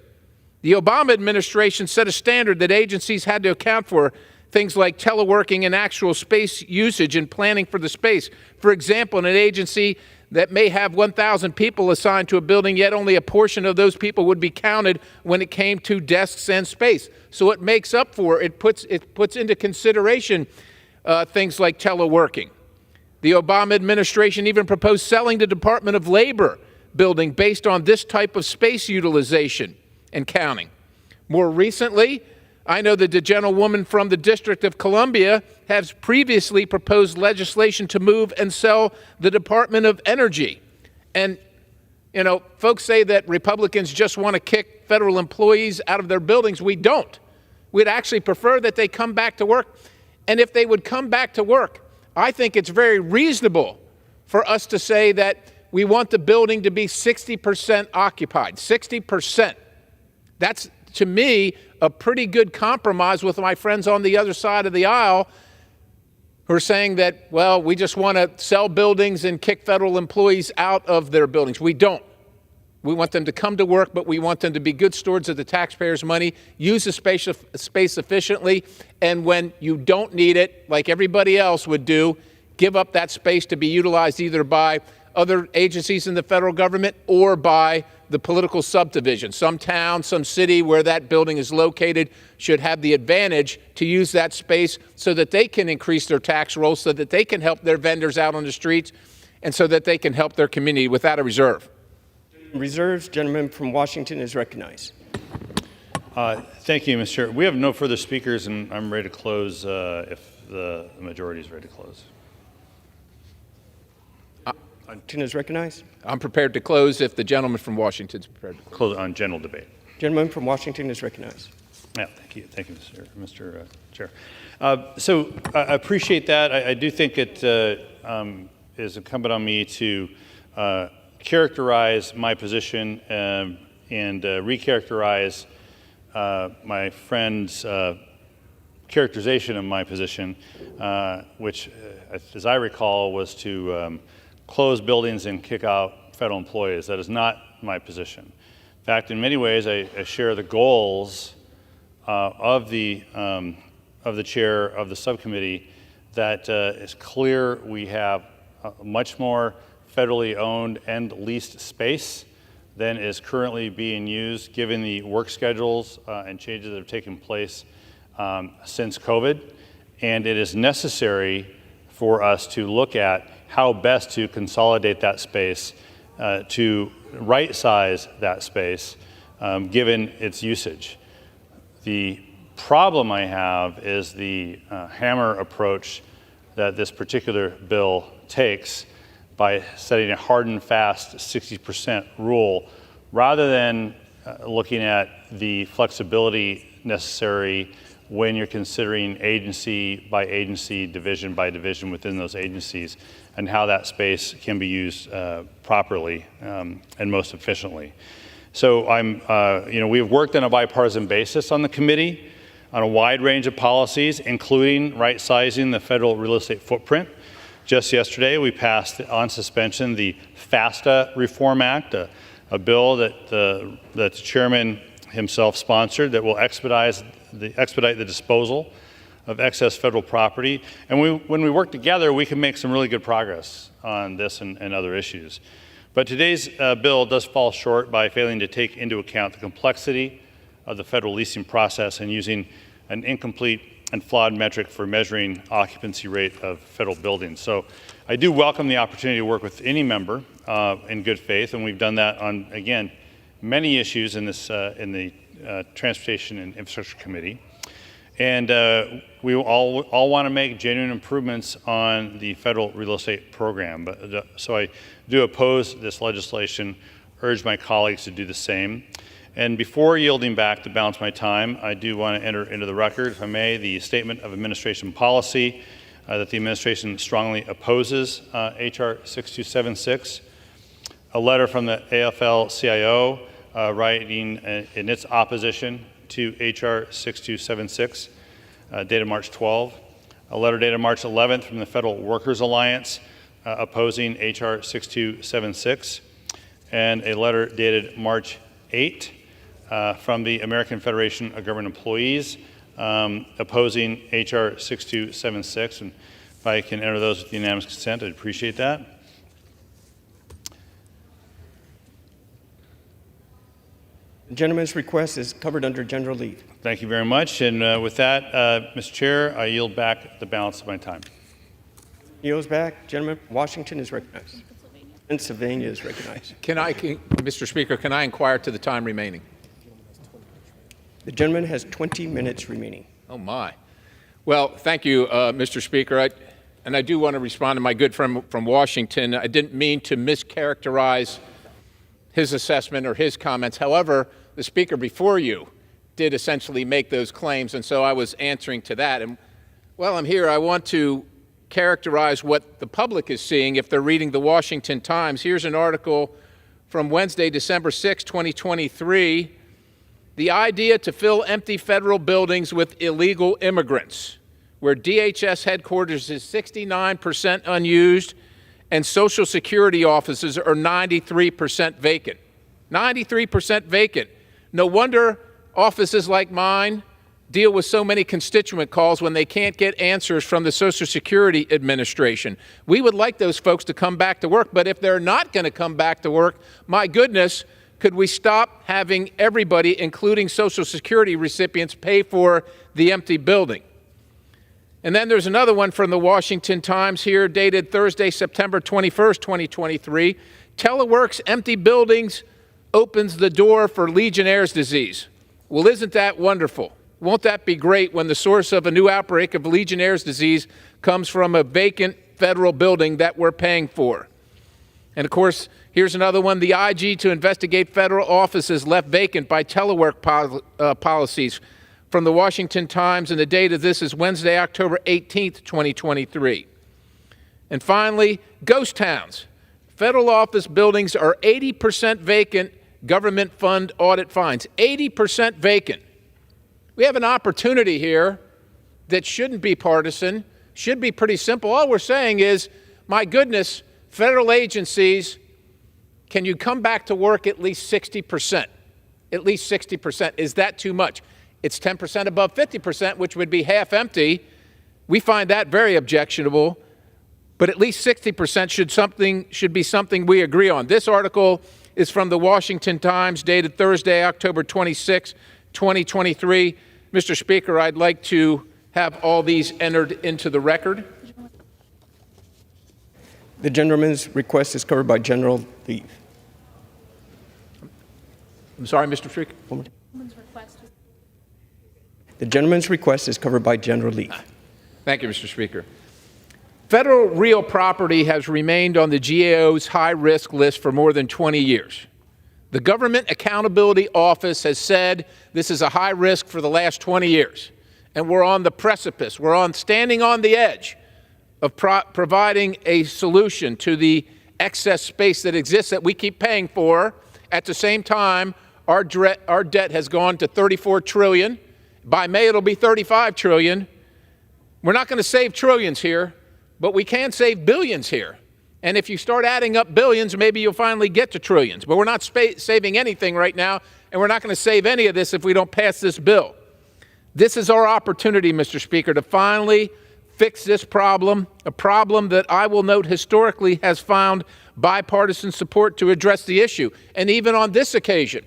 The Obama administration set a standard that agencies had to account for things like teleworking and actual space usage and planning for the space. For example, in an agency that may have 1,000 people assigned to a building, yet only a portion of those people would be counted when it came to desks and space. So it makes up for, it puts into consideration things like teleworking. The Obama administration even proposed selling the Department of Labor building based on this type of space utilization and counting. More recently, I know that the gentlewoman from the District of Columbia has previously proposed legislation to move and sell the Department of Energy. And, you know, folks say that Republicans just want to kick federal employees out of their buildings. We don't. We'd actually prefer that they come back to work. And if they would come back to work, I think it's very reasonable for us to say that we want the building to be 60% occupied, 60%. That's, to me, a pretty good compromise with my friends on the other side of the aisle who are saying that, well, we just want to sell buildings and kick federal employees out of their buildings. We don't. We want them to come to work, but we want them to be good stewards of the taxpayers' money, use the space efficiently, and when you don't need it, like everybody else would do, give up that space to be utilized either by other agencies in the federal government or by the political subdivision. Some town, some city where that building is located should have the advantage to use that space so that they can increase their tax rolls, so that they can help their vendors out on the streets, and so that they can help their community without a reserve. Reserves. Gentleman from Washington is recognized. Thank you, Mr. Chair. We have no further speakers, and I'm ready to close if the majority is ready to close. Washington is recognized. I'm prepared to close if the gentleman from Washington is prepared to close on general debate. Gentleman from Washington is recognized. Yeah, thank you, Mr. Chair. So I appreciate that. I do think it is incumbent on me to characterize my position and recharacterize my friend's characterization of my position, which, as I recall, was to close buildings and kick out federal employees. That is not my position. In fact, in many ways, I share the goals of the chair of the subcommittee that it's clear we have much more federally owned and leased space than is currently being used, given the work schedules and changes that have taken place since COVID. And it is necessary for us to look at how best to consolidate that space, to right-size that space, given its usage. The problem I have is the hammer approach that this particular bill takes by setting a hard and fast 60% rule, rather than looking at the flexibility necessary when you're considering agency by agency, division by division within those agencies, and how that space can be used properly and most efficiently. So we have worked on a bipartisan basis on the committee on a wide range of policies, including right-sizing the federal real estate footprint. Just yesterday, we passed on suspension the FASTA Reform Act, a bill that the chairman himself sponsored that will expedite the disposal of excess federal property. And when we work together, we can make some really good progress on this and other issues. But today's bill does fall short by failing to take into account the complexity of the federal leasing process and using an incomplete and flawed metric for measuring occupancy rate of federal buildings. So I do welcome the opportunity to work with any member in good faith, and we've done that on, again, many issues in the Transportation and Infrastructure Committee. And we all want to make genuine improvements on the federal real estate program. So I do oppose this legislation, urge my colleagues to do the same. And before yielding back to balance my time, I do want to enter into the record, if I may, the statement of administration policy that the administration strongly opposes H.R. 6276. A letter from the AFL-CIO writing in its opposition to H.R. 6276, dated March 12. A letter dated March 11th from the Federal Workers Alliance opposing H.R. 6276, and a letter dated March 8 from the American Federation of Government Employees opposing H.R. 6276. And if I can enter those with unanimous consent, I'd appreciate that. The gentleman's request is covered under general leave. Thank you very much. And with that, Mr. Chair, I yield back the balance of my time. Yields back. Gentleman from Washington is recognized. Pennsylvania is recognized. Mr. Speaker, can I inquire to the time remaining? The gentleman has 20 minutes remaining. Oh, my. Well, thank you, Mr. Speaker. And I do want to respond to my good friend from Washington. I didn't mean to mischaracterize his assessment or his comments. However, the speaker before you did essentially make those claims, and so I was answering to that. And while I'm here, I want to characterize what the public is seeing if they're reading the Washington Times. Here's an article from Wednesday, December 6, 2023. The idea to fill empty federal buildings with illegal immigrants, where DHS headquarters is 69% unused and Social Security offices are 93% vacant. 93% vacant. No wonder offices like mine deal with so many constituent calls when they can't get answers from the Social Security Administration. We would like those folks to come back to work, but if they're not going to come back to work, my goodness, could we stop having everybody, including Social Security recipients, pay for the empty building? And then there's another one from the Washington Times here, dated Thursday, September 21st, 2023. Telework's empty buildings opens the door for Legionnaire's disease. Well, isn't that wonderful? Won't that be great when the source of a new outbreak of Legionnaire's disease comes from a vacant federal building that we're paying for? And of course, here's another one. The IG to investigate federal offices left vacant by telework policies, from the Washington Times, and the date of this is Wednesday, October 18th, 2023. And finally, ghost towns. Federal office buildings are 80% vacant, government fund audit finds. 80% vacant. We have an opportunity here that shouldn't be partisan, should be pretty simple. All we're saying is, my goodness, federal agencies, can you come back to work at least 60%? At least 60%. Is that too much? It's 10% above 50%, which would be half empty. We find that very objectionable, but at least 60% should be something we agree on. This article is from the Washington Times, dated Thursday, October 26, 2023. Mr. Speaker, I'd like to have all these entered into the record. The gentleman's request is covered by general leave. I'm sorry, Mr. Speaker. The gentleman's request is covered by general leave. Thank you, Mr. Speaker. Federal real property has remained on the GAO's high-risk list for more than 20 years. The Government Accountability Office has said this is a high risk for the last 20 years. and we're on the precipice. We're standing on the edge of providing a solution to the excess space that exists that we keep paying for. At the same time, our debt has gone to $34 trillion. By May, it'll be $35 trillion. We're not going to save trillions here, but we can save billions here. And if you start adding up billions, maybe you'll finally get to trillions. But we're not saving anything right now, and we're not going to save any of this if we don't pass this bill. This is our opportunity, Mr. Speaker, to finally fix this problem, a problem that I will note historically has found bipartisan support to address the issue. And even on this occasion,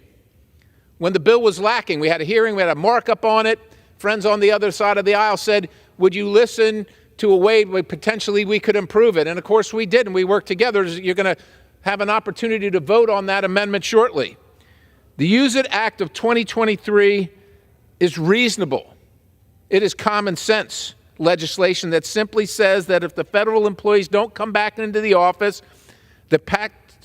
when the bill was lacking, we had a hearing, we had a markup on it. Friends on the other side of the aisle said, would you listen to a way where potentially we could improve it? And of course we did, and we worked together. You're going to have an opportunity to vote on that amendment shortly. The Use It Act of 2023 is reasonable. It is common sense legislation that simply says that if the federal employees don't come back into the office, the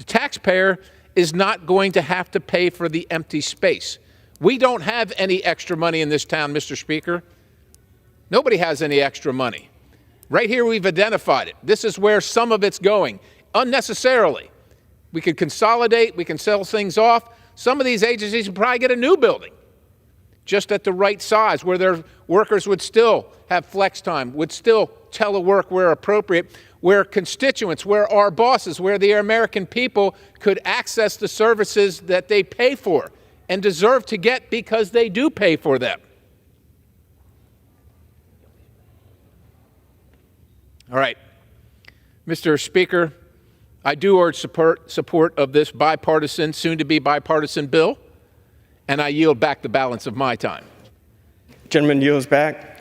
taxpayer is not going to have to pay for the empty space. We don't have any extra money in this town, Mr. Speaker. Nobody has any extra money. Right here we've identified it. This is where some of it's going, unnecessarily. We could consolidate, we can sell things off. Some of these agencies would probably get a new building, just at the right size, where their workers would still have flex time, would still telework where appropriate, where constituents, where our bosses, where the American people could access the services that they pay for and deserve to get because they do pay for them. All right, Mr. Speaker, I do urge support of this bipartisan, soon-to-be bipartisan bill, and I yield back the balance of my time. Gentleman yields back.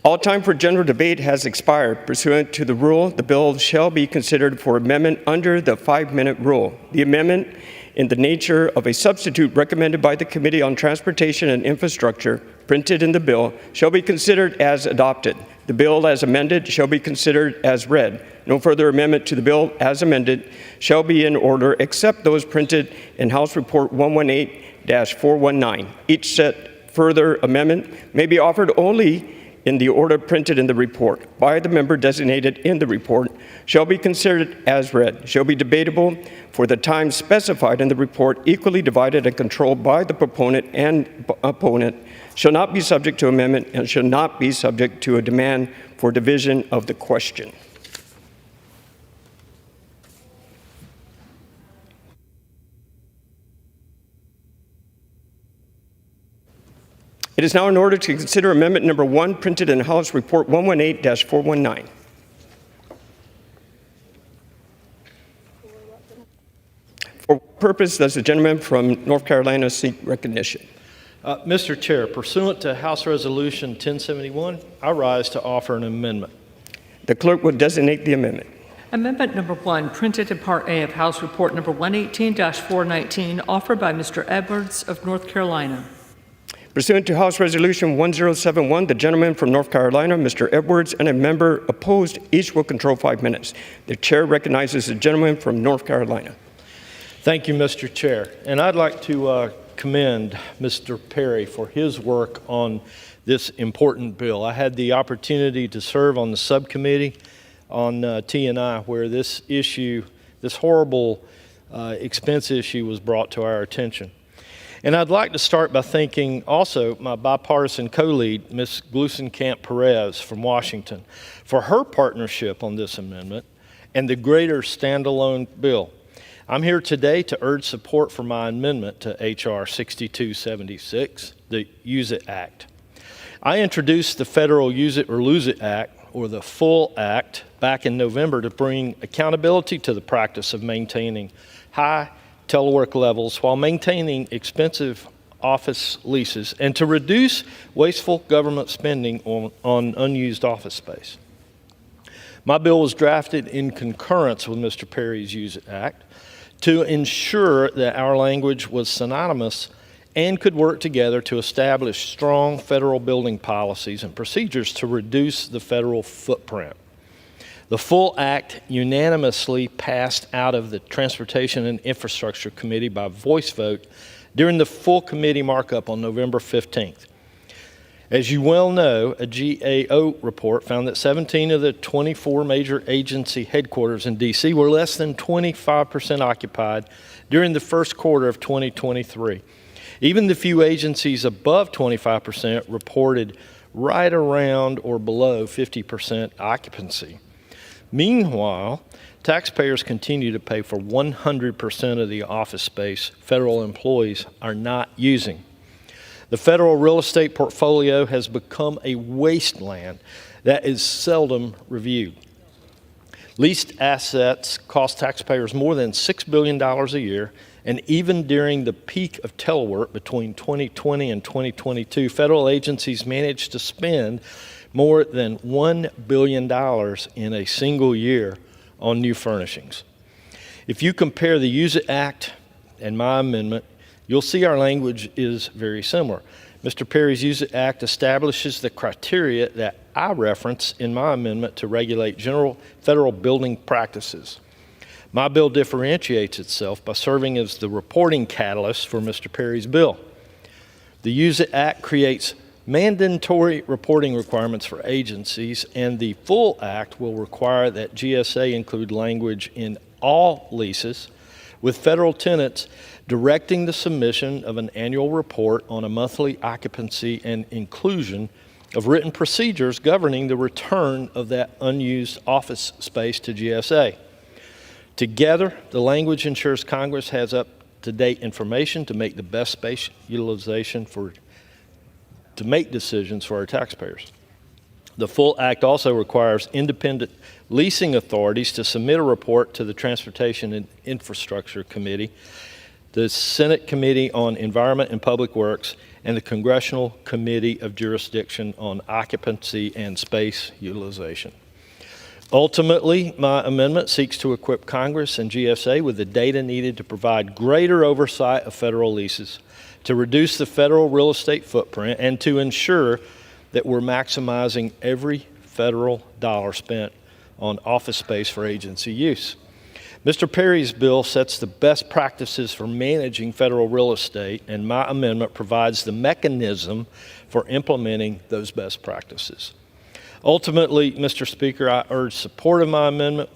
All time for general debate has expired. Pursuant to the rule, the bill shall be considered for amendment under the 5-minute rule. The amendment, in the nature of a substitute recommended by the Committee on Transportation and Infrastructure, printed in the bill, shall be considered as adopted. The bill as amended shall be considered as read. No further amendment to the bill as amended shall be in order except those printed in House Report 118-419. Each set further amendment may be offered only in the order printed in the report by the member designated in the report, shall be considered as read, shall be debatable for the time specified in the report, equally divided and controlled by the proponent and opponent, shall not be subject to amendment, and shall not be subject to a demand for division of the question. It is now in order to consider amendment number 1, printed in House Report 118-419. For what purpose does the gentleman from North Carolina seek recognition? Mr. Chair, pursuant to House Resolution 1071, I rise to offer an amendment. The clerk will designate the amendment. Amendment number 1, printed in Part A of House Report number 118-419, offered by Mr. Edwards of North Carolina. Pursuant to House Resolution 1071, the gentleman from North Carolina, Mr. Edwards, and a member opposed, each will control 5 minutes. The chair recognizes the gentleman from North Carolina. Thank you, Mr. Chair. And I'd like to commend Mr. Perry for his work on this important bill. I had the opportunity to serve on the subcommittee on T&I where this issue, this horrible expense issue was brought to our attention. And I'd like to start by thanking also my bipartisan co-lead, Ms. Glusenkamp-Perez from Washington, for her partnership on this amendment and the greater standalone bill. I'm here today to urge support for my amendment to H.R. 6276, the Use It Act. I introduced the Federal Use It or Lose It Act, or the full act, back in November to bring accountability to the practice of maintaining high telework levels while maintaining expensive office leases and to reduce wasteful government spending on unused office space. My bill was drafted in concurrence with Mr. Perry's Use It Act to ensure that our language was synonymous and could work together to establish strong federal building policies and procedures to reduce the federal footprint. The full act unanimously passed out of the Transportation and Infrastructure Committee by voice vote during the full committee markup on November 15th. As you well know, a GAO report found that 17 of the 24 major agency headquarters in D.C. were less than 25% occupied during the first quarter of 2023. Even the few agencies above 25% reported right around or below 50% occupancy. Meanwhile, taxpayers continue to pay for 100% of the office space federal employees are not using. The federal real estate portfolio has become a wasteland that is seldom reviewed. Leased assets cost taxpayers more than $6 billion a year, and even during the peak of telework between 2020 and 2022, federal agencies managed to spend more than $1 billion in a single year on new furnishings. If you compare the Use It Act and my amendment, you'll see our language is very similar. Mr. Perry's Use It Act establishes the criteria that I reference in my amendment to regulate general federal building practices. My bill differentiates itself by serving as the reporting catalyst for Mr. Perry's bill. The Use It Act creates mandatory reporting requirements for agencies, and the full act will require that GSA include language in all leases with federal tenants directing the submission of an annual report on a monthly occupancy and inclusion of written procedures governing the return of that unused office space to GSA. Together, the language ensures Congress has up-to-date information to make the best space utilization to make decisions for our taxpayers. The full act also requires independent leasing authorities to submit a report to the Transportation and Infrastructure Committee, the Senate Committee on Environment and Public Works, and the Congressional Committee of Jurisdiction on Occupancy and Space Utilization. Ultimately, my amendment seeks to equip Congress and GSA with the data needed to provide greater oversight of federal leases, to reduce the federal real estate footprint, and to ensure that we're maximizing every federal dollar spent on office space for agency use. Mr. Perry's bill sets the best practices for managing federal real estate, and my amendment provides the mechanism for implementing those best practices. Ultimately, Mr. Speaker, I urge support of my amendment,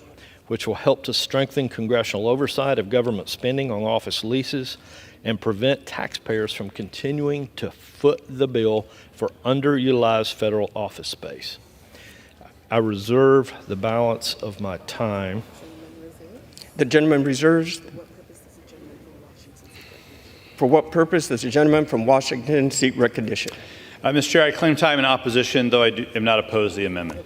which will help to strengthen congressional oversight of government spending on office leases and prevent taxpayers from continuing to foot the bill for underutilized federal office space. I reserve the balance of my time. The gentleman reserves. For what purpose does the gentleman from Washington seek recognition? Mr. Chair, I claim time in opposition, though I am not opposed to the amendment.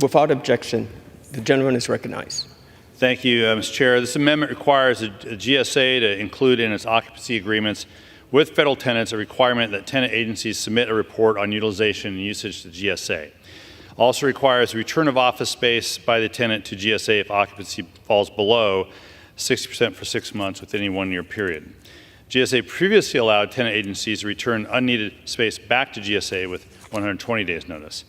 Without objection, the gentleman is recognized. Thank you, Mr. Chair. This amendment requires a GSA to include in its occupancy agreements with federal tenants a requirement that tenant agencies submit a report on utilization and usage to GSA. Also requires return of office space by the tenant to GSA if occupancy falls below 60% for 6 months within a 1-year period. GSA previously allowed tenant agencies to return unneeded space back to GSA with 120 days notice.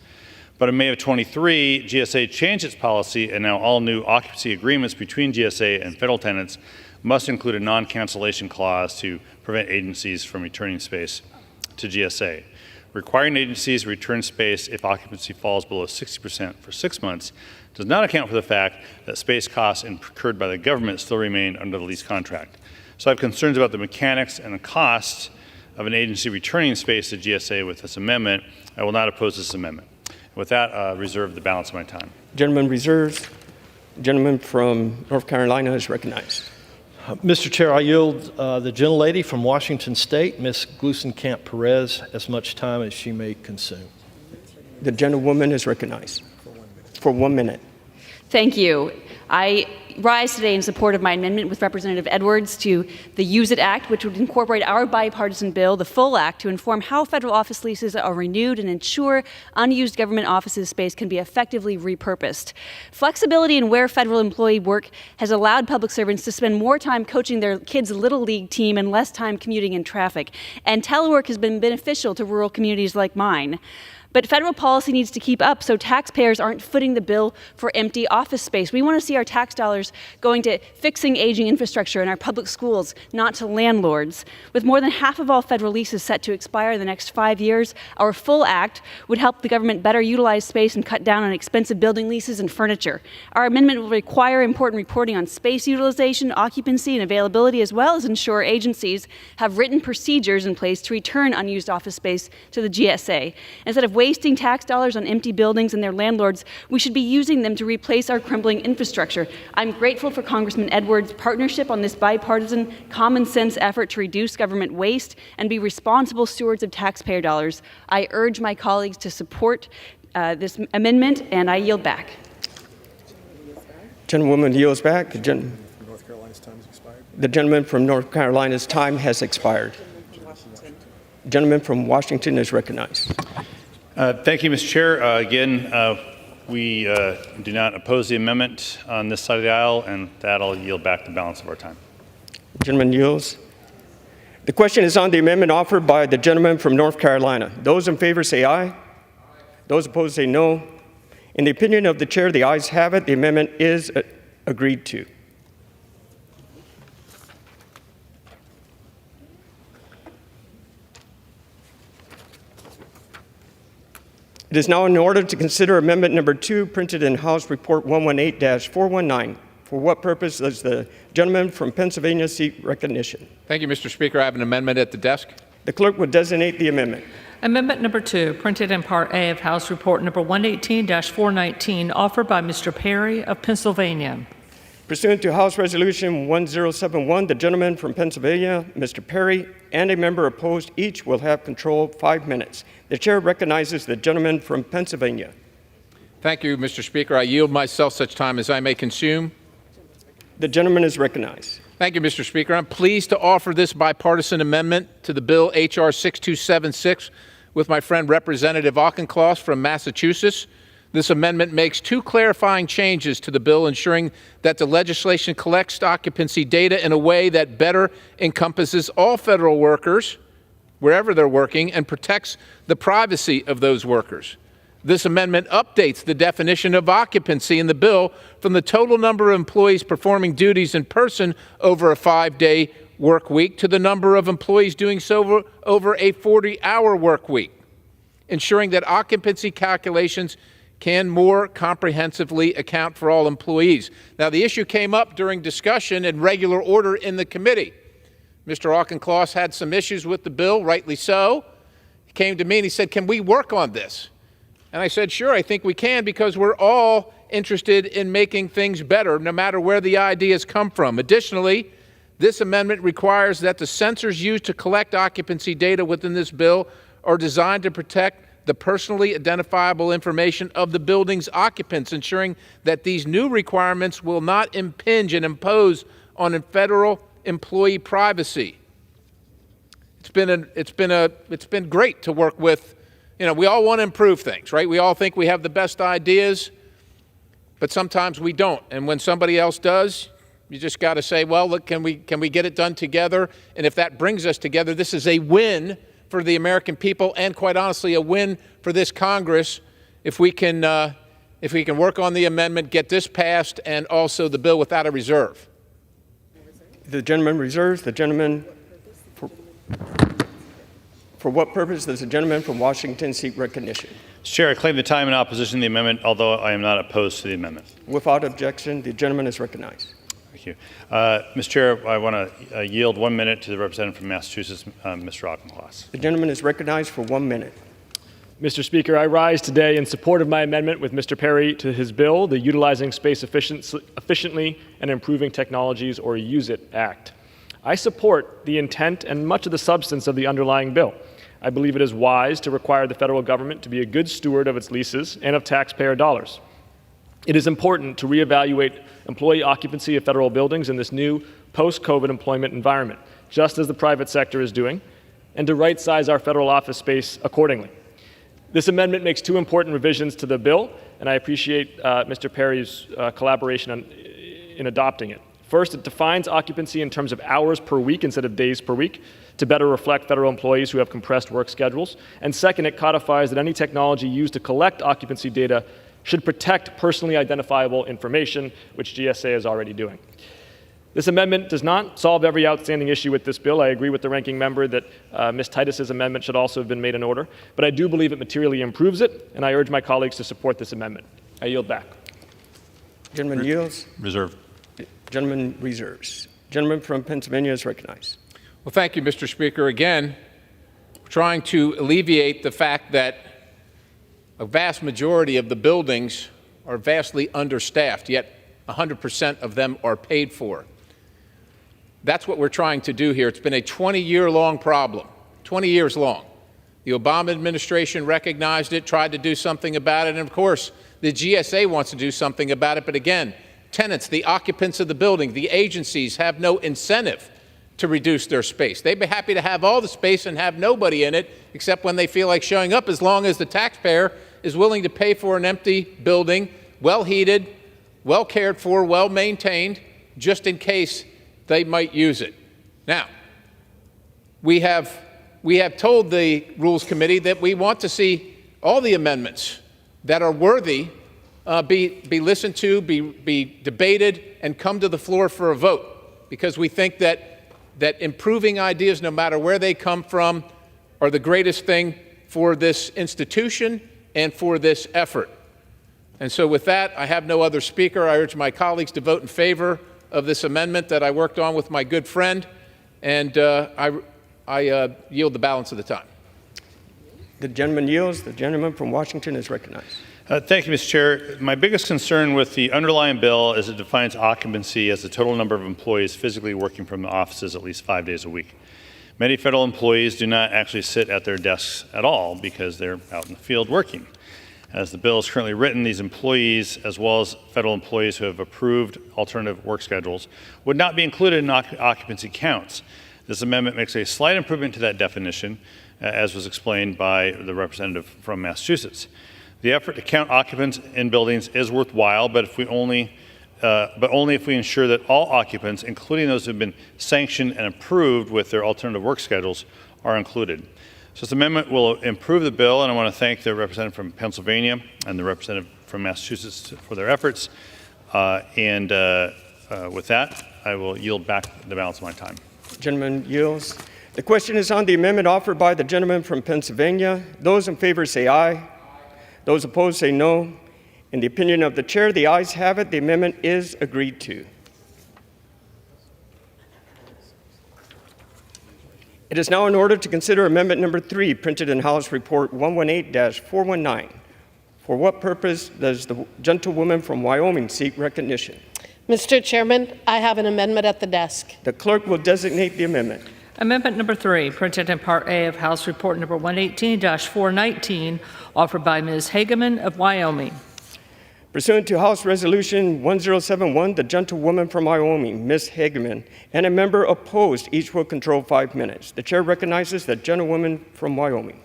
But in May of 23, GSA changed its policy, and now all new occupancy agreements between GSA and federal tenants must include a non-cancellation clause to prevent agencies from returning space to GSA. Requiring agencies to return space if occupancy falls below 60% for 6 months does not account for the fact that space costs incurred by the government still remain under the lease contract. So I have concerns about the mechanics and the cost of an agency returning space to GSA with this amendment. I will not oppose this amendment. With that, reserve the balance of my time. Gentleman reserves. Gentleman from North Carolina is recognized. Mr. Chair, I yield the gentlelady from Washington State, Ms. Glusenkamp Perez, as much time as she may consume. The gentlewoman is recognized for 1 minute. Thank you. I rise today in support of my amendment with Representative Edwards to the Use It Act, which would incorporate our bipartisan bill, the full act, to inform how federal office leases are renewed and ensure unused government offices space can be effectively repurposed. Flexibility in where federal employee work has allowed public servants to spend more time coaching their kids' Little League team and less time commuting in traffic. And telework has been beneficial to rural communities like mine. But federal policy needs to keep up so taxpayers aren't footing the bill for empty office space. We want to see our tax dollars going to fixing aging infrastructure in our public schools, not to landlords. With more than half of all federal leases set to expire in the next 5 years, our full act would help the government better utilize space and cut down on expensive building leases and furniture. Our amendment will require important reporting on space utilization, occupancy, and availability, as well as ensure agencies have written procedures in place to return unused office space to the GSA. Instead of wasting tax dollars on empty buildings and their landlords, we should be using them to replace our crumbling infrastructure. I'm grateful for Congressman Edwards' partnership on this bipartisan, common sense effort to reduce government waste and be responsible stewards of taxpayer dollars. I urge my colleagues to support this amendment, and I yield back. Gentlewoman yields back. The gentleman from North Carolina's time has expired. The gentleman from Washington is recognized. Thank you, Mr. Chair. Again, we do not oppose the amendment on this side of the aisle, and that I'll yield back the balance of our time. The gentleman yields. The question is on the amendment offered by the gentleman from North Carolina. Those in favor say aye. Those opposed say no. In the opinion of the chair, the ayes have it. The amendment is agreed to. It is now in order to consider Amendment Number 2, printed in House Report 118-419. For what purpose does the gentleman from Pennsylvania seek recognition? Thank you, Mr. Speaker. I have an amendment at the desk. The clerk would designate the amendment. Amendment number 2, printed in Part A of House Report number 118-419, offered by Mr. Perry of Pennsylvania. Pursuant to House Resolution 1071, the gentleman from Pennsylvania, Mr. Perry, and a member opposed each will have control of 5 minutes. The chair recognizes the gentleman from Pennsylvania. Thank you, Mr. Speaker. I yield myself such time as I may consume. The gentleman is recognized. Thank you, Mr. Speaker. I'm pleased to offer this bipartisan amendment to the bill H.R. 6276 with my friend Representative Auchincloss from Massachusetts. This amendment makes 2 clarifying changes to the bill, ensuring that the legislation collects occupancy data in a way that better encompasses all federal workers, wherever they're working, and protects the privacy of those workers. This amendment updates the definition of occupancy in the bill from the total number of employees performing duties in person over a 5-day work week to the number of employees doing so over a 40-hour work week, ensuring that occupancy calculations can more comprehensively account for all employees. Now, the issue came up during discussion in regular order in the committee. Mr. Auchincloss had some issues with the bill, rightly so. He came to me and he said, "Can we work on this?" And I said, "Sure, I think we can, because we're all interested in making things better, no matter where the ideas come from." Additionally, this amendment requires that the sensors used to collect occupancy data within this bill are designed to protect the personally identifiable information of the building's occupants, ensuring that these new requirements will not impinge and impose on federal employee privacy. It's been great to work with. You know, we all want to improve things, right? We all think we have the best ideas, but sometimes we don't. And when somebody else does, you just got to say, well, look, can we get it done together? And if that brings us together, this is a win for the American people, and quite honestly, a win for this Congress if we can work on the amendment, get this passed, and also the bill without a reserve. The gentleman reserves. The gentleman for what purpose does the gentleman from Washington seek recognition? Chair, I claim the time in opposition to the amendment, although I am not opposed to the amendment. Without objection, the gentleman is recognized. Thank you. Mr. Chair, I want to yield 1 minute to the representative from Massachusetts, Mr. Auchincloss. The gentleman is recognized for 1 minute. Mr. Speaker, I rise today in support of my amendment with Mr. Perry to his bill, the Utilizing Space Efficiently and Improving Technologies, or USE IT Act. I support the intent and much of the substance of the underlying bill. I believe it is wise to require the federal government to be a good steward of its leases and of taxpayer dollars. It is important to reevaluate employee occupancy of federal buildings in this new post-COVID employment environment, just as the private sector is doing, and to right-size our federal office space accordingly. This amendment makes 2 important revisions to the bill, and I appreciate Mr. Perry's collaboration in adopting it. First, it defines occupancy in terms of hours per week instead of days per week to better reflect federal employees who have compressed work schedules. And second, it codifies that any technology used to collect occupancy data should protect personally identifiable information, which GSA is already doing. This amendment does not solve every outstanding issue with this bill. I agree with the ranking member that Ms. Titus's amendment should also have been made in order, but I do believe it materially improves it, and I urge my colleagues to support this amendment. I yield back. Gentleman yields. Reserve. Gentleman reserves. Gentleman from Pennsylvania is recognized. Well, thank you, Mr. Speaker. Again, trying to alleviate the fact that a vast majority of the buildings are vastly understaffed, yet 100% of them are paid for. That's what we're trying to do here. It's been a 20-year-long problem, 20 years long. The Obama administration recognized it, tried to do something about it, and of course, the GSA wants to do something about it, but again, tenants, the occupants of the building, the agencies have no incentive to reduce their space. They'd be happy to have all the space and have nobody in it except when they feel like showing up, as long as the taxpayer is willing to pay for an empty building, well heated, well cared for, well maintained, just in case they might use it. Now, we have told the Rules Committee that we want to see all the amendments that are worthy be listened to, be debated, and come to the floor for a vote, because we think that improving ideas, no matter where they come from, are the greatest thing for this institution and for this effort. And so with that, I have no other speaker. I urge my colleagues to vote in favor of this amendment that I worked on with my good friend, and I yield the balance of the time. The gentleman yields. The gentleman from Washington is recognized. Thank you, Mr. Chair. My biggest concern with the underlying bill is it defines occupancy as the total number of employees physically working from the offices at least 5 days a week. Many federal employees do not actually sit at their desks at all because they're out in the field working. As the bill is currently written, these employees, as well as federal employees who have approved alternative work schedules, would not be included in occupancy counts. This amendment makes a slight improvement to that definition, as was explained by the representative from Massachusetts. The effort to count occupants in buildings is worthwhile, but only if we ensure that all occupants, including those who have been sanctioned and approved with their alternative work schedules, are included. So this amendment will improve the bill, and I want to thank the representative from Pennsylvania and the representative from Massachusetts for their efforts. With that, I will yield back the balance of my time. Gentleman yields. The question is on the amendment offered by the gentleman from Pennsylvania. Those in favor say aye. Those opposed say no. In the opinion of the chair, the ayes have it. The amendment is agreed to. It is now in order to consider amendment number 3, printed in House Report 118-419. For what purpose does the gentlewoman from Wyoming seek recognition? Mr. Chairman, I have an amendment at the desk. The clerk will designate the amendment. Amendment number 3, printed in Part A of House Report number 118-419, offered by Ms. Hageman of Wyoming. Pursuant to House Resolution 1071, the gentlewoman from Wyoming, Ms. Hageman, and a member opposed, each will control 5 minutes. The chair recognizes the gentlewoman from Wyoming.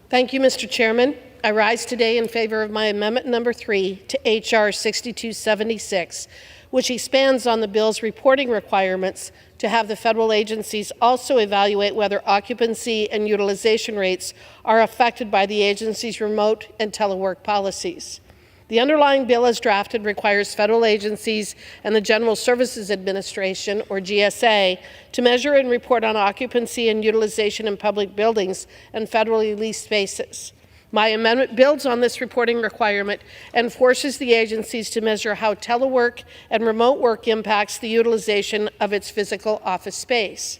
Thank you, Mr. Chairman. I rise today in favor of my amendment number 3 to H.R. 6276, which expands on the bill's reporting requirements to have the federal agencies also evaluate whether occupancy and utilization rates are affected by the agency's remote and telework policies. The underlying bill as drafted requires federal agencies and the General Services Administration, or GSA, to measure and report on occupancy and utilization in public buildings and federally leased spaces. My amendment builds on this reporting requirement and forces the agencies to measure how telework and remote work impacts the utilization of its physical office space.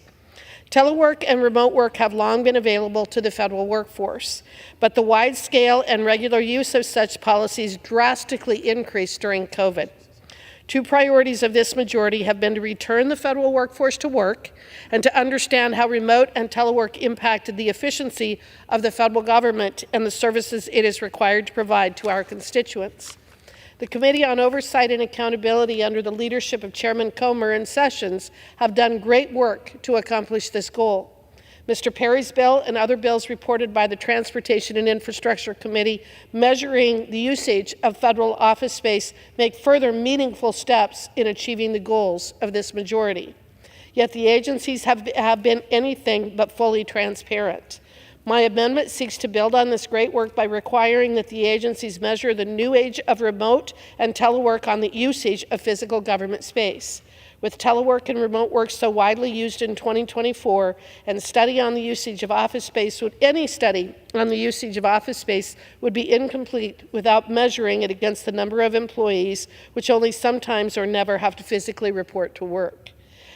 Telework and remote work have long been available to the federal workforce, but the wide scale and regular use of such policies drastically increased during COVID. Two priorities of this majority have been to return the federal workforce to work and to understand how remote and telework impacted the efficiency of the federal government and the services it is required to provide to our constituents. The Committee on Oversight and Accountability, under the leadership of Chairman Comer and Sessions, have done great work to accomplish this goal. Mr. Perry's bill and other bills reported by the Transportation and Infrastructure Committee measuring the usage of federal office space make further meaningful steps in achieving the goals of this majority. Yet the agencies have been anything but fully transparent. My amendment seeks to build on this great work by requiring that the agencies measure the new age of remote and telework on the usage of physical government space. With telework and remote work so widely used in 2024, and study on the usage of office space, any study on the usage of office space would be incomplete without measuring it against the number of employees, which only sometimes or never have to physically report to work.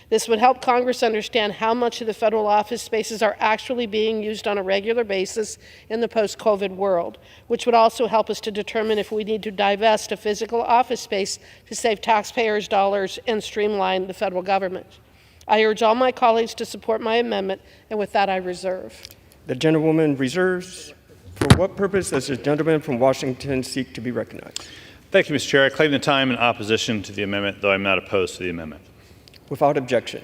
This would help Congress understand how much of the federal office spaces are actually being used on a regular basis in the post-COVID world, which would also help us to determine if we need to divest of physical office space to save taxpayers' dollars and streamline the federal government. I urge all my colleagues to support my amendment, and with that I reserve. The gentlewoman reserves. For what purpose does the gentleman from Washington seek to be recognized? Thank you, Mr. Chair. I claim the time in opposition to the amendment, though I'm not opposed to the amendment. Without objection,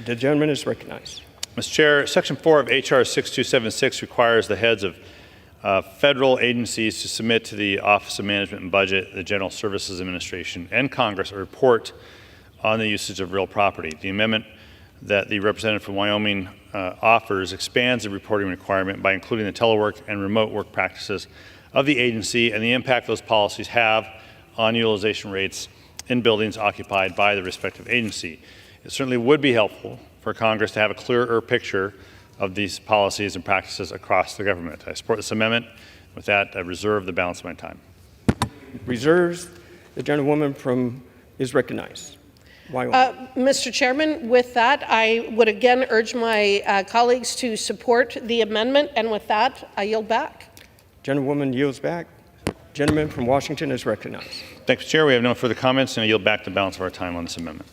the gentleman is recognized. Mr. Chair, Section 4 of H.R. 6276 requires the heads of federal agencies to submit to the Office of Management and Budget, the General Services Administration, and Congress a report on the usage of real property. The amendment that the representative from Wyoming offers expands the reporting requirement by including the telework and remote work practices of the agency and the impact those policies have on utilization rates in buildings occupied by the respective agency. It certainly would be helpful for Congress to have a clearer picture of these policies and practices across the government. I support this amendment. With that, I reserve the balance of my time. Reserves. The gentlewoman from is recognized. Mr. Chairman, with that, I would again urge my colleagues to support the amendment, and with that, I yield back. Gentlewoman yields back. Gentleman from Washington is recognized. Thank you, Chair. We have no further comments, and I yield back the balance of our time on this amendment.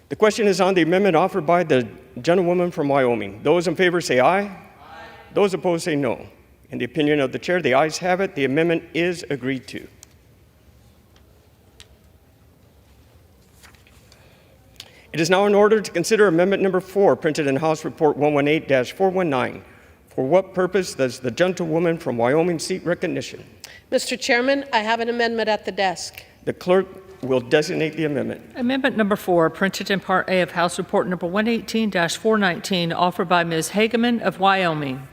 The question is on the amendment offered by the gentlewoman from Wyoming. Those in favor say aye. Aye. Those opposed say no. In the opinion of the chair, the ayes have it. The amendment is agreed to. It is now in order to consider amendment number 4, printed in House Report 118-419. For what purpose does the gentlewoman from Wyoming seek recognition? Mr. Chairman, I have an amendment at the desk. The clerk will designate the amendment. Amendment number 4, printed in Part A of House Report number 118-419, offered by Ms. Hageman of Wyoming.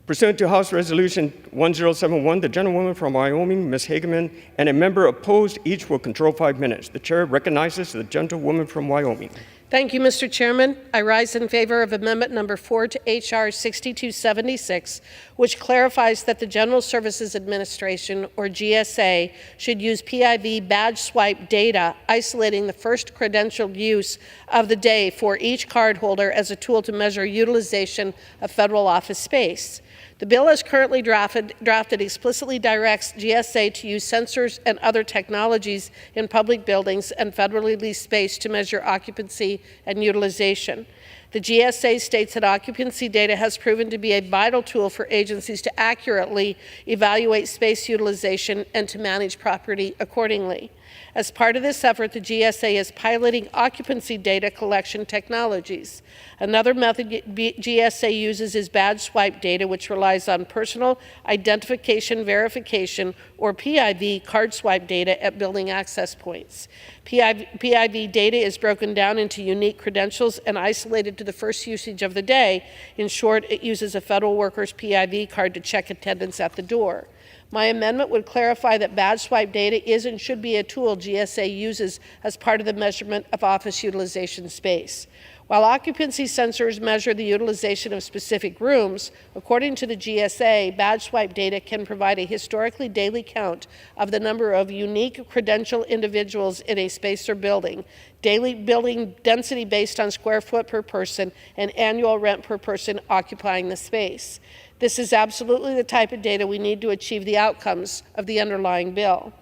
Pursuant to House Resolution 1071, the gentlewoman from Wyoming, Ms. Hageman, and a member opposed each will control 5 minutes. The chair recognizes the gentlewoman from Wyoming. Thank you, Mr. Chairman. I rise in favor of amendment number 4 to H.R. 6276, which clarifies that the General Services Administration, or GSA, should use PIV badge swipe data, isolating the first credentialed use of the day for each cardholder as a tool to measure utilization of federal office space. The bill as currently drafted explicitly directs GSA to use sensors and other technologies in public buildings and federally leased space to measure occupancy and utilization. The GSA states that occupancy data has proven to be a vital tool for agencies to accurately evaluate space utilization and to manage property accordingly. As part of this effort, the GSA is piloting occupancy data collection technologies. Another method GSA uses is badge swipe data, which relies on personal identification verification, or PIV, card swipe data at building access points. PIV data is broken down into unique credentials and isolated to the first usage of the day. In short, it uses a federal worker's PIV card to check attendance at the door. My amendment would clarify that badge swipe data is and should be a tool GSA uses as part of the measurement of office utilization space. While occupancy sensors measure the utilization of specific rooms, according to the GSA, badge swipe data can provide a historically daily count of the number of unique credential individuals in a space or building, daily building density based on square foot per person, and annual rent per person occupying the space. This is absolutely the type of data we need to achieve the outcomes of the underlying bill.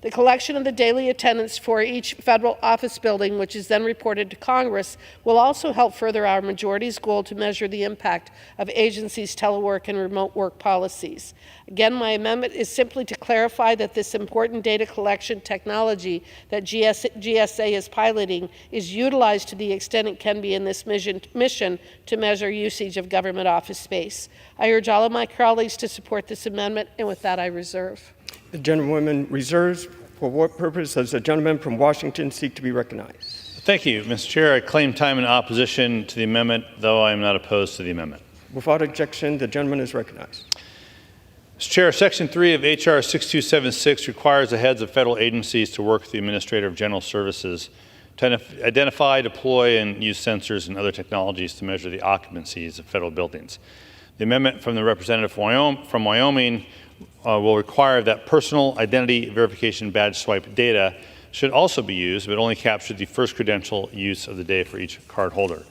The collection of the daily attendance for each federal office building, which is then reported to Congress, will also help further our majority's goal to measure the impact of agencies' telework and remote work policies. Again, my amendment is simply to clarify that this important data collection technology that GSA is piloting is utilized to the extent it can be in this mission to measure usage of government office space. I urge all of my colleagues to support this amendment, and with that I reserve. The gentlewoman reserves. For what purpose does the gentleman from Washington seek to be recognized? Thank you, Mr. Chair. I claim time in opposition to the amendment, though I am not opposed to the amendment. Without objection, the gentleman is recognized. Mr. Chair, Section 3 of H.R. 6276 requires the heads of federal agencies to work with the Administrator of General Services to identify, deploy, and use sensors and other technologies to measure the occupancies of federal buildings. The amendment from the representative from Wyoming will require that personal identity verification badge swipe data should also be used, but only capture the first credential use of the day for each card holder.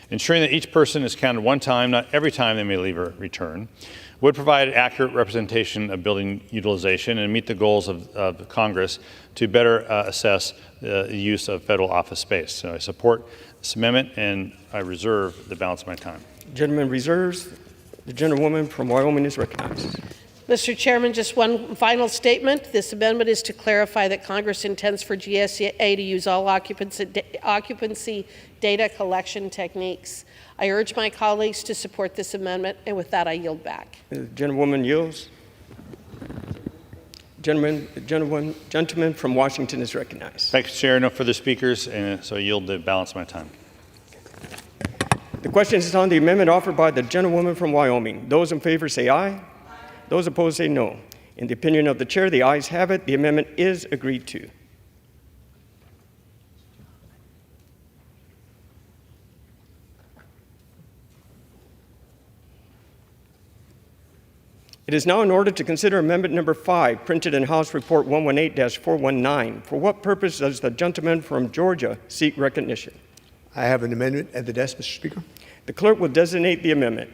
Ensuring that each person is counted one time, not every time they may leave or return, would provide an accurate representation of building utilization and meet the goals of Congress to better assess the use of federal office space. So I support this amendment, and I reserve the balance of my time. Gentleman reserves. The gentlewoman from Wyoming is recognized. Mr. Chairman, just one final statement. This amendment is to clarify that Congress intends for GSA to use all occupancy data collection techniques. I urge my colleagues to support this amendment, and with that I yield back. The gentlewoman yields. Gentleman from Washington is recognized. Thank you, Chair. No further speakers, and so I yield the balance of my time. The question is on the amendment offered by the gentlewoman from Wyoming. Those in favor say aye. Those opposed say no. In the opinion of the chair, the ayes have it. The amendment is agreed to. It is now in order to consider amendment number 5, printed in House Report 118-419. For what purpose does the gentleman from Georgia seek recognition? I have an amendment at the desk, Mr. Speaker. The clerk will designate the amendment.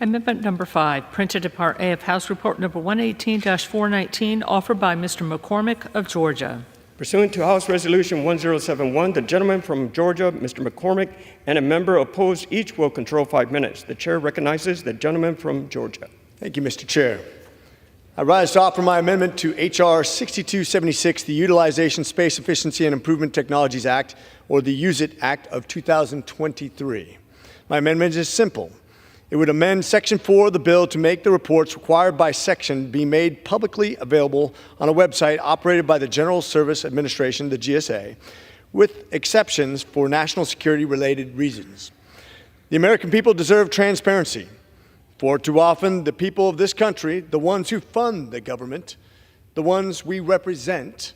Amendment number 5, printed in Part A of House Report number 118-419, offered by Mr. McCormick of Georgia. Pursuant to House Resolution 1071, the gentleman from Georgia, Mr. McCormick, and a member opposed each will control 5 minutes. The chair recognizes the gentleman from Georgia. Thank you, Mr. Chair. I rise to offer my amendment to H.R. 6276, the Utilization, Space Efficiency, and Improvement Technologies Act, or the Use It Act of 2023. My amendment is simple. It would amend Section 4 of the bill to make the reports required by section be made publicly available on a website operated by the General Service Administration, the GSA, with exceptions for national security-related reasons. The American people deserve transparency. For too often, the people of this country, the ones who fund the government, the ones we represent,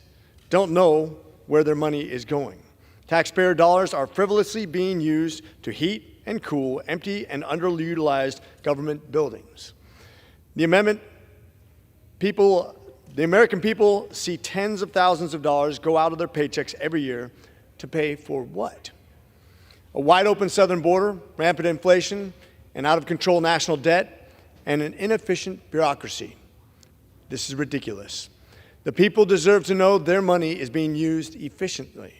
don't know where their money is going. Taxpayer dollars are frivolously being used to heat and cool empty and underutilized government buildings. The American people see tens of thousands of dollars go out of their paychecks every year to pay for what? A wide open southern border, rampant inflation, an out-of-control national debt, and an inefficient bureaucracy. This is ridiculous. The people deserve to know their money is being used efficiently.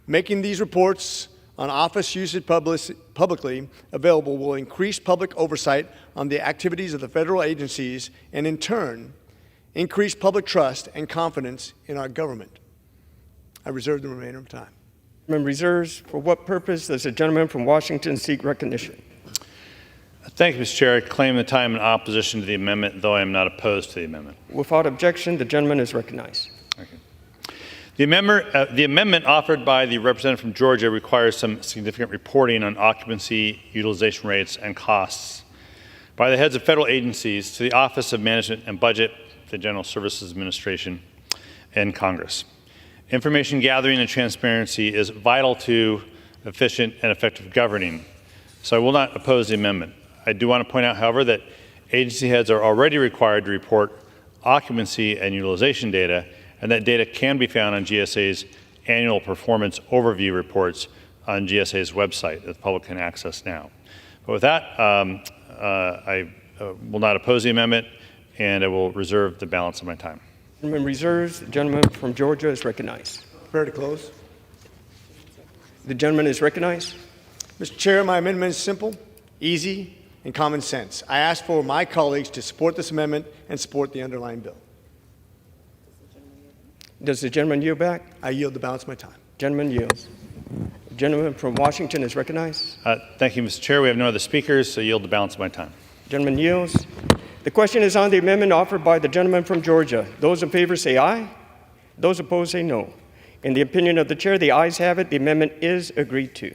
Making these reports on office usage publicly available will increase public oversight on the activities of the federal agencies and, in turn, increase public trust and confidence in our government. I reserve the remainder of time. Reserves. For what purpose does the gentleman from Washington seek recognition? Thank you, Mr. Chair. I claim the time in opposition to the amendment, though I am not opposed to the amendment. Without objection, the gentleman is recognized. The amendment offered by the representative from Georgia requires some significant reporting on occupancy, utilization rates, and costs by the heads of federal agencies to the Office of Management and Budget, the General Services Administration, and Congress. Information gathering and transparency is vital to efficient and effective governing, so I will not oppose the amendment. I do want to point out, however, that agency heads are already required to report occupancy and utilization data, and that data can be found on GSA's annual performance overview reports on GSA's website that the public can access now. But with that, I will not oppose the amendment, and I will reserve the balance of my time. Gentleman reserves. The gentleman from Georgia is recognized. Prepare to close. The gentleman is recognized. Mr. Chair, my amendment is simple, easy, and common sense. I ask for my colleagues to support this amendment and support the underlying bill. Does the gentleman yield back? I yield the balance of my time. Gentleman yields. The gentleman from Washington is recognized. Thank you, Mr. Chair. We have no other speakers, so yield the balance of my time. Gentleman yields. The question is on the amendment offered by the gentleman from Georgia. Those in favor say aye. Those opposed say no. In the opinion of the chair, the ayes have it. The amendment is agreed to.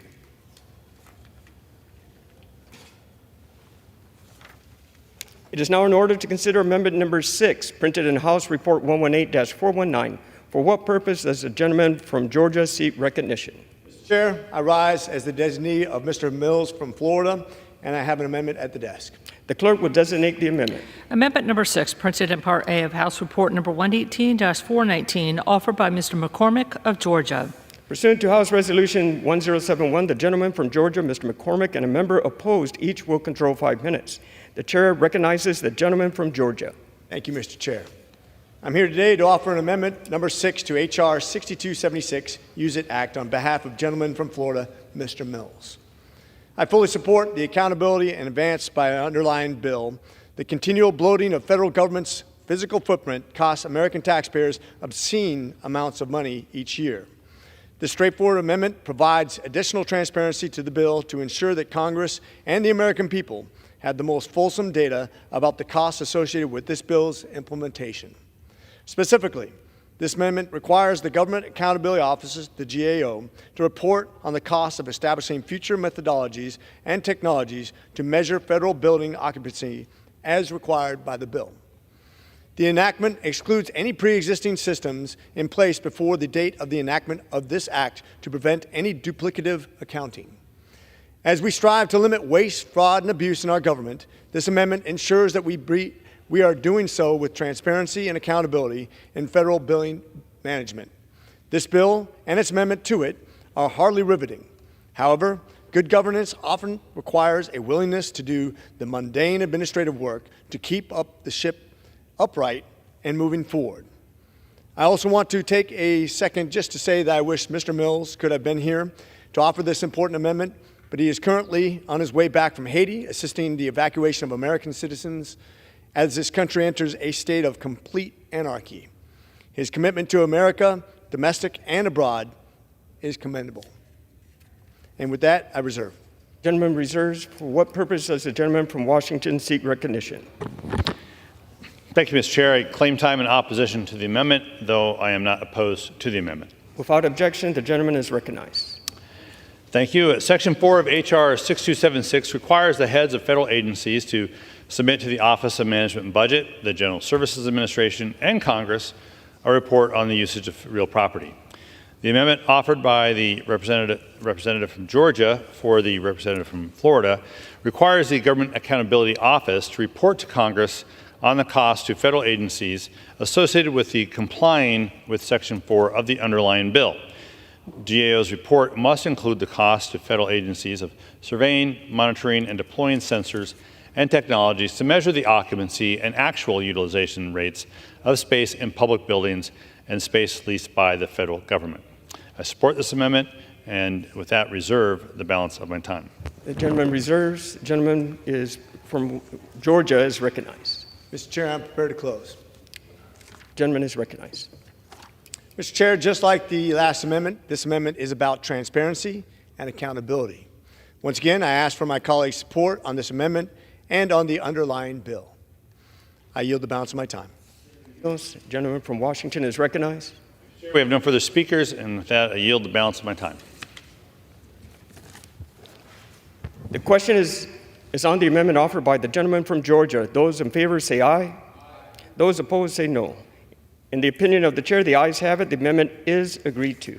It is now in order to consider amendment number 6, printed in House Report 118-419. For what purpose does the gentleman from Georgia seek recognition? Mr. Chair, I rise as the designee of Mr. Mills from Florida, and I have an amendment at the desk. The clerk will designate the amendment. Amendment number 6, printed in Part A of House Report number 118-419, offered by Mr. McCormick of Georgia. Pursuant to House Resolution 1071, the gentleman from Georgia, Mr. McCormick, and a member opposed each will control 5 minutes. The chair recognizes the gentleman from Georgia. Thank you, Mr. Chair. I'm here today to offer an amendment number 6 to H.R. 6276, Use It Act, on behalf of gentleman from Florida, Mr. Mills. I fully support the accountability and advance by an underlying bill. The continual bloating of federal government's physical footprint costs American taxpayers obscene amounts of money each year. This straightforward amendment provides additional transparency to the bill to ensure that Congress and the American people have the most fulsome data about the costs associated with this bill's implementation. Specifically, this amendment requires the Government Accountability Office, the GAO, to report on the cost of establishing future methodologies and technologies to measure federal building occupancy as required by the bill. The enactment excludes any pre-existing systems in place before the date of the enactment of this act to prevent any duplicative accounting. As we strive to limit waste, fraud, and abuse in our government, this amendment ensures that we are doing so with transparency and accountability in federal billing management. This bill and its amendment to it are hardly riveting. However, good governance often requires a willingness to do the mundane administrative work to keep up the ship upright and moving forward. I also want to take a second just to say that I wish Mr. Mills could have been here to offer this important amendment, but he is currently on his way back from Haiti, assisting the evacuation of American citizens as this country enters a state of complete anarchy. His commitment to America, domestic and abroad, is commendable. And with that, I reserve. Gentleman reserves. For what purpose does the gentleman from Washington seek recognition? Thank you, Mr. Chair. I claim time in opposition to the amendment, though I am not opposed to the amendment. Without objection, the gentleman is recognized. Thank you. Section 4 of H.R. 6276 requires the heads of federal agencies to submit to the Office of Management and Budget, the General Services Administration, and Congress a report on the usage of real property. The amendment offered by the representative from Georgia for the representative from Florida requires the Government Accountability Office to report to Congress on the cost to federal agencies associated with the complying with Section 4 of the underlying bill. GAO's report must include the cost to federal agencies of surveying, monitoring, and deploying sensors and technologies to measure the occupancy and actual utilization rates of space in public buildings and space leased by the federal government. I support this amendment and with that reserve the balance of my time. The gentleman reserves. The gentleman is from Georgia is recognized. Mr. Chair, I'm prepared to close. Gentleman is recognized. Mr. Chair, just like the last amendment, this amendment is about transparency and accountability. Once again, I ask for my colleagues' support on this amendment and on the underlying bill. I yield the balance of my time. The gentleman from Washington is recognized. We have no further speakers, and with that, I yield the balance of my time. The question is on the amendment offered by the gentleman from Georgia. Those in favor say aye. Those opposed say no. In the opinion of the chair, the ayes have it. The amendment is agreed to.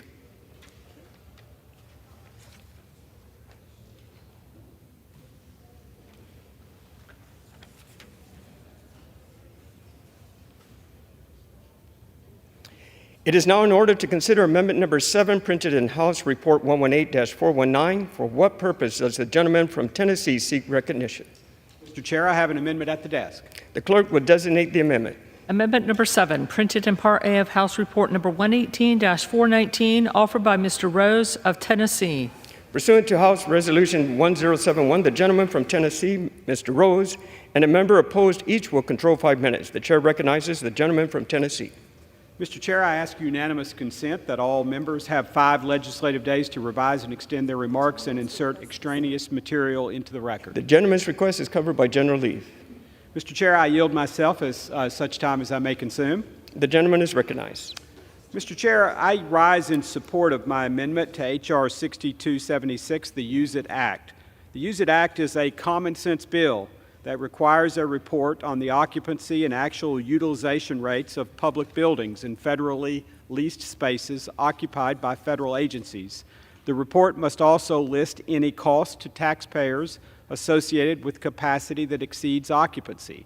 It is now in order to consider amendment number 7, printed in House Report 118-419. For what purpose does the gentleman from Tennessee seek recognition? Mr. Chair, I have an amendment at the desk. The clerk will designate the amendment. Amendment number 7, printed in Part A of House Report number 118-419, offered by Mr. Rose of Tennessee. Pursuant to House Resolution 1071, the gentleman from Tennessee, Mr. Rose, and a member opposed each will control 5 minutes. The chair recognizes the gentleman from Tennessee. Mr. Chair, I ask unanimous consent that all members have 5 legislative days to revise and extend their remarks and insert extraneous material into the record. The gentleman's request is covered by general leave. Mr. Chair, I yield myself as such time as I may consume. The gentleman is recognized. Mr. Chair, I rise in support of my amendment to H.R. 6276, the Use It Act. The Use It Act is a common sense bill that requires a report on the occupancy and actual utilization rates of public buildings in federally leased spaces occupied by federal agencies. The report must also list any cost to taxpayers associated with capacity that exceeds occupancy.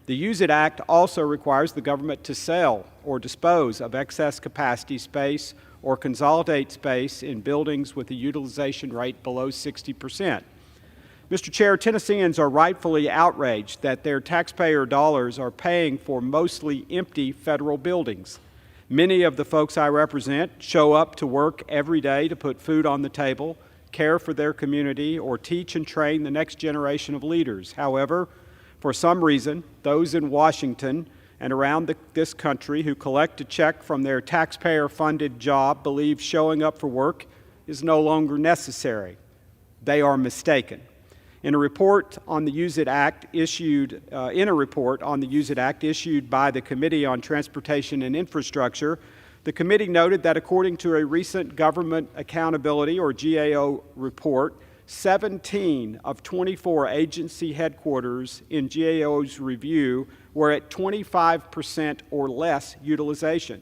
The Use It Act also requires the government to sell or dispose of excess capacity space or consolidate space in buildings with a utilization rate below 60%. Mr. Chair, Tennesseans are rightfully outraged that their taxpayer dollars are paying for mostly empty federal buildings. Many of the folks I represent show up to work every day to put food on the table, care for their community, or teach and train the next generation of leaders. However, for some reason, those in Washington and around this country who collect a check from their taxpayer-funded job believe showing up for work is no longer necessary. They are mistaken. In a report on the Use It Act issued by the Committee on Transportation and Infrastructure, the committee noted that according to a recent Government Accountability, or GAO, report, 17 of 24 agency headquarters in GAO's review were at 25% or less utilization.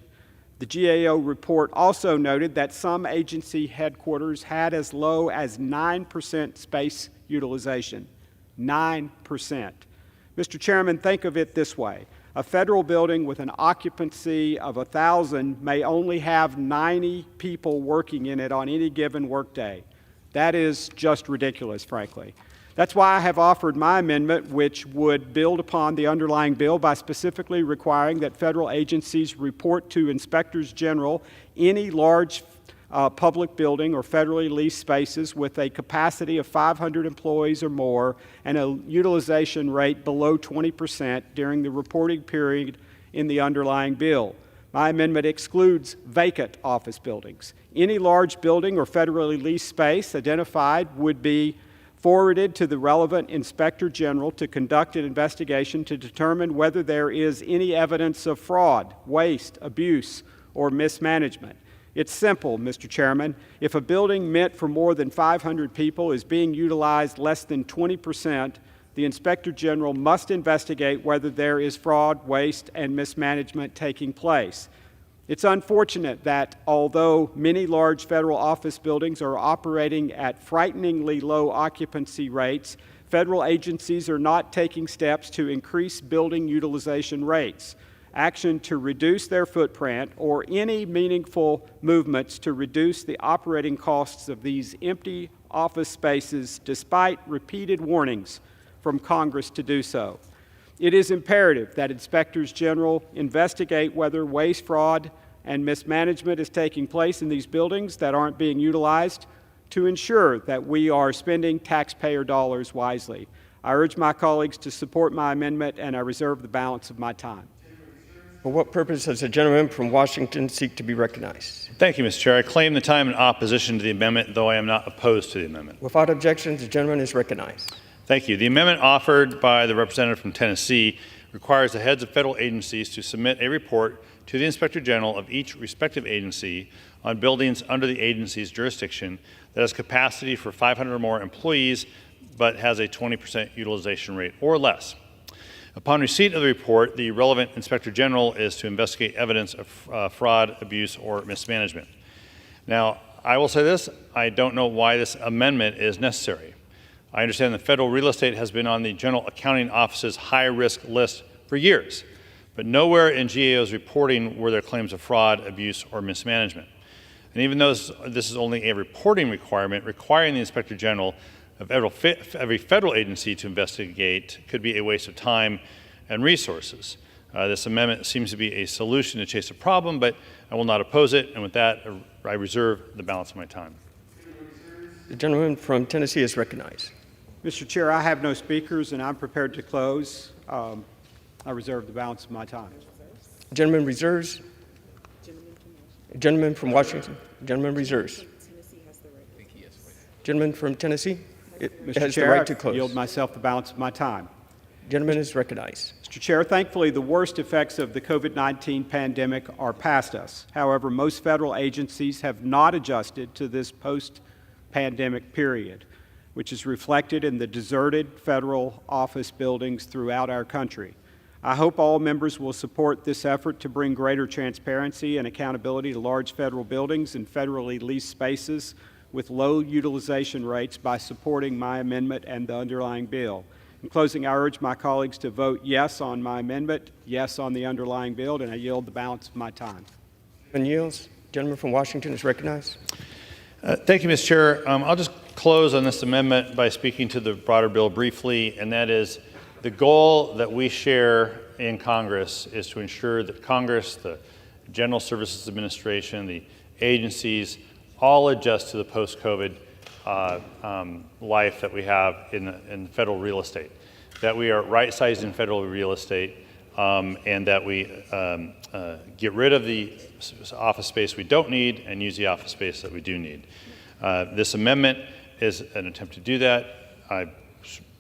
The GAO report also noted that some agency headquarters had as low as 9% space utilization. 9%. Mr. Chairman, think of it this way. A federal building with an occupancy of 1,000 may only have 90 people working in it on any given workday. That is just ridiculous, frankly. That's why I have offered my amendment, which would build upon the underlying bill by specifically requiring that federal agencies report to inspectors general any large public building or federally leased spaces with a capacity of 500 employees or more and a utilization rate below 20% during the reporting period in the underlying bill. My amendment excludes vacant office buildings. Any large building or federally leased space identified would be forwarded to the relevant inspector general to conduct an investigation to determine whether there is any evidence of fraud, waste, abuse, or mismanagement. It's simple, Mr. Chairman. If a building meant for more than 500 people is being utilized less than 20%, the Inspector General must investigate whether there is fraud, waste, and mismanagement taking place. It's unfortunate that although many large federal office buildings are operating at frighteningly low occupancy rates, federal agencies are not taking steps to increase building utilization rates. Action to reduce their footprint or any meaningful movements to reduce the operating costs of these empty office spaces despite repeated warnings from Congress to do so. It is imperative that inspectors general investigate whether waste, fraud, and mismanagement is taking place in these buildings that aren't being utilized to ensure that we are spending taxpayer dollars wisely. I urge my colleagues to support my amendment, and I reserve the balance of my time. For what purpose does the gentleman from Washington seek to be recognized? Thank you, Mr. Chair. I claim the time in opposition to the amendment, though I am not opposed to the amendment. Without objection, the gentleman is recognized. Thank you. The amendment offered by the representative from Tennessee requires the heads of federal agencies to submit a report to the Inspector General of each respective agency on buildings under the agency's jurisdiction that has capacity for 500 or more employees but has a 20% utilization rate or less. Upon receipt of the report, the relevant Inspector General is to investigate evidence of fraud, abuse, or mismanagement. Now, I will say this, I don't know why this amendment is necessary. I understand the federal real estate has been on the General Accounting Office's high-risk list for years, but nowhere in GAO's reporting were there claims of fraud, abuse, or mismanagement. And even though this is only a reporting requirement, requiring the Inspector General of every federal agency to investigate could be a waste of time and resources. This amendment seems to be a solution to chase a problem, but I will not oppose it. And with that, I reserve the balance of my time. The gentleman from Tennessee is recognized. Mr. Chair, I have no speakers, and I'm prepared to close. I reserve the balance of my time. Gentleman reserves. Gentleman from Washington. Gentleman reserves. Gentleman from Tennessee Mr. has Chair, the right to close. I yield myself the balance of my time. Gentleman is recognized. Mr. Chair, thankfully, the worst effects of the COVID-19 pandemic are past us. However, most federal agencies have not adjusted to this post-pandemic period, which is reflected in the deserted federal office buildings throughout our country. I hope all members will support this effort to bring greater transparency and accountability to large federal buildings and federally leased spaces with low utilization rates by supporting my amendment and the underlying bill. In closing, I urge my colleagues to vote yes on my amendment, yes on the underlying bill, and I yield the balance of my time. And yields. Gentleman from Washington is recognized. Thank you, Mr. Chair. I'll just close on this amendment by speaking to the broader bill briefly, and that is the goal that we share in Congress is to ensure that Congress, the General Services Administration, the agencies all adjust to the post-COVID life that we have in federal real estate, that we are right-sized in federal real estate, and that we get rid of the office space we don't need and use the office space that we do need. This amendment is an attempt to do that. I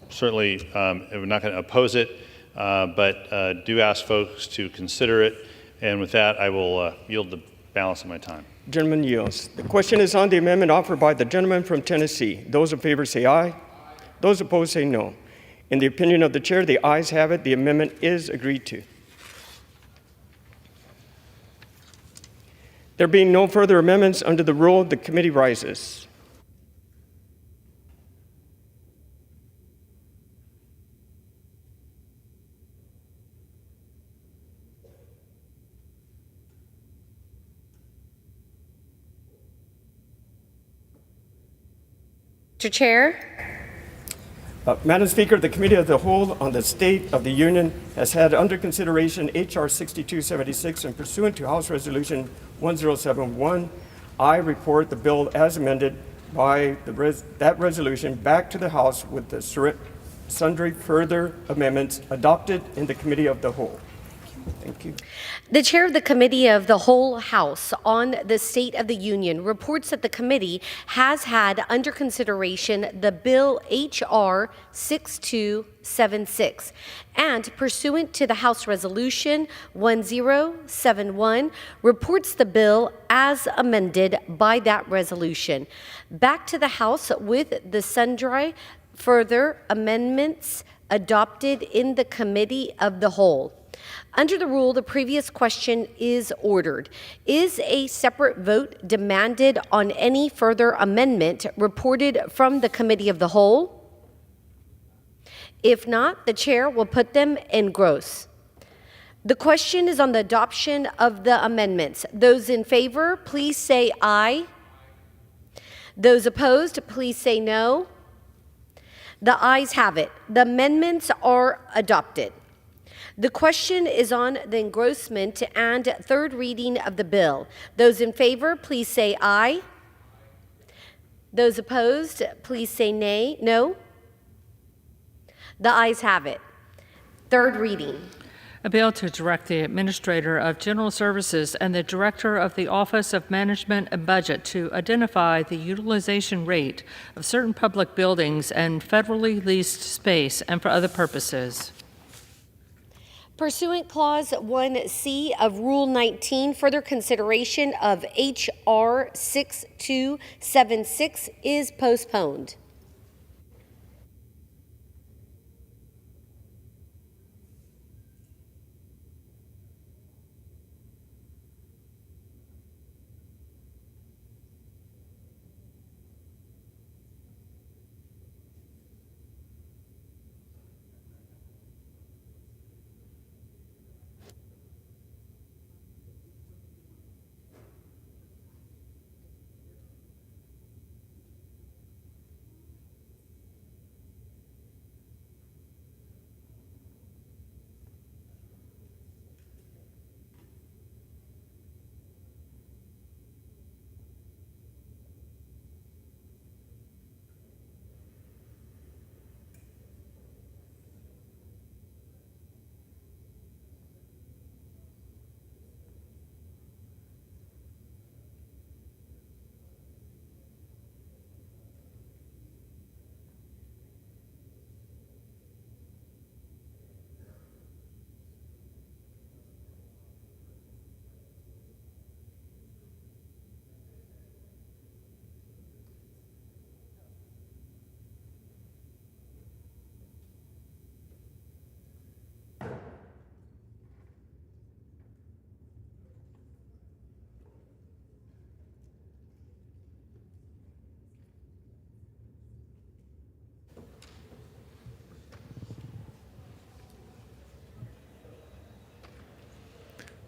certainly am not going to oppose it, but do ask folks to consider it. And with that, I will yield the balance of my time. Gentleman yields. The question is on the amendment offered by the gentleman from Tennessee. Those in favor say aye. Those opposed say no. In the opinion of the chair, the ayes have it. The amendment is agreed to. There being no further amendments under the rule, the committee rises. Mr. Chair. Madam Speaker, the Committee of the Whole on the State of the Union has had under consideration H.R. 6276 and pursuant to House Resolution 1071, I report the bill as amended by that resolution back to the House with the sundry further amendments adopted in the Committee of the Whole. Thank you. The chair of the Committee of the Whole House on the State of the Union reports that the committee has had under consideration the bill H.R. 6276 and pursuant to the House Resolution 1071 reports the bill as amended by that resolution back to the House with the sundry further amendments adopted in the Committee of the Whole. Under the rule, the previous question is ordered. Is a separate vote demanded on any further amendment reported from the Committee of the Whole? If not, the chair will put them in gross. The question is on the adoption of the amendments. Those in favor, please say aye. Those opposed, please say no. The ayes have it. The amendments are adopted. The question is on the engrossment and third reading of the bill. Those in favor, please say aye. Those opposed, please say nay. No. The ayes have it. Third reading. A bill to direct the Administrator of General Services and the Director of the Office of Management and Budget to identify the utilization rate of certain public buildings and federally leased space and for other purposes. Pursuant Clause 1C of Rule 19, further consideration of H.R. 6276 is postponed.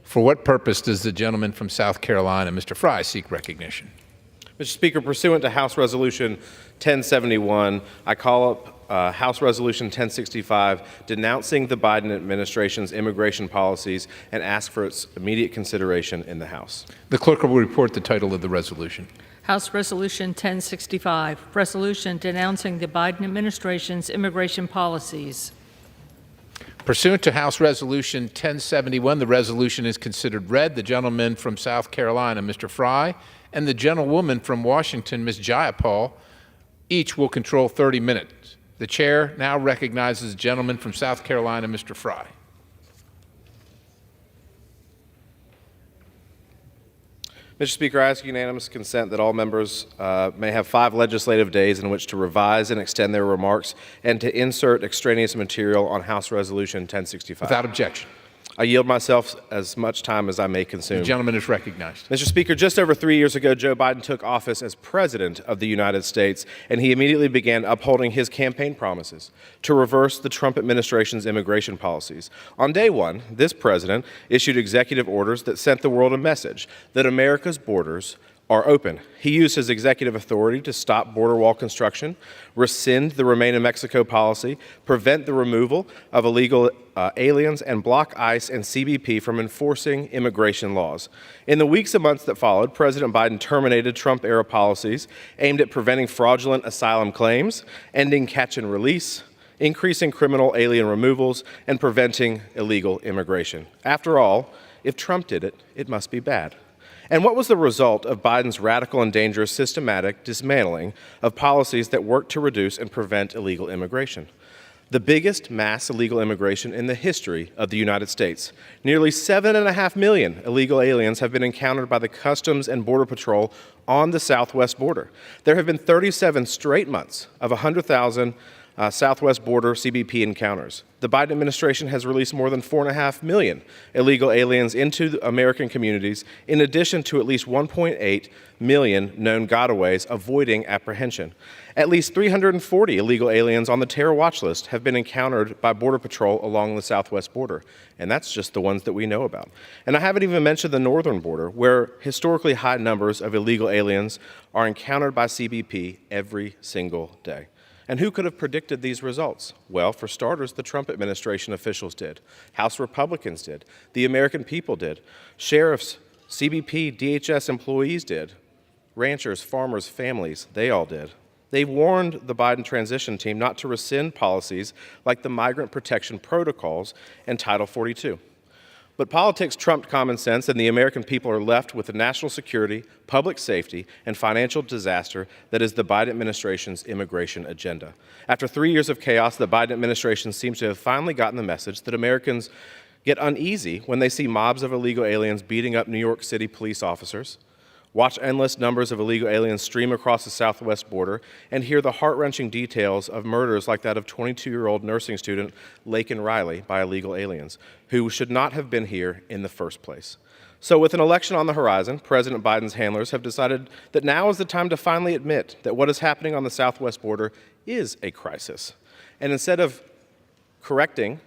For what purpose does the gentleman from South Carolina, Mr. Fry, seek recognition? Mr. Speaker, pursuant to House Resolution 1071, I call up House Resolution 1065 denouncing the Biden administration's immigration policies and ask for its immediate consideration in the House. The clerk will report the title of the resolution. House Resolution 1065, resolution denouncing the Biden administration's immigration policies. Pursuant to House Resolution 1071, the resolution is considered read. The gentleman from South Carolina, Mr. Fry, and the gentlewoman from Washington, Ms. Jayapal, each will control 30 minutes. The chair now recognizes the gentleman from South Carolina, Mr. Fry. Mr. Speaker, I ask unanimous consent that all members may have 5 legislative days in which to revise and extend their remarks and to insert extraneous material on House Resolution 1065. Without objection. I yield myself as much time as I may consume. The gentleman is recognized. Mr. Speaker, just over 3 years ago, Joe Biden took office as President of the United States, and he immediately began upholding his campaign promises to reverse the Trump administration's immigration policies. On day one, this president issued executive orders that sent the world a message that America's borders are open. He used his executive authority to stop border wall construction, rescind the Remain in Mexico policy, prevent the removal of illegal aliens, and block ICE and CBP from enforcing immigration laws. In the weeks and months that followed, President Biden terminated Trump-era policies aimed at preventing fraudulent asylum claims, ending catch and release, increasing criminal alien removals, and preventing illegal immigration. After all, if Trump did it, it must be bad. And what was the result of Biden's radical and dangerous systematic dismantling of policies that work to reduce and prevent illegal immigration? The biggest mass illegal immigration in the history of the United States. Nearly 7.5 million illegal aliens have been encountered by the Customs and Border Patrol on the southwest border. There have been 37 straight months of 100,000 southwest border CBP encounters. The Biden administration has released more than 4.5 million illegal aliens into American communities, in addition to at least 1.8 million known gotaways avoiding apprehension. At least 340 illegal aliens on the terror watch list have been encountered by Border Patrol along the southwest border, and that's just the ones that we know about. And I haven't even mentioned the northern border, where historically high numbers of illegal aliens are encountered by CBP every single day. And who could have predicted these results? Well, for starters, the Trump administration officials did. House Republicans did. The American people did. Sheriffs, CBP, DHS employees did. Ranchers, farmers, families, they all did. They warned the Biden transition team not to rescind policies like the migrant protection protocols and Title 42. But politics trumped common sense, and the American people are left with the national security, public safety, and financial disaster that is the Biden administration's immigration agenda. After 3 years of chaos, the Biden administration seems to have finally gotten the message that Americans get uneasy when they see mobs of illegal aliens beating up New York City police officers, watch endless numbers of illegal aliens stream across the southwest border, and hear the heart-wrenching details of murders like that of 22-year-old nursing student Laken Riley by illegal aliens, who should not have been here in the first place. So with an election on the horizon, President Biden's handlers have decided that now is the time to finally admit that what is happening on the southwest border is a crisis. And instead of correcting,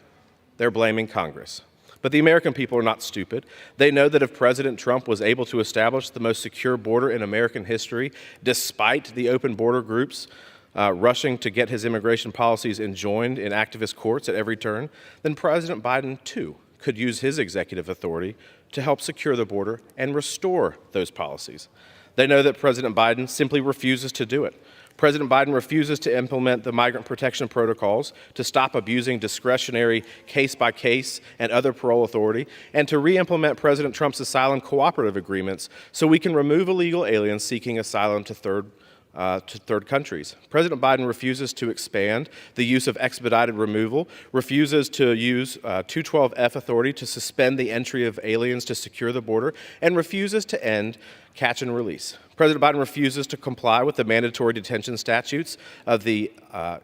they're blaming Congress. But the American people are not stupid. They know that if President Trump was able to establish the most secure border in American history, despite the open border groups rushing to get his immigration policies enjoined in activist courts at every turn, then President Biden, too, could use his executive authority to help secure the border and restore those policies. They know that President Biden simply refuses to do it. President Biden refuses to implement the migrant protection protocols, to stop abusing discretionary case-by-case and other parole authority, and to re-implement President Trump's asylum cooperative agreements so we can remove illegal aliens seeking asylum to third countries. President Biden refuses to expand the use of expedited removal, refuses to use 212F authority to suspend the entry of aliens to secure the border, and refuses to end catch and release. President Biden refuses to comply with the mandatory detention statutes of the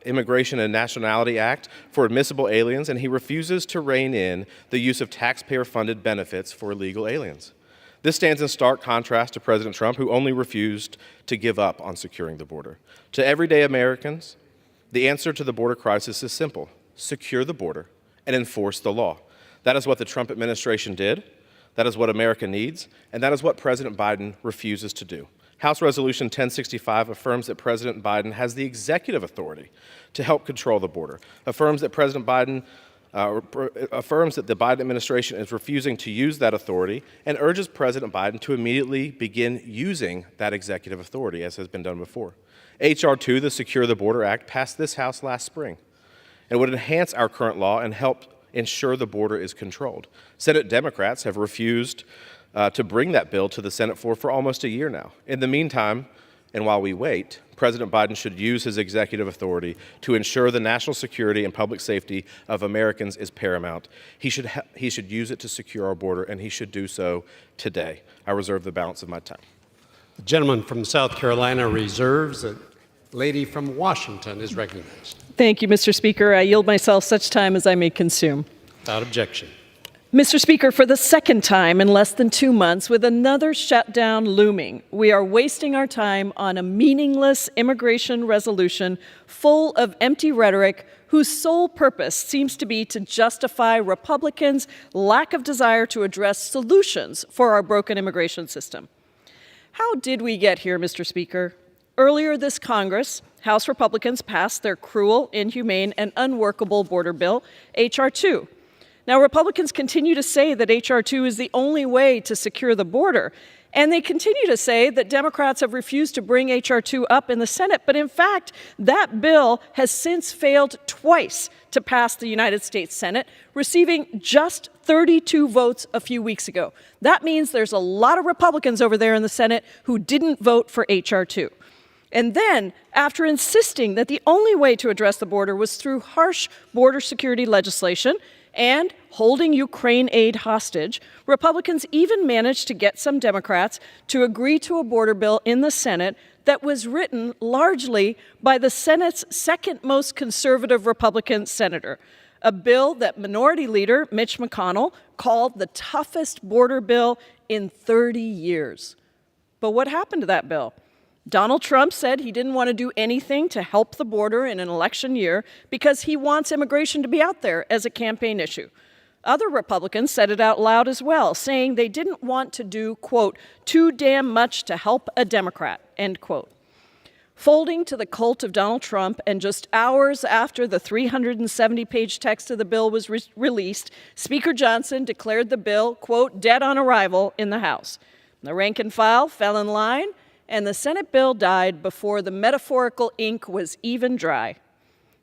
Immigration and Nationality Act for admissible aliens, and he refuses to rein in the use of taxpayer-funded benefits for illegal aliens. This stands in stark contrast to President Trump, who only refused to give up on securing the border. To everyday Americans, the answer to the border crisis is simple: secure the border and enforce the law. That is what the Trump administration did. That is what America needs, and that is what President Biden refuses to do. House Resolution 1065 affirms that President Biden has the executive authority to help control the border, affirms that President Biden affirms that the Biden administration is refusing to use that authority, and urges President Biden to immediately begin using that executive authority, as has been done before. H.R. 2, the Secure the Border Act, passed this House last spring and would enhance our current law and help ensure the border is controlled. Senate Democrats have refused to bring that bill to the Senate floor for almost a year now. In the meantime, and while we wait, President Biden should use his executive authority to ensure the national security and public safety of Americans is paramount. He should use it to secure our border, and he should do so today. I reserve the balance of my time. The gentleman from South Carolina reserves. The lady from Washington is recognized. Thank you, Mr. Speaker. I yield myself such time as I may consume. Without objection. Mr. Speaker, for the second time in less than 2 months, with another shutdown looming, we are wasting our time on a meaningless immigration resolution full of empty rhetoric whose sole purpose seems to be to justify Republicans' lack of desire to address solutions for our broken immigration system. How did we get here, Mr. Speaker? Earlier this Congress, House Republicans passed their cruel, inhumane, and unworkable border bill, H.R. 2. Now, Republicans continue to say that H.R. 2 is the only way to secure the border, and they continue to say that Democrats have refused to bring H.R. 2 up in the Senate, but in fact, that bill has since failed twice to pass the United States Senate, receiving just 32 votes a few weeks ago. That means there's a lot of Republicans over there in the Senate who didn't vote for H.R. 2. And then, after insisting that the only way to address the border was through harsh border security legislation and holding Ukraine aid hostage, Republicans even managed to get some Democrats to agree to a border bill in the Senate that was written largely by the Senate's second most conservative Republican senator, a bill that Minority Leader Mitch McConnell called the toughest border bill in 30 years. But what happened to that bill? Donald Trump said he didn't want to do anything to help the border in an election year because he wants immigration to be out there as a campaign issue. Other Republicans said it out loud as well, saying they didn't want to do, quote, too damn much to help a Democrat, end quote. Folding to the cult of Donald Trump, and just hours after the 370-page text of the bill was released, Speaker Johnson declared the bill, quote, dead on arrival in the House. The rank and file fell in line, and the Senate bill died before the metaphorical ink was even dry.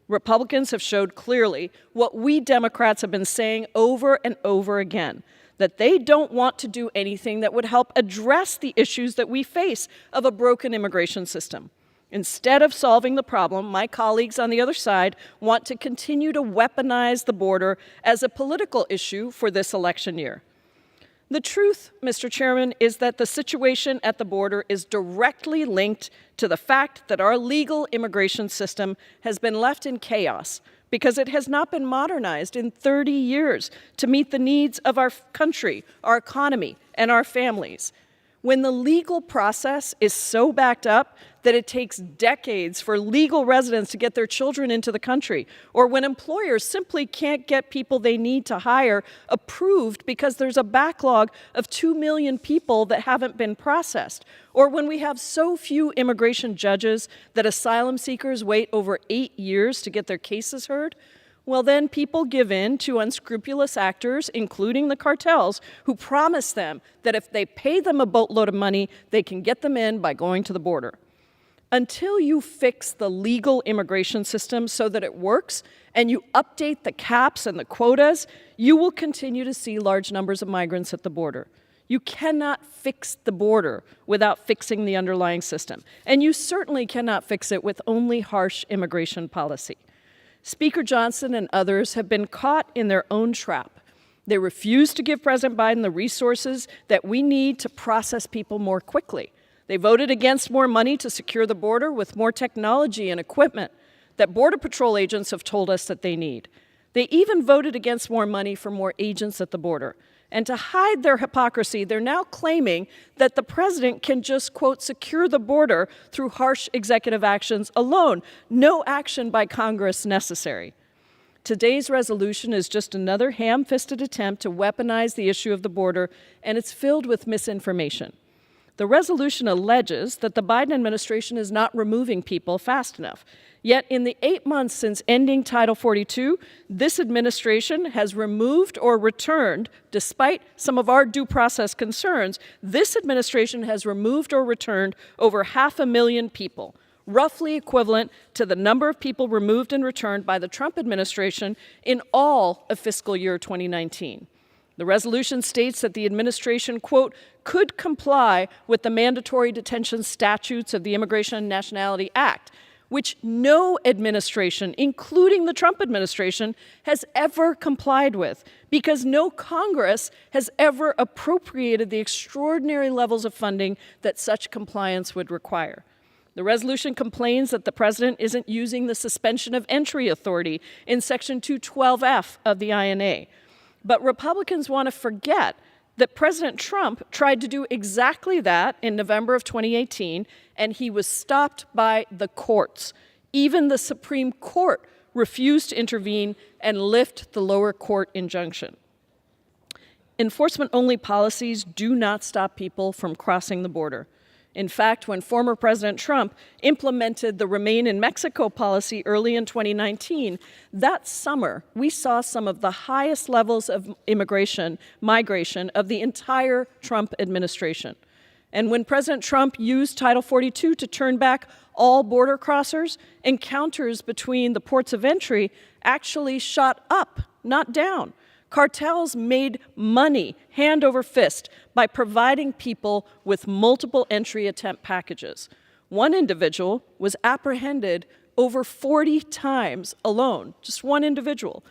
Republicans have showed clearly what we Democrats have been saying over and over again, that they don't want to do anything that would help address the issues that we face of a broken immigration system. Instead of solving the problem, my colleagues on the other side want to continue to weaponize the border as a political issue for this election year. The truth, Mr. Chairman, is that the situation at the border is directly linked to the fact that our legal immigration system has been left in chaos because it has not been modernized in 30 years to meet the needs of our country, our economy, and our families. When the legal process is so backed up that it takes decades for legal residents to get their children into the country, or when employers simply can't get people they need to hire approved because there's a backlog of 2 million people that haven't been processed, or when we have so few immigration judges that asylum seekers wait over 8 years to get their cases heard, well, then people give in to unscrupulous actors, including the cartels, who promise them that if they pay them a boatload of money, they can get them in by going to the border. Until you fix the legal immigration system so that it works and you update the caps and the quotas, you will continue to see large numbers of migrants at the border. You cannot fix the border without fixing the underlying system. And you certainly cannot fix it with only harsh immigration policy. Speaker Johnson and others have been caught in their own trap. They refuse to give President Biden the resources that we need to process people more quickly. They voted against more money to secure the border with more technology and equipment that Border Patrol agents have told us that they need. They even voted against more money for more agents at the border. And to hide their hypocrisy, they're now claiming that the president can just, quote, secure the border through harsh executive actions alone, no action by Congress necessary. Today's resolution is just another ham-fisted attempt to weaponize the issue of the border, and it's filled with misinformation. The resolution alleges that the Biden administration is not removing people fast enough. Yet in the 8 months since ending Title 42, this administration has removed or returned, despite some of our due process concerns, this administration has removed or returned over 500,000 people, roughly equivalent to the number of people removed and returned by the Trump administration in all of fiscal year 2019. The resolution states that the administration, quote, could comply with the mandatory detention statutes of the Immigration and Nationality Act, which no administration, including the Trump administration, has ever complied with, because no Congress has ever appropriated the extraordinary levels of funding that such compliance would require. The resolution complains that the president isn't using the suspension of entry authority in Section 212F of the INA. But Republicans want to forget that President Trump tried to do exactly that in November of 2018, and he was stopped by the courts. Even the Supreme Court refused to intervene and lift the lower court injunction. Enforcement-only policies do not stop people from crossing the border. In fact, when former President Trump implemented the Remain in Mexico policy early in 2019, that summer we saw some of the highest levels of migration of the entire Trump administration. And when President Trump used Title 42 to turn back all border crossers, encounters between the ports of entry actually shot up, not down. Cartels made money hand over fist by providing people with multiple entry attempt packages. One individual was apprehended over 40 times alone, just one individual.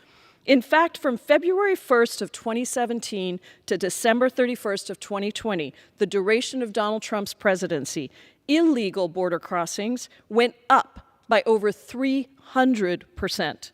In fact, from February 1st of 2017 to December 31st of 2020, the duration of Donald Trump's presidency, illegal border crossings went up by over 300%.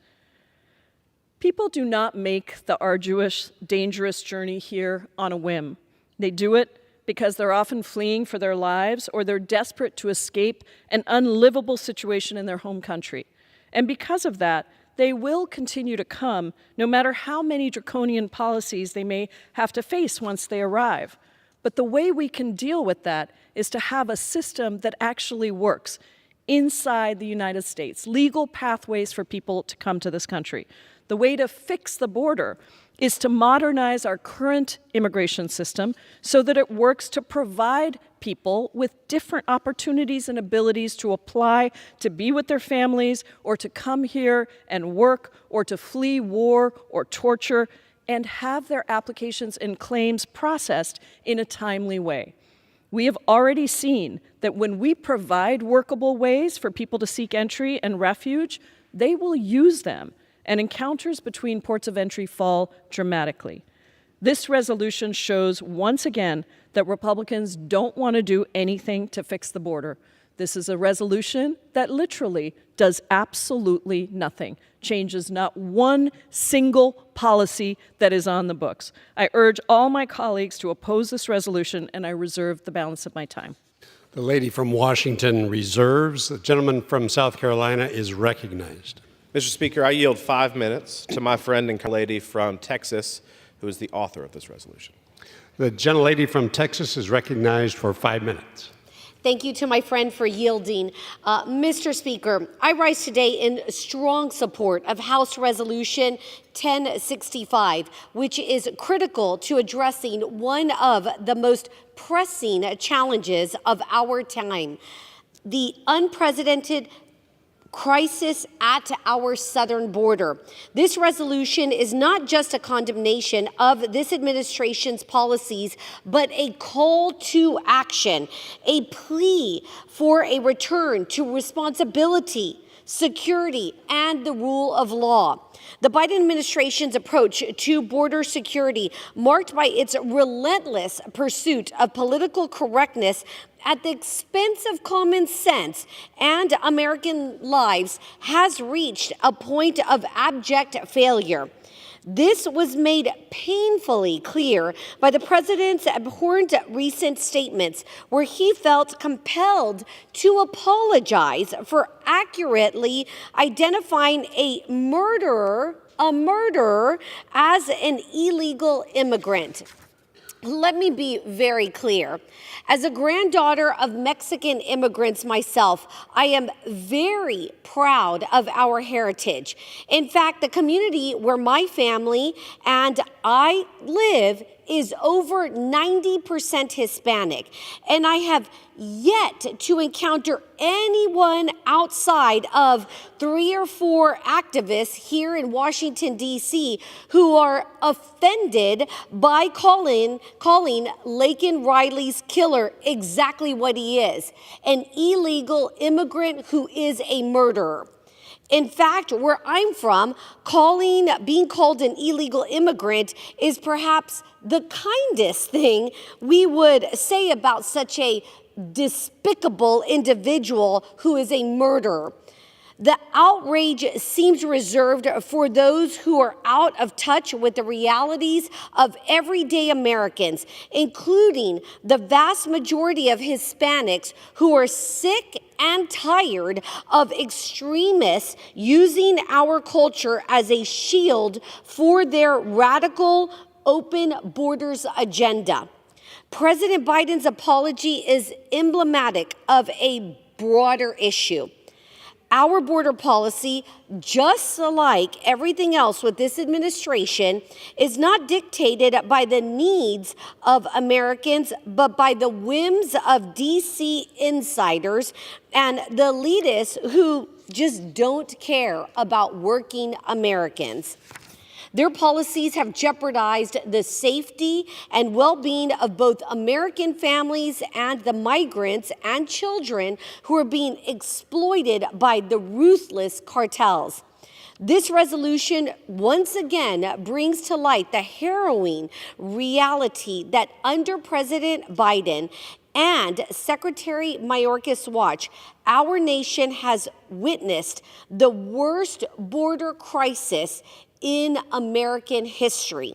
People do not make the arduous, dangerous journey here on a whim. They do it because they're often fleeing for their lives or they're desperate to escape an unlivable situation in their home country. And because of that, they will continue to come no matter how many draconian policies they may have to face once they arrive. But the way we can deal with that is to have a system that actually works inside the United States, legal pathways for people to come to this country. The way to fix the border is to modernize our current immigration system so that it works to provide people with different opportunities and abilities to apply to be with their families or to come here and work or to flee war or torture and have their applications and claims processed in a timely way. We have already seen that when we provide workable ways for people to seek entry and refuge, they will use them, and encounters between ports of entry fall dramatically. This resolution shows once again that Republicans don't want to do anything to fix the border. This is a resolution that literally does absolutely nothing, changes not one single policy that is on the books. I urge all my colleagues to oppose this resolution, and I reserve the balance of my time. The lady from Washington reserves. The gentleman from South Carolina is recognized. Mr. Speaker, I yield 5 minutes to my friend and lady from Texas, who is the author of this resolution. The gentlelady from Texas is recognized for 5 minutes. Thank you to my friend for yielding. Mr. Speaker, I rise today in strong support of House Resolution 1065, which is critical to addressing one of the most pressing challenges of our time, the unprecedented crisis at our southern border. This resolution is not just a condemnation of this administration's policies, but a call to action, a plea for a return to responsibility, security, and the rule of law. The Biden administration's approach to border security, marked by its relentless pursuit of political correctness at the expense of common sense and American lives, has reached a point of abject failure. This was made painfully clear by the president's abhorrent recent statements, where he felt compelled to apologize for accurately identifying a murderer a murderer as an illegal immigrant. Let me be very clear. As a granddaughter of Mexican immigrants myself, I am very proud of our heritage. In fact, the community where my family and I live is over 90% Hispanic, and I have yet to encounter anyone outside of 3 or 4 activists here in Washington, D.C. who are offended by calling Laken Riley's killer exactly what he is, an illegal immigrant who is a murderer. In fact, where I'm from, being called an illegal immigrant is perhaps the kindest thing we would say about such a despicable individual who is a murderer. The outrage seems reserved for those who are out of touch with the realities of everyday Americans, including the vast majority of Hispanics who are sick and tired of extremists using our culture as a shield for their radical open borders agenda. President Biden's apology is emblematic of a broader issue. Our border policy, just like everything else with this administration, is not dictated by the needs of Americans, but by the whims of D.C. insiders and the elitists who just don't care about working Americans. Their policies have jeopardized the safety and well-being of both American families and the migrants and children who are being exploited by the ruthless cartels. This resolution once again brings to light the harrowing reality that under President Biden and Secretary Mayorkas' watch, our nation has witnessed the worst border crisis in American history.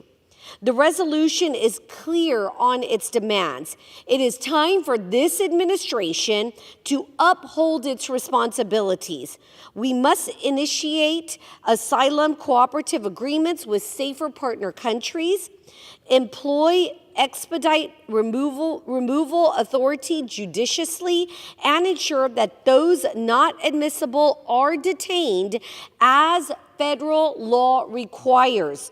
The resolution is clear on its demands. It is time for this administration to uphold its responsibilities. We must initiate asylum cooperative agreements with safer partner countries, employ expedite removal authority judiciously, and ensure that those not admissible are detained as federal law requires.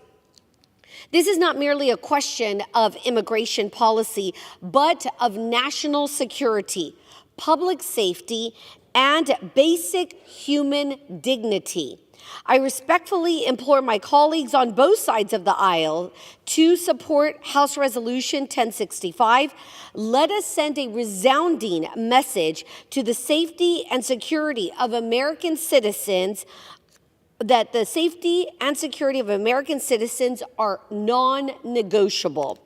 This is not merely a question of immigration policy, but of national security, public safety, and basic human dignity. I respectfully implore my colleagues on both sides of the aisle to support House Resolution 1065. Let us send a resounding message to the safety and security of American citizens that the safety and security of American citizens are non-negotiable.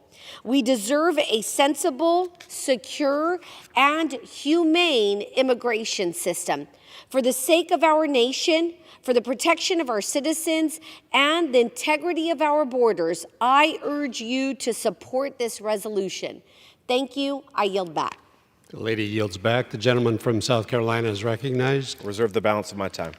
We deserve a sensible, secure, and humane immigration system. For the sake of our nation, for the protection of our citizens, and the integrity of our borders, I urge you to support this resolution. Thank you. I yield back. The lady yields back. The gentleman from South Carolina is recognized. Reserve the balance of my time.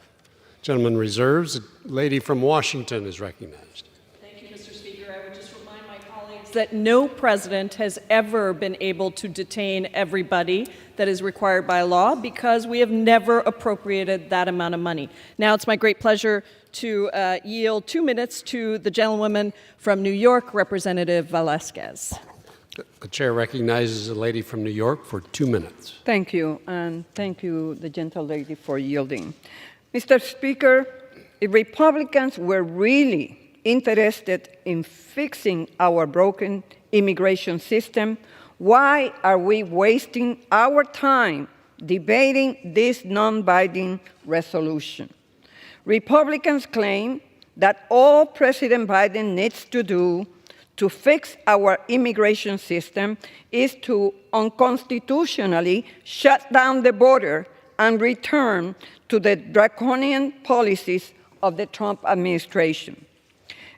Gentleman reserves. The lady from Washington is recognized. Thank you, Mr. Speaker. I would just remind my colleagues that no president has ever been able to detain everybody that is required by law because we have never appropriated that amount of money. Now it's my great pleasure to yield 2 minutes to the gentlewoman from New York, Representative Velasquez. The chair recognizes the lady from New York for 2 minutes. Thank you, and thank you, the gentle lady, for yielding. Mr. Speaker, if Republicans were really interested in fixing our broken immigration system, why are we wasting our time debating this non-binding resolution? Republicans claim that all President Biden needs to do to fix our immigration system is to unconstitutionally shut down the border and return to the draconian policies of the Trump administration.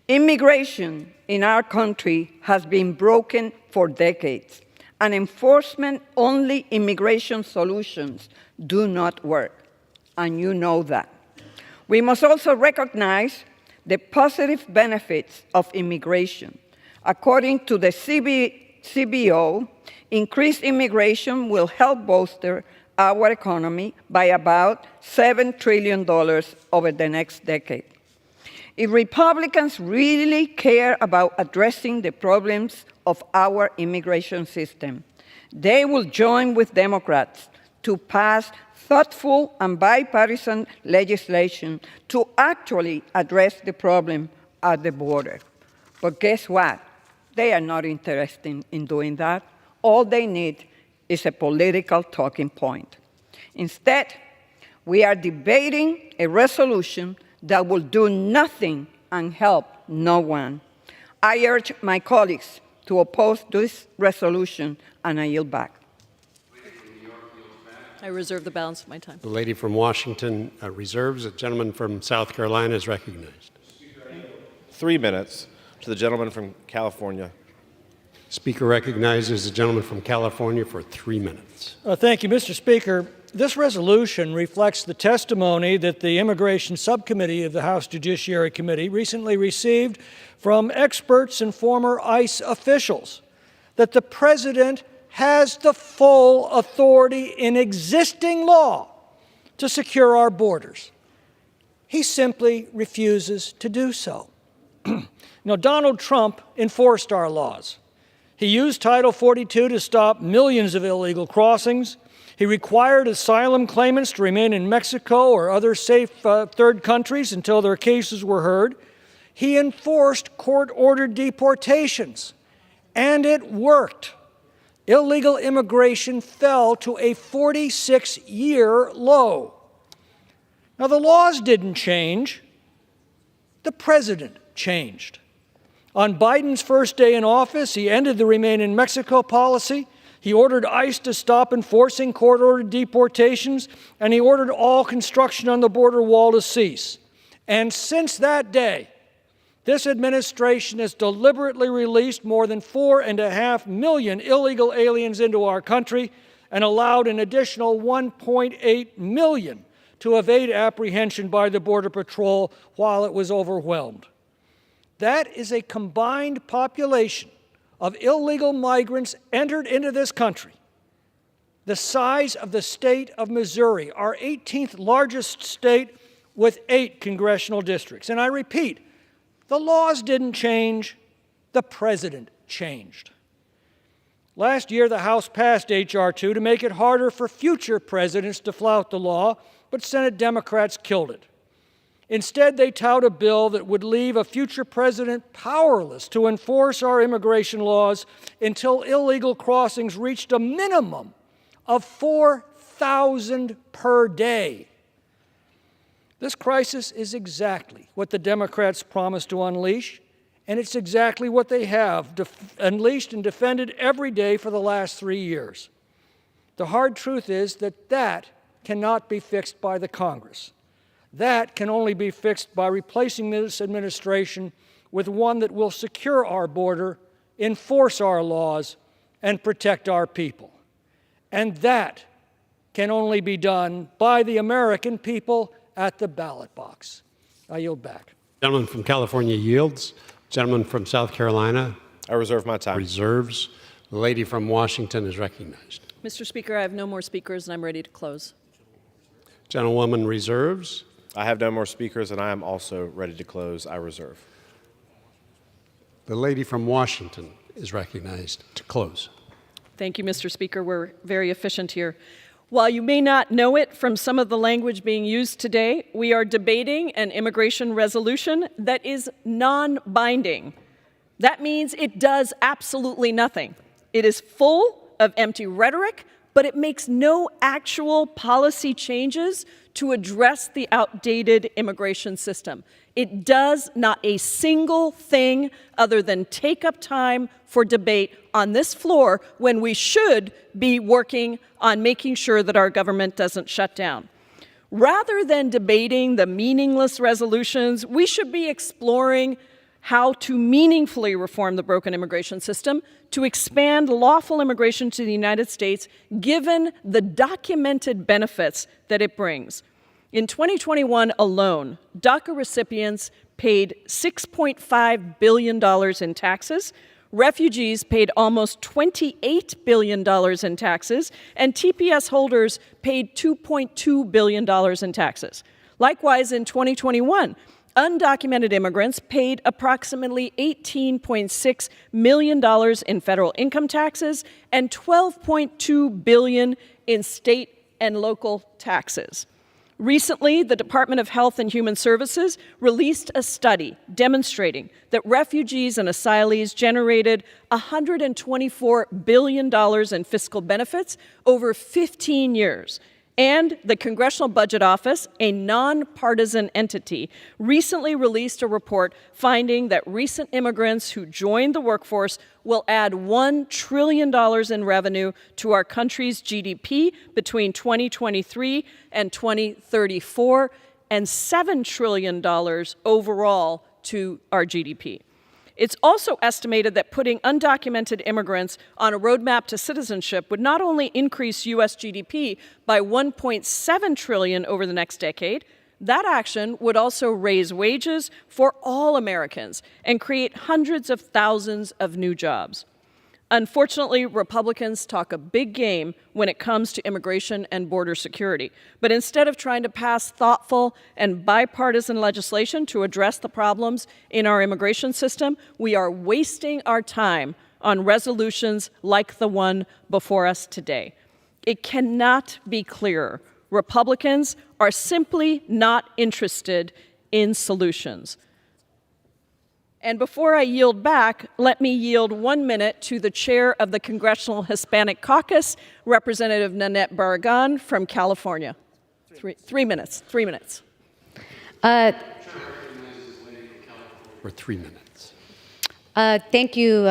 Immigration in our country has been broken for decades, and enforcement-only immigration solutions do not work, and you know that. We must also recognize the positive benefits of immigration. According to the CBO, increased immigration will help bolster our economy by about $7 trillion over the next decade. If Republicans really care about addressing the problems of our immigration system, they will join with Democrats to pass thoughtful and bipartisan legislation to actually address the problem at the border. But guess what? They are not interested in doing that. All they need is a political talking point. Instead, we are debating a resolution that will do nothing and help no one. I urge my colleagues to oppose this resolution, and I yield back. I reserve the balance of my time. The lady from Washington reserves. The gentleman from South Carolina is recognized. 3 minutes to the gentleman from California. Speaker recognizes the gentleman from California for 3 minutes. Thank you, Mr. Speaker. This resolution reflects the testimony that the Immigration Subcommittee of the House Judiciary Committee recently received from experts and former ICE officials that the President has the full authority in existing law to secure our borders. He simply refuses to do so. Now, Donald Trump enforced our laws. He used Title 42 to stop millions of illegal crossings. He required asylum claimants to remain in Mexico or other safe third countries until their cases were heard. He enforced court-ordered deportations, and it worked. Illegal immigration fell to a 46-year low. Now, the laws didn't change. The president changed. On Biden's first day in office, he ended the Remain in Mexico policy. He ordered ICE to stop enforcing court-ordered deportations, and he ordered all construction on the border wall to cease. And since that day, this administration has deliberately released more than 4.5 million illegal aliens into our country and allowed an additional 1.8 million to evade apprehension by the Border Patrol while it was overwhelmed. That is a combined population of illegal migrants entered into this country the size of the state of Missouri, our 18th largest state with 8 congressional districts. And I repeat, the laws didn't change, the president changed. Last year, the House passed H.R. 2 to make it harder for future presidents to flout the law, but Senate Democrats killed it. Instead, they tout a bill that would leave a future president powerless to enforce our immigration laws until illegal crossings reached a minimum of 4,000 per day. This crisis is exactly what the Democrats promised to unleash, and it's exactly what they have unleashed and defended every day for the last 3 years. The hard truth is that that cannot be fixed by the Congress. That can only be fixed by replacing this administration with one that will secure our border, enforce our laws, and protect our people. And that can only be done by the American people at the ballot box. I yield back. Gentleman from California yields. Gentleman from South Carolina. I reserve my time. Reserves. The lady from Washington is recognized. Mr. Speaker, I have no more speakers, and I'm ready to close. Gentlewoman reserves. I have no more speakers, and I am also ready to close. I reserve. The lady from Washington is recognized to close. Thank you, Mr. Speaker. We're very efficient here. While you may not know it from some of the language being used today, we are debating an immigration resolution that is non-binding. That means it does absolutely nothing. It is full of empty rhetoric, but it makes no actual policy changes to address the outdated immigration system. It does not a single thing other than take up time for debate on this floor when we should be working on making sure that our government doesn't shut down. Rather than debating the meaningless resolutions, we should be exploring how to meaningfully reform the broken immigration system to expand lawful immigration to the United States, given the documented benefits that it brings. In 2021 alone, DACA recipients paid $6.5 billion in taxes, refugees paid almost $28 billion in taxes, and TPS holders paid $2.2 billion in taxes. Likewise, in 2021, undocumented immigrants paid approximately $18.6 million in federal income taxes and $12.2 billion in state and local taxes. Recently, the Department of Health and Human Services released a study demonstrating that refugees and asylees generated $124 billion in fiscal benefits over 15 years. And the Congressional Budget Office, a nonpartisan entity, recently released a report finding that recent immigrants who joined the workforce will add $1 trillion in revenue to our country's GDP between 2023 and 2034, and $7 trillion overall to our GDP. It's also estimated that putting undocumented immigrants on a roadmap to citizenship would not only increase U.S. GDP by $1.7 trillion over the next decade, that action would also raise wages for all Americans and create hundreds of thousands of new jobs. Unfortunately, Republicans talk a big game when it comes to immigration and border security. But instead of trying to pass thoughtful and bipartisan legislation to address the problems in our immigration system, we are wasting our time on resolutions like the one before us today. It cannot be clearer. Republicans are simply not interested in solutions. And before I yield back, let me yield 1 minute to the chair of the Congressional Hispanic Caucus, Representative Nanette Barragan from California. Three minutes. For 3 minutes. Thank you,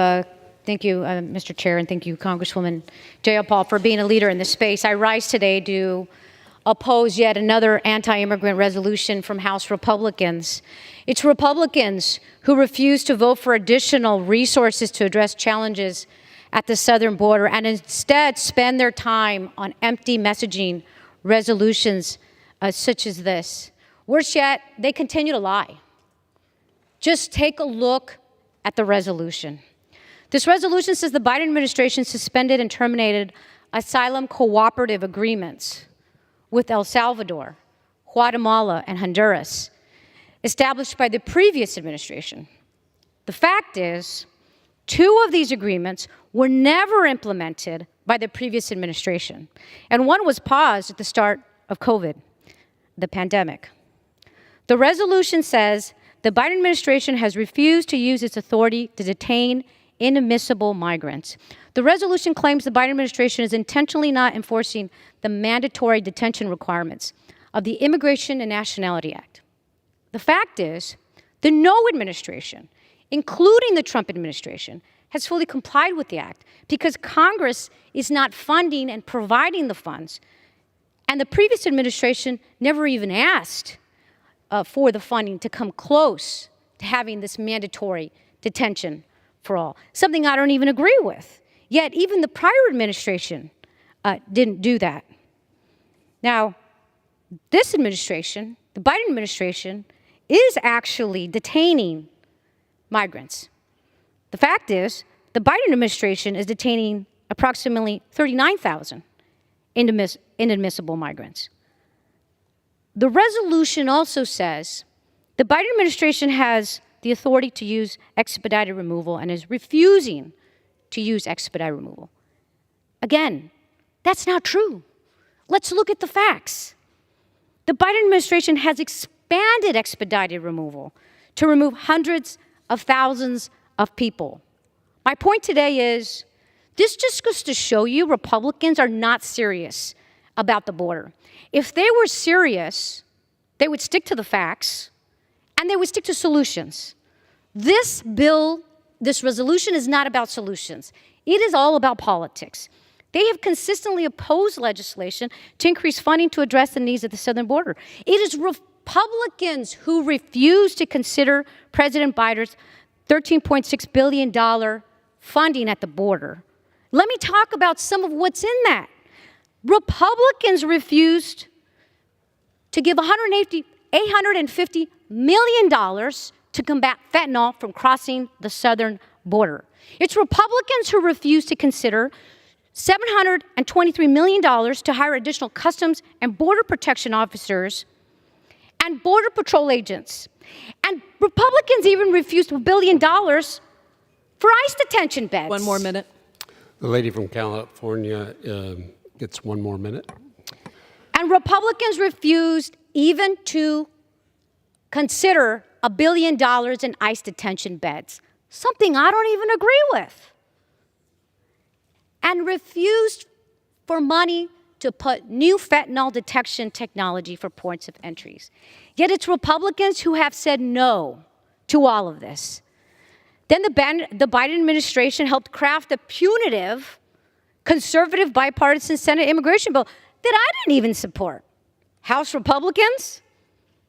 Mr. Chair, and thank you, Congresswoman Jayapal, for being a leader in this space. I rise today to oppose yet another anti-immigrant resolution from House Republicans. It's Republicans who refuse to vote for additional resources to address challenges at the southern border and instead spend their time on empty messaging resolutions such as this. Worse yet, they continue to lie. Just take a look at the resolution. This resolution says the Biden administration suspended and terminated asylum cooperative agreements with El Salvador, Guatemala, and Honduras, established by the previous administration. The fact is, 2 of these agreements were never implemented by the previous administration, and one was paused at the start of COVID, the pandemic. The resolution says the Biden administration has refused to use its authority to detain inadmissible migrants. The resolution claims the Biden administration is intentionally not enforcing the mandatory detention requirements of the Immigration and Nationality Act. The fact is, the no administration, including the Trump administration, has fully complied with the act because Congress is not funding and providing the funds, and the previous administration never even asked for the funding to come close to having this mandatory detention for all, something I don't even agree with. Yet even the prior administration didn't do that. Now, this administration, the Biden administration, is actually detaining migrants. The fact is, the Biden administration is detaining approximately 39,000 inadmissible migrants. The resolution also says the Biden administration has the authority to use expedited removal and is refusing to use expedited removal. Again, that's not true. Let's look at the facts. The Biden administration has expanded expedited removal to remove hundreds of thousands of people. My point today is, this just goes to show you Republicans are not serious about the border. If they were serious, they would stick to the facts and they would stick to solutions. This bill, this resolution is not about solutions. It is all about politics. They have consistently opposed legislation to increase funding to address the needs of the southern border. It is Republicans who refuse to consider President Biden's $13.6 billion funding at the border. Let me talk about some of what's in that. Republicans refused to give $850 million to combat fentanyl from crossing the southern border. It's Republicans who refuse to consider $723 million to hire additional Customs and Border Protection officers and Border Patrol agents. And Republicans even refused $1 billion for ICE detention beds. One more minute. The lady from California gets one more minute. And Republicans refused even to consider $1 billion in ICE detention beds, something I don't even agree with. And refused for money to put new fentanyl detection technology for ports of entries. Yet it's Republicans who have said no to all of this. Then the Biden administration helped craft a punitive, conservative, bipartisan Senate immigration bill that I didn't even support. House Republicans,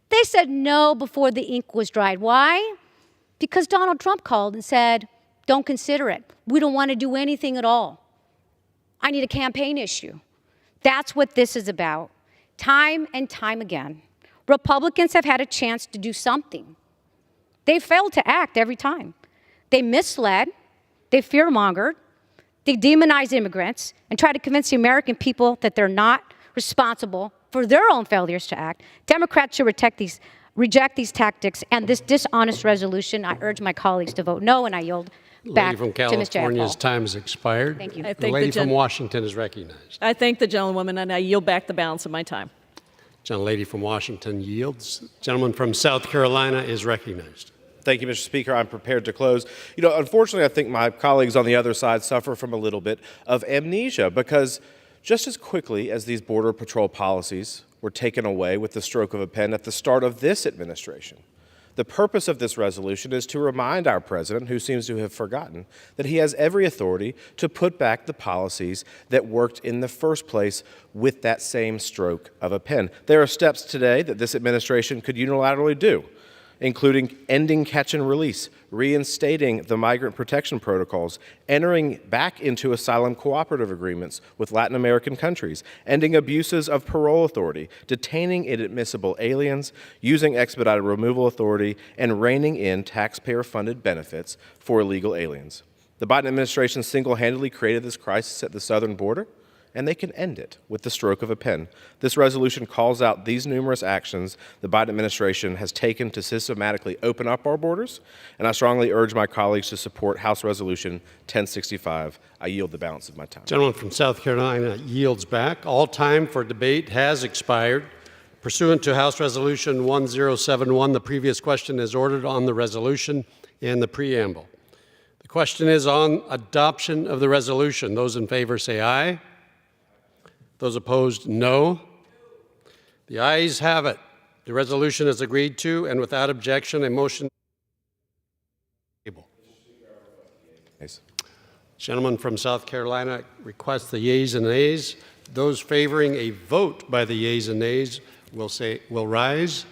they said no before the ink was dried. Why? Because Donald Trump called and said, don't consider it. We don't want to do anything at all. I need a campaign issue. That's what this is about. Time and time again, Republicans have had a chance to do something. They failed to act every time. They misled, they fear-mongered, they demonized immigrants, and tried to convince the American people that they're not responsible for their own failures to act. Democrats should reject these tactics and this dishonest resolution. I urge my colleagues to vote no, and I yield back Lady from to Ms. California's Jayapal. time has expired. Thank you. The lady from Washington is recognized. I thank the gentlewoman, and I yield back the balance of my time. Lady from Washington yields. Gentleman from South Carolina is recognized. Thank you, Mr. Speaker. I'm prepared to close. You know, unfortunately, I think my colleagues on the other side suffer from a little bit of amnesia because just as quickly as these Border Patrol policies were taken away with the stroke of a pen at the start of this administration, the purpose of this resolution is to remind our president, who seems to have forgotten, that he has every authority to put back the policies that worked in the first place with that same stroke of a pen. There are steps today that this administration could unilaterally do, including ending catch and release, reinstating the migrant protection protocols, entering back into asylum cooperative agreements with Latin American countries, ending abuses of parole authority, detaining inadmissible aliens, using expedited removal authority, and reining in taxpayer-funded benefits for illegal aliens. The Biden administration single-handedly created this crisis at the southern border, and they can end it with the stroke of a pen. This resolution calls out these numerous actions the Biden administration has taken to systematically open up our borders, and I strongly urge my colleagues to support House Resolution 1065. I yield the balance of my time. Gentleman from South Carolina yields back. All time for debate has expired. Pursuant to House Resolution 1071, the previous question is ordered on the resolution and the preamble. The question is on adoption of the resolution. Those in favor say aye. Those opposed, no. The ayes have it. The resolution is agreed to, and without objection, a motion. Yes. Gentleman from South Carolina requests the yeas and nays. Those favoring a vote by the yeas and nays will rise.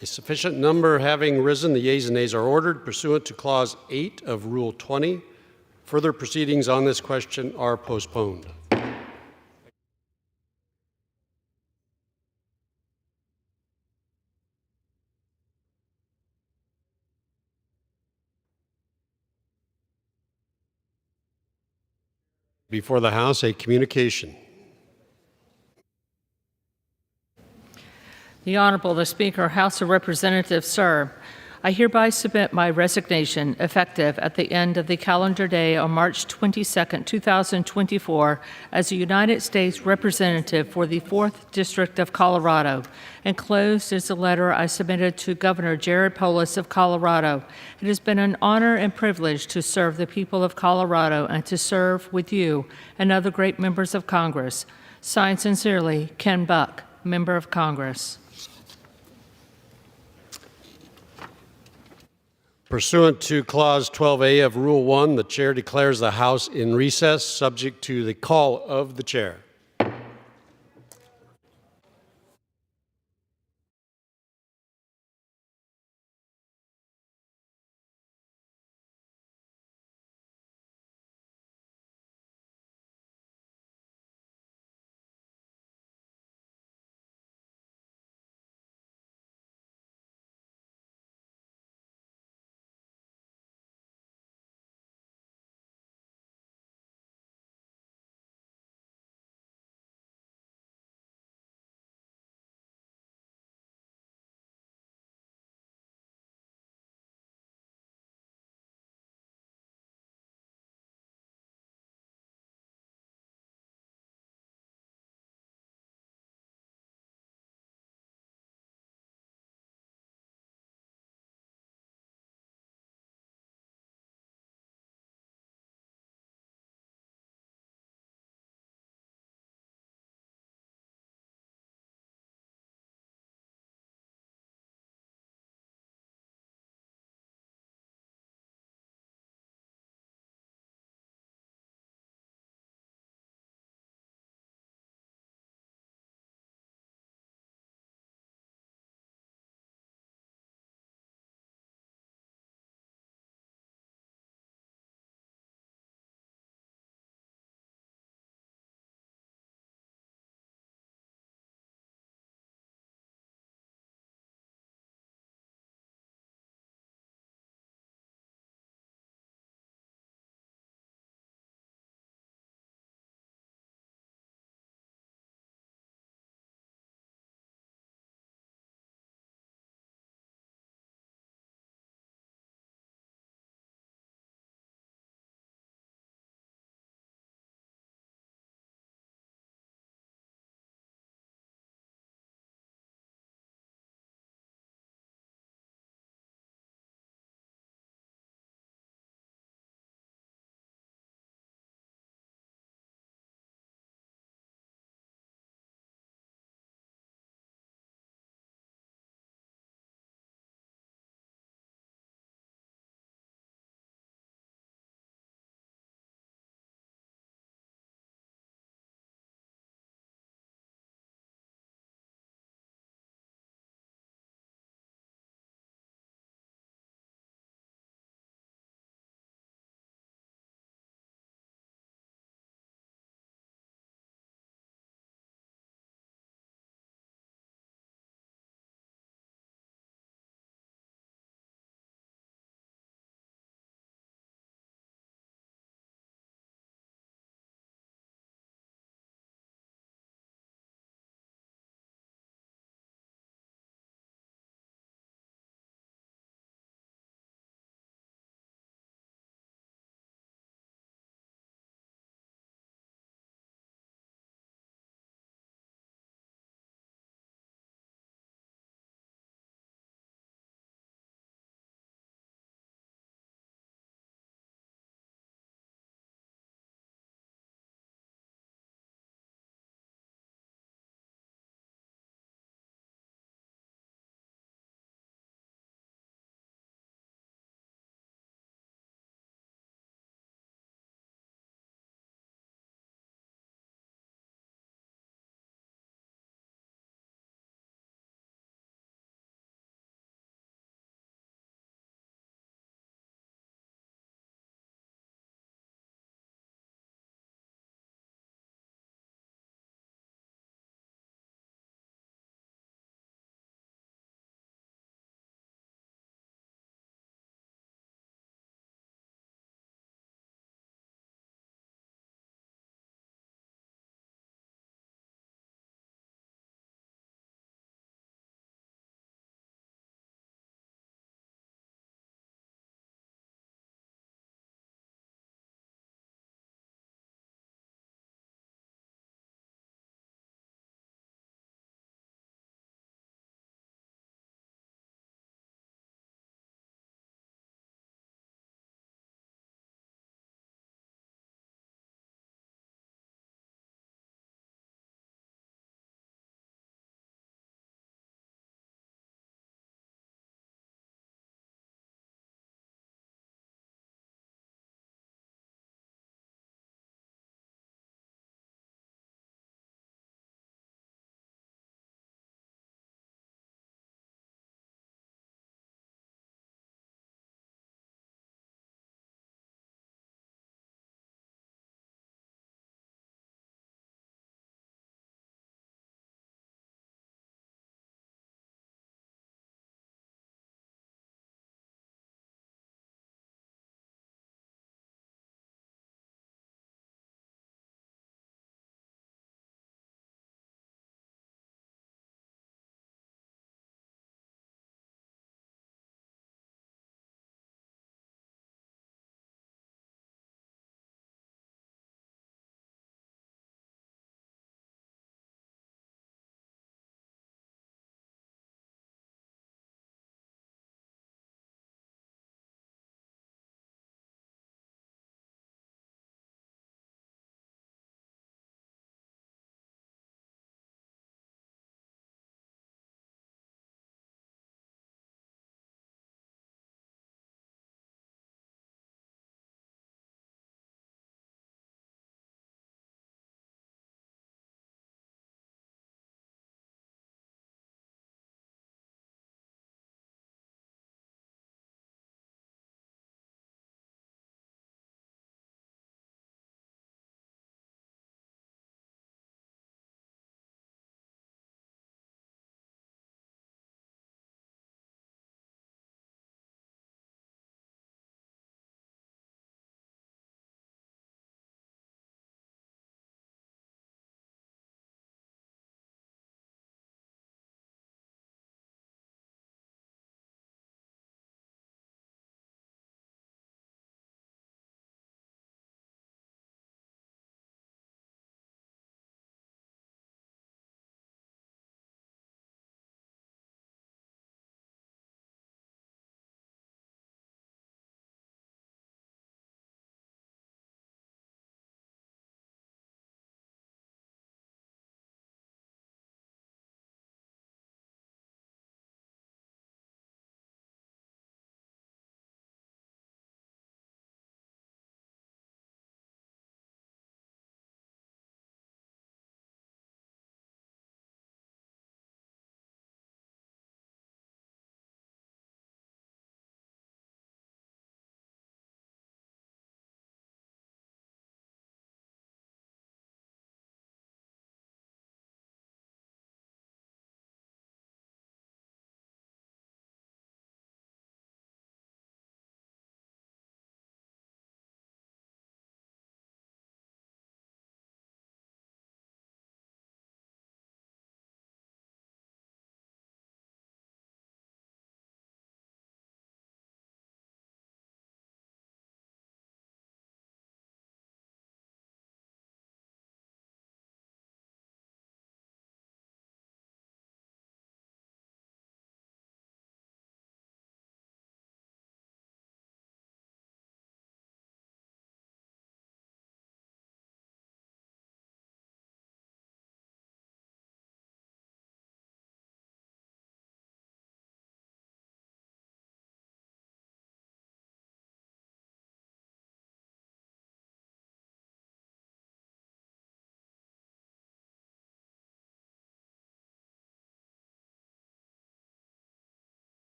A sufficient number having risen, the yeas and nays are ordered pursuant to Clause 8 of Rule 20. Further proceedings on this question are postponed. Before the House, a communication. The Honorable the Speaker, House of Representatives, sir. I hereby submit my resignation effective at the end of the calendar day on March 22, 2024 as a United States Representative for the 4th District of Colorado. Enclosed is a letter I submitted to Governor Jared Polis of Colorado. It has been an honor and privilege to serve the people of Colorado and to serve with you and other great members of Congress. Signed sincerely, Ken Buck, Member of Congress. Pursuant to Clause 12A of Rule 1, the Chair declares the House in recess, subject to the call of the Chair.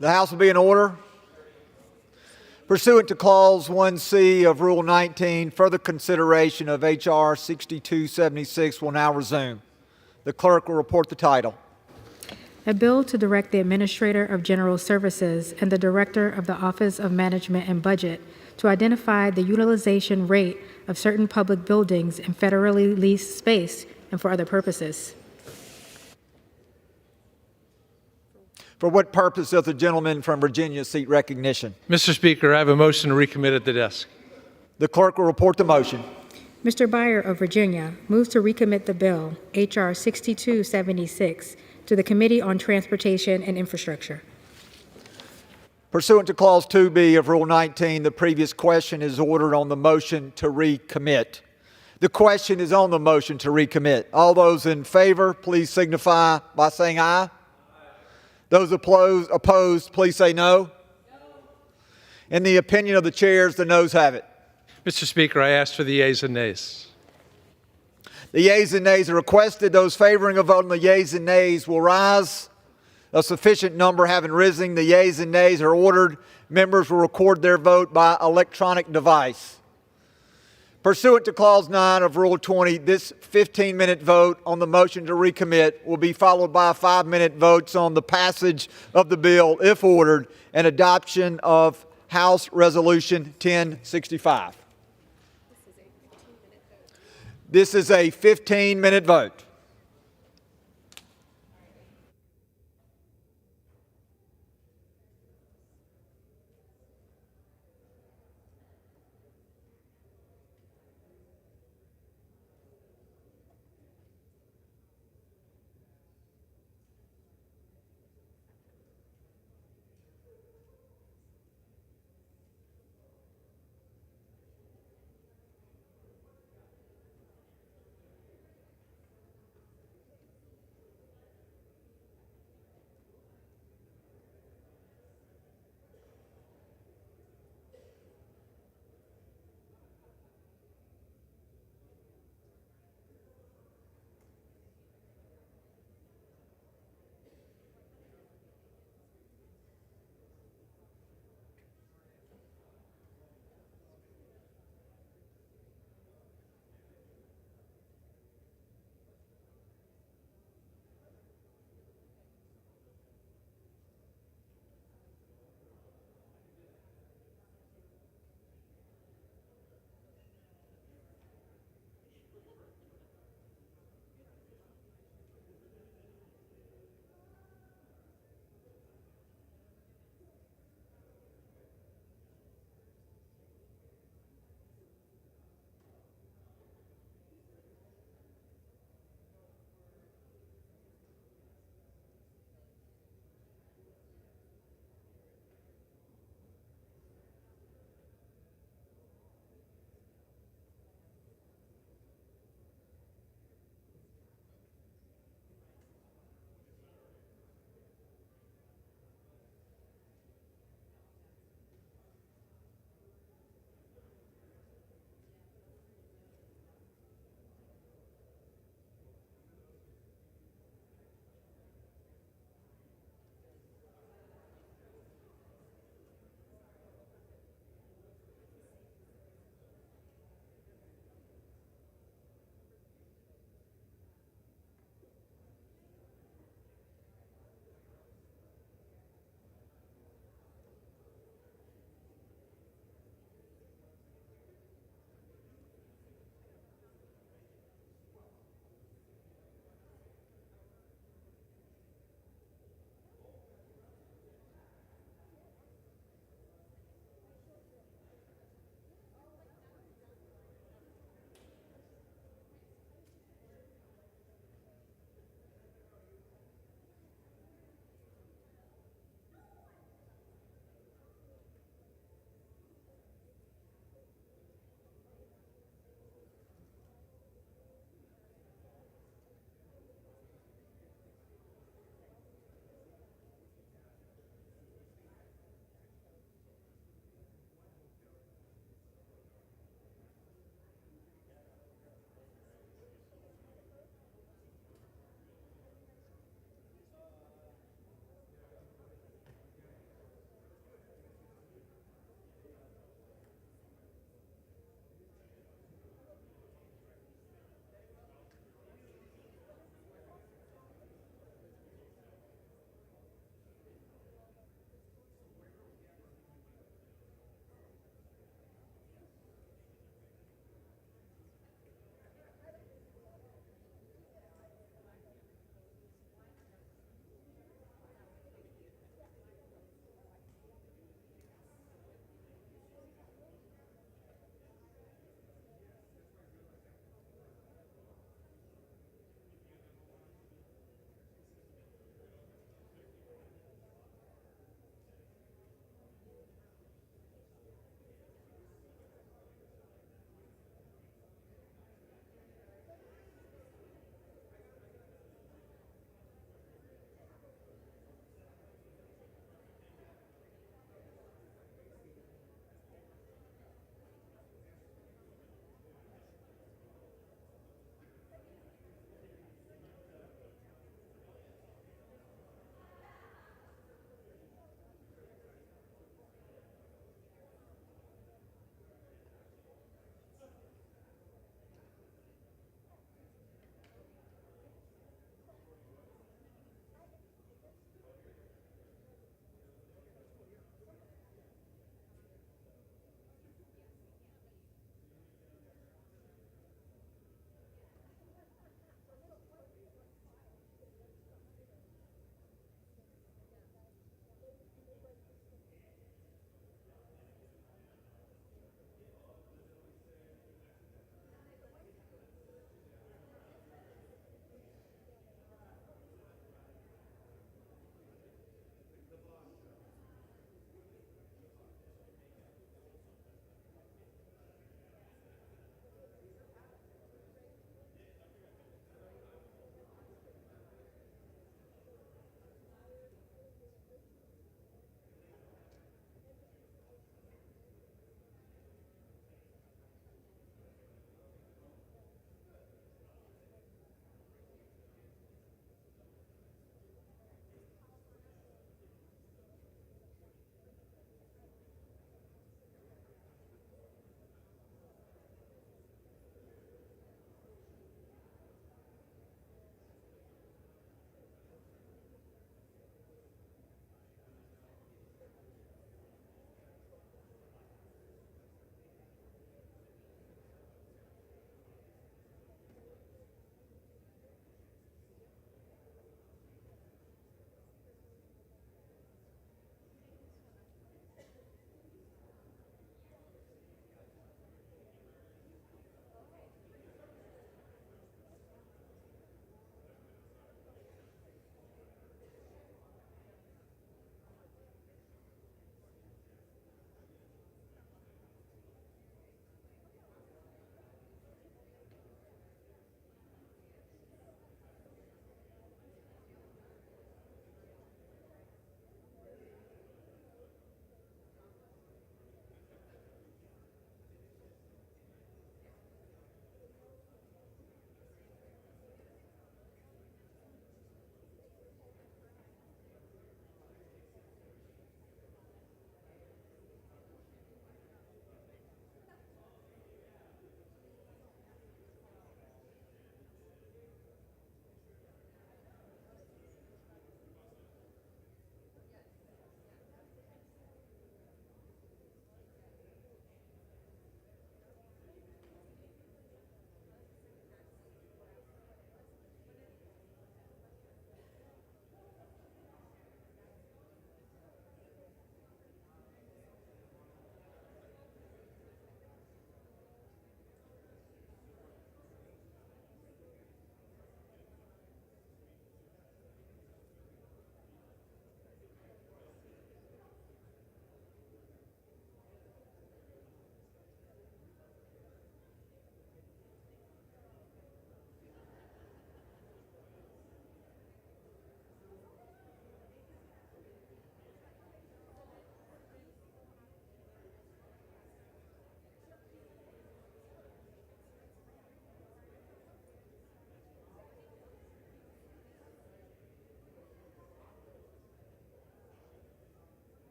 The House will be in order. Pursuant to Clause 1C of Rule 19, further consideration of H.R. 6276 will now resume. The clerk will report the title. A bill to direct the Administrator of General Services and the Director of the Office of Management and Budget to identify the utilization rate of certain public buildings and federally leased space and for other purposes. For what purpose does the gentleman from Virginia seek recognition? Mr. Speaker, I have a motion to recommit at the desk. The clerk will report the motion. Mr. Byer of Virginia moves to recommit the bill, H.R. 6276, to the Committee on Transportation and Infrastructure. Pursuant to Clause 2B of Rule 19, the previous question is ordered on the motion to recommit. The question is on the motion to recommit. All those in favor, please signify by saying aye. Those opposed, please say no. In the opinion of the chairs, the noes have it. Mr. Speaker, I ask for the yeas and nays. The yeas and nays are requested. Those favoring a vote on the yeas and nays will rise. A sufficient number having risen, the yeas and nays are ordered. Members will record their vote by electronic device. Pursuant to Clause 9 of Rule 20, this 15-minute vote on the motion to recommit will be followed by 5-minute votes on the passage of the bill, if ordered, and adoption of House Resolution 1065. This is a 15-minute vote.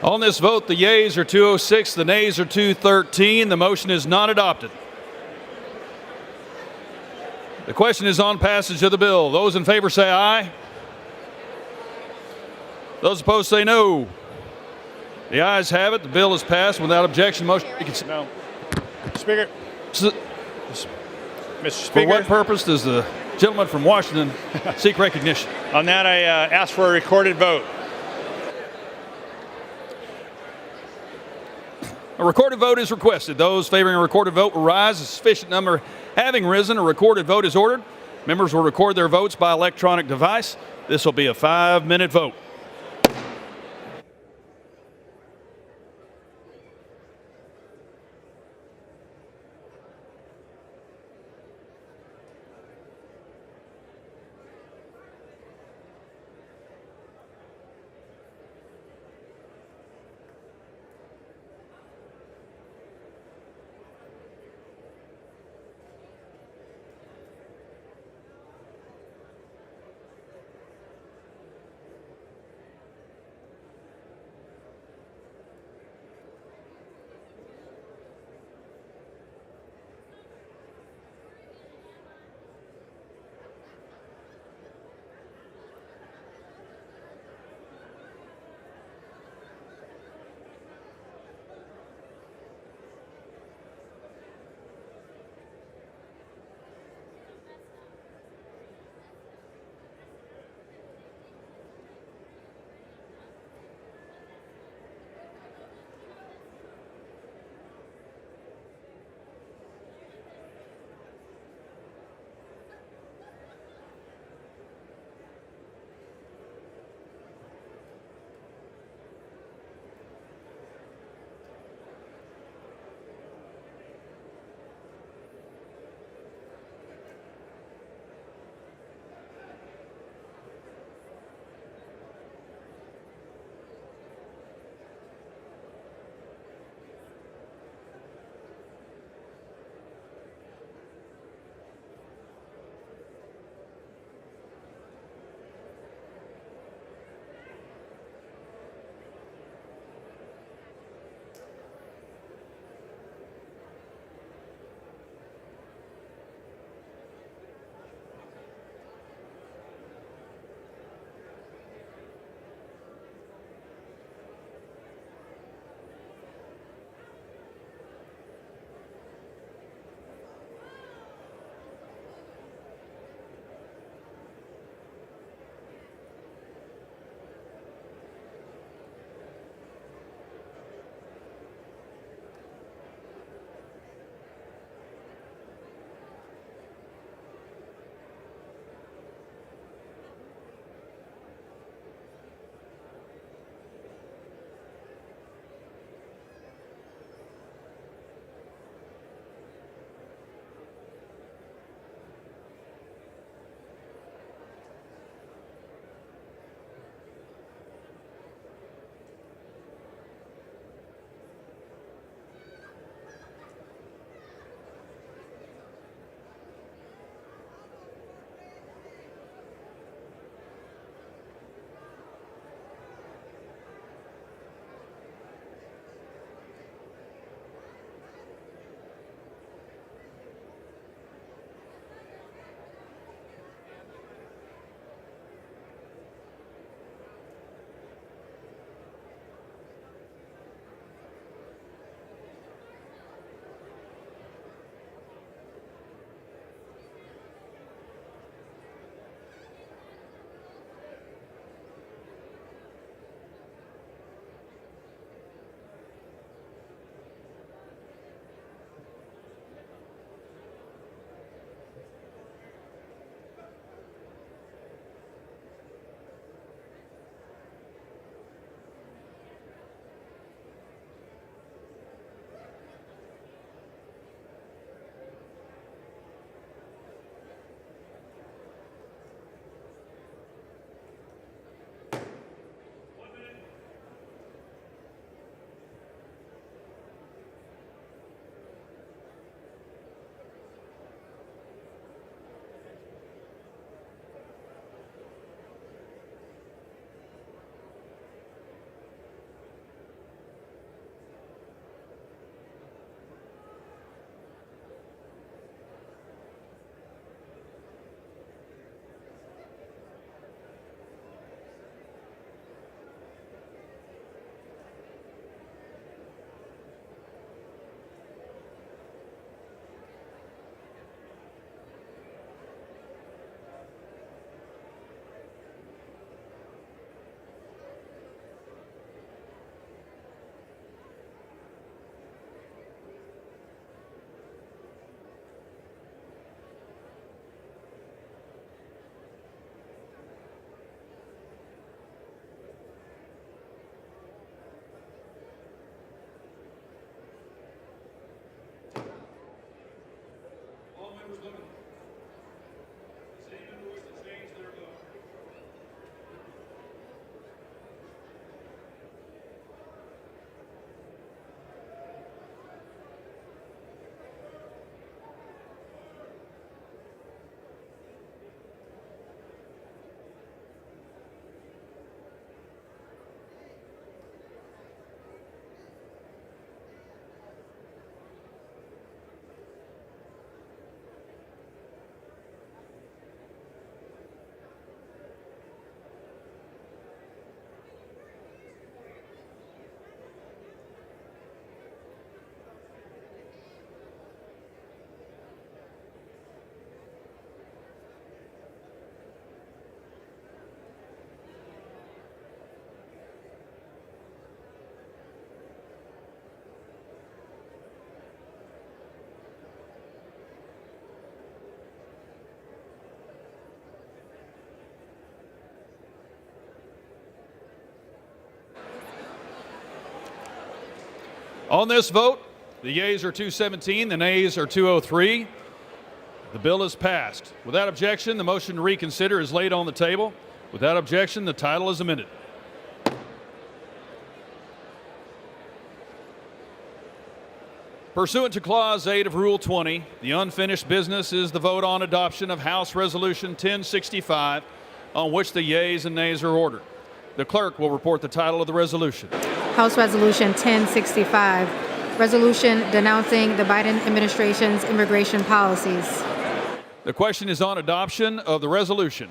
On this vote, the yeas are 206, the nays are 213. The motion is not adopted. The question is on passage of the bill. Those in favor say aye. Those opposed say no. The ayes have it. The bill is passed without objection. Motion. No. Speaker. Mr. Speaker. For what purpose does the gentleman from Washington seek recognition? On that, I ask for a recorded vote. A recorded vote is requested. Those favoring a recorded vote will rise. A sufficient number having risen, a recorded vote is ordered. Members will record their votes by electronic device. This will be a 5-minute vote. On this vote, the yeas are 217, the nays are 203. The bill is passed. Without objection, the motion to reconsider is laid on the table. Without objection, the title is amended. Pursuant to Clause 8 of Rule 20, the unfinished business is the vote on adoption of House Resolution 1065, on which the yeas and nays are ordered. The clerk will report the title of the resolution. House Resolution 1065, resolution denouncing the Biden administration's immigration policies. The question is on adoption of the resolution.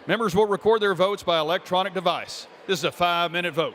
Members will record their votes by electronic device. This is a 5-minute vote.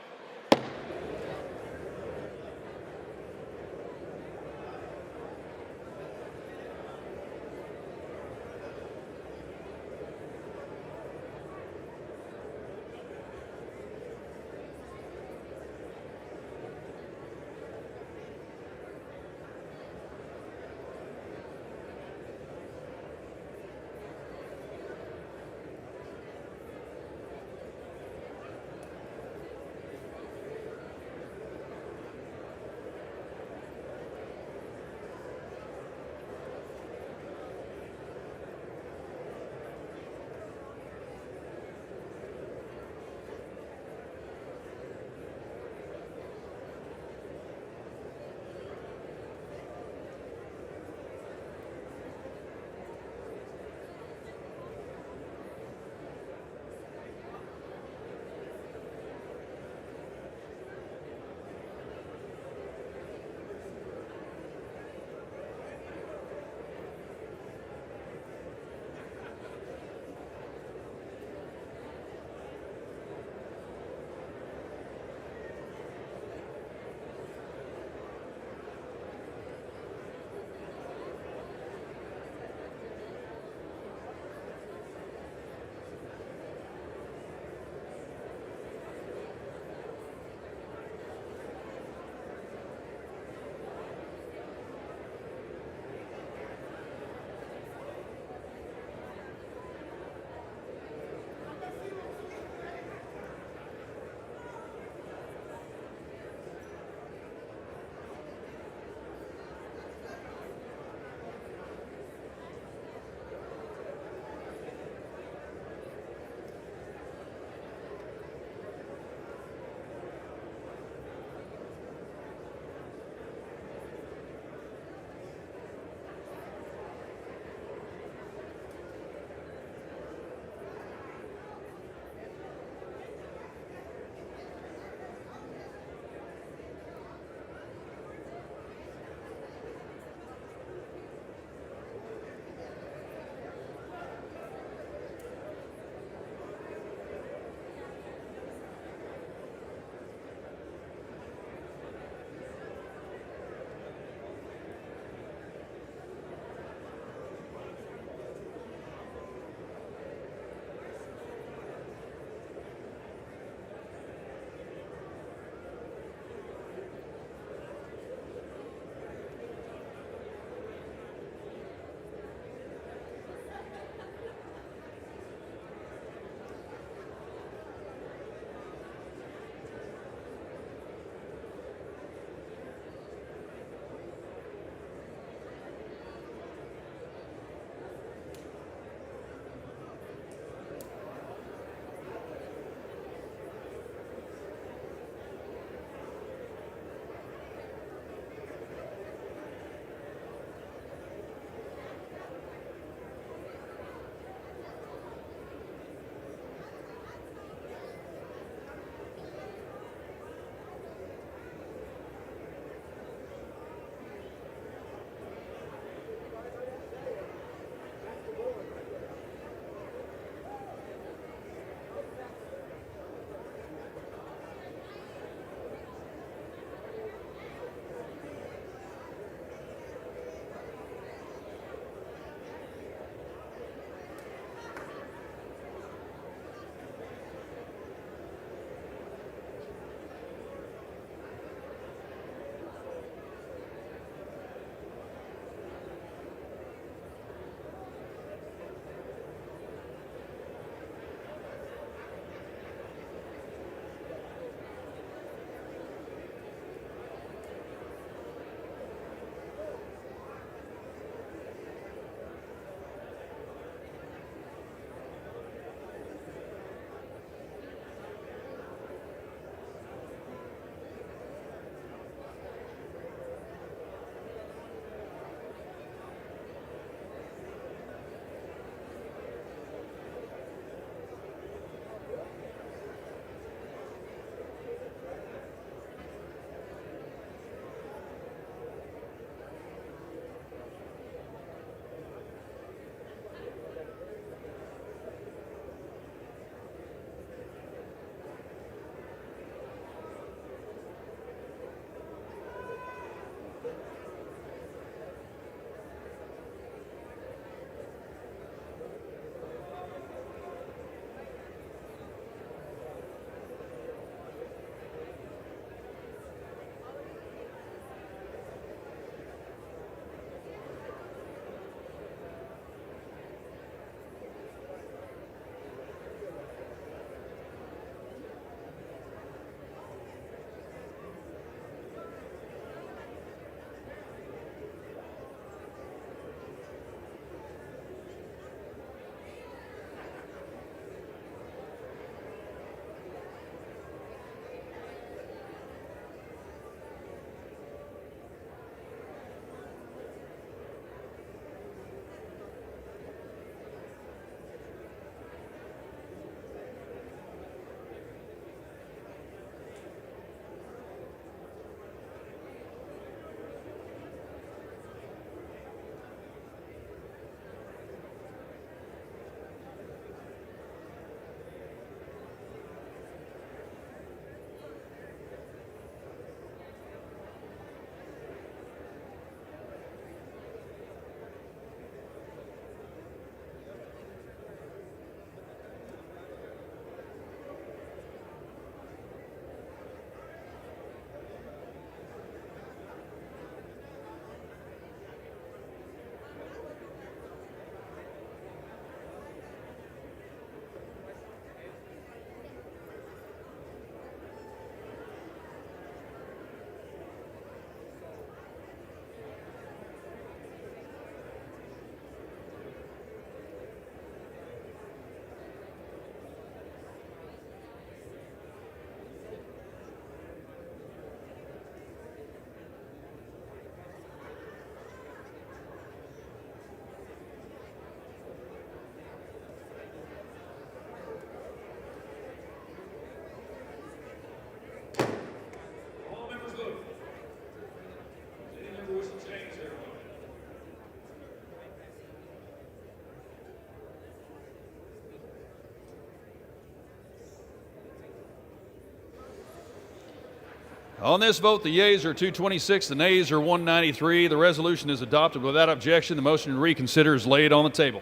On this vote, the yeas are 226, the nays are 193. The resolution is adopted without objection. The motion to reconsider is laid on the table.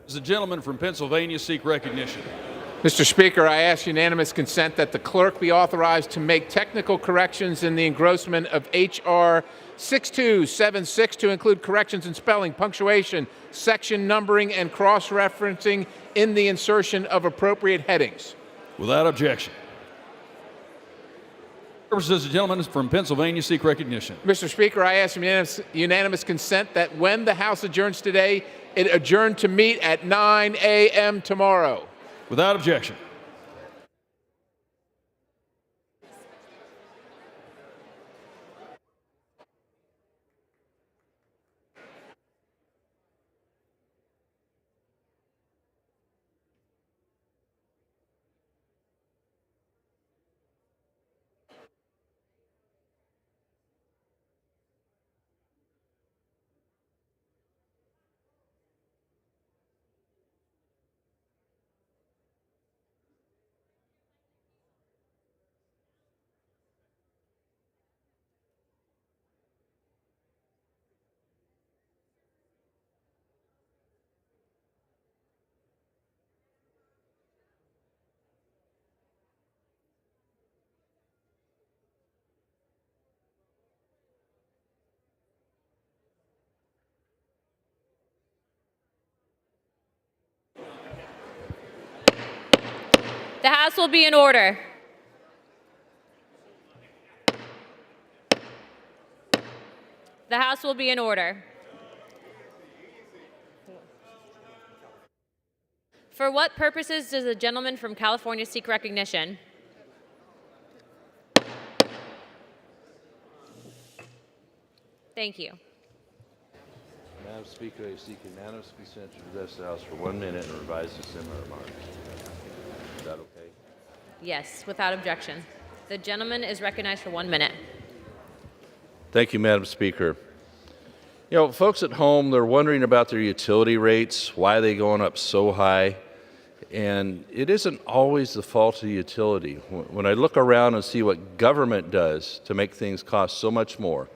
Does the gentleman from Pennsylvania seek recognition? Mr. Speaker, I ask unanimous consent that the clerk be authorized to make technical corrections in the engrossment of H.R. 6276 to include corrections in spelling, punctuation, section numbering, and cross-referencing in the insertion of appropriate headings. Without objection. Does the gentleman from Pennsylvania seek recognition? Mr. Speaker, I ask unanimous consent that when the House adjourns today, it adjourn to meet at 9 a.m. tomorrow. Without objection. The House will be in order. The House will be in order. For what purposes does the gentleman from California seek recognition? Thank you. Madam Speaker, I seek unanimous consent to address the House for 1 minute and revise the similar remarks. Is that okay? Yes, without objection. The gentleman is recognized for 1 minute. Thank you, Madam Speaker. You know, folks at home, they're wondering about their utility rates, why are they going up so high? And it isn't always the fault of the utility. When I look around and see what government does to make things cost so much more,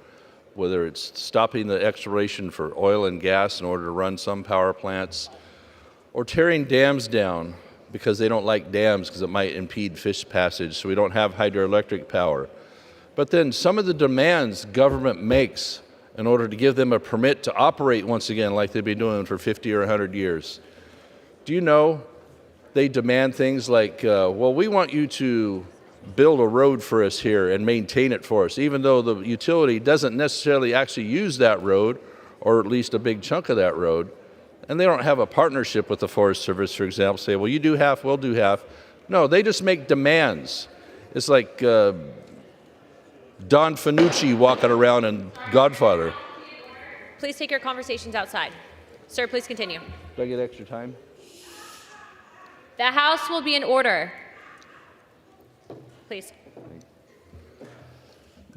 whether it's stopping the exploration for oil and gas in order to run some power plants, or tearing dams down because they don't like dams because it might impede fish passage, so we don't have hydroelectric power. But then some of the demands government makes in order to give them a permit to operate once again like they've been doing for 50 or 100 years. Do you know they demand things like, well, we want you to build a road for us here and maintain it for us, even though the utility doesn't necessarily actually use that road, or at least a big chunk of that road. And they don't have a partnership with the Forest Service, for example, say, well, you do half, we'll do half. No, they just make demands. It's like Don Fanucci walking around in Godfather. Please take your conversations outside. Sir, please continue. Do I get extra time? The House will be in order. Please.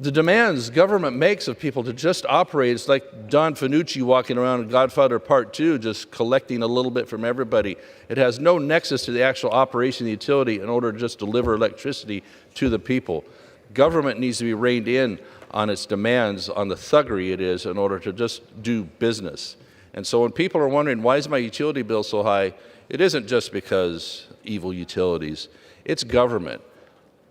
The demands government makes of people to just operate, it's like Don Fanucci walking around in Godfather Part 2, just collecting a little bit from everybody. It has no nexus to the actual operation of the utility in order to just deliver electricity to the people. Government needs to be reined in on its demands, on the thuggery it is, in order to just do business. And so when people are wondering, why is my utility bill so high? It isn't just because evil utilities. It's government.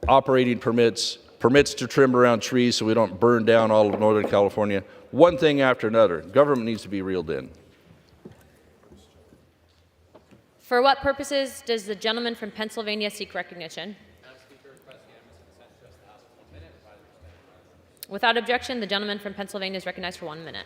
Operating permits to trim around trees so we don't burn down all of Northern California. One thing after another. Government needs to be reeled in. For what purposes does the gentleman from Pennsylvania seek recognition? Without objection, the gentleman from Pennsylvania is recognized for 1 minute.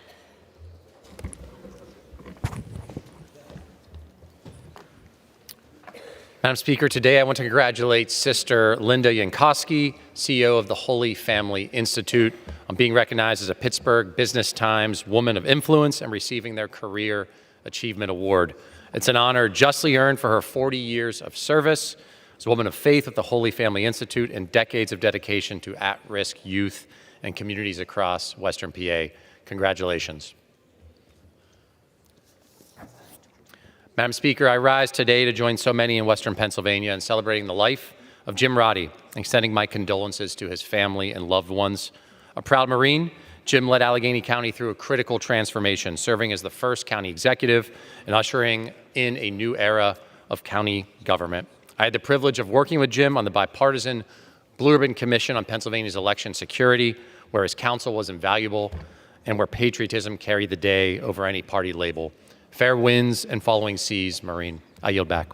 Madam Speaker, today I want to congratulate Sister Linda Yankowski, CEO of the Holy Family Institute, on being recognized as a Pittsburgh Business Times Woman of Influence and receiving their Career Achievement Award. It's an honor justly earned for her 40 years of service as a woman of faith at the Holy Family Institute and decades of dedication to at-risk youth and communities across Western PA. Congratulations. Madam Speaker, I rise today to join so many in Western Pennsylvania in celebrating the life of Jim Roddy, extending my condolences to his family and loved ones. A proud Marine, Jim led Allegheny County through a critical transformation, serving as the first county executive and ushering in a new era of county government. I had the privilege of working with Jim on the bipartisan Blue Ribbon Commission on Pennsylvania's election security, where his counsel was invaluable and where patriotism carried the day over any party label. Fair winds and following seas, Marine. I yield back.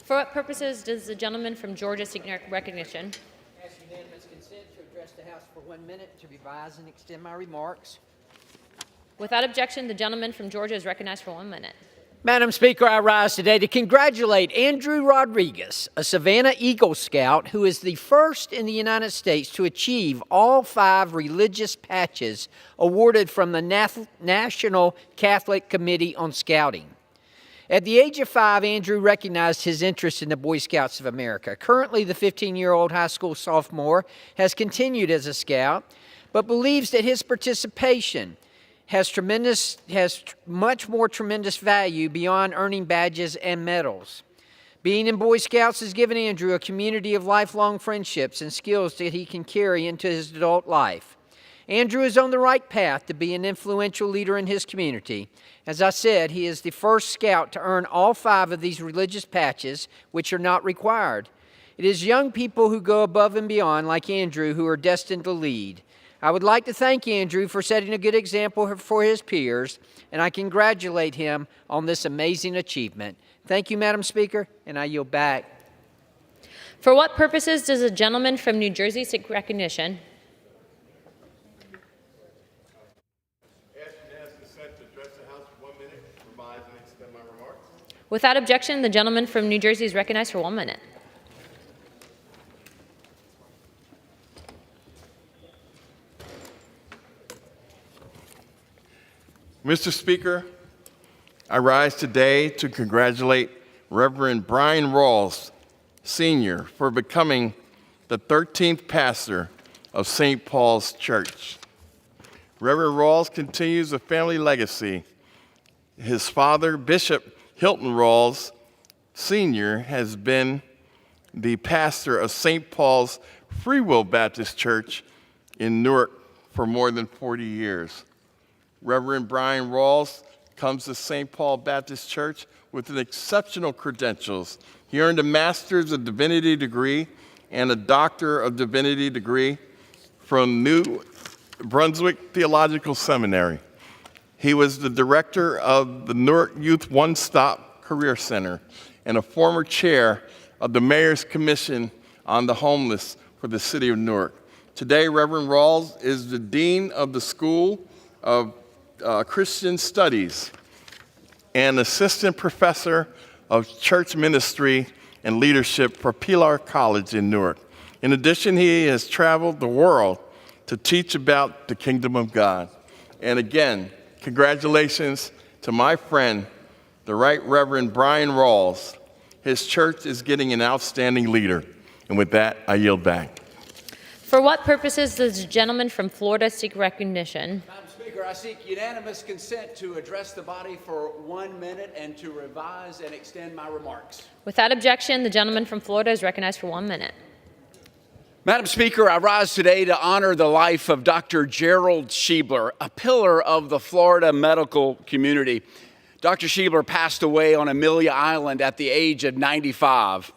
For what purposes does the gentleman from Georgia seek recognition? Ask unanimous consent to address the House for 1 minute to revise and extend my remarks. Without objection, the gentleman from Georgia is recognized for 1 minute. Madam Speaker, I rise today to congratulate Andrew Rodriguez, a Savannah Eagle Scout who is the first in the United States to achieve all 5 religious patches awarded from the National Catholic Committee on Scouting. At the age of 5, Andrew recognized his interest in the Boy Scouts of America. Currently, the 15-year-old high school sophomore has continued as a scout, but believes that his participation has much more tremendous value beyond earning badges and medals. Being in Boy Scouts has given Andrew a community of lifelong friendships and skills that he can carry into his adult life. Andrew is on the right path to be an influential leader in his community. As I said, he is the first scout to earn all 5 of these religious patches, which are not required. It is young people who go above and beyond, like Andrew, who are destined to lead. I would like to thank Andrew for setting a good example for his peers, and I congratulate him on this amazing achievement. Thank you, Madam Speaker, and I yield back. For what purposes does the gentleman from New Jersey seek recognition? Without objection, the gentleman from New Jersey is recognized for 1 minute. Mr. Speaker, I rise today to congratulate Reverend Brian Rawls, Sr., for becoming the 13th pastor of St. Paul's Church. Reverend Rawls continues a family legacy. His father, Bishop Hilton Rawls, Sr., has been the pastor of St. Paul's Free Will Baptist Church in Newark for more than 40 years. Reverend Brian Rawls comes to St. Paul Baptist Church with exceptional credentials. He earned a Master's of Divinity degree and a Doctor of Divinity degree from New Brunswick Theological Seminary. He was the director of the Newark Youth One Stop Career Center and a former chair of the Mayor's Commission on the Homeless for the City of Newark. Today, Reverend Rawls is the Dean of the School of Christian Studies and Assistant Professor of Church Ministry and Leadership for Pilar College in Newark. In addition, he has traveled the world to teach about the kingdom of God. And again, congratulations to my friend, the Right Reverend Brian Rawls. His church is getting an outstanding leader. And with that, I yield back. For what purposes does the gentleman from Florida seek recognition? Madam Speaker, I seek unanimous consent to address the body for 1 minute and to revise and extend my remarks. Without objection, the gentleman from Florida is recognized for 1 minute. Madam Speaker, I rise today to honor the life of Dr. Gerald Schiebler, a pillar of the Florida medical community. Dr. Schiebler passed away on Amelia Island at the age of 95.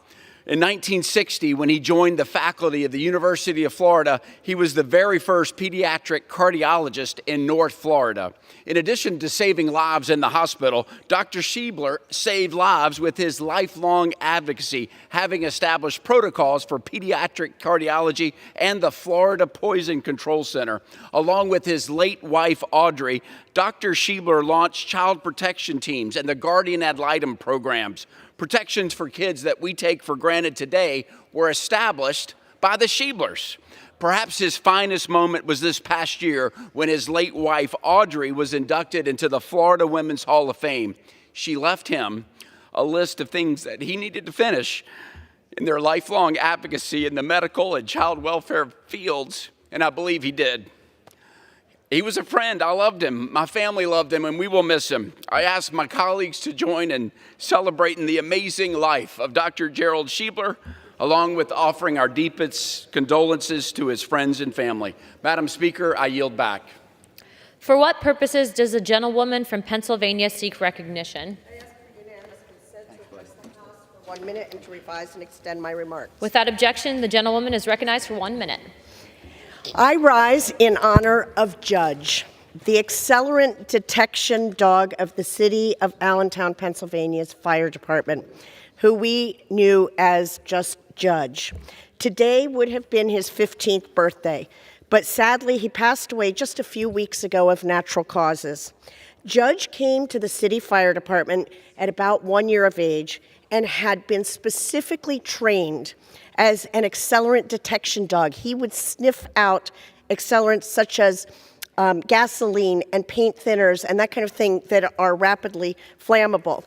In 1960, when he joined the faculty of the University of Florida, he was the very first pediatric cardiologist in North Florida. In addition to saving lives in the hospital, Dr. Schiebler saved lives with his lifelong advocacy, having established protocols for pediatric cardiology and the Florida Poison Control Center. Along with his late wife, Audrey, Dr. Schiebler launched child protection teams and the Guardian Ad Litem programs. Protections for kids that we take for granted today were established by the Schieblers. Perhaps his finest moment was this past year when his late wife, Audrey, was inducted into the Florida Women's Hall of Fame. She left him a list of things that he needed to finish in their lifelong advocacy in the medical and child welfare fields, and I believe he did. He was a friend. I loved him. My family loved him, and we will miss him. I ask my colleagues to join in celebrating the amazing life of Dr. Gerald Schiebler along with offering our deepest condolences to his friends and family. Madam Speaker, I yield back. For what purposes does the gentlewoman from Pennsylvania seek recognition? I ask for unanimous consent to address the House for 1 minute and to revise and extend my remarks. Without objection, the gentlewoman is recognized for 1 minute. I rise in honor of Judge, the accelerant detection dog of the city of Allentown, Pennsylvania's fire department, who we knew as just Judge. Today would have been his 15th birthday, but sadly he passed away just a few weeks ago of natural causes. Judge came to the city fire department at about 1 year of age and had been specifically trained as an accelerant detection dog. He would sniff out accelerants such as gasoline and paint thinners and that kind of thing that are rapidly flammable.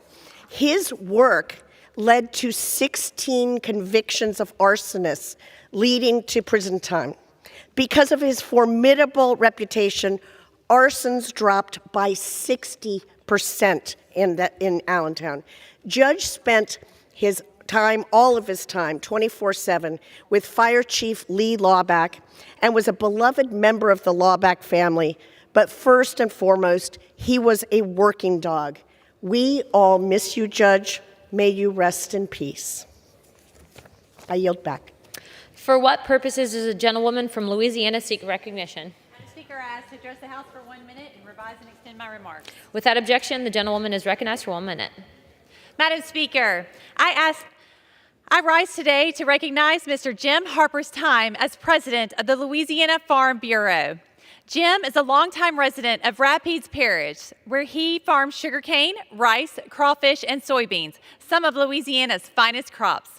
His work led to 16 convictions of arsonists, leading to prison time. Because of his formidable reputation, arsons dropped by 60% in Allentown. Judge spent his time, all of his time, 24/7, with Fire Chief Lee Lawback, and was a beloved member of the Lawback family. But first and foremost, he was a working dog. We all miss you, Judge. May you rest in peace. I yield back. For what purposes does a gentlewoman from Louisiana seek recognition? Madam Speaker, I ask to address the House for 1 minute and revise and extend my remarks. Without objection, the gentlewoman is recognized for 1 minute. Madam Speaker, I rise today to recognize Mr. Jim Harper's time as president of the Louisiana Farm Bureau. Jim is a longtime resident of Rapides Parish, where he farms sugarcane, rice, crawfish, and soybeans, some of Louisiana's finest crops.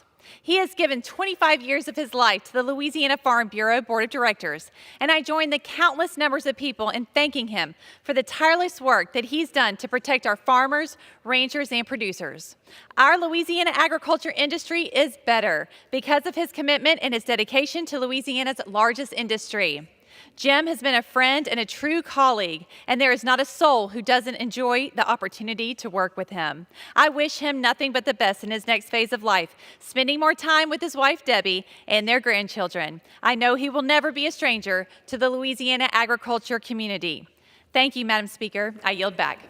He has given 25 years of his life to the Louisiana Farm Bureau Board of Directors, and I join the countless numbers of people in thanking him for the tireless work that he's done to protect our farmers, ranchers, and producers. Our Louisiana agriculture industry is better because of his commitment and his dedication to Louisiana's largest industry. Jim has been a friend and a true colleague, and there is not a soul who doesn't enjoy the opportunity to work with him. I wish him nothing but the best in his next phase of life, spending more time with his wife, Debbie, and their grandchildren. I know he will never be a stranger to the Louisiana agriculture community. Thank you, Madam Speaker. I yield back.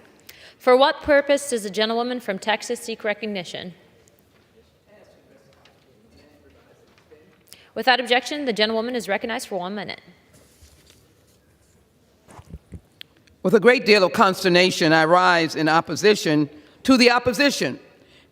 For what purpose does the gentlewoman from Texas seek recognition? Without objection, the gentlewoman is recognized for 1 minute. With a great deal of consternation, I rise in opposition to the opposition.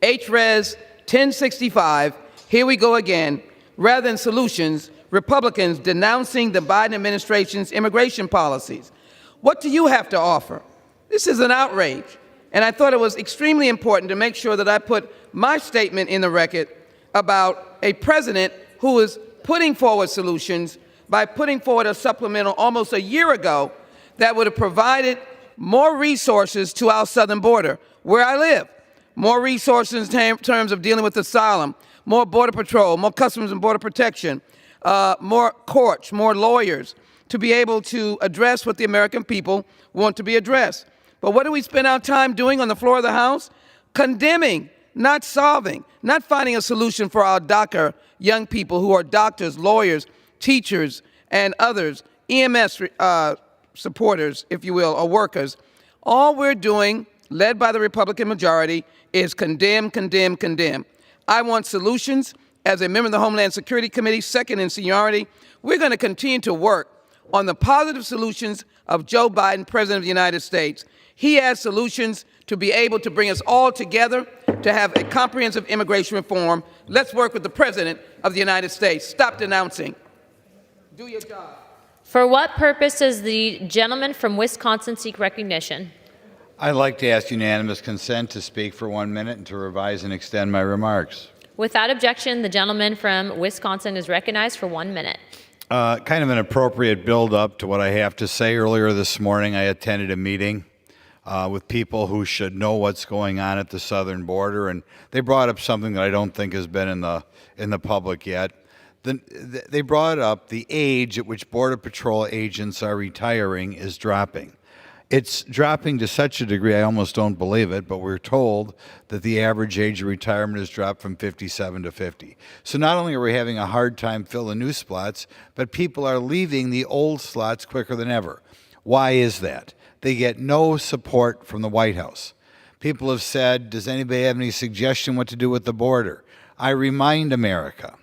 HRES 1065, here we go again. Rather than solutions, Republicans denouncing the Biden administration's immigration policies. What do you have to offer? This is an outrage, and I thought it was extremely important to make sure that I put my statement in the record about a president who is putting forward solutions by putting forward a supplemental almost a year ago that would have provided more resources to our southern border, where I live. More resources in terms of dealing with asylum, more Border Patrol, more Customs and Border Protection, more courts, more lawyers, to be able to address what the American people want to be addressed. But what do we spend our time doing on the floor of the House? Condemning, not solving, not finding a solution for our DACA young people who are doctors, lawyers, teachers, and others, EMS supporters, if you will, or workers. All we're doing, led by the Republican majority, is condemn, condemn, condemn. I want solutions. As a member of the Homeland Security Committee, second in seniority, we're going to continue to work on the positive solutions of Joe Biden, President of the United States. He has solutions to be able to bring us all together to have a comprehensive immigration reform. Let's work with the President of the United States. Stop denouncing. Do your job. For what purpose does the gentleman from Wisconsin seek recognition? I'd like to ask unanimous consent to speak for 1 minute and to revise and extend my remarks. Without objection, the gentleman from Wisconsin is recognized for 1 minute. Kind of an appropriate build-up to what I have to say. Earlier this morning, I attended a meeting with people who should know what's going on at the southern border, and they brought up something that I don't think has been in the public yet. They brought up the age at which Border Patrol agents are retiring is dropping. It's dropping to such a degree I almost don't believe it, but we're told that the average age of retirement has dropped from 57 to 50. So not only are we having a hard time filling new slots, but people are leaving the old slots quicker than ever. Why is that? They get no support from the White House. People have said, does anybody have any suggestion what to do with the border? I remind America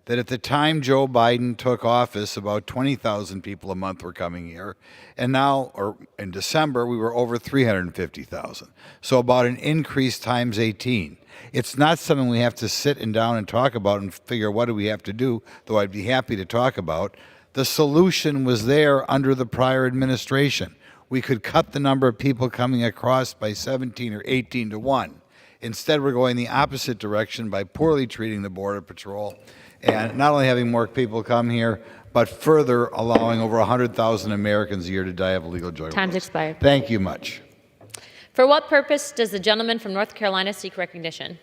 that at the time Joe Biden took office, about 20,000 people a month were coming here. And now, or in December, we were over 350,000. So about an increase times 18. It's not something we have to sit down and talk about and figure what do we have to do, though I'd be happy to talk about. The solution was there under the prior administration. We could cut the number of people coming across by 17 or 18 to 1. Instead, we're going the opposite direction by poorly treating the Border Patrol and not only having more people come here, but further allowing over 100,000 Americans a year to die of illegal drug use. Time's expired. Thank you much. For what purpose does the gentleman from North Carolina seek recognition?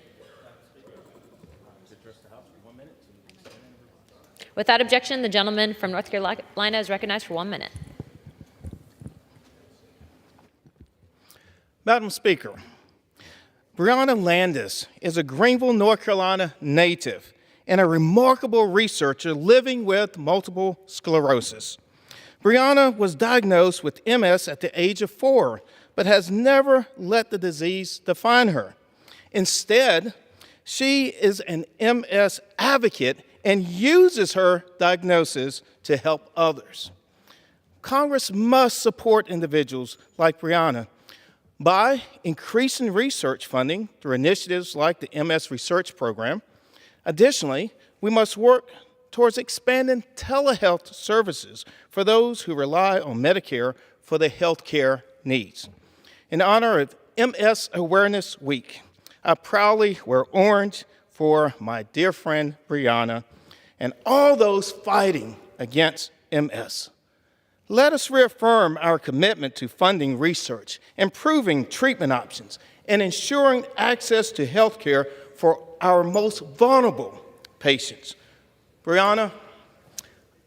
Without objection, the gentleman from North Carolina is recognized for 1 minute. Madam Speaker, Brianna Landis is a Greenville, North Carolina native and a remarkable researcher living with multiple sclerosis. Brianna was diagnosed with MS at the age of 4, but has never let the disease define her. Instead, she is an MS advocate and uses her diagnosis to help others. Congress must support individuals like Brianna by increasing research funding through initiatives like the MS Research Program. Additionally, we must work towards expanding telehealth services for those who rely on Medicare for their health care needs. In honor of MS Awareness Week, I proudly wear orange for my dear friend Brianna and all those fighting against MS. Let us reaffirm our commitment to funding research, improving treatment options, and ensuring access to health care for our most vulnerable patients. Brianna,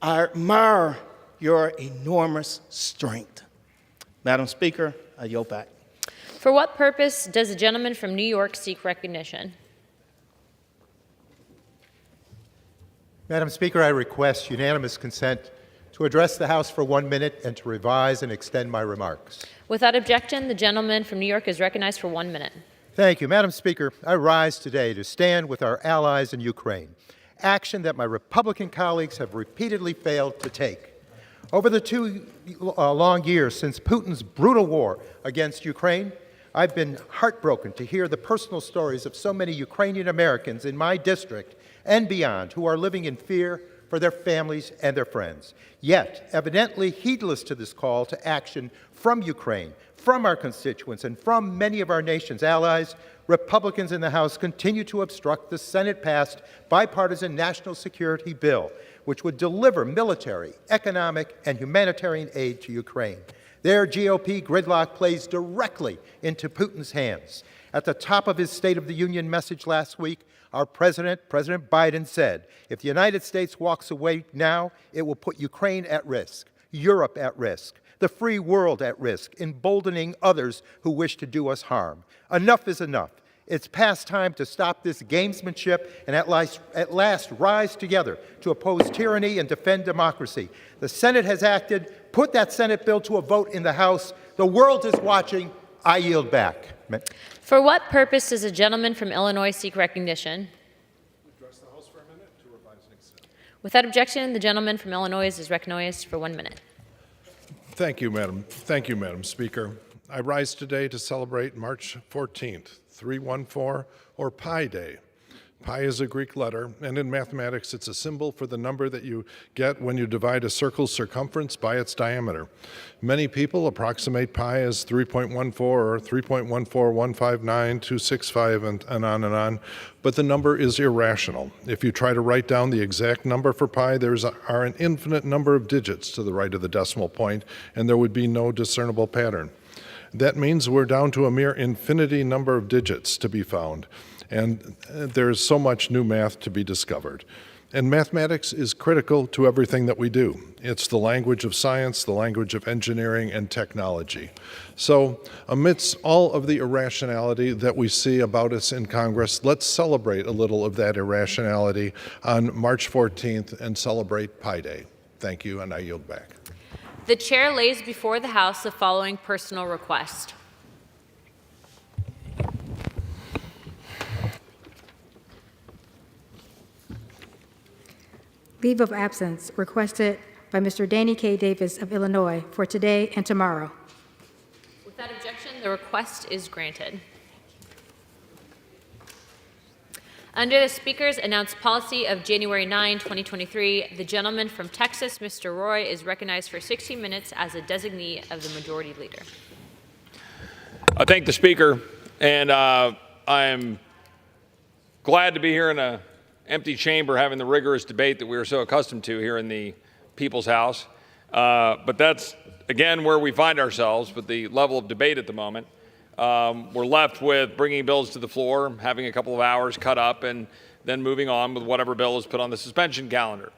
I admire your enormous strength. Madam Speaker, I yield back. For what purpose does the gentleman from New York seek recognition? Madam Speaker, I request unanimous consent to address the House for 1 minute and to revise and extend my remarks. Without objection, the gentleman from New York is recognized for 1 minute. Thank you. Madam Speaker, I rise today to stand with our allies in Ukraine, action that my Republican colleagues have repeatedly failed to take. Over the 2 long years since Putin's brutal war against Ukraine, I've been heartbroken to hear the personal stories of so many Ukrainian Americans in my district and beyond who are living in fear for their families and their friends. Yet, evidently heedless to this call to action from Ukraine, from our constituents, and from many of our nation's allies, Republicans in the House continue to obstruct the Senate-passed bipartisan national security bill, which would deliver military, economic, and humanitarian aid to Ukraine. Their GOP gridlock plays directly into Putin's hands. At the top of his State of the Union message last week, our President Biden, said, if the United States walks away now, it will put Ukraine at risk, Europe at risk, the free world at risk, emboldening others who wish to do us harm. Enough is enough. It's past time to stop this gamesmanship and at last rise together to oppose tyranny and defend democracy. The Senate has acted. Put that Senate bill to a vote in the House. The world is watching. I yield back. For what purpose does the gentleman from Illinois seek recognition? Address the House for a minute to revise and extend. Without objection, the gentleman from Illinois is recognized for 1 minute. Thank you, Madam Speaker. I rise today to celebrate March 14th, 314, or Pi Day. Pi is a Greek letter, and in mathematics, it's a symbol for the number that you get when you divide a circle's circumference by its diameter. Many people approximate pi as 3.14 or 3.14159.265 and on, but the number is irrational. If you try to write down the exact number for pi, there are an infinite number of digits to the right of the decimal point, and there would be no discernible pattern. That means we're down to a mere infinity number of digits to be found. And there's so much new math to be discovered. And mathematics is critical to everything that we do. It's the language of science, the language of engineering and technology. So amidst all of the irrationality that we see about us in Congress, let's celebrate a little of that irrationality on March 14th and celebrate Pi Day. Thank you, and I yield back. The chair lays before the House the following personal request. Leave of absence requested by Mr. Danny K. Davis of Illinois for today and tomorrow. Without objection, the request is granted. Under the Speaker's announced policy of January 9, 2023, the gentleman from Texas, Mr. Roy, is recognized for 60 minutes as a designee of the Majority Leader. I thank the Speaker, and I am glad to be here in an empty chamber having the rigorous debate that we are so accustomed to here in the People's House. But that's, again, where we find ourselves with the level of debate at the moment. We're left with bringing bills to the floor, having a couple of hours cut up, and then moving on with whatever bill is put on the suspension calendar.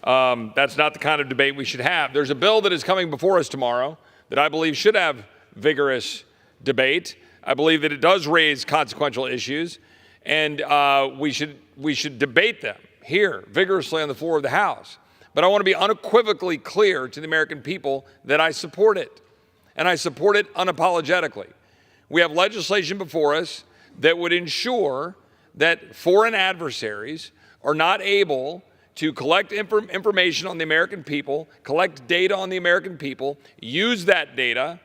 That's not the kind of debate we should have. There's a bill that is coming before us tomorrow that I believe should have vigorous debate. I believe that it does raise consequential issues, and we should debate them here vigorously on the floor of the House. But I want to be unequivocally clear to the American people that I support it, and I support it unapologetically. We have legislation before us that would ensure that foreign adversaries are not able to collect information on the American people, collect data on the American people, use that data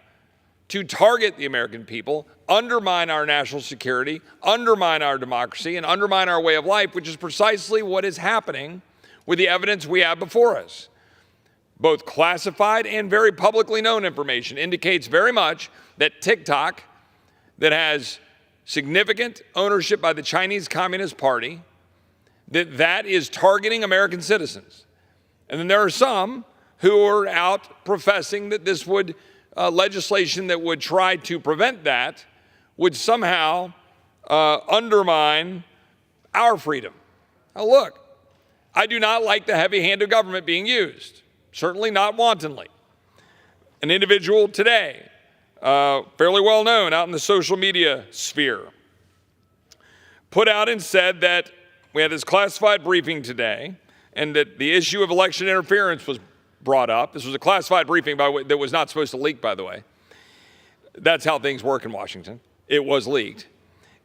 to target the American people, undermine our national security, undermine our democracy, and undermine our way of life, which is precisely what is happening with the evidence we have before us. Both classified and very publicly known information indicates very much that TikTok, that has significant ownership by the Chinese Communist Party, that is targeting American citizens. And then there are some who are out professing that this would legislation that would try to prevent that would somehow undermine our freedom. Now look, I do not like the heavy hand of government being used, certainly not wantonly. An individual today, fairly well known out in the social media sphere, put out and said that we had this classified briefing today and that the issue of election interference was brought up. This was a classified briefing that was not supposed to leak, by the way. That's how things work in Washington. It was leaked.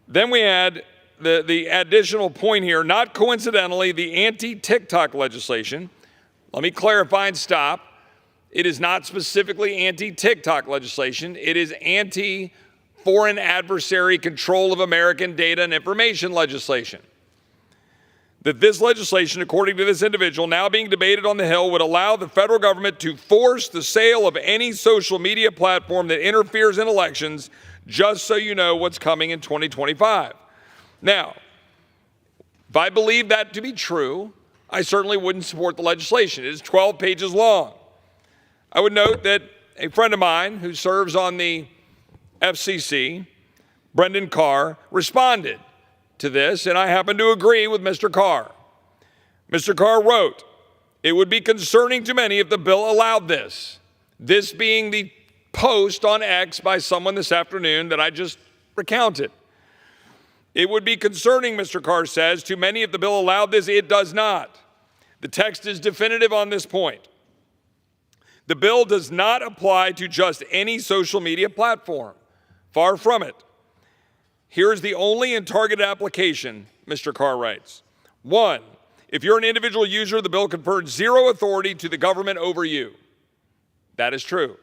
Then we had the additional point here, not coincidentally, the anti-TikTok legislation. Let me clarify and stop. It is not specifically anti-TikTok legislation. It is anti-foreign adversary control of American data and information legislation. That this legislation, according to this individual, now being debated on the Hill, would allow the federal government to force the sale of any social media platform that interferes in elections, just so you know what's coming in 2025. Now, if I believe that to be true, I certainly wouldn't support the legislation. It is 12 pages long. I would note that a friend of mine who serves on the FCC, Brendan Carr, responded to this, and I happen to agree with Mr. Carr. Mr. Carr wrote, "It would be concerning to many if the bill allowed this." This being the post on X by someone this afternoon that I just recounted. It would be concerning, Mr. Carr says, to many if the bill allowed this. It does not. The text is definitive on this point. The bill does not apply to just any social media platform. Far from it. Here's the only and targeted application, Mr. Carr writes. 1, if you're an individual user, the bill confers zero authority to the government over you. That is true.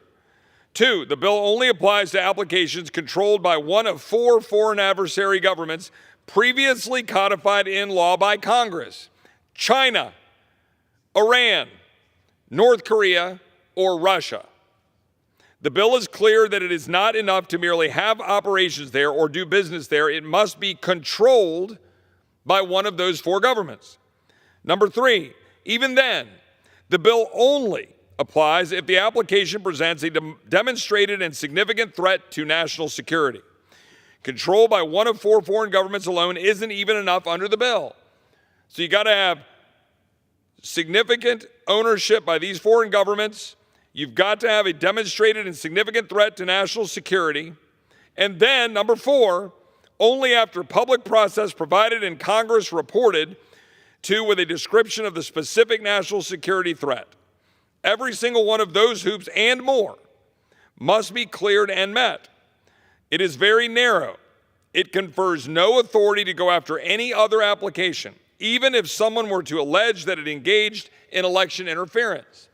2, the bill only applies to applications controlled by one of 4 foreign adversary governments previously codified in law by Congress: China, Iran, North Korea, or Russia. The bill is clear that it is not enough to merely have operations there or do business there. It must be controlled by one of those 4 governments. Number 3, even then, the bill only applies if the application presents a demonstrated and significant threat to national security. Control by one of 4 foreign governments alone isn't even enough under the bill. So you got to have significant ownership by these foreign governments. You've got to have a demonstrated and significant threat to national security. And then, number 4, only after public process provided and Congress reported to with a description of the specific national security threat. Every single one of those hoops and more must be cleared and met. It is very narrow. It confers no authority to go after any other application, even if someone were to allege that it engaged in election interference.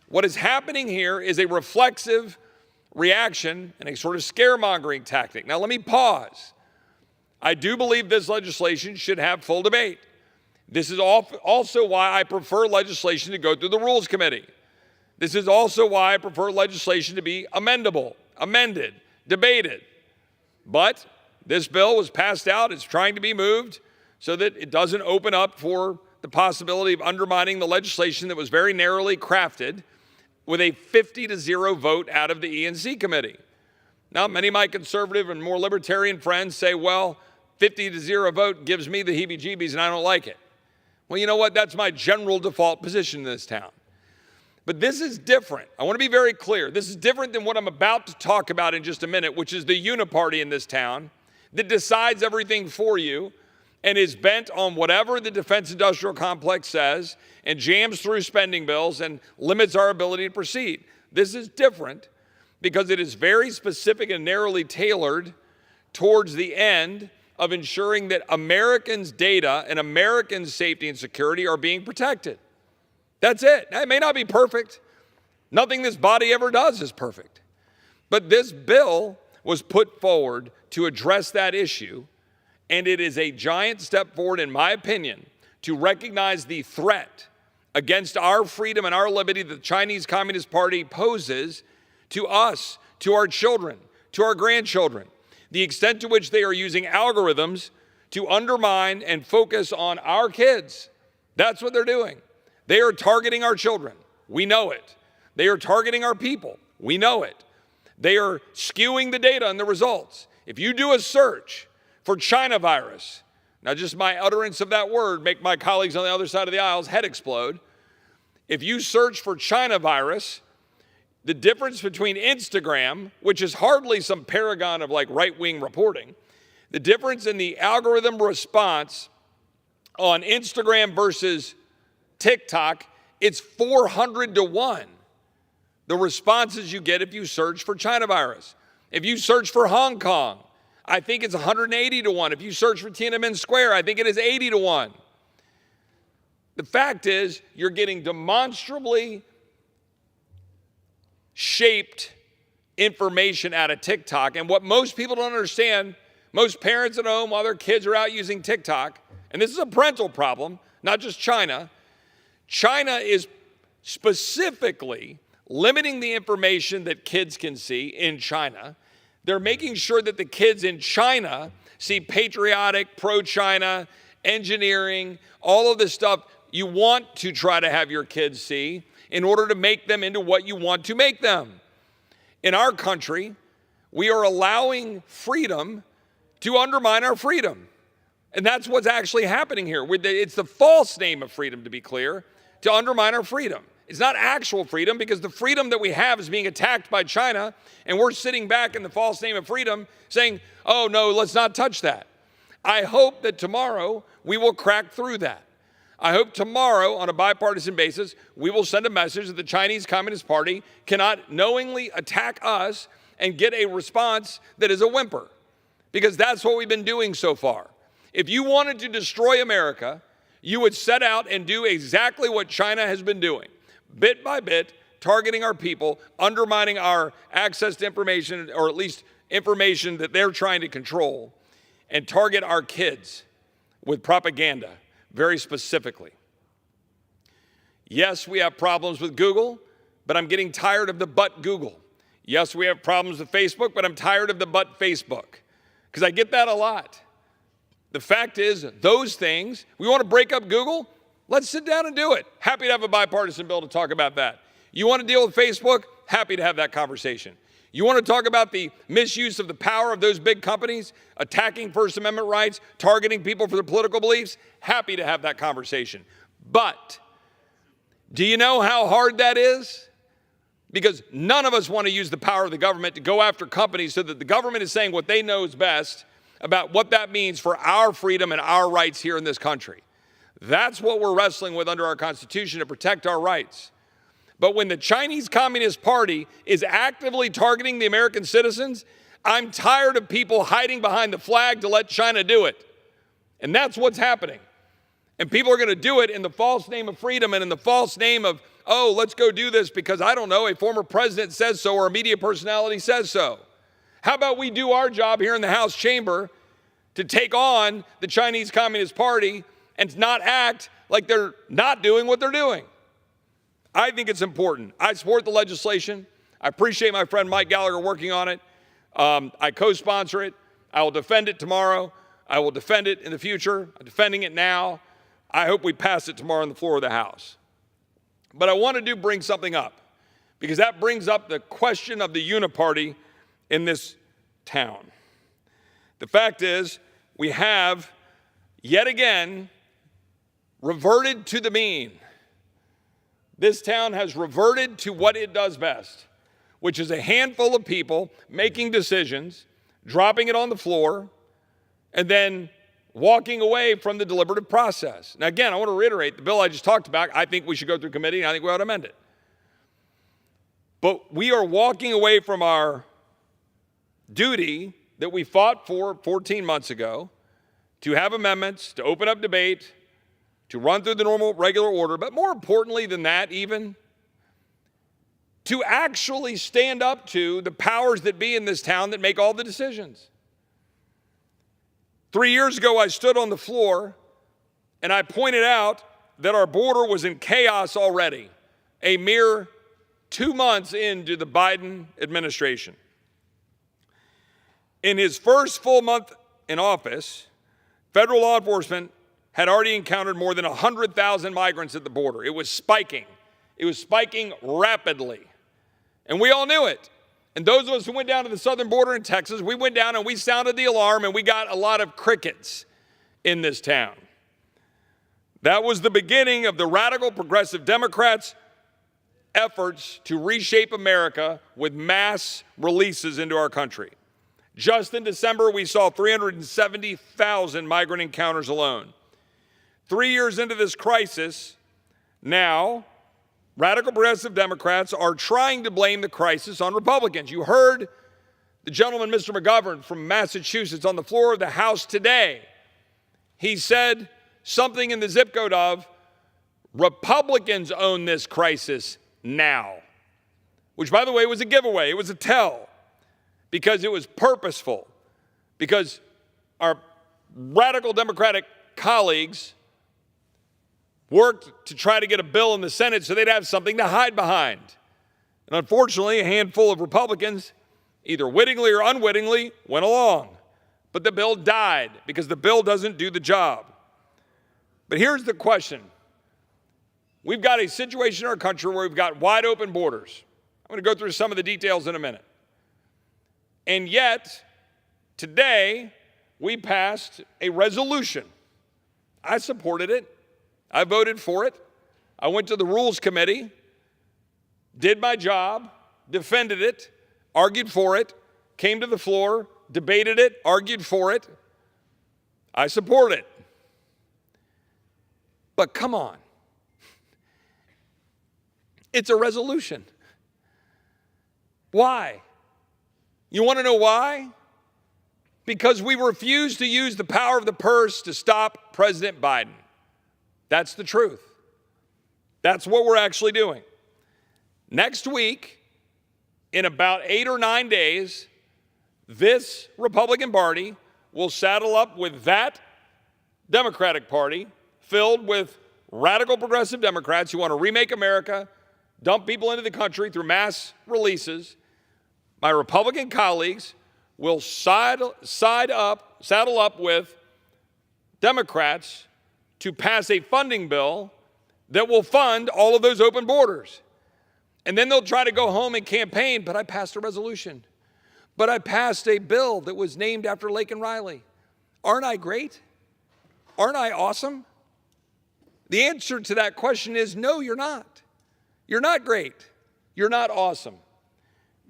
What is happening here is a reflexive reaction and a sort of scaremongering tactic. Now, let me pause. I do believe this legislation should have full debate. This is also why I prefer legislation to go through the Rules Committee. This is also why I prefer legislation to be amendable, amended, debated. But this bill was passed out. It's trying to be moved so that it doesn't open up for the possibility of undermining the legislation that was very narrowly crafted with a 50-0 vote out of the E&C committee. Now, many of my conservative and more libertarian friends say, well, 50-0 vote gives me the heebie-jeebies and I don't like it. Well, you know what? That's my general default position in this town. But this is different. I want to be very clear. This is different than what I'm about to talk about in just a minute, which is the uniparty in this town that decides everything for you and is bent on whatever the defense industrial complex says and jams through spending bills and limits our ability to proceed. This is different because it is very specific and narrowly tailored towards the end of ensuring that Americans' data and Americans' safety and security are being protected. That's it. It may not be perfect. Nothing this body ever does is perfect. But this bill was put forward to address that issue, and it is a giant step forward, in my opinion, to recognize the threat against our freedom and our liberty that the Chinese Communist Party poses to us, to our children, to our grandchildren, the extent to which they are using algorithms to undermine and focus on our kids. That's what they're doing. They are targeting our children. We know it. They are targeting our people. We know it. They are skewing the data and the results. If you do a search for China virus, now just my utterance of that word make my colleagues on the other side of the aisle's head explode. If you search for China virus, the difference between Instagram, which is hardly some paragon of like right-wing reporting, the difference in the algorithm response on Instagram versus TikTok, it's 400 to 1. The responses you get if you search for China virus. If you search for Hong Kong, I think it's 180 to 1. If you search for Tiananmen Square, I think it is 80 to 1. The fact is, you're getting demonstrably shaped information out of TikTok. And what most people don't understand, most parents at home while their kids are out using TikTok, and this is a parental problem, not just China, China is specifically limiting the information that kids can see in China. They're making sure that the kids in China see patriotic, pro-China, engineering, all of this stuff you want to try to have your kids see in order to make them into what you want to make them. In our country, we are allowing freedom to undermine our freedom. And that's what's actually happening here. It's the false name of freedom, to be clear, to undermine our freedom. It's not actual freedom because the freedom that we have is being attacked by China, and we're sitting back in the false name of freedom saying, oh no, let's not touch that. I hope that tomorrow we will crack through that. I hope tomorrow, on a bipartisan basis, we will send a message that the Chinese Communist Party cannot knowingly attack us and get a response that is a whimper, because that's what we've been doing so far. If you wanted to destroy America, you would set out and do exactly what China has been doing, bit by bit, targeting our people, undermining our access to information, or at least information that they're trying to control, and target our kids with propaganda very specifically. Yes, we have problems with Google, but I'm getting tired of the but Google. Yes, we have problems with Facebook, but I'm tired of the but Facebook, because I get that a lot. The fact is, those things, we want to break up Google? Let's sit down and do it. Happy to have a bipartisan bill to talk about that. You want to deal with Facebook? Happy to have that conversation. You want to talk about the misuse of the power of those big companies, attacking First Amendment rights, targeting people for their political beliefs? Happy to have that conversation. But Do you know how hard that is? Because none of us want to use the power of the government to go after companies so that the government is saying what they know is best about what that means for our freedom and our rights here in this country. That's what we're wrestling with under our Constitution, to protect our rights. But when the Chinese Communist Party is actively targeting the American citizens, I'm tired of people hiding behind the flag to let China do it. And that's what's happening. And people are going to do it in the false name of freedom and in the false name of, oh, let's go do this because, I don't know, a former president says so or a media personality says so. How about we do our job here in the House chamber to take on the Chinese Communist Party and not act like they're not doing what they're doing? I think it's important. I support the legislation. I appreciate my friend Mike Gallagher working on it. I co-sponsor it. I will defend it tomorrow. I will defend it in the future. I'm defending it now. I hope we pass it tomorrow on the floor of the House. But I want to bring something up, because that brings up the question of the uniparty in this town. The fact is, we have yet again reverted to the mean. This town has reverted to what it does best, which is a handful of people making decisions, dropping it on the floor, and then walking away from the deliberative process. Now, again, I want to reiterate, the bill I just talked about, I think we should go through committee, and I think we ought to amend it. But we are walking away from our duty that we fought for 14 months ago, to have amendments, to open up debate, to run through the normal, regular order, but more importantly than that even, to actually stand up to the powers that be in this town that make all the decisions. 3 years ago, I stood on the floor and I pointed out that our border was in chaos already, a mere 2 months into the Biden administration. In his first full month in office, federal law enforcement had already encountered more than 100,000 migrants at the border. It was spiking. It was spiking rapidly. And we all knew it. And those of us who went down to the southern border in Texas, we went down and we sounded the alarm, and we got a lot of crickets in this town. That was the beginning of the radical progressive Democrats' efforts to reshape America with mass releases into our country. Just in December, we saw 370,000 migrant encounters alone. 3 years into this crisis, now, radical progressive Democrats are trying to blame the crisis on Republicans. You heard the gentleman, Mr. McGovern from Massachusetts, on the floor of the House today. He said something in the zip code of, Republicans own this crisis now, which, by the way, was a giveaway. It was a tell, because it was purposeful, because our radical Democratic colleagues worked to try to get a bill in the Senate so they'd have something to hide behind. And unfortunately, a handful of Republicans, either wittingly or unwittingly, went along. But the bill died because the bill doesn't do the job. But here's the question. We've got a situation in our country where we've got wide open borders. I'm going to go through some of the details in a minute. And yet, today, we passed a resolution. I supported it. I voted for it. I went to the Rules Committee, did my job, defended it, argued for it, came to the floor, debated it, argued for it. I support it. But come on. It's a resolution. Why? You want to know why? Because we refuse to use the power of the purse to stop President Biden. That's the truth. That's what we're actually doing. Next week, in about 8 or 9 days, this Republican Party will saddle up with that Democratic Party filled with radical progressive Democrats who want to remake America, dump people into the country through mass releases. My Republican colleagues will saddle up with Democrats to pass a funding bill that will fund all of those open borders. And then they'll try to go home and campaign, but I passed a resolution. But I passed a bill that was named after Laken Riley. Aren't I great? Aren't I awesome? The answer to that question is no, you're not. You're not great. You're not awesome.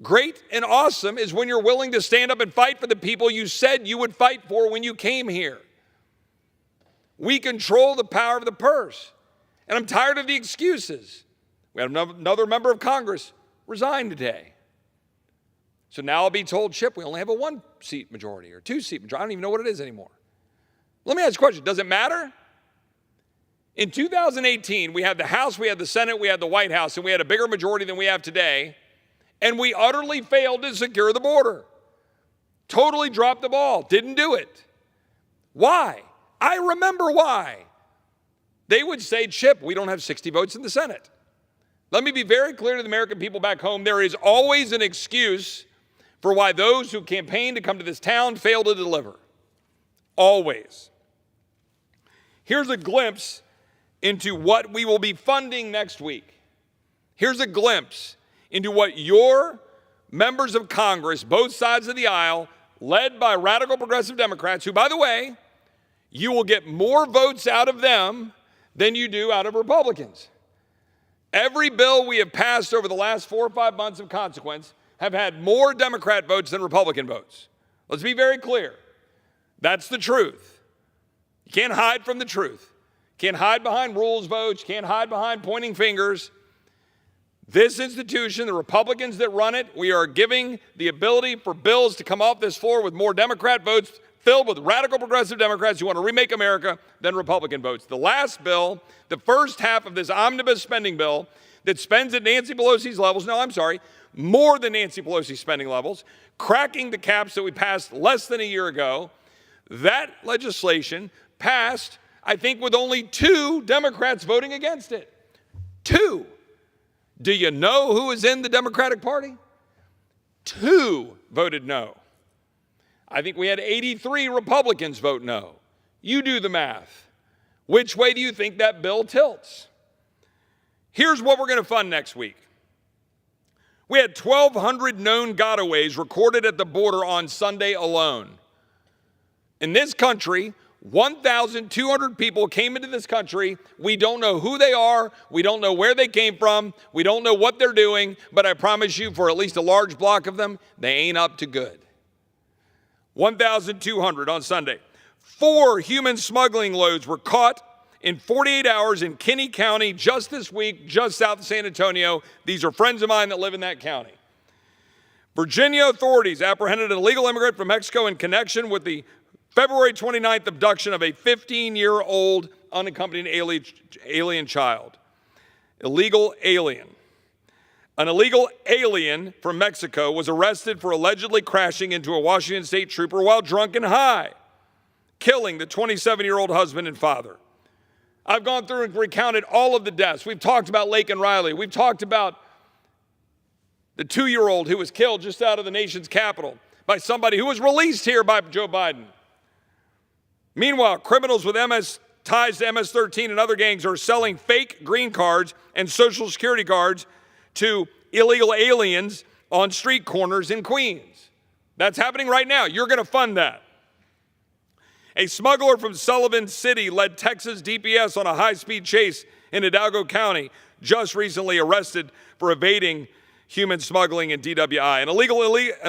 Great and awesome is when you're willing to stand up and fight for the people you said you would fight for when you came here. We control the power of the purse. And I'm tired of the excuses. We had another member of Congress resign today. So now I'll be told, Chip, we only have a 1-seat majority or 2-seat majority. I don't even know what it is anymore. Let me ask you a question. Does it matter? In 2018, we had the House, we had the Senate, we had the White House, and we had a bigger majority than we have today, and we utterly failed to secure the border. Totally dropped the ball, didn't do it. Why? I remember why. They would say, Chip, we don't have 60 votes in the Senate. Let me be very clear to the American people back home. There is always an excuse for why those who campaign to come to this town fail to deliver. Always. Here's a glimpse into what we will be funding next week. Here's a glimpse into what your members of Congress, both sides of the aisle, led by radical progressive Democrats, who, by the way, you will get more votes out of them than you do out of Republicans. Every bill we have passed over the last 4 or 5 months of consequence have had more Democrat votes than Republican votes. Let's be very clear. That's the truth. You can't hide from the truth. You can't hide behind rules votes. You can't hide behind pointing fingers. This institution, the Republicans that run it, we are giving the ability for bills to come off this floor with more Democrat votes filled with radical progressive Democrats who want to remake America than Republican votes. The last bill, the first half of this omnibus spending bill that spends at Nancy Pelosi's levels, more than Nancy Pelosi's spending levels, cracking the caps that we passed less than a year ago, that legislation passed, I think, with only 2 Democrats voting against it. 2. Do you know who is in the Democratic Party? 2 voted no. I think we had 83 Republicans vote no. You do the math. Which way do you think that bill tilts? Here's what we're going to fund next week. We had 1,200 known gotaways recorded at the border on Sunday alone. In this country, 1,200 people came into this country. We don't know who they are. We don't know where they came from. We don't know what they're doing. But I promise you, for at least a large block of them, they ain't up to good. 1,200 on Sunday. 4 human smuggling loads were caught in 48 hours in Kinney County just this week, just south of San Antonio. These are friends of mine that live in that county. Virginia authorities apprehended an illegal immigrant from Mexico in connection with the February 29th abduction of a 15-year-old unaccompanied alien child. Illegal alien. An illegal alien from Mexico was arrested for allegedly crashing into a Washington State trooper while drunk and high, killing the 27-year-old husband and father. I've gone through and recounted all of the deaths. We've talked about Lake and Riley. We've talked about the 2-year-old who was killed just out of the nation's capital by somebody who was released here by Joe Biden. Meanwhile, criminals with ties to MS-13 and other gangs are selling fake green cards and Social Security cards to illegal aliens on street corners in Queens. That's happening right now. You're going to fund that. A smuggler from Sullivan City led Texas DPS on a high-speed chase in Hidalgo County, just recently arrested for evading human smuggling and DWI. An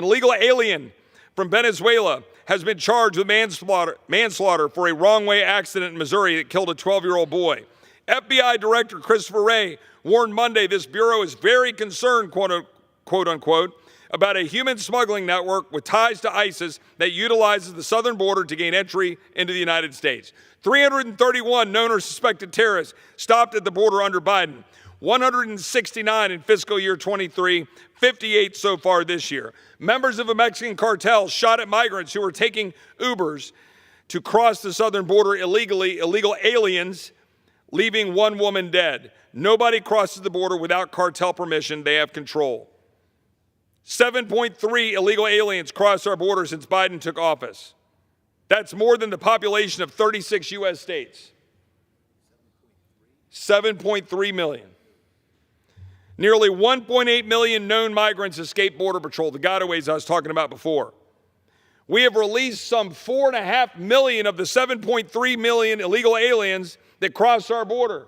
illegal alien from Venezuela has been charged with manslaughter for a wrong-way accident in Missouri that killed a 12-year-old boy. FBI Director Christopher Wray warned Monday this bureau is very concerned, quote unquote, about a human smuggling network with ties to ISIS that utilizes the southern border to gain entry into the United States. 331 known or suspected terrorists stopped at the border under Biden. 169 in fiscal year 23, 58 so far this year. Members of a Mexican cartel shot at migrants who were taking Ubers to cross the southern border illegally, illegal aliens, leaving 1 woman dead. Nobody crosses the border without cartel permission. They have control. 7.3 illegal aliens crossed our border since Biden took office. That's more than the population of 36 U.S. states. 7.3 million. Nearly 1.8 million known migrants escaped Border Patrol, the gotaways I was talking about before. We have released some 4.5 million of the 7.3 million illegal aliens that crossed our border.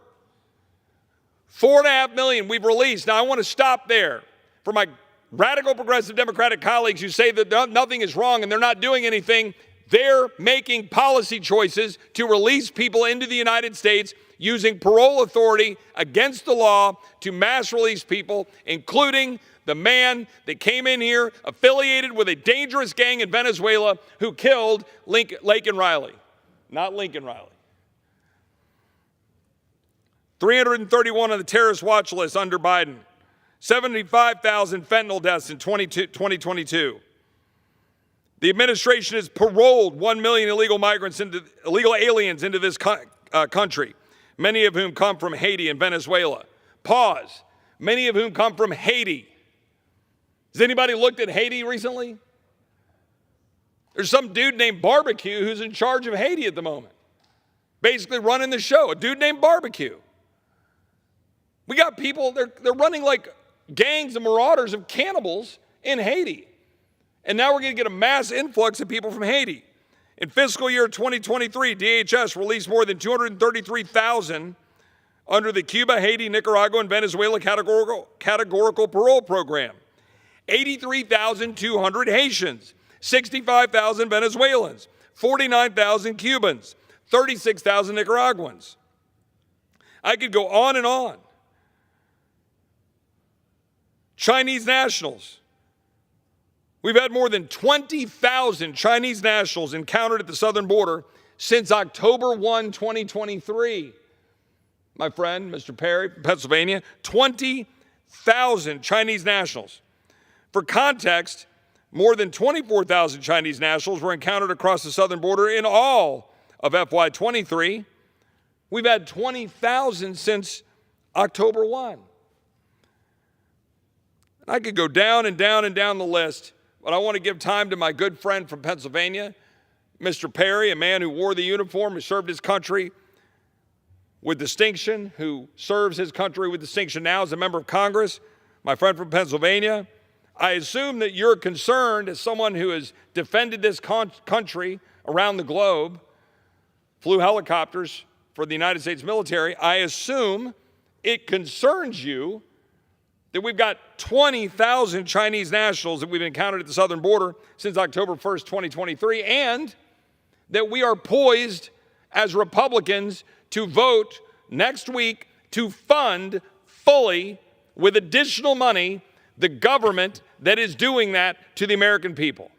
4.5 million we've released. Now, I want to stop there. For my radical progressive Democratic colleagues who say that nothing is wrong and they're not doing anything, they're making policy choices to release people into the United States using parole authority against the law to mass release people, including the man that came in here affiliated with a dangerous gang in Venezuela who killed Laken Riley. Not Lincoln Riley. 331 on the terrorist watch list under Biden. 75,000 fentanyl deaths in 2022. The administration has paroled 1 million illegal aliens into this country, many of whom come from Haiti and Venezuela. Pause. Many of whom come from Haiti. Has anybody looked at Haiti recently? There's some dude named Barbecue who's in charge of Haiti at the moment, basically running the show, a dude named Barbecue. We got people, they're running like gangs of marauders of cannibals in Haiti. And now we're going to get a mass influx of people from Haiti. In fiscal year 2023, DHS released more than 233,000 under the Cuba, Haiti, Nicaragua, and Venezuela categorical parole program. 83,200 Haitians, 65,000 Venezuelans, 49,000 Cubans, 36,000 Nicaraguans. I could go on and on. Chinese nationals. We've had more than 20,000 Chinese nationals encountered at the southern border since October 1, 2023. My friend, Mr. Perry from Pennsylvania, 20,000 Chinese nationals. For context, more than 24,000 Chinese nationals were encountered across the southern border in all of FY23. We've had 20,000 since October 1. I could go down and down and down the list, but I want to give time to my good friend from Pennsylvania, Mr. Perry, a man who wore the uniform, who served his country with distinction, who serves his country with distinction now as a member of Congress, my friend from Pennsylvania. I assume that you're concerned, as someone who has defended this country around the globe, flew helicopters for the United States military, I assume it concerns you that we've got 20,000 Chinese nationals that we've encountered at the southern border since October 1st, 2023, and that we are poised as Republicans to vote next week to fund fully, with additional money, the government that is doing that to the American people.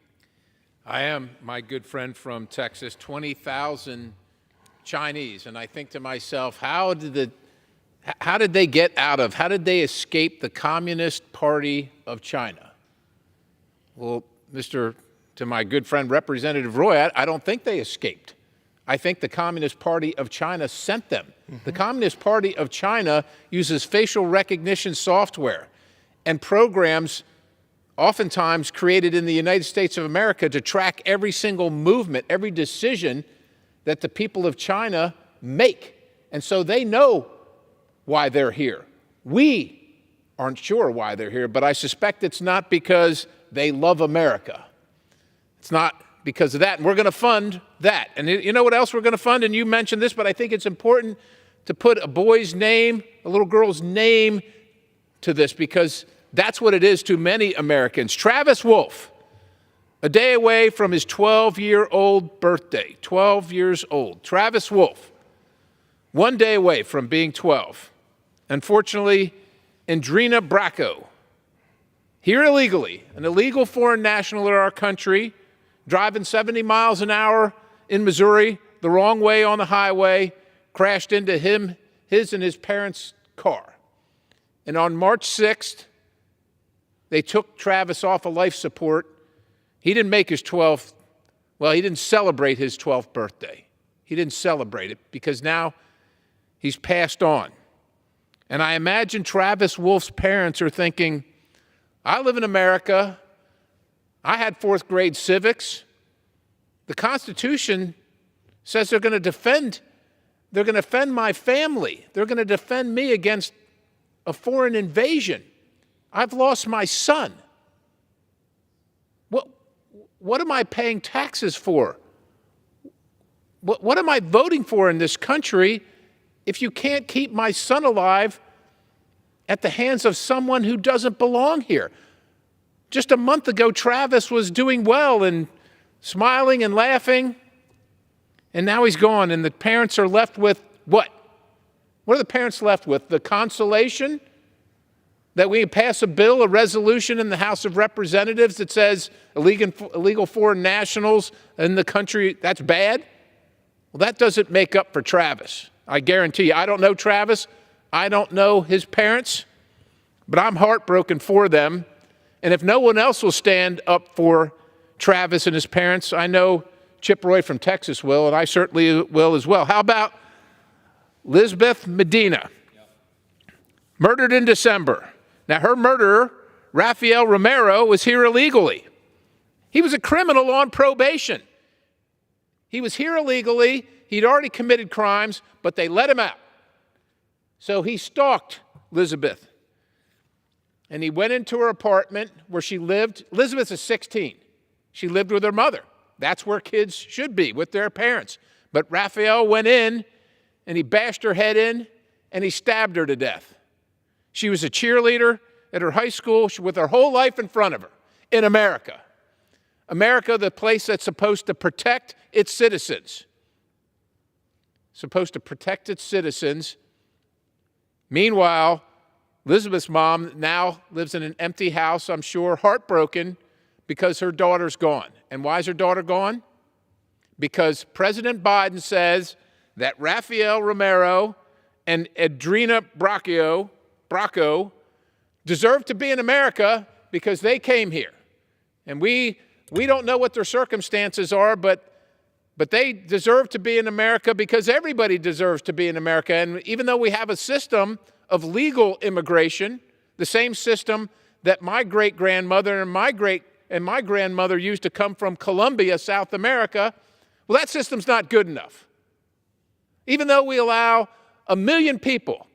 I am, my good friend from Texas, 20,000 Chinese, and I think to myself, how did they escape the Communist Party of China? Well, to my good friend Representative Roy, I don't think they escaped. I think the Communist Party of China sent them. The Communist Party of China uses facial recognition software and programs oftentimes created in the United States of America to track every single movement, every decision that the people of China make. And so they know why they're here. We aren't sure why they're here, but I suspect it's not because they love America. It's not because of that, and we're going to fund that. And you know what else we're going to fund? And you mentioned this, but I think it's important to put a boy's name, a little girl's name to this, because that's what it is to many Americans. Travis Wolf, a day away from his 12-year-old birthday, 12 years old. Travis Wolf, one day away from being 12. Unfortunately, Andrina Bracco, here illegally, an illegal foreign national in our country, driving 70 miles an hour in Missouri, the wrong way on the highway, crashed into his and his parents' car. And on March 6th, they took Travis off of life support. He didn't make his 12th, well, he didn't celebrate his 12th birthday. He didn't celebrate it because now he's passed on. And I imagine Travis Wolf's parents are thinking, I live in America. I had fourth grade civics. The Constitution says they're going to defend my family. They're going to defend me against a foreign invasion. I've lost my son. What am I paying taxes for? What am I voting for in this country if you can't keep my son alive at the hands of someone who doesn't belong here. Just a month ago, Travis was doing well and smiling and laughing, and now he's gone, and the parents are left with what? What are the parents left with? The consolation that we pass a bill, a resolution in the House of Representatives that says illegal foreign nationals in the country, that's bad? Well, that doesn't make up for Travis. I guarantee you. I don't know Travis. I don't know his parents, but I'm heartbroken for them. And if no one else will stand up for Travis and his parents, I know Chip Roy from Texas will, and I certainly will as well. How about Lisbeth Medina, murdered in December? Now, her murderer, Rafael Romero, was here illegally. He was a criminal on probation. He was here illegally. He'd already committed crimes, but they let him out. So he stalked Elizabeth, and he went into her apartment where she lived. Elizabeth is 16. She lived with her mother. That's where kids should be, with their parents. But Rafael went in, and he bashed her head in, and he stabbed her to death. She was a cheerleader at her high school with her whole life in front of her in America. America, the place that's supposed to protect its citizens. Supposed to protect its citizens. Meanwhile, Elizabeth's mom now lives in an empty house, I'm sure, heartbroken because her daughter's gone. And why is her daughter gone? Because President Biden says that Rafael Romero and Adrina Bracco deserve to be in America because they came here. And we don't know what their circumstances are, but they deserve to be in America because everybody deserves to be in America. And even though we have a system of legal immigration, the same system that my great-grandmother and my grandmother used to come from Colombia, South America, well, that system's not good enough. Even though we allow 1 million people,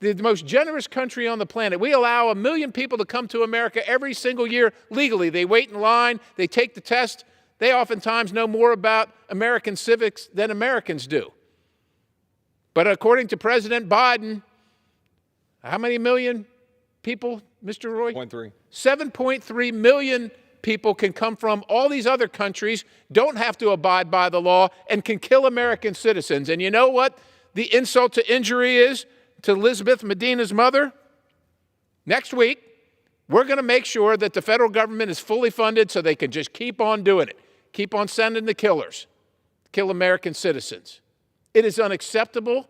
the most generous country on the planet, we allow 1 million people to come to America every single year legally. They wait in line, they take the test. They oftentimes know more about American civics than Americans do. But according to President Biden, how many million people, Mr. Roy? 7.3. 7.3 million people can come from all these other countries, don't have to abide by the law, and can kill American citizens. And you know what the insult to injury is to Elizabeth Medina's mother? Next week, we're going to make sure that the federal government is fully funded so they can just keep on doing it. Keep on sending the killers, kill American citizens. It is unacceptable.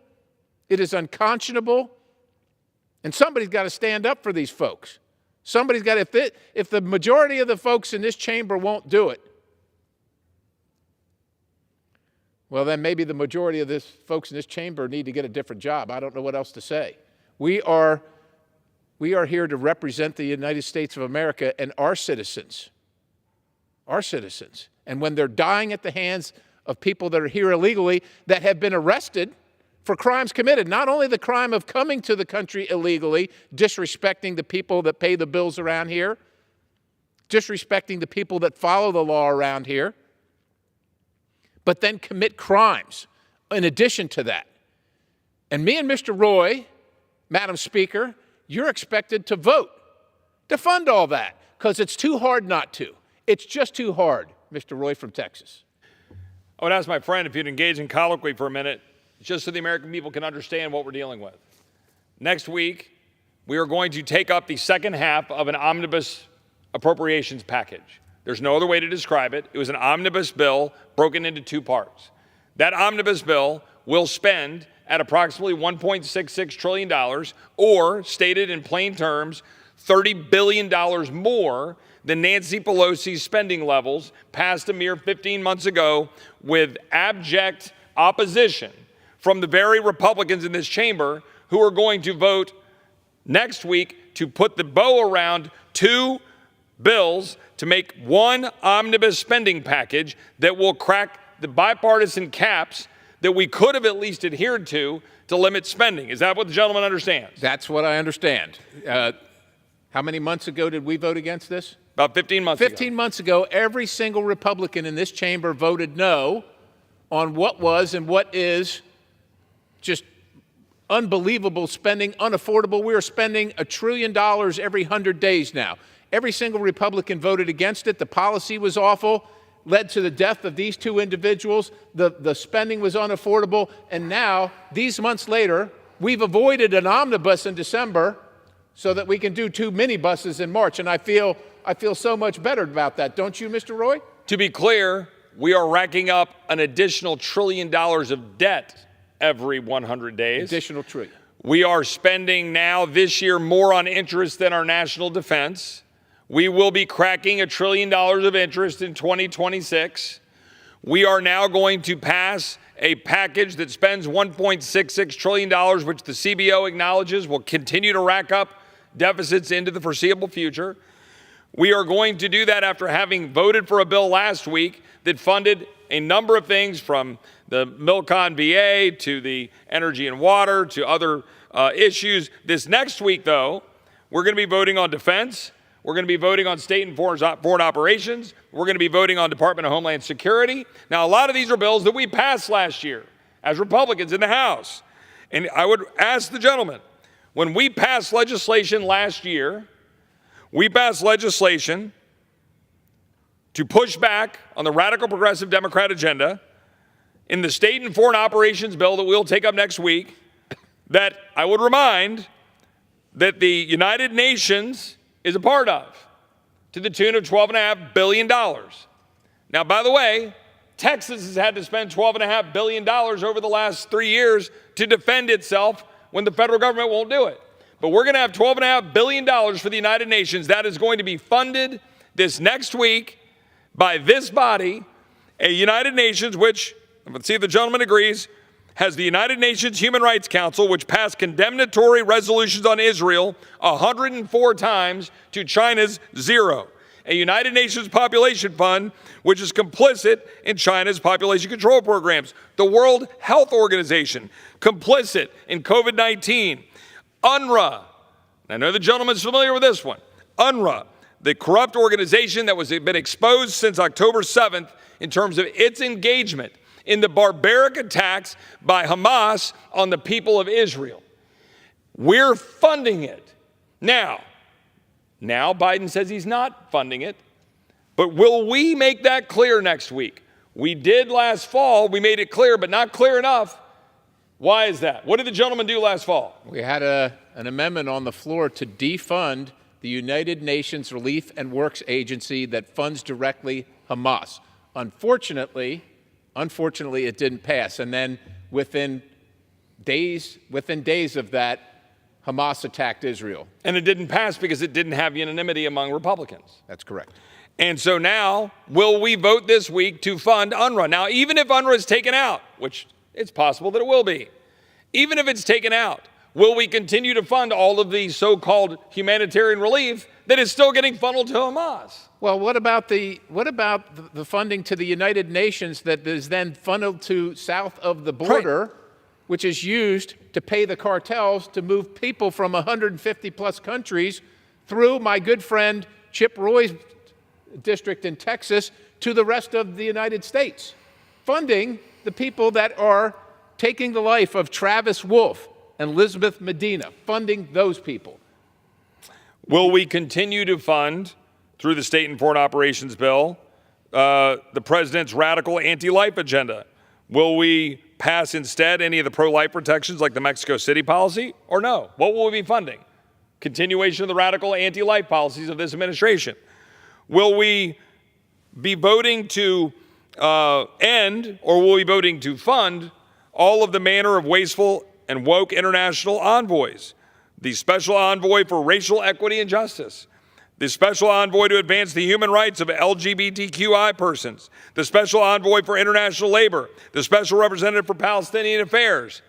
It is unconscionable. And somebody's got to stand up for these folks. Somebody's got to, if the majority of the folks in this chamber won't do it, well, then maybe the majority of this folks in this chamber need to get a different job. I don't know what else to say. We are here to represent the United States of America and our citizens. Our citizens. And when they're dying at the hands of people that are here illegally that have been arrested for crimes committed, not only the crime of coming to the country illegally, disrespecting the people that pay the bills around here, disrespecting the people that follow the law around here, but then commit crimes in addition to that. And me and Mr. Roy, Madam Speaker, you're expected to vote to fund all that because it's too hard not to. It's just too hard, Mr. Roy from Texas. I would ask my friend if you'd engage in colloquy for a minute, just so the American people can understand what we're dealing with. Next week, we are going to take up the second half of an omnibus appropriations package. There's no other way to describe it. It was an omnibus bill broken into two parts. That omnibus bill will spend at approximately $1.66 trillion, or, stated in plain terms, $30 billion more than Nancy Pelosi's spending levels passed a mere 15 months ago with abject opposition from the very Republicans in this chamber who are going to vote next week to put the bow around two bills to make one omnibus spending package that will crack the bipartisan caps that we could have at least adhered to limit spending. Is that what the gentleman understands? That's what I understand. How many months ago did we vote against this? About 15 months ago. 15 months ago, every single Republican in this chamber voted no on what was and what is just unbelievable spending, unaffordable. We are spending $1 trillion every 100 days now. Every single Republican voted against it. The policy was awful, led to the death of these two individuals. The spending was unaffordable. And now, these months later, we've avoided an omnibus in December so that we can do 2 minibuses in March. And I feel so much better about that. Don't you, Mr. Roy? To be clear, we are racking up an additional $1 trillion of debt every 100 days. Additional trillion. We are spending now this year more on interest than our national defense. We will be cracking $1 trillion of interest in 2026. We are now going to pass a package that spends $1.66 trillion, which the CBO acknowledges will continue to rack up deficits into the foreseeable future. We are going to do that after having voted for a bill last week that funded a number of things, from the Milcon VA to the energy and water to other issues. This next week, though, we're going to be voting on defense. We're going to be voting on state and foreign operations. We're going to be voting on Department of Homeland Security. Now, a lot of these are bills that we passed last year as Republicans in the House. And I would ask the gentleman, when we passed legislation last year, we passed legislation to push back on the radical progressive Democrat agenda in the state and foreign operations bill that we'll take up next week, that I would remind that the United Nations is a part of, to the tune of $12.5 billion. Now, by the way, Texas has had to spend $12.5 billion over the last 3 years to defend itself when the federal government won't do it. But we're going to have $12.5 billion for the United Nations. That is going to be funded this next week by this body, a United Nations, which, let's see if the gentleman agrees, has the United Nations Human Rights Council, which passed condemnatory resolutions on Israel 104 times to China's 0. A United Nations Population Fund, which is complicit in China's population control programs. The World Health Organization, complicit in COVID-19. UNRWA, I know the gentleman's familiar with this one. UNRWA, the corrupt organization that was been exposed since October 7th in terms of its engagement in the barbaric attacks by Hamas on the people of Israel. We're funding it. Now Biden says he's not funding it, but will we make that clear next week? We did last fall. We made it clear, but not clear enough. Why is that? What did the gentleman do last fall? We had an amendment on the floor to defund the United Nations Relief and Works Agency that funds directly Hamas. Unfortunately, it didn't pass. And then within days of that, Hamas attacked Israel. And it didn't pass because it didn't have unanimity among Republicans. That's correct. And so now, will we vote this week to fund UNRWA? Now, even if UNRWA is taken out, which it's possible that it will be, even if it's taken out, will we continue to fund all of the so-called humanitarian relief that is still getting funneled to Hamas? Well, what about the funding to the United Nations that is then funneled to south of the border, right, which is used to pay the cartels to move people from 150 plus countries through my good friend Chip Roy's district in Texas to the rest of the United States, funding the people that are taking the life of Travis Wolfe and Elizabeth Medina, funding those people. Will we continue to fund, through the State and Foreign Operations Bill, the president's radical anti-life agenda? Will we pass instead any of the pro-life protections like the Mexico City policy, or no? What will we be funding? Continuation of the radical anti-life policies of this administration. Will we be voting to end, or will we be voting to fund all of the manner of wasteful and woke international envoys? The special envoy for racial equity and justice, the special envoy to advance the human rights of LGBTQI persons, the special envoy for international labor, the special representative for Palestinian affairs.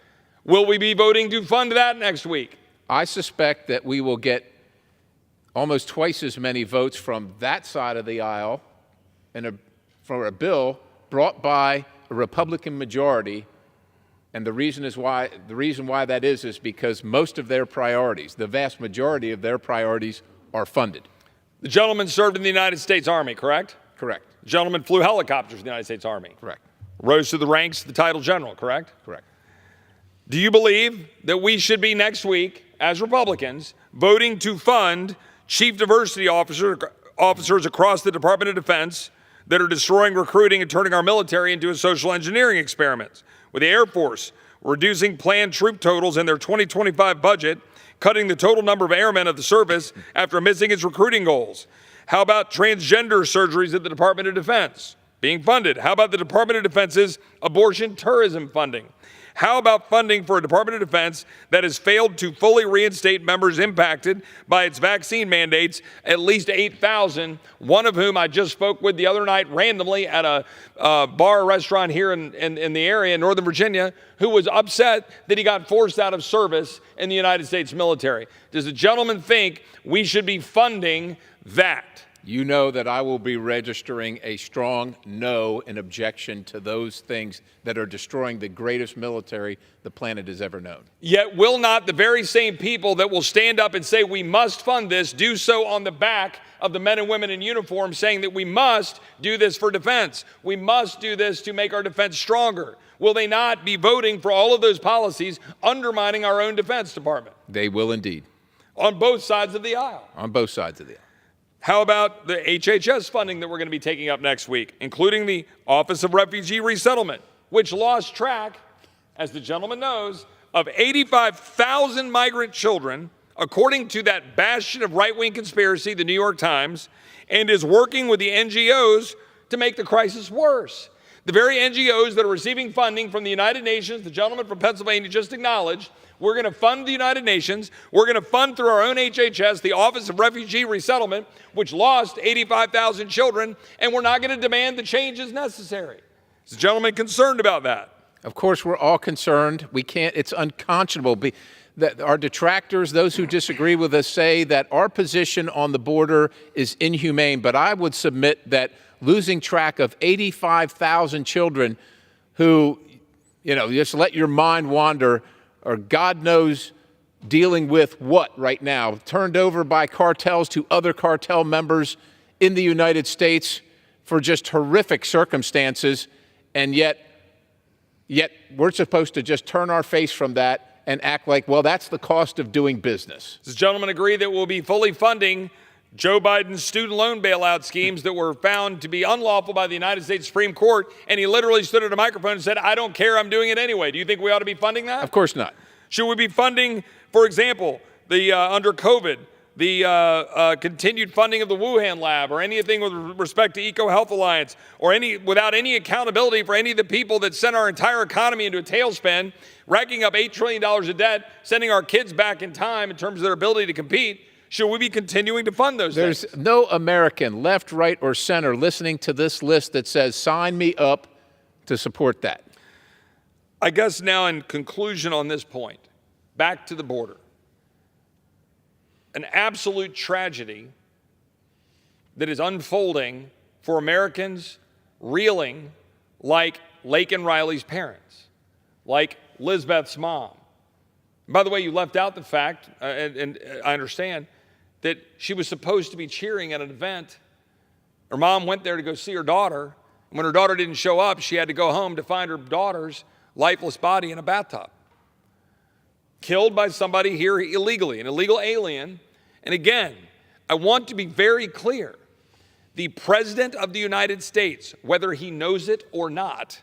Will we be voting to fund that next week? I suspect that we will get almost twice as many votes from that side of the aisle for a bill brought by a Republican majority. And the reason why that is because most of their priorities, the vast majority of their priorities, are funded. The gentleman served in the United States Army, correct? Correct. The gentleman flew helicopters in the United States Army. Correct. Rose through the ranks, the title general, correct? Correct. Do you believe that we should be next week, as Republicans, voting to fund chief diversity officers across the Department of Defense that are destroying recruiting and turning our military into a social engineering experiment? With the Air Force reducing planned troop totals in their 2025 budget, cutting the total number of airmen of the service after missing its recruiting goals? How about transgender surgeries at the Department of Defense being funded? How about the Department of Defense's abortion tourism funding? How about funding for a Department of Defense that has failed to fully reinstate members impacted by its vaccine mandates, at least 8,000, one of whom I just spoke with the other night randomly at a bar or restaurant here in the area in Northern Virginia, who was upset that he got forced out of service in the United States military? Does the gentleman think we should be funding that? You know that I will be registering a strong no in objection to those things that are destroying the greatest military the planet has ever known. Yet will not the very same people that will stand up and say we must fund this do so on the back of the men and women in uniform, saying that we must do this for defense? We must do this to make our defense stronger. Will they not be voting for all of those policies undermining our own Defense Department? They will indeed. On both sides of the aisle. On both sides of the aisle. How about the HHS funding that we're going to be taking up next week, including the Office of Refugee Resettlement, which lost track, as the gentleman knows, of 85,000 migrant children, according to that bastion of right-wing conspiracy, the New York Times, and is working with the NGOs to make the crisis worse. The very NGOs that are receiving funding from the United Nations, the gentleman from Pennsylvania just acknowledged, we're going to fund the United Nations. We're going to fund through our own HHS, the Office of Refugee Resettlement, which lost 85,000 children, and we're not going to demand the changes necessary. Is the gentleman concerned about that? Of course, we're all concerned. We can't, it's unconscionable. That our detractors, those who disagree with us, say that our position on the border is inhumane, but I would submit that losing track of 85,000 children who, just let your mind wander, or God knows dealing with what right now, turned over by cartels to other cartel members in the United States for just horrific circumstances, and yet we're supposed to just turn our face from that and act like, well, that's the cost of doing business. Does the gentleman agree that we'll be fully funding Joe Biden's student loan bailout schemes that were found to be unlawful by the United States Supreme Court, and he literally stood at a microphone and said, I don't care, I'm doing it anyway? Do you think we ought to be funding that? Of course not. Should we be funding, for example, the under COVID, the continued funding of the Wuhan lab, or anything with respect to EcoHealth Alliance, or without any accountability for any of the people that sent our entire economy into a tailspin, racking up $8 trillion of debt, sending our kids back in time in terms of their ability to compete? Should we be continuing to fund those things? There's no American, left, right, or center, listening to this list that says, sign me up to support that. I guess now, in conclusion on this point, back to the border. An absolute tragedy that is unfolding for Americans reeling like Lake and Riley's parents, like Lizbeth's mom. By the way, you left out the fact, and I understand, that she was supposed to be cheering at an event. Her mom went there to go see her daughter. And when her daughter didn't show up, she had to go home to find her daughter's lifeless body in a bathtub. Killed by somebody here illegally, an illegal alien. And again, I want to be very clear. The President of the United States, whether he knows it or not,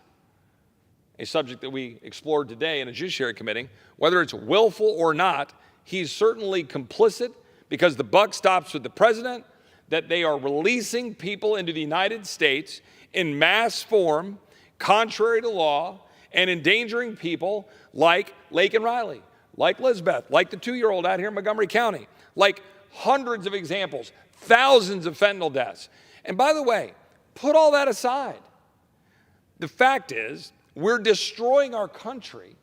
a subject that we explored today in a Judiciary Committee, whether it's willful or not, he's certainly complicit, because the buck stops with the president, that they are releasing people into the United States in mass form, contrary to law, and endangering people like Lake and Riley, like Lizbeth, like the 2-year-old out here in Montgomery County, like hundreds of examples, thousands of fentanyl deaths. And by the way, put all that aside. The fact is, we're destroying our country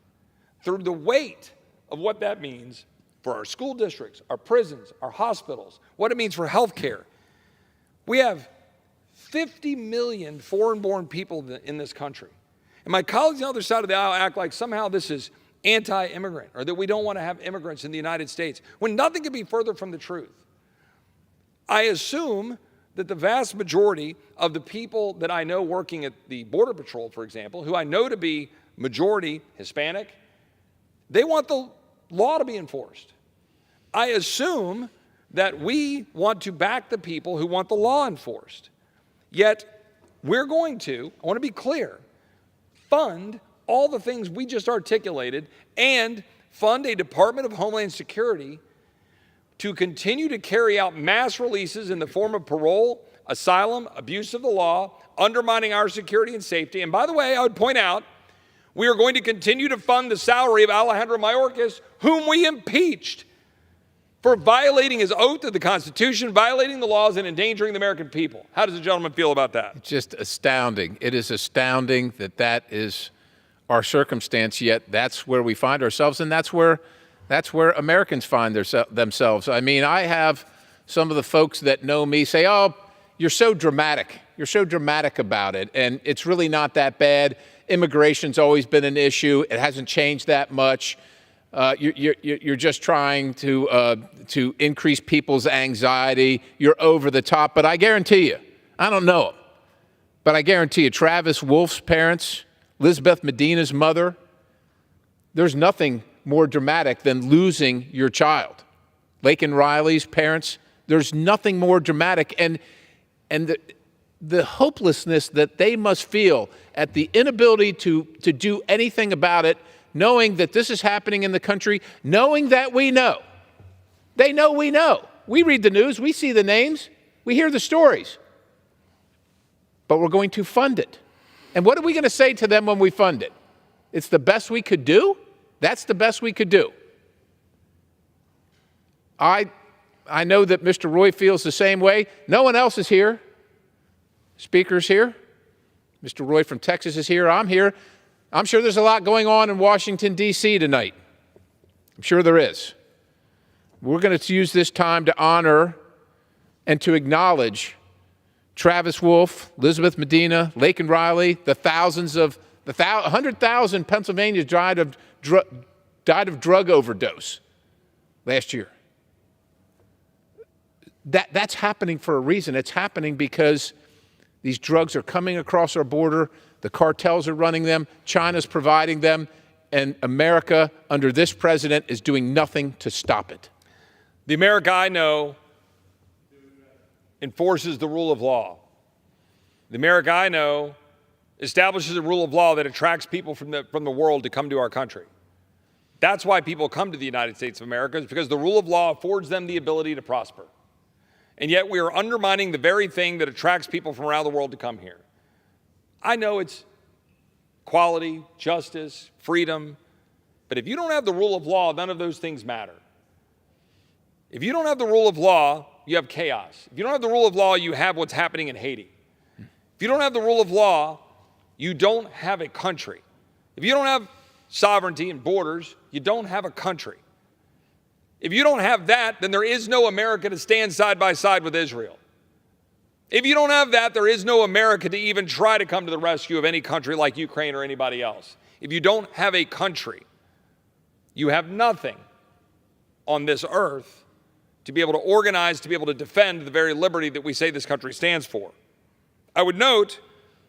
through the weight of what that means for our school districts, our prisons, our hospitals, what it means for health care. We have 50 million foreign-born people in this country. And my colleagues on the other side of the aisle act like somehow this is anti-immigrant, or that we don't want to have immigrants in the United States, when nothing could be further from the truth. I assume that the vast majority of the people that I know working at the Border Patrol, for example, who I know to be majority Hispanic, They want the law to be enforced. I assume that we want to back the people who want the law enforced. Yet, we're going to, I want to be clear, fund all the things we just articulated and fund a Department of Homeland Security to continue to carry out mass releases in the form of parole, asylum, abuse of the law, undermining our security and safety. And by the way, I would point out, we are going to continue to fund the salary of Alejandro Mayorkas, whom we impeached for violating his oath to the Constitution, violating the laws, and endangering the American people. How does the gentleman feel about that? It's just astounding. It is astounding that that is our circumstance, yet that's where we find ourselves, and that's where Americans find themselves. I mean, I have some of the folks that know me say, oh, you're so dramatic. You're so dramatic about it, and it's really not that bad. Immigration's always been an issue. It hasn't changed that much. You're just trying to increase people's anxiety. You're over the top. But I guarantee you, I don't know him, but I guarantee you, Travis Wolf's parents, Elizabeth Medina's mother, there's nothing more dramatic than losing your child. Laken Riley's parents, there's nothing more dramatic. And the hopelessness that they must feel at the inability to do anything about it, knowing that this is happening in the country, knowing that we know. They know we know. We read the news, we see the names, we hear the stories. But we're going to fund it. And what are we going to say to them when we fund it? It's the best we could do? That's the best we could do. I know that Mr. Roy feels the same way. No one else is here. Speaker's here. Mr. Roy from Texas is here. I'm here. I'm sure there's a lot going on in Washington, D.C. tonight. I'm sure there is. We're going to use this time to honor and to acknowledge Travis Wolf, Elizabeth Medina, Laken Riley, the 100,000 Pennsylvanians died of drug overdose last year. That's happening for a reason. It's happening because these drugs are coming across our border. The cartels are running them. China's providing them. And America, under this president, is doing nothing to stop it. The America I know enforces the rule of law. The America I know establishes a rule of law that attracts people from the world to come to our country. That's why people come to the United States of America, is because the rule of law affords them the ability to prosper. And yet we are undermining the very thing that attracts people from around the world to come here. I know it's equality, justice, freedom, but if you don't have the rule of law, none of those things matter. If you don't have the rule of law, you have chaos. If you don't have the rule of law, you have what's happening in Haiti. If you don't have the rule of law, you don't have a country. If you don't have sovereignty and borders, you don't have a country. If you don't have that, then there is no America to stand side by side with Israel. If you don't have that, there is no America to even try to come to the rescue of any country like Ukraine or anybody else. If you don't have a country, you have nothing on this earth to be able to organize, to be able to defend the very liberty that we say this country stands for. I would note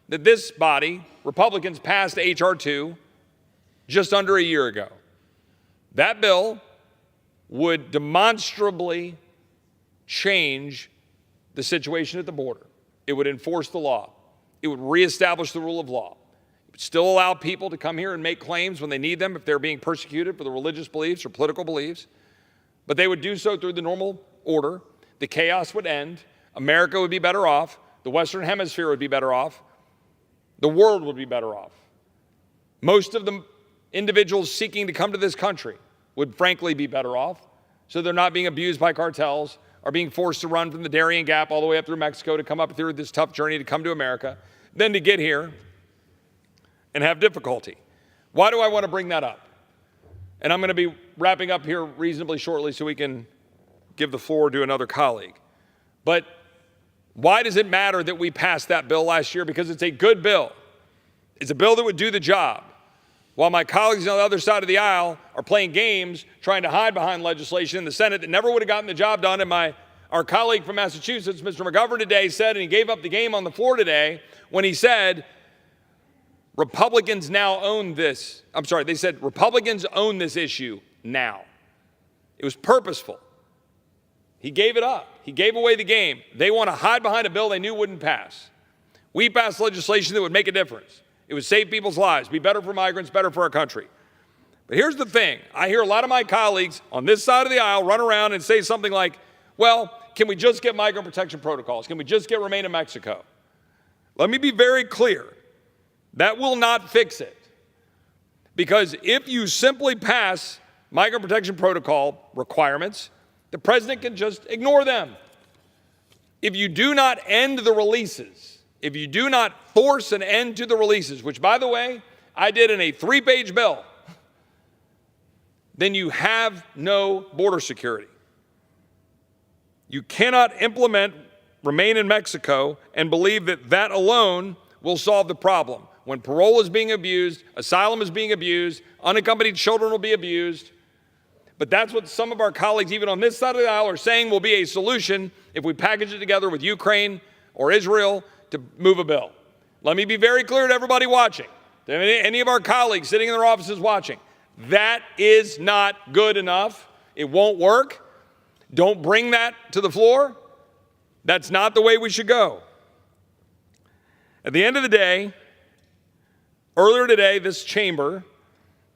that this body, Republicans, passed H.R. 2 just under a year ago. That bill would demonstrably change the situation at the border. It would enforce the law. It would reestablish the rule of law. It would still allow people to come here and make claims when they need them if they're being persecuted for their religious beliefs or political beliefs. But they would do so through the normal order. The chaos would end. America would be better off. The Western Hemisphere would be better off. The world would be better off. Most of the individuals seeking to come to this country would frankly be better off, so they're not being abused by cartels or being forced to run from the Darien Gap all the way up through Mexico to come up through this tough journey to come to America, then to get here and have difficulty. Why do I want to bring that up? And I'm going to be wrapping up here reasonably shortly so we can give the floor to another colleague. But why does it matter that we passed that bill last year? Because it's a good bill. It's a bill that would do the job. While my colleagues on the other side of the aisle are playing games, trying to hide behind legislation in the Senate that never would have gotten the job done, and our colleague from Massachusetts, Mr. McGovern, today said, and he gave up the game on the floor today when he said, Republicans now own this. I'm sorry, they said Republicans own this issue now. It was purposeful. He gave it up. He gave away the game. They want to hide behind a bill they knew wouldn't pass. We passed legislation that would make a difference. It would save people's lives, be better for migrants, better for our country. But here's the thing. I hear a lot of my colleagues on this side of the aisle run around and say something like, well, can we just get migrant protection protocols? Can we just get Remain in Mexico? Let me be very clear. That will not fix it. Because if you simply pass migrant protection protocol requirements, the president can just ignore them. If you do not end the releases, if you do not force an end to the releases, which, by the way, I did in a 3-page bill, then you have no border security. You cannot implement Remain in Mexico and believe that that alone will solve the problem. When parole is being abused, asylum is being abused, unaccompanied children will be abused. But that's what some of our colleagues, even on this side of the aisle, are saying will be a solution if we package it together with Ukraine or Israel to move a bill. Let me be very clear to everybody watching, to any of our colleagues sitting in their offices watching. That is not good enough. It won't work. Don't bring that to the floor. That's not the way we should go. At the end of the day, earlier today, this chamber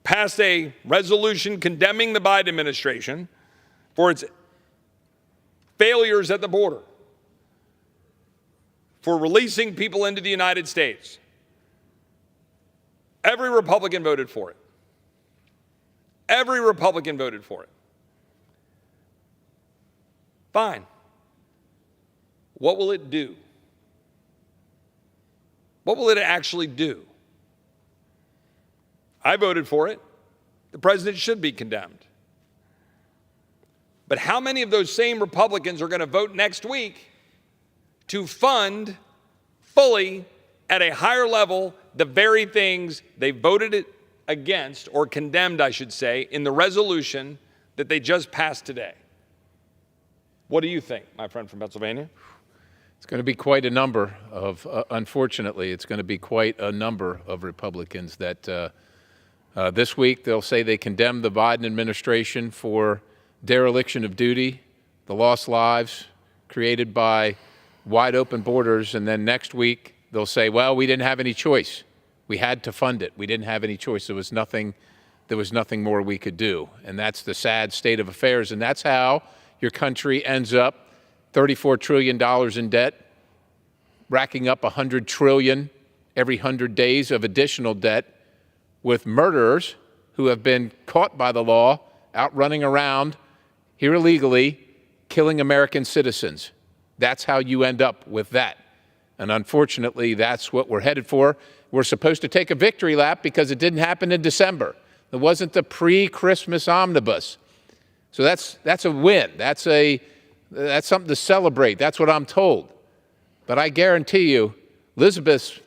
passed a resolution condemning the Biden administration for its failures at the border, for releasing people into the United States. Every Republican voted for it. Every Republican voted for it. Fine. What will it do? What will it actually do? I voted for it. The president should be condemned. But how many of those same Republicans are going to vote next week to fund fully at a higher level the very things they voted against, or condemned, I should say, in the resolution that they just passed today? What do you think, my friend from Pennsylvania? It's going to be quite a number of, unfortunately, it's going to be quite a number of Republicans that this week they'll say they condemn the Biden administration for dereliction of duty, the lost lives created by wide open borders, and then next week they'll say, well, we didn't have any choice. We had to fund it. We didn't have any choice. There was nothing more we could do. And that's the sad state of affairs. And that's how your country ends up $34 trillion in debt, racking up $100 trillion every 100 days of additional debt, with murderers who have been caught by the law out running around here illegally, killing American citizens. That's how you end up with that. And unfortunately, that's what we're headed for. We're supposed to take a victory lap because it didn't happen in December. There wasn't the pre-Christmas omnibus. So that's a win. That's something to celebrate. That's what I'm told. But I guarantee you, Elizabeth's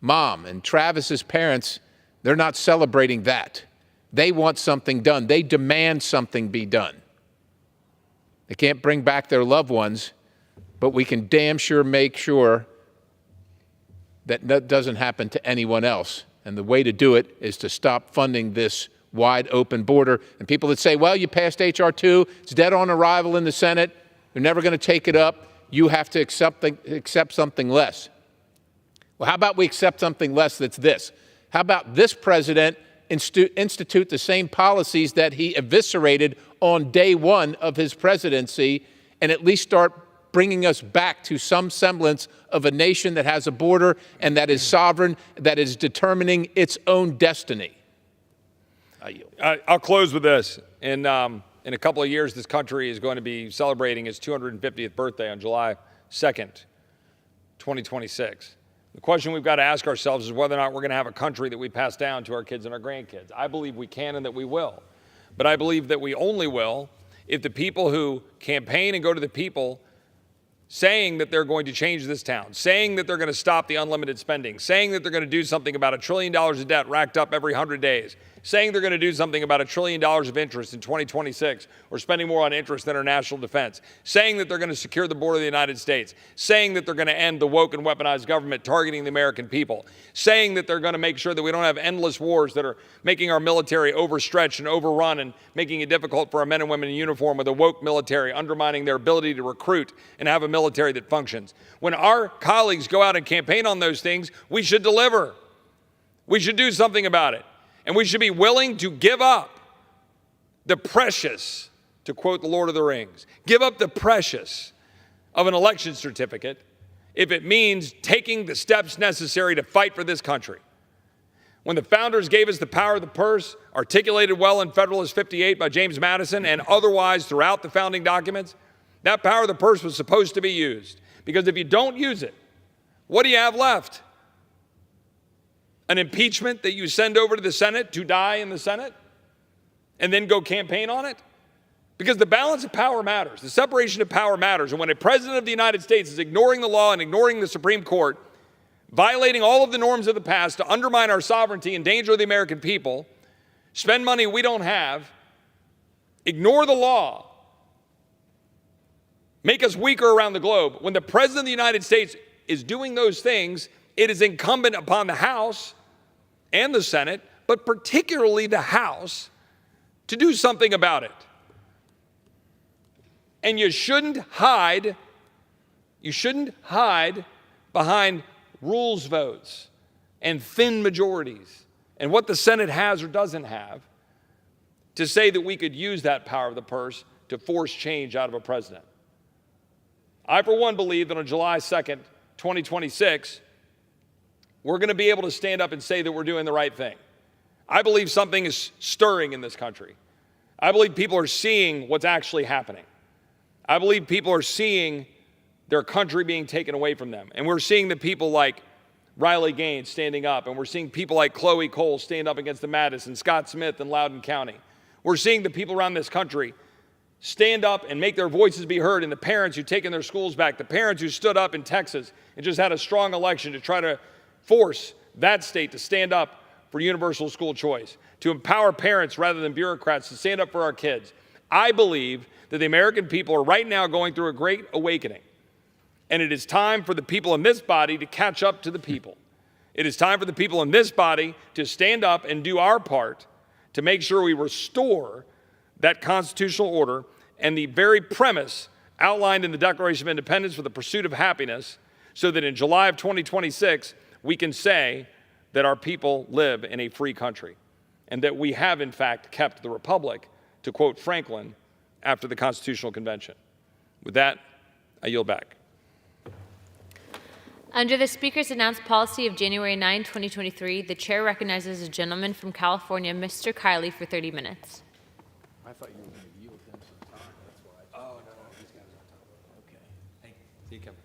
mom and Travis's parents, they're not celebrating that. They want something done. They demand something be done. They can't bring back their loved ones, but we can damn sure make sure that that doesn't happen to anyone else. And the way to do it is to stop funding this wide open border. And people that say, well, you passed H.R. 2, it's dead on arrival in the Senate, they're never going to take it up, you have to accept something less. Well, how about we accept something less that's this? How about this president institute the same policies that he eviscerated on day one of his presidency, and at least start bringing us back to some semblance of a nation that has a border and that is sovereign, that is determining its own destiny? I'll close with this. In a couple of years, this country is going to be celebrating its 250th birthday on July 2nd, 2026. The question we've got to ask ourselves is whether or not we're going to have a country that we pass down to our kids and our grandkids. I believe we can and that we will. But I believe that we only will if the people who campaign and go to the people saying that they're going to change this town, saying that they're going to stop the unlimited spending, saying that they're going to do something about $1 trillion of debt racked up every 100 days, saying they're going to do something about $1 trillion of interest in 2026, or spending more on interest than our national defense, saying that they're going to secure the border of the United States, saying that they're going to end the woke and weaponized government targeting the American people, saying that they're going to make sure that we don't have endless wars that are making our military overstretched and overrun and making it difficult for our men and women in uniform with a woke military, undermining their ability to recruit and have a military that functions. When our colleagues go out and campaign on those things, we should deliver. We should do something about it. And we should be willing to give up the precious, to quote the Lord of the Rings, give up the precious of an election certificate if it means taking the steps necessary to fight for this country. When the founders gave us the power of the purse, articulated well in Federalist 58 by James Madison and otherwise throughout the founding documents, that power of the purse was supposed to be used. Because if you don't use it, what do you have left? An impeachment that you send over to the Senate to die in the Senate and then go campaign on it? Because the balance of power matters. The separation of power matters. And when a president of the United States is ignoring the law and ignoring the Supreme Court, violating all of the norms of the past to undermine our sovereignty, endanger the American people, spend money we don't have, ignore the law, make us weaker around the globe, when the president of the United States is doing those things, it is incumbent upon the House and the Senate, but particularly the House, to do something about it. And you shouldn't hide behind rules votes and thin majorities and what the Senate has or doesn't have to say that we could use that power of the purse to force change out of a president. I, for one, believe that on July 2nd, 2026, we're going to be able to stand up and say that we're doing the right thing. I believe something is stirring in this country. I believe people are seeing what's actually happening. I believe people are seeing their country being taken away from them. And we're seeing the people like Riley Gaines standing up, and we're seeing people like Chloe Cole stand up against the Madison, Scott Smith in Loudoun County. We're seeing the people around this country stand up and make their voices be heard, and the parents who've taken their schools back, the parents who stood up in Texas and just had a strong election to try to force that state to stand up for universal school choice, to empower parents rather than bureaucrats to stand up for our kids. I believe that the American people are right now going through a great awakening. And it is time for the people in this body to catch up to the people. It is time for the people in this body to stand up and do our part to make sure we restore that constitutional order and the very premise outlined in the Declaration of Independence for the pursuit of happiness, so that in July of 2026, we can say that our people live in a free country and that we have, in fact, kept the republic, to quote Franklin, after the Constitutional Convention. With that, I yield back. Under the Speaker's announced policy of January 9, 2023, the Chair recognizes a gentleman from California, Mr. Kiley, for 30 minutes. I thought you were going to yield them some time. That's why. Oh, no, these guys are on top. Okay. Hey, see you, Kevin.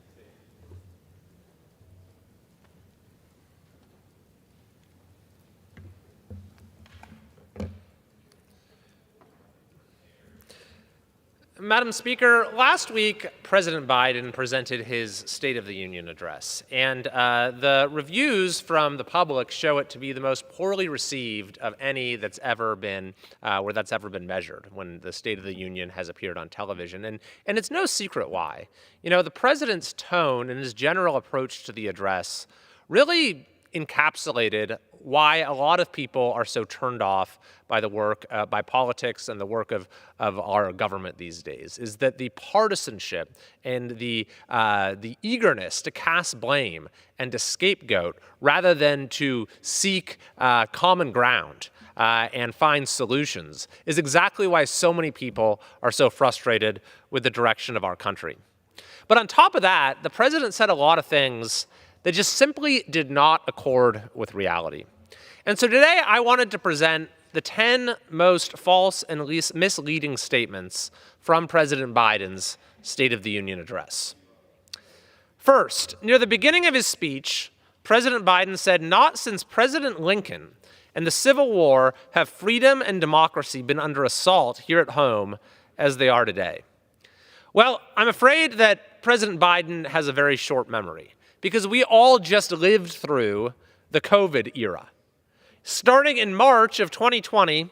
Madam Speaker, last week, President Biden presented his State of the Union address, and the reviews from the public show it to be the most poorly received of any that's ever been, where that's ever been measured when the State of the Union has appeared on television. And it's no secret why. You know, the president's tone and his general approach to the address really encapsulated why a lot of people are so turned off by the work, by politics and the work of our government these days, is that the partisanship and the eagerness to cast blame and to scapegoat rather than to seek common ground and find solutions is exactly why so many people are so frustrated with the direction of our country. But on top of that, the president said a lot of things that just simply did not accord with reality. And so today I wanted to present the 10 most false and least misleading statements from President Biden's State of the Union address. First, near the beginning of his speech, President Biden said, "Not since President Lincoln and the Civil War have freedom and democracy been under assault here at home as they are today." Well, I'm afraid that President Biden has a very short memory because we all just lived through the COVID era. Starting in March of 2020,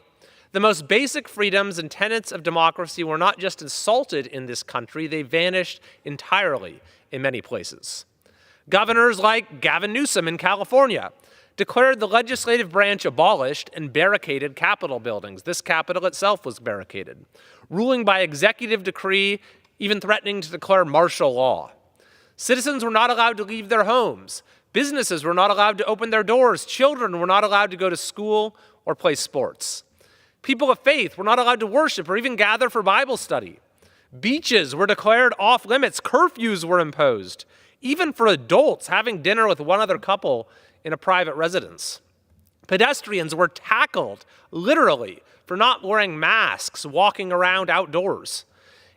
the most basic freedoms and tenets of democracy were not just insulted in this country, they vanished entirely in many places. Governors like Gavin Newsom in California declared the legislative branch abolished and barricaded Capitol buildings. This Capitol itself was barricaded, ruling by executive decree, even threatening to declare martial law. Citizens were not allowed to leave their homes. Businesses were not allowed to open their doors. Children were not allowed to go to school or play sports. People of faith were not allowed to worship or even gather for Bible study. Beaches were declared off limits. Curfews were imposed, even for adults having dinner with one other couple in a private residence. Pedestrians were tackled, literally, for not wearing masks, walking around outdoors.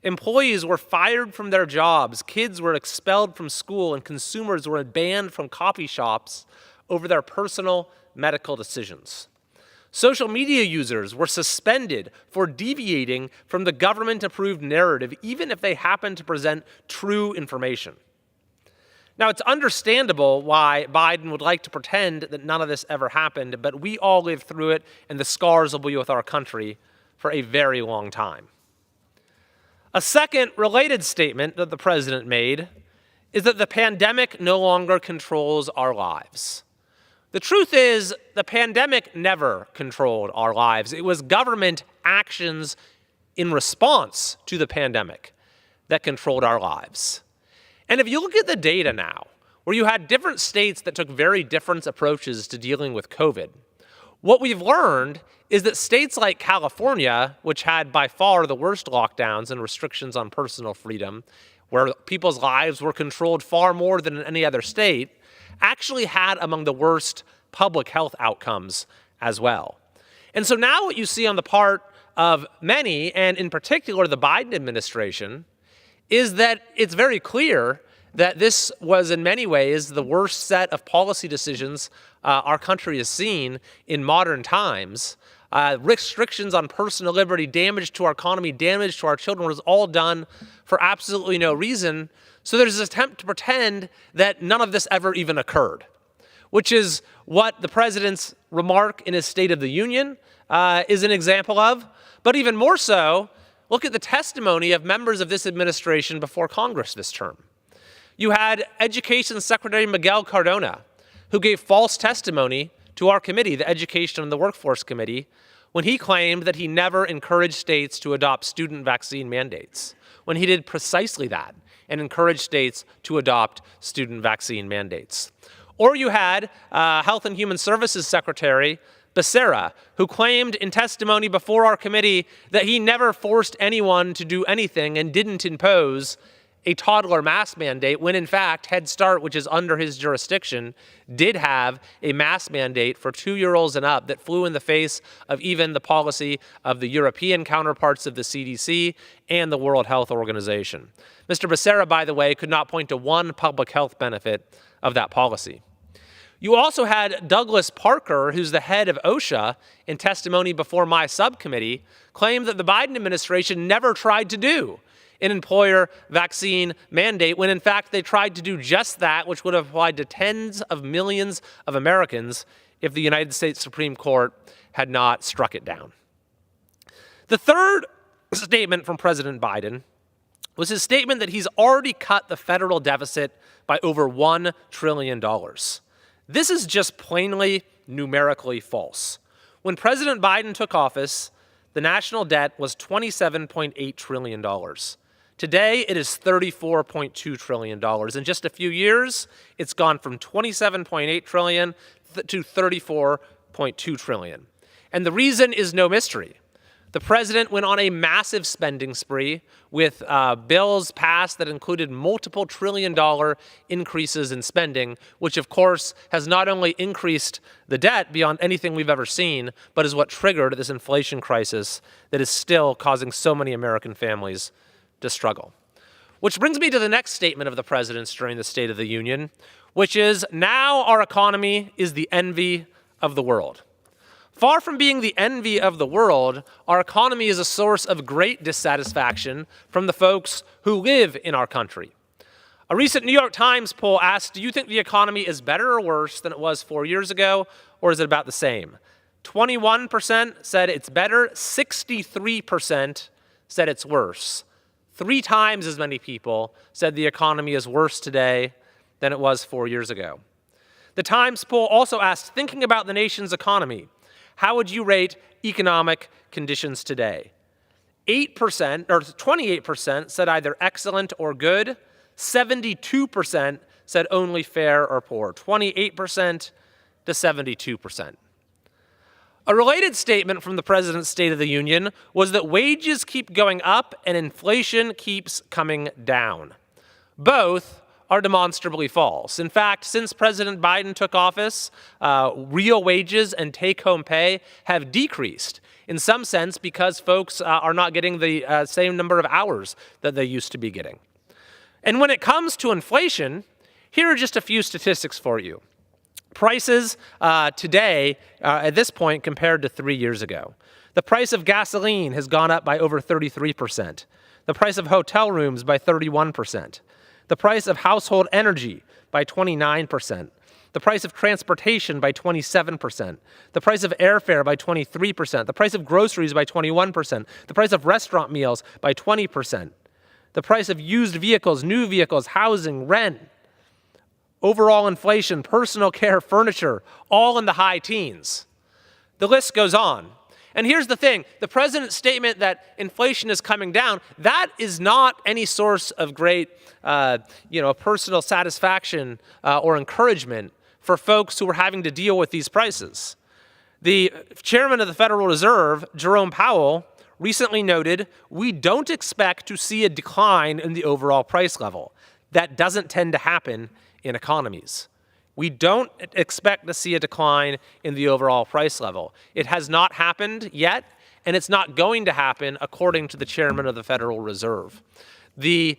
Employees were fired from their jobs, kids were expelled from school, and consumers were banned from coffee shops over their personal medical decisions. Social media users were suspended for deviating from the government-approved narrative, even if they happened to present true information. Now, it's understandable why Biden would like to pretend that none of this ever happened, but we all lived through it, and the scars will be with our country for a very long time. A second related statement that the president made is that the pandemic no longer controls our lives. The truth is, the pandemic never controlled our lives. It was government actions in response to the pandemic that controlled our lives. And if you look at the data now, where you had different states that took very different approaches to dealing with COVID, what we've learned is that states like California, which had by far the worst lockdowns and restrictions on personal freedom, where people's lives were controlled far more than in any other state, actually had among the worst public health outcomes as well. And so now what you see on the part of many, and in particular the Biden administration, is that it's very clear that this was in many ways the worst set of policy decisions our country has seen in modern times. Restrictions on personal liberty, damage to our economy, damage to our children was all done for absolutely no reason. So there's this attempt to pretend that none of this ever even occurred, which is what the president's remark in his State of the Union is an example of. But even more so, look at the testimony of members of this administration before Congress this term. You had Education Secretary Miguel Cardona, who gave false testimony to our committee, the Education and the Workforce Committee, when he claimed that he never encouraged states to adopt student vaccine mandates, when he did precisely that and encouraged states to adopt student vaccine mandates. Or you had Health and Human Services Secretary Becerra, who claimed in testimony before our committee that he never forced anyone to do anything and didn't impose a toddler mask mandate, when in fact Head Start, which is under his jurisdiction, did have a mask mandate for 2-year-olds and up that flew in the face of even the policy of the European counterparts of the CDC and the World Health Organization. Mr. Becerra, by the way, could not point to one public health benefit of that policy. You also had Douglas Parker, who's the head of OSHA, in testimony before my subcommittee, claim that the Biden administration never tried to do an employer vaccine mandate, when in fact they tried to do just that, which would have applied to tens of millions of Americans if the United States Supreme Court had not struck it down. The third statement from President Biden was his statement that he's already cut the federal deficit by over $1 trillion. This is just plainly numerically false. When President Biden took office, the national debt was $27.8 trillion. Today, it is $34.2 trillion. In just a few years, it's gone from $27.8 trillion to $34.2 trillion. And the reason is no mystery. The president went on a massive spending spree with bills passed that included multiple trillion-dollar increases in spending, which of course has not only increased the debt beyond anything we've ever seen, but is what triggered this inflation crisis that is still causing so many American families to struggle. Which brings me to the next statement of the president's during the State of the Union, which is, now our economy is the envy of the world. Far from being the envy of the world, our economy is a source of great dissatisfaction from the folks who live in our country. A recent New York Times poll asked, do you think the economy is better or worse than it was 4 years ago, or is it about the same? 21% said it's better, 63% said it's worse. 3 times as many people said the economy is worse today than it was 4 years ago. The Times poll also asked, thinking about the nation's economy, how would you rate economic conditions today? 28% said either excellent or good. 72% said only fair or poor. 28% to 72%. A related statement from the President's State of the Union was that wages keep going up and inflation keeps coming down. Both are demonstrably false. In fact, since President Biden took office, real wages and take-home pay have decreased, in some sense because folks are not getting the same number of hours that they used to be getting. And when it comes to inflation, here are just a few statistics for you. Prices today, at this point, compared to 3 years ago. The price of gasoline has gone up by over 33%. The price of hotel rooms by 31%. The price of household energy by 29%. The price of transportation by 27%. The price of airfare by 23%. The price of groceries by 21%. The price of restaurant meals by 20%. The price of used vehicles, new vehicles, housing, rent, overall inflation, personal care, furniture, all in the high teens. The list goes on. And here's the thing, the president's statement that inflation is coming down, that is not any source of great personal satisfaction or encouragement for folks who are having to deal with these prices. The chairman of the Federal Reserve, Jerome Powell, recently noted, we don't expect to see a decline in the overall price level. That doesn't tend to happen in economies. We don't expect to see a decline in the overall price level. It has not happened yet, and it's not going to happen according to the chairman of the Federal Reserve. The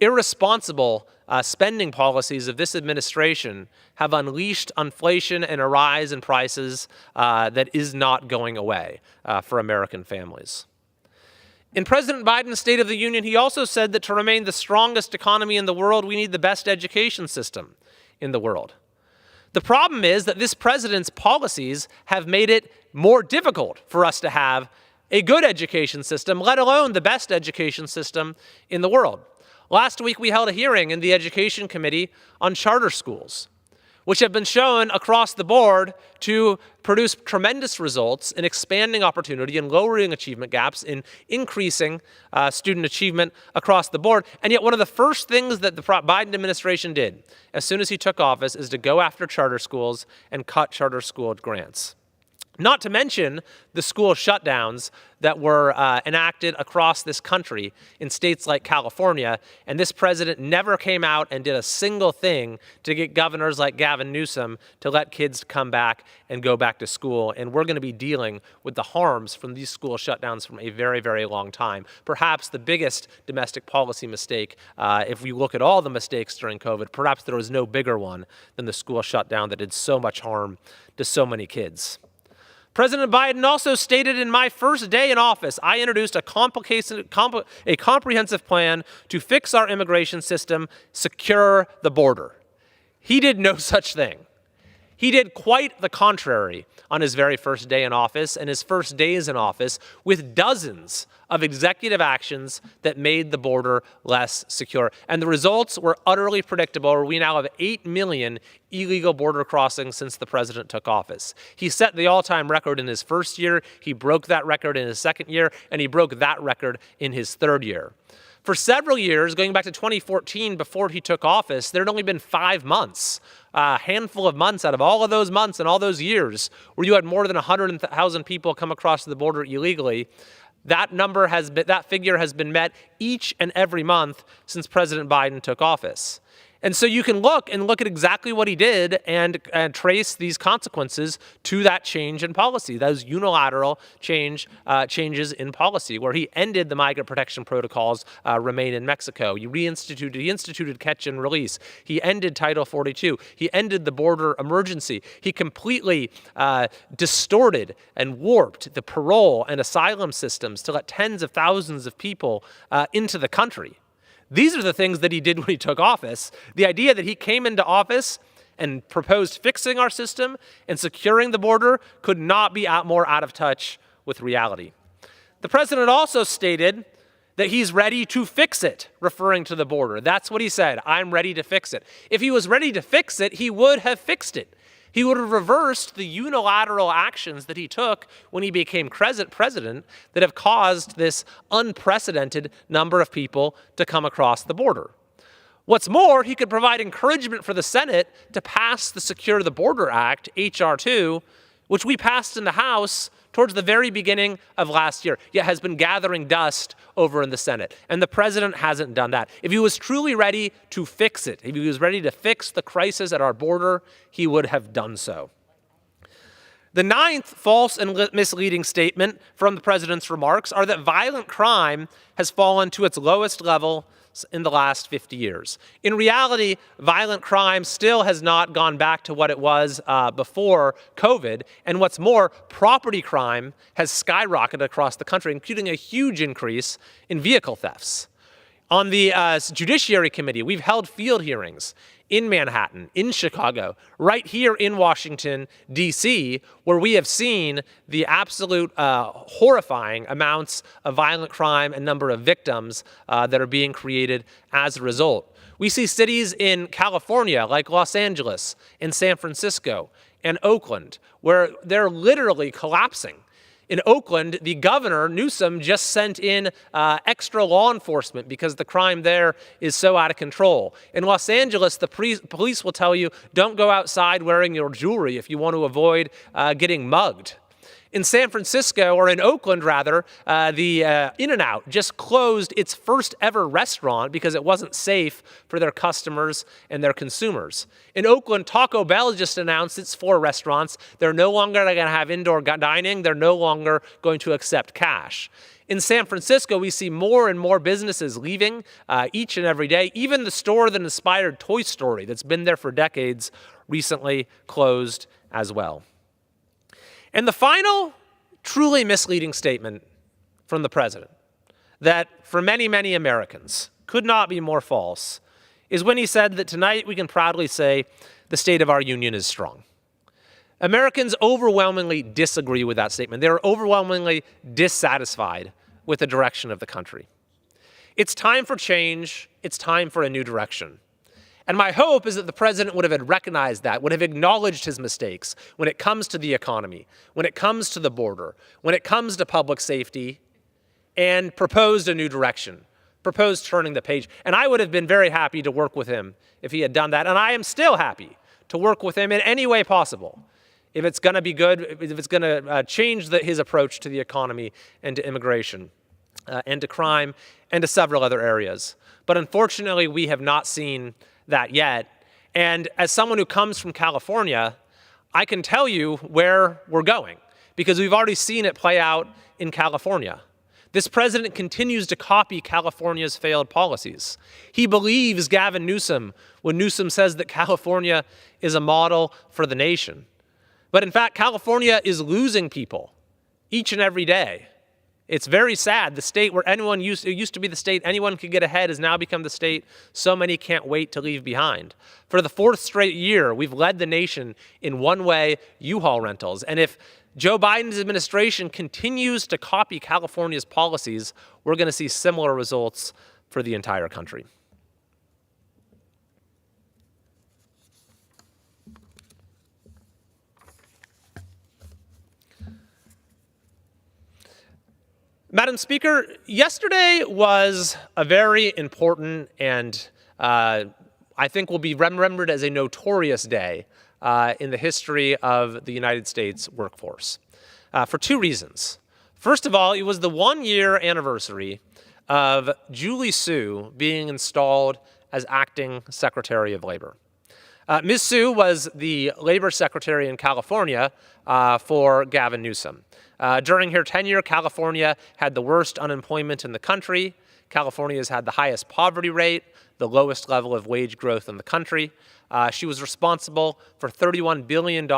irresponsible spending policies of this administration have unleashed inflation and a rise in prices that is not going away for American families. In President Biden's State of the Union, he also said that to remain the strongest economy in the world, we need the best education system in the world. The problem is that this president's policies have made it more difficult for us to have a good education system, let alone the best education system in the world. Last week, we held a hearing in the Education Committee on charter schools, which have been shown across the board to produce tremendous results in expanding opportunity and lowering achievement gaps, in increasing student achievement across the board. And yet one of the first things that the Biden administration did as soon as he took office is to go after charter schools and cut charter school grants. Not to mention the school shutdowns that were enacted across this country in states like California, and this president never came out and did a single thing to get governors like Gavin Newsom to let kids come back and go back to school. And we're going to be dealing with the harms from these school shutdowns from a very, very long time. Perhaps the biggest domestic policy mistake, if we look at all the mistakes during COVID, perhaps there was no bigger one than the school shutdown that did so much harm to so many kids. President Biden also stated, in my first day in office, I introduced a comprehensive plan to fix our immigration system, secure the border. He did no such thing. He did quite the contrary on his very first day in office and his first days in office, with dozens of executive actions that made the border less secure. And the results were utterly predictable. We now have 8 million illegal border crossings since the president took office. He set the all-time record in his first year, he broke that record in his second year, and he broke that record in his third year. For several years, going back to 2014, before he took office, there had only been 5 months, a handful of months out of all of those months and all those years, where you had more than 100,000 people come across the border illegally. That figure has been met each and every month since President Biden took office. And so you can look at exactly what he did and trace these consequences to that change in policy, those unilateral changes in policy, where he ended the migrant protection protocols, remain in Mexico. He instituted catch and release. He ended Title 42. He ended the border emergency. He completely distorted and warped the parole and asylum systems to let tens of thousands of people into the country. These are the things that he did when he took office. The idea that he came into office and proposed fixing our system and securing the border could not be more out of touch with reality. The president also stated that he's ready to fix it, referring to the border. That's what he said. I'm ready to fix it. If he was ready to fix it, he would have fixed it. He would have reversed the unilateral actions that he took when he became president that have caused this unprecedented number of people to come across the border. What's more, he could provide encouragement for the Senate to pass the Secure the Border Act, H.R. 2, which we passed in the House towards the very beginning of last year, yet has been gathering dust over in the Senate. And the president hasn't done that. If he was truly ready to fix it, if he was ready to fix the crisis at our border, he would have done so. The ninth false and misleading statement from the president's remarks are that violent crime has fallen to its lowest level in the last 50 years. In reality, violent crime still has not gone back to what it was before COVID. And what's more, property crime has skyrocketed across the country, including a huge increase in vehicle thefts. On the Judiciary Committee, we've held field hearings in Manhattan, in Chicago, right here in Washington, D.C., where we have seen the absolute horrifying amounts of violent crime and number of victims that are being created as a result. We see cities in California, like Los Angeles, and San Francisco, and Oakland, where they're literally collapsing. In Oakland, the governor, Newsom, just sent in extra law enforcement because the crime there is so out of control. In Los Angeles, the police will tell you, don't go outside wearing your jewelry if you want to avoid getting mugged. In San Francisco, or in Oakland rather, the In-N-Out just closed its first ever restaurant because it wasn't safe for their customers and their consumers. In Oakland, Taco Bell just announced its 4 restaurants. They're no longer going to have indoor dining. They're no longer going to accept cash. In San Francisco, we see more and more businesses leaving each and every day. Even the store that inspired Toy Story, that's been there for decades, recently closed as well. And the final truly misleading statement from the president that for many, many Americans could not be more false is when he said that tonight we can proudly say the state of our union is strong. Americans overwhelmingly disagree with that statement. They're overwhelmingly dissatisfied with the direction of the country. It's time for change. It's time for a new direction. And my hope is that the president would have recognized that, would have acknowledged his mistakes when it comes to the economy, when it comes to the border, when it comes to public safety, and proposed a new direction, proposed turning the page. And I would have been very happy to work with him if he had done that. And I am still happy to work with him in any way possible, if it's going to be good, if it's going to change his approach to the economy and to immigration and to crime and to several other areas. But unfortunately, we have not seen that yet. And as someone who comes from California, I can tell you where we're going because we've already seen it play out in California. This president continues to copy California's failed policies. He believes Gavin Newsom when Newsom says that California is a model for the nation. But in fact, California is losing people each and every day. It's very sad. The state where it used to be the state anyone could get ahead has now become the state so many can't wait to leave behind. For the 4th straight year, we've led the nation in one-way U-Haul rentals. And if Joe Biden's administration continues to copy California's policies, we're going to see similar results for the entire country. Madam Speaker, yesterday was a very important and I think will be remembered as a notorious day in the history of the United States workforce for 2 reasons. First of all, it was the 1-year anniversary of Julie Su being installed as acting Secretary of Labor. Ms. Sue was the Labor Secretary in California for Gavin Newsom. During her tenure, California had the worst unemployment in the country. California has had the highest poverty rate, the lowest level of wage growth in the country. She was responsible for $31 billion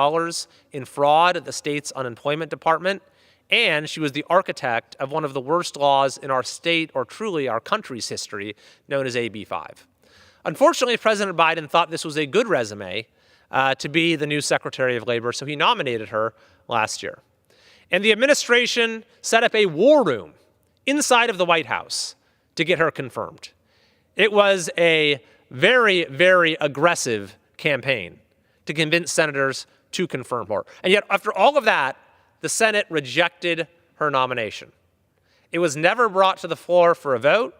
in fraud at the state's unemployment department, and she was the architect of one of the worst laws in our state, or truly our country's history, known as AB 5. Unfortunately, President Biden thought this was a good resume to be the new Secretary of Labor, so he nominated her last year. And the administration set up a war room inside of the White House to get her confirmed. It was a very, very aggressive campaign to convince senators to confirm her. And yet, after all of that, the Senate rejected her nomination. It was never brought to the floor for a vote.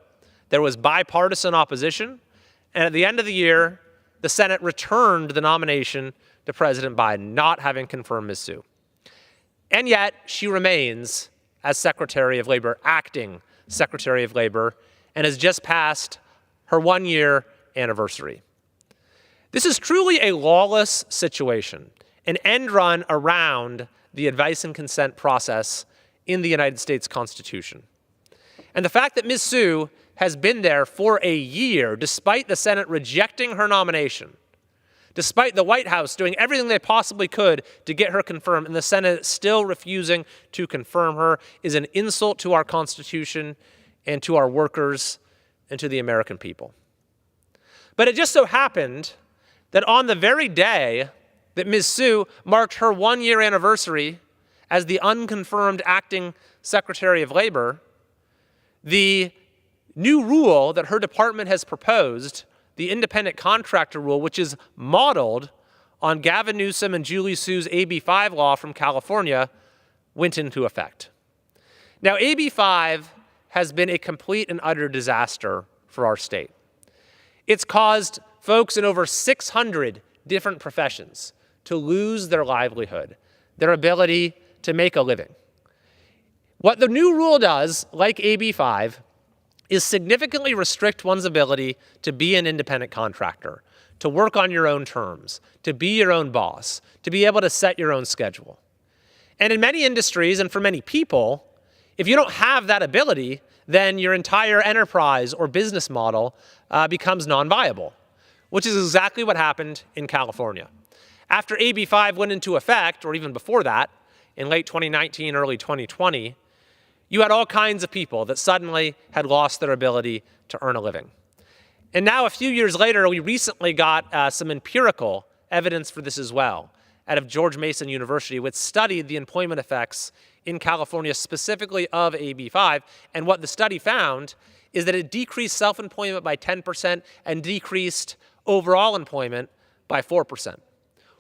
There was bipartisan opposition. And at the end of the year, the Senate returned the nomination to President Biden, not having confirmed Ms. Sue. And yet, she remains as Secretary of Labor, acting Secretary of Labor, and has just passed her one-year anniversary. This is truly a lawless situation, an end run around the advice and consent process in the United States Constitution. And the fact that Ms. Sue has been there for a year, despite the Senate rejecting her nomination, despite the White House doing everything they possibly could to get her confirmed, and the Senate still refusing to confirm her, is an insult to our Constitution and to our workers and to the American people. But it just so happened that on the very day that Ms. Sue marked her one-year anniversary as the unconfirmed acting Secretary of Labor, the new rule that her department has proposed, the independent contractor rule, which is modeled on Gavin Newsom and Julie Sue's AB 5 law from California, went into effect. Now, AB 5 has been a complete and utter disaster for our state. It's caused folks in over 600 different professions to lose their livelihood, their ability to make a living. What the new rule does, like AB 5, is significantly restrict one's ability to be an independent contractor, to work on your own terms, to be your own boss, to be able to set your own schedule. And in many industries and for many people, if you don't have that ability, then your entire enterprise or business model becomes non-viable, which is exactly what happened in California. After AB 5 went into effect, or even before that, in late 2019, early 2020, you had all kinds of people that suddenly had lost their ability to earn a living. And now, a few years later, we recently got some empirical evidence for this as well, out of George Mason University, which studied the employment effects in California, specifically of AB 5. And what the study found is that it decreased self-employment by 10% and decreased overall employment by 4%.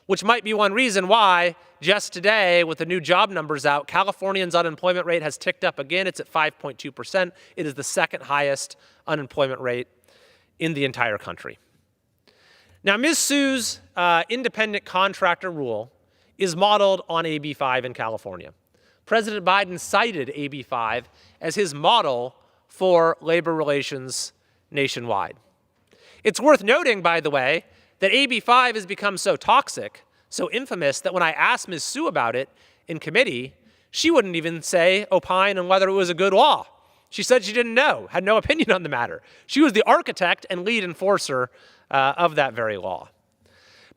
Which might be one reason why, just today, with the new job numbers out, Californians' unemployment rate has ticked up again. It's at 5.2%. It is the second highest unemployment rate in the entire country. Now, Ms. Sue's independent contractor rule is modeled on AB 5 in California. President Biden cited AB 5 as his model for labor relations nationwide. It's worth noting, by the way, that AB 5 has become so toxic, so infamous, that when I asked Ms. Sue about it in committee, she wouldn't even opine on whether it was a good law. She said she didn't know, had no opinion on the matter. She was the architect and lead enforcer of that very law.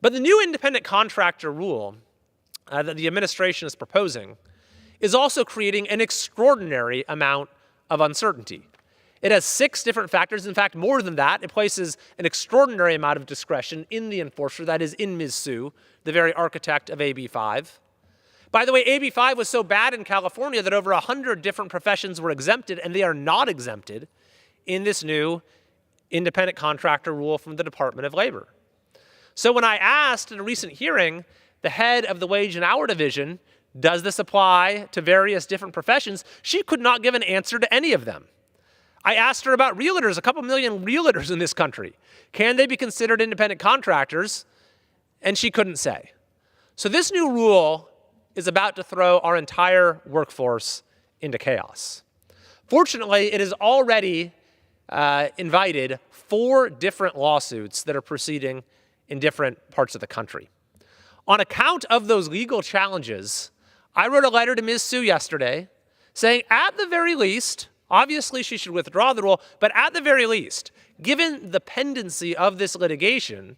But the new independent contractor rule that the administration is proposing is also creating an extraordinary amount of uncertainty. It has 6 different factors. In fact, more than that, it places an extraordinary amount of discretion in the enforcer, that is in Ms. Sue, the very architect of AB 5. By the way, AB 5 was so bad in California that over 100 different professions were exempted, and they are not exempted in this new independent contractor rule from the Department of Labor. So when I asked in a recent hearing the head of the Wage and Hour Division, does this apply to various different professions, she could not give an answer to any of them. I asked her about realtors, a couple million realtors in this country. Can they be considered independent contractors? And she couldn't say. So this new rule is about to throw our entire workforce into chaos. Fortunately, it has already invited 4 different lawsuits that are proceeding in different parts of the country. On account of those legal challenges, I wrote a letter to Ms. Sue yesterday saying, at the very least, obviously she should withdraw the rule, but at the very least, given the pendency of this litigation,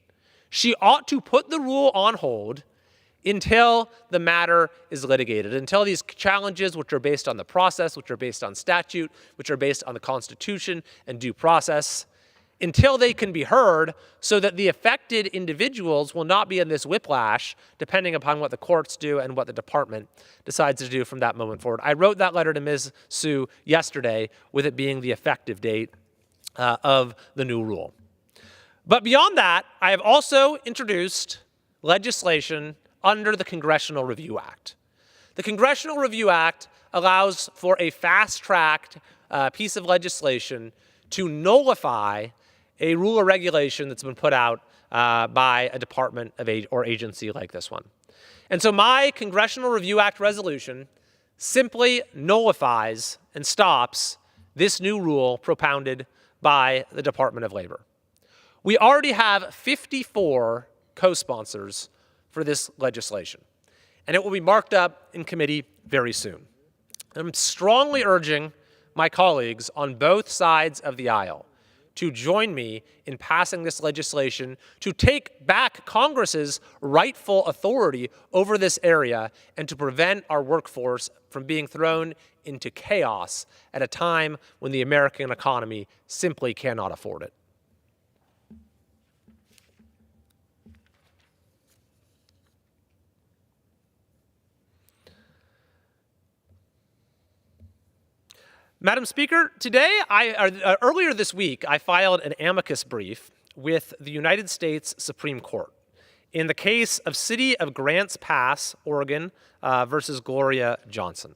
she ought to put the rule on hold until the matter is litigated, until these challenges, which are based on the process, which are based on statute, which are based on the Constitution and due process, until they can be heard so that the affected individuals will not be in this whiplash depending upon what the courts do and what the department decides to do from that moment forward. I wrote that letter to Ms. Sue yesterday with it being the effective date of the new rule. But beyond that, I have also introduced legislation under the Congressional Review Act. The Congressional Review Act allows for a fast-tracked piece of legislation to nullify a rule or regulation that's been put out by a department of or agency like this one. And so my Congressional Review Act resolution simply nullifies and stops this new rule propounded by the Department of Labor. We already have 54 co-sponsors for this legislation, and it will be marked up in committee very soon. I'm strongly urging my colleagues on both sides of the aisle to join me in passing this legislation to take back Congress's rightful authority over this area and to prevent our workforce from being thrown into chaos at a time when the American economy simply cannot afford it. Madam Speaker, earlier this week, I filed an amicus brief with the United States Supreme Court in the case of City of Grants Pass, Oregon versus Gloria Johnson.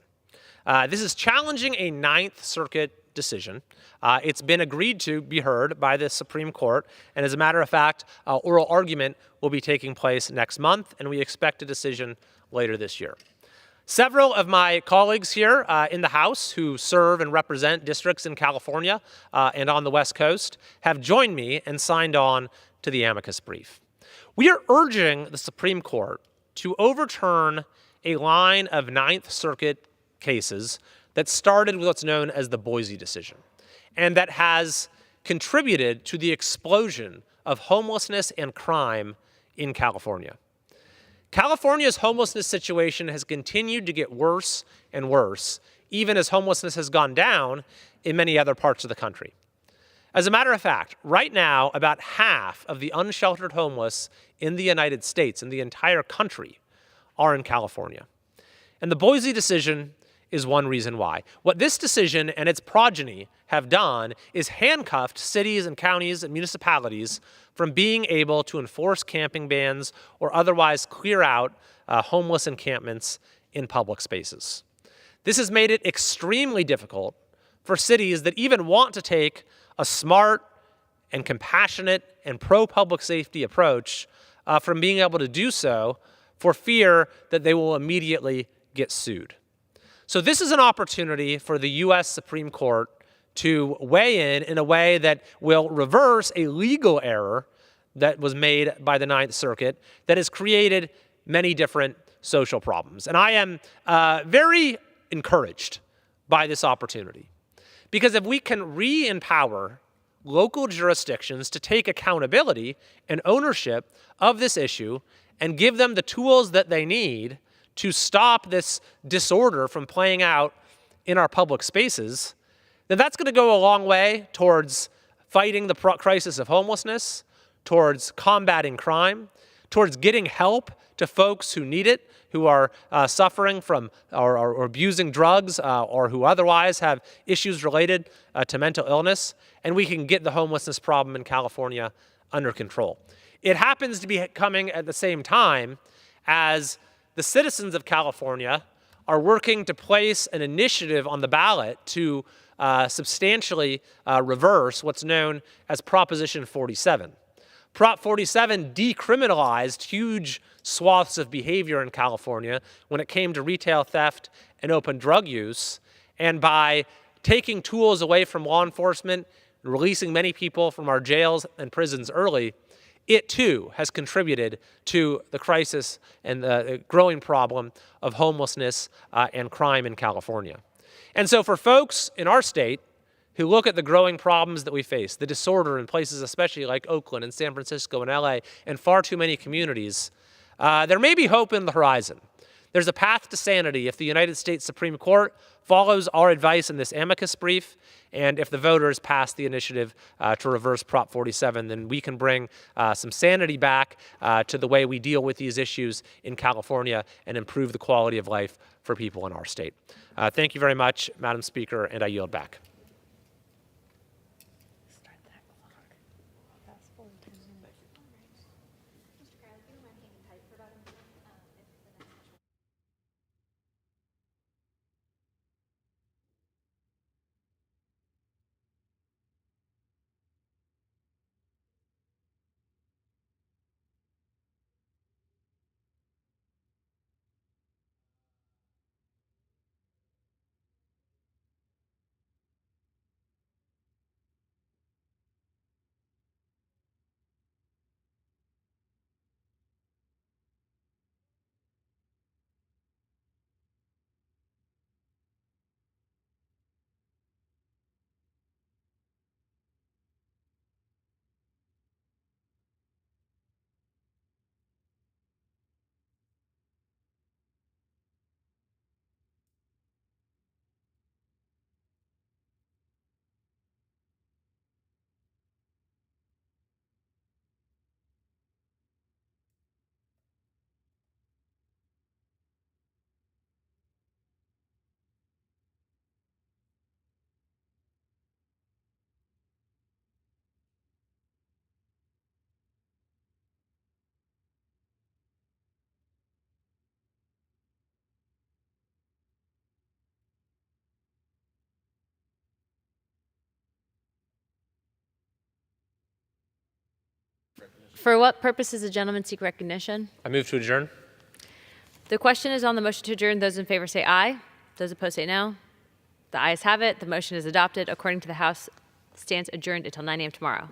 This is challenging a Ninth Circuit decision. It's been agreed to be heard by the Supreme Court, and as a matter of fact, oral argument will be taking place next month, and we expect a decision later this year. Several of my colleagues here in the House who serve and represent districts in California and on the West Coast have joined me and signed on to the amicus brief. We are urging the Supreme Court to overturn a line of Ninth Circuit cases that started with what's known as the Boise decision, and that has contributed to the explosion of homelessness and crime in California. California's homelessness situation has continued to get worse and worse, even as homelessness has gone down in many other parts of the country. As a matter of fact, right now, about half of the unsheltered homeless in the United States, in the entire country, are in California. And the Boise decision is one reason why. What this decision and its progeny have done is handcuffed cities and counties and municipalities from being able to enforce camping bans or otherwise clear out homeless encampments in public spaces. This has made it extremely difficult for cities that even want to take a smart and compassionate and pro-public safety approach from being able to do so for fear that they will immediately get sued. So this is an opportunity for the U.S. Supreme Court to weigh in a way that will reverse a legal error that was made by the Ninth Circuit that has created many different social problems. And I am very encouraged by this opportunity, because if we can re-empower local jurisdictions to take accountability and ownership of this issue and give them the tools that they need to stop this disorder from playing out in our public spaces, then that's going to go a long way towards fighting the crisis of homelessness, towards combating crime, towards getting help to folks who need it, who are suffering from or abusing drugs or who otherwise have issues related to mental illness, and we can get the homelessness problem in California under control. It happens to be coming at the same time as the citizens of California are working to place an initiative on the ballot to substantially reverse what's known as Proposition 47. Prop 47 decriminalized huge swaths of behavior in California when it came to retail theft and open drug use, and by taking tools away from law enforcement, and releasing many people from our jails and prisons early, it too has contributed to the crisis and the growing problem of homelessness and crime in California. And so for folks in our state who look at the growing problems that we face, the disorder in places especially like Oakland and San Francisco and LA and far too many communities, there may be hope in the horizon. There's a path to sanity if the United States Supreme Court follows our advice in this amicus brief, and if the voters pass the initiative to reverse Prop 47, then we can bring some sanity back to the way we deal with these issues in California and improve the quality of life for people in our state. Thank you very much, Madam Speaker, and I yield back. For what purpose does the gentleman seek recognition? I move to adjourn. The question is on the motion to adjourn. Those in favor say aye. Those opposed say no. The ayes have it. The motion is adopted. According to the House, stands adjourned until 9 a.m. tomorrow.